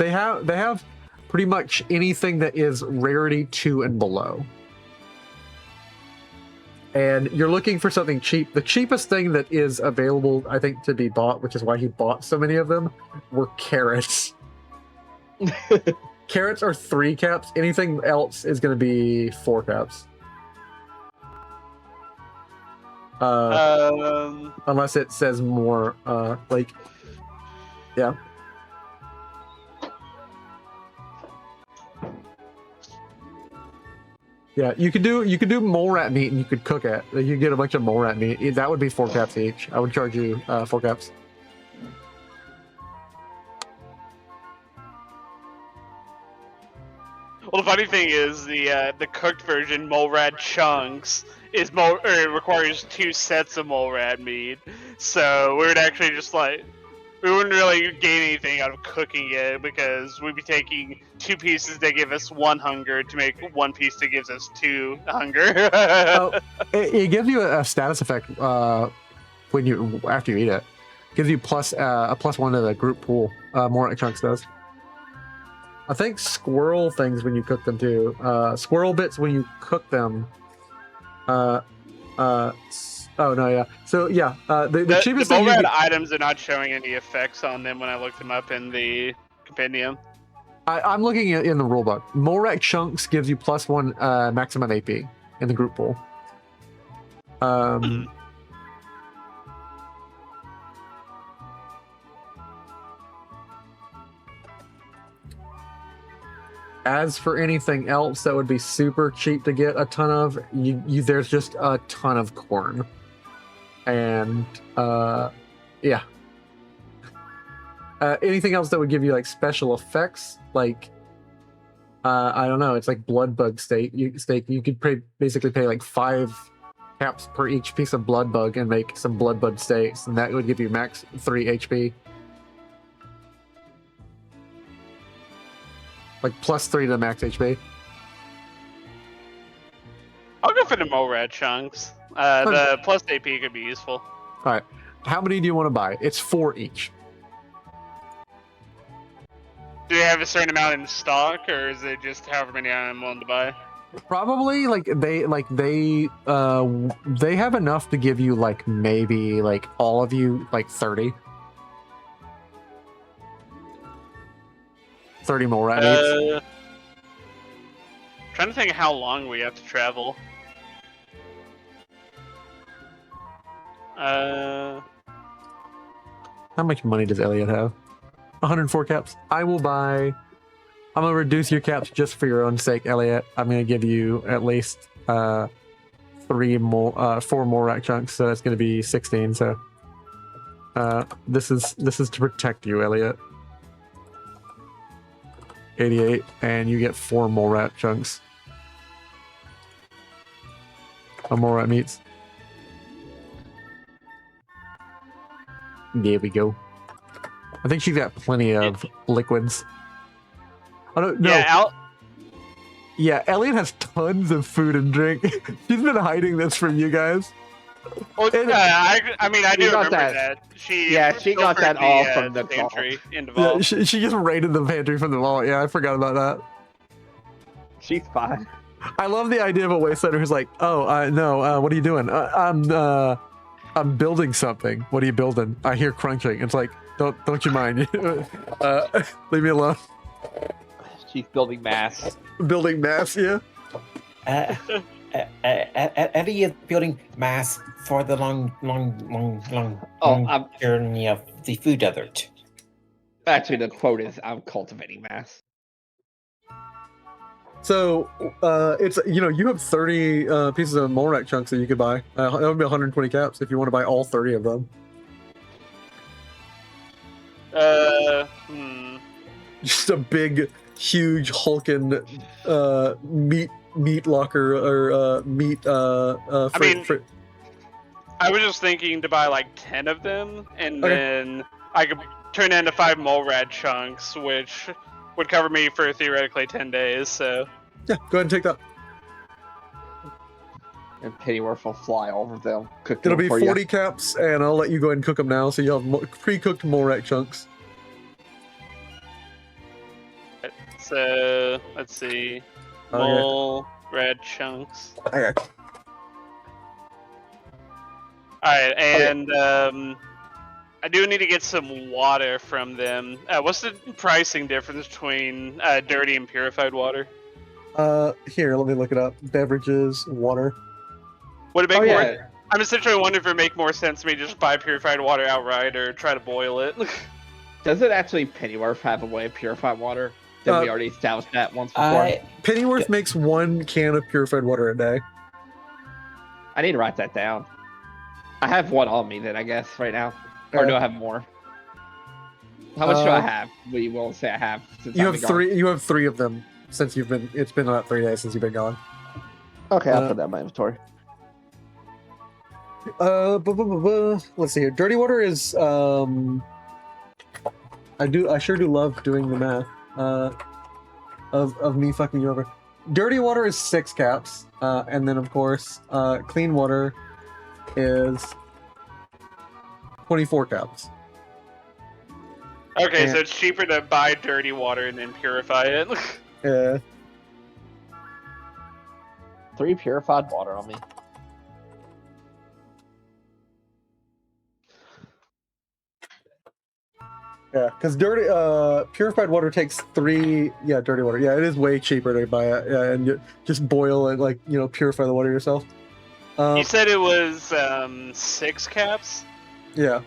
[SPEAKER 2] have pretty much anything that is rarity 2 and below. And you're looking for something cheap. The cheapest thing that is available, I think, to be bought, which is why he bought so many of them, were carrots. Carrots are 3 caps. Anything else is going to be 4 caps. Unless it says more, yeah. Yeah, you could do mole rat meat and you could cook it. You get a bunch of mole rat meat. That would be 4 caps each. I would charge you 4 caps.
[SPEAKER 3] Well, the funny thing is the cooked version, mole rat chunks, requires 2 sets of mole rat meat. So we would actually just we wouldn't really gain anything out of cooking it because we'd be taking 2 pieces that give us 1 hunger to make 1 piece that gives us 2 hunger.
[SPEAKER 2] It gives you a status effect after you eat it. It gives you a +1 to the group pool. More like chunks does. I think squirrel things when you cook them too. Squirrel bits when you cook them. Oh no, yeah. So yeah, the cheapest
[SPEAKER 3] the
[SPEAKER 2] thing.
[SPEAKER 3] mole rat items are not showing any effects on them when I looked them up in the compendium.
[SPEAKER 2] I'm looking at in the rulebook. Mole rat chunks gives you +1 maximum AP in the group pool. As for anything else that would be super cheap to get a ton of, there's just a ton of corn. And yeah. Anything else that would give you like special effects, like I don't know, it's like blood bug steak. You could basically pay like 5 caps per each piece of blood bug and make some blood bug steaks, and that would give you max 3 HP. Like plus 3 to max HP.
[SPEAKER 3] I'll go for the Morad chunks. The plus AP could be useful.
[SPEAKER 2] All right, how many do you want to buy? It's 4 each.
[SPEAKER 3] Do you have a certain amount in stock, or is it just however many I'm willing to buy?
[SPEAKER 2] Probably they have enough to give you like maybe like all of you like 30 more rat meats.
[SPEAKER 3] Trying to think how long we have to travel.
[SPEAKER 2] How much money does Elliot have? 104 caps. I'm gonna reduce your caps just for your own sake, Elliot. I'm gonna give you at least 4 more rack chunks, so that's gonna be 16. So this is to protect you, Elliot. 88, and you get 4 more rat chunks. More rat meats. There we go. I think she's got plenty of liquids. I don't know.
[SPEAKER 3] Yeah,
[SPEAKER 2] Yeah, Elliot has tons of food and drink. She's been hiding this from you guys.
[SPEAKER 3] Well, I mean, I do remember that.
[SPEAKER 4] She got that all from the
[SPEAKER 3] pantry in the
[SPEAKER 2] Yeah,
[SPEAKER 3] vault.
[SPEAKER 2] she just raided the pantry from the vault. Yeah, I forgot about that.
[SPEAKER 4] She's fine.
[SPEAKER 2] I love the idea of a waysider who's like, "Oh, no, what are you doing? I'm building something. What are you building? I hear crunching." It's like, don't you mind? Leave me alone.
[SPEAKER 4] She's building mass.
[SPEAKER 2] Building mass, yeah.
[SPEAKER 7] Eddie is building mass for the long journey of the food desert.
[SPEAKER 4] Actually, the quote is, "I'm cultivating mass."
[SPEAKER 2] So it's you have 30 pieces of Molrak chunks that you could buy. That would be 120 caps if you want to buy all 30 of them. Just a big, huge hulking meat locker or meat.
[SPEAKER 3] I mean, I was just thinking to buy like 10 of them, and then I could turn into 5 Molrad chunks, which would cover me for theoretically 10 days. So
[SPEAKER 2] yeah, go ahead and take that.
[SPEAKER 4] And Pennyworth will fly over them. Cook
[SPEAKER 2] It'll
[SPEAKER 4] them
[SPEAKER 2] be
[SPEAKER 4] for
[SPEAKER 2] 40
[SPEAKER 4] you.
[SPEAKER 2] caps, and I'll let you go ahead and cook them now. So you'll have pre-cooked Molrak chunks.
[SPEAKER 3] So let's see, Molrad chunks.
[SPEAKER 2] Okay.
[SPEAKER 3] Alright, and I do need to get some water from them. What's the pricing difference between dirty and purified water?
[SPEAKER 2] Here, let me look it up. Beverages, water.
[SPEAKER 3] Would it make more? I'm essentially wondering if it would make more sense to me just buy purified water outright or try to boil it.
[SPEAKER 4] Does it actually Pennyworth have a way of purified water? Did we already establish that once before?
[SPEAKER 2] Pennyworth makes 1 can of purified water a day.
[SPEAKER 4] I need to write that down. I have one on me then, I guess, right now. Or do I have more? How much do I have? We will say I have. Since
[SPEAKER 2] You
[SPEAKER 4] I've
[SPEAKER 2] have
[SPEAKER 4] been
[SPEAKER 2] 3. You have 3 of them since you've been. It's been about 3 days since you've been gone.
[SPEAKER 4] gone. Okay, I'll put that in my inventory.
[SPEAKER 2] Let's see here. Dirty water is. I sure do love doing the math. Of me fucking you over. Dirty water is 6 caps, and then of course, clean water is 24 caps.
[SPEAKER 3] Okay, so it's cheaper to buy dirty water and then purify it.
[SPEAKER 2] Yeah.
[SPEAKER 4] 3 purified water on me.
[SPEAKER 2] Yeah, because purified water takes 3. Yeah, dirty water. Yeah, it is way cheaper to buy it. Yeah, and you just boil it, like purify the water yourself.
[SPEAKER 3] You said it was 6 caps.
[SPEAKER 2] Yeah,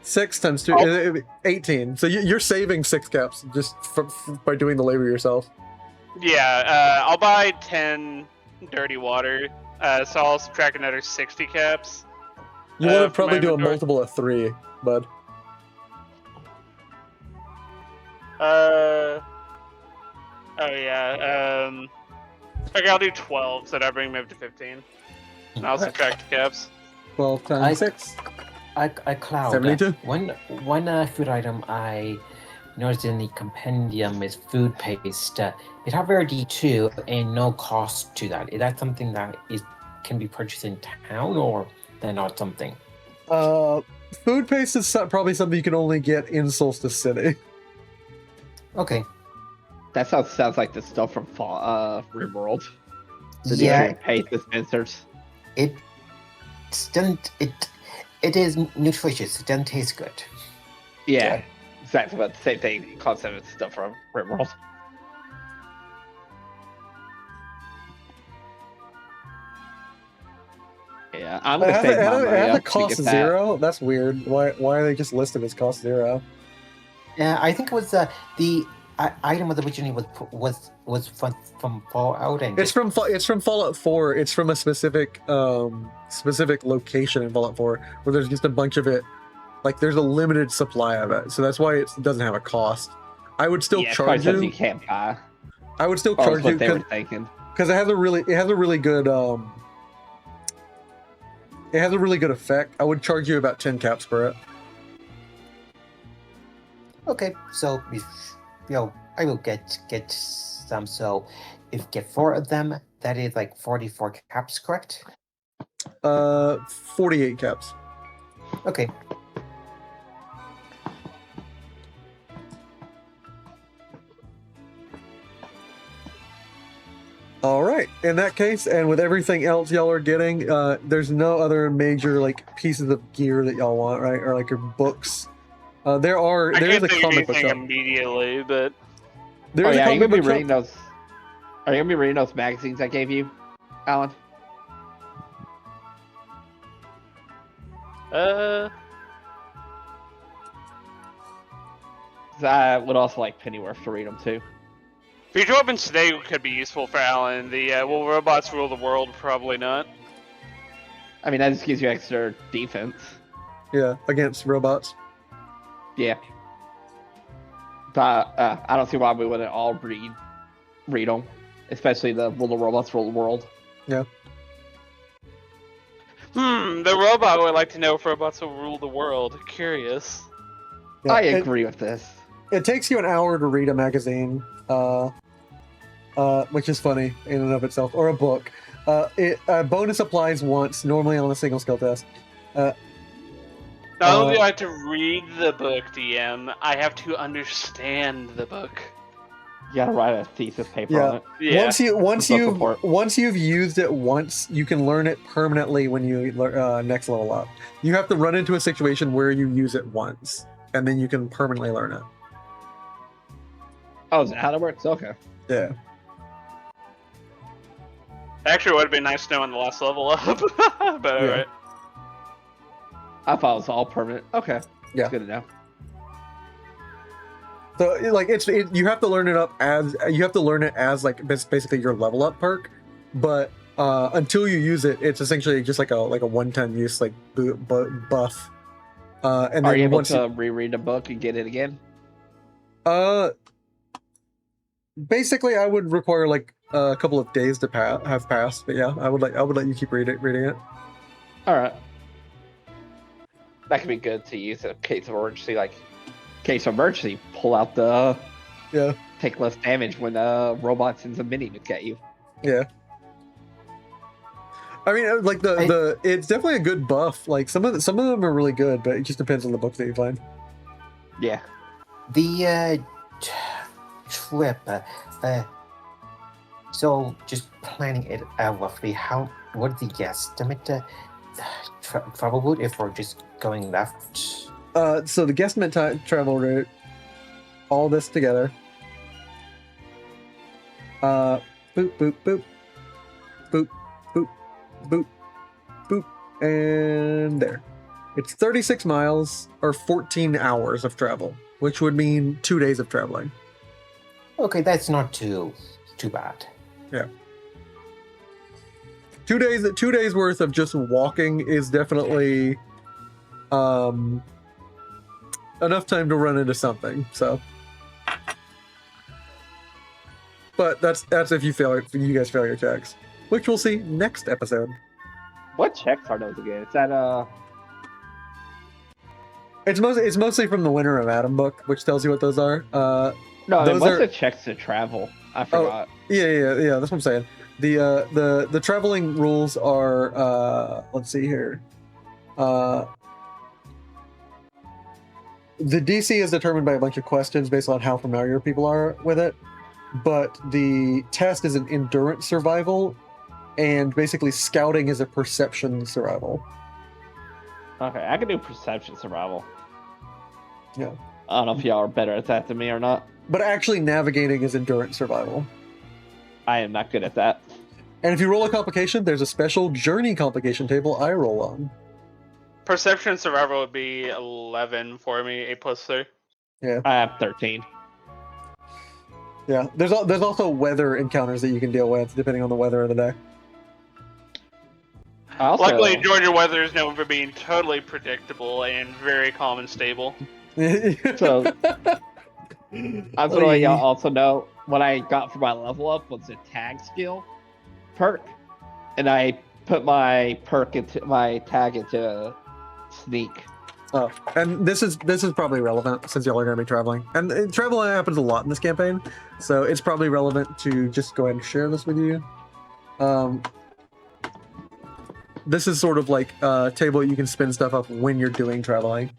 [SPEAKER 2] 6 times 2, 18. So you're saving 6 caps just by doing the labor yourself.
[SPEAKER 3] Yeah, I'll buy 10 dirty water. So I'll subtract another 60 caps.
[SPEAKER 2] You want to
[SPEAKER 3] from my
[SPEAKER 2] probably do a
[SPEAKER 3] inventory.
[SPEAKER 2] multiple of 3, bud.
[SPEAKER 3] Oh yeah. Okay, I'll do 12, so that'll bring me up to 15. And I'll subtract the caps.
[SPEAKER 2] 12
[SPEAKER 7] I-
[SPEAKER 2] times 6.
[SPEAKER 7] I Cloud.
[SPEAKER 2] 72?
[SPEAKER 7] One food item I noticed in the compendium is food paste. It have rarity 2 and no cost to that. Is that something that can be purchased in town, or they're not something?
[SPEAKER 2] Food paste is probably something you can only get in Solstice City.
[SPEAKER 7] Okay.
[SPEAKER 4] That sounds like the stuff from RimWorld. The
[SPEAKER 7] Yeah,
[SPEAKER 4] nutrient paste dispensers.
[SPEAKER 7] it is nutritious. It doesn't taste good.
[SPEAKER 4] Yeah, exactly. But the same thing. Concept of stuff from RimWorld. Yeah, I'm gonna save my money
[SPEAKER 2] It has
[SPEAKER 4] up
[SPEAKER 2] a cost
[SPEAKER 4] to get that.
[SPEAKER 2] 0. That's weird. Why are they just listed as cost 0?
[SPEAKER 7] Yeah, I think it was the item was originally was from Fallout, and
[SPEAKER 2] It's from Fallout 4. It's from a specific location in Fallout 4 where there's just a bunch of it. Like there's a limited supply of it, so that's why it doesn't have a cost. I would still
[SPEAKER 4] Yeah,
[SPEAKER 2] charge
[SPEAKER 4] something
[SPEAKER 2] you.
[SPEAKER 4] you can't buy.
[SPEAKER 2] I would still
[SPEAKER 4] Or
[SPEAKER 2] charge
[SPEAKER 4] what
[SPEAKER 2] you
[SPEAKER 4] they were thinking.
[SPEAKER 2] because it has a really good effect. I would charge you about 10 caps for it.
[SPEAKER 7] okay. So I will get some. So if you get 4 of them, that is like 44 caps, correct?
[SPEAKER 2] 48 caps.
[SPEAKER 7] Okay.
[SPEAKER 2] All right. In that case, and with everything else y'all are getting, there's no other major like pieces of gear that y'all want, right? Or like your books. There
[SPEAKER 3] I
[SPEAKER 2] is
[SPEAKER 3] can't
[SPEAKER 2] a
[SPEAKER 3] think of
[SPEAKER 2] comic book
[SPEAKER 3] anything
[SPEAKER 2] shop.
[SPEAKER 3] immediately, but
[SPEAKER 2] There
[SPEAKER 4] Oh
[SPEAKER 2] is a
[SPEAKER 4] yeah, are you
[SPEAKER 2] comic
[SPEAKER 4] gonna be
[SPEAKER 2] book
[SPEAKER 4] reading
[SPEAKER 2] shop.
[SPEAKER 4] those? Are you gonna be reading those magazines I gave you, Alan? I would also like Pennyworth to read them too.
[SPEAKER 3] future weapons today could be useful for Alan. The will robots rule the world? Probably not.
[SPEAKER 4] I mean, that just gives you extra defense.
[SPEAKER 2] Yeah, against robots.
[SPEAKER 4] Yeah. But I don't see why we wouldn't all read them, especially the will the robots rule the world.
[SPEAKER 2] Yeah.
[SPEAKER 3] The robot would like to know if robots will rule the world. Curious.
[SPEAKER 2] Yeah.
[SPEAKER 4] I agree with this.
[SPEAKER 2] It takes you an hour to read a magazine, which is funny in and of itself, or a book. Bonus applies once, normally on a single skill test.
[SPEAKER 3] Not only do I have to read the book, DM, I have to understand the book.
[SPEAKER 4] You gotta write a thesis paper
[SPEAKER 2] Yeah.
[SPEAKER 4] on it.
[SPEAKER 3] Yeah.
[SPEAKER 2] Once you've used it once, you can learn it permanently when you next level up. You have to run into a situation where you use it once, and then you can permanently learn it.
[SPEAKER 4] Oh, is that how it works? Okay.
[SPEAKER 2] Yeah.
[SPEAKER 3] Actually, it would have been nice to know on the last level up. But
[SPEAKER 2] Yeah.
[SPEAKER 3] alright.
[SPEAKER 4] I thought it was all permanent. Okay.
[SPEAKER 2] Yeah.
[SPEAKER 4] That's good to know.
[SPEAKER 2] So like you have to learn it as like basically your level up perk, but until you use it, it's essentially just like a one-time use like buff. And
[SPEAKER 4] Are
[SPEAKER 2] then
[SPEAKER 4] you able
[SPEAKER 2] once
[SPEAKER 4] to reread the book and get it again?
[SPEAKER 2] basically I would require like a couple of days to have passed, but yeah, I would let you keep reading it.
[SPEAKER 4] All right. That could be good to use in case of emergency. Like, case of emergency, pull out the
[SPEAKER 2] Yeah.
[SPEAKER 4] take less damage when robots and some mini get you.
[SPEAKER 2] Yeah. I mean, like it's definitely a good buff. Like some of them are really good, but it just depends on the book that you find.
[SPEAKER 4] Yeah.
[SPEAKER 7] The trip. So just planning it out roughly. What the estimate travel route if we're just going left?
[SPEAKER 2] So the guesstimate travel route, all this together. Boop boop boop, boop boop boop boop, and there. It's 36 miles or 14 hours of travel, which would mean 2 days of traveling.
[SPEAKER 7] Okay, that's not too too bad.
[SPEAKER 2] Yeah. 2 days worth of just walking is definitely enough time to run into something. So, but that's if you guys fail your checks, which we'll see next episode.
[SPEAKER 4] What checks are those again? Is that
[SPEAKER 2] It's mostly from the Winter of Adam book, which tells you what those are.
[SPEAKER 4] No, I mean,
[SPEAKER 2] those
[SPEAKER 4] what's
[SPEAKER 2] are-
[SPEAKER 4] the checks to travel? I forgot.
[SPEAKER 2] Yeah. That's what I'm saying. The traveling rules are let's see here. The DC is determined by a bunch of questions based on how familiar people are with it, but the test is an endurance survival, and basically scouting is a perception survival.
[SPEAKER 4] Okay, I can do perception survival.
[SPEAKER 2] Yeah.
[SPEAKER 4] I don't know if y'all are better at that than me or not.
[SPEAKER 2] But actually navigating is endurance survival.
[SPEAKER 4] I am not good at that.
[SPEAKER 2] And if you roll a complication, there's a special journey complication table I roll on.
[SPEAKER 3] Perception survival would be 11 for me, 8 plus 3.
[SPEAKER 4] I have 13.
[SPEAKER 2] Yeah, there's also weather encounters that you can deal with depending on the weather of the day.
[SPEAKER 4] Also,
[SPEAKER 3] Luckily, Georgia weather is known for being totally predictable and very calm and stable.
[SPEAKER 4] So, I'm gonna let y'all also know what I got for my level up was a tag skill perk, and I put my tag into sneak.
[SPEAKER 2] Oh, and this is probably relevant since y'all are going to be traveling, and travel happens a lot in this campaign, so it's probably relevant to just go ahead and share this with you. This is sort of like a table you can spin stuff up when you're doing traveling.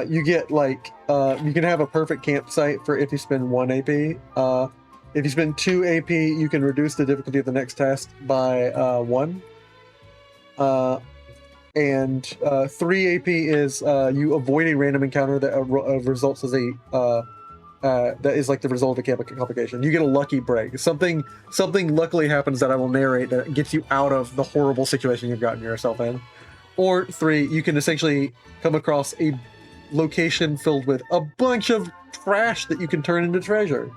[SPEAKER 2] You get like you can have a perfect campsite for if you spend 1 AP. If you spend 2 AP, you can reduce the difficulty of the next test by 1. And 3 AP is you avoid a random encounter that results as a that is like the result of a complication. You get a lucky break. Something luckily happens that I will narrate that gets you out of the horrible situation you've gotten yourself in. Or 3, you can essentially come across a location filled with a bunch of trash that you can turn into treasure.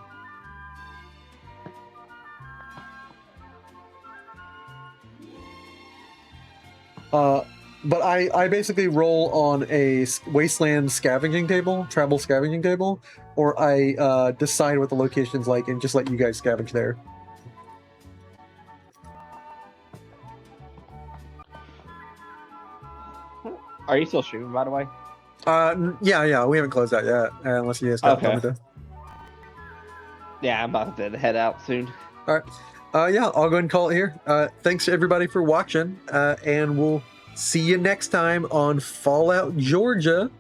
[SPEAKER 2] But I basically roll on a wasteland scavenging table, travel scavenging table, or I decide what the location's like and just let you guys scavenge there.
[SPEAKER 4] Are you still streaming, by the way?
[SPEAKER 2] Yeah, we haven't closed out yet, unless you guys got
[SPEAKER 4] Okay.
[SPEAKER 2] something to.
[SPEAKER 4] Yeah, I'm about to head out soon.
[SPEAKER 2] All right. Yeah, I'll go ahead and call it here. Thanks everybody for watching, and we'll see you next time on Fallout Georgia.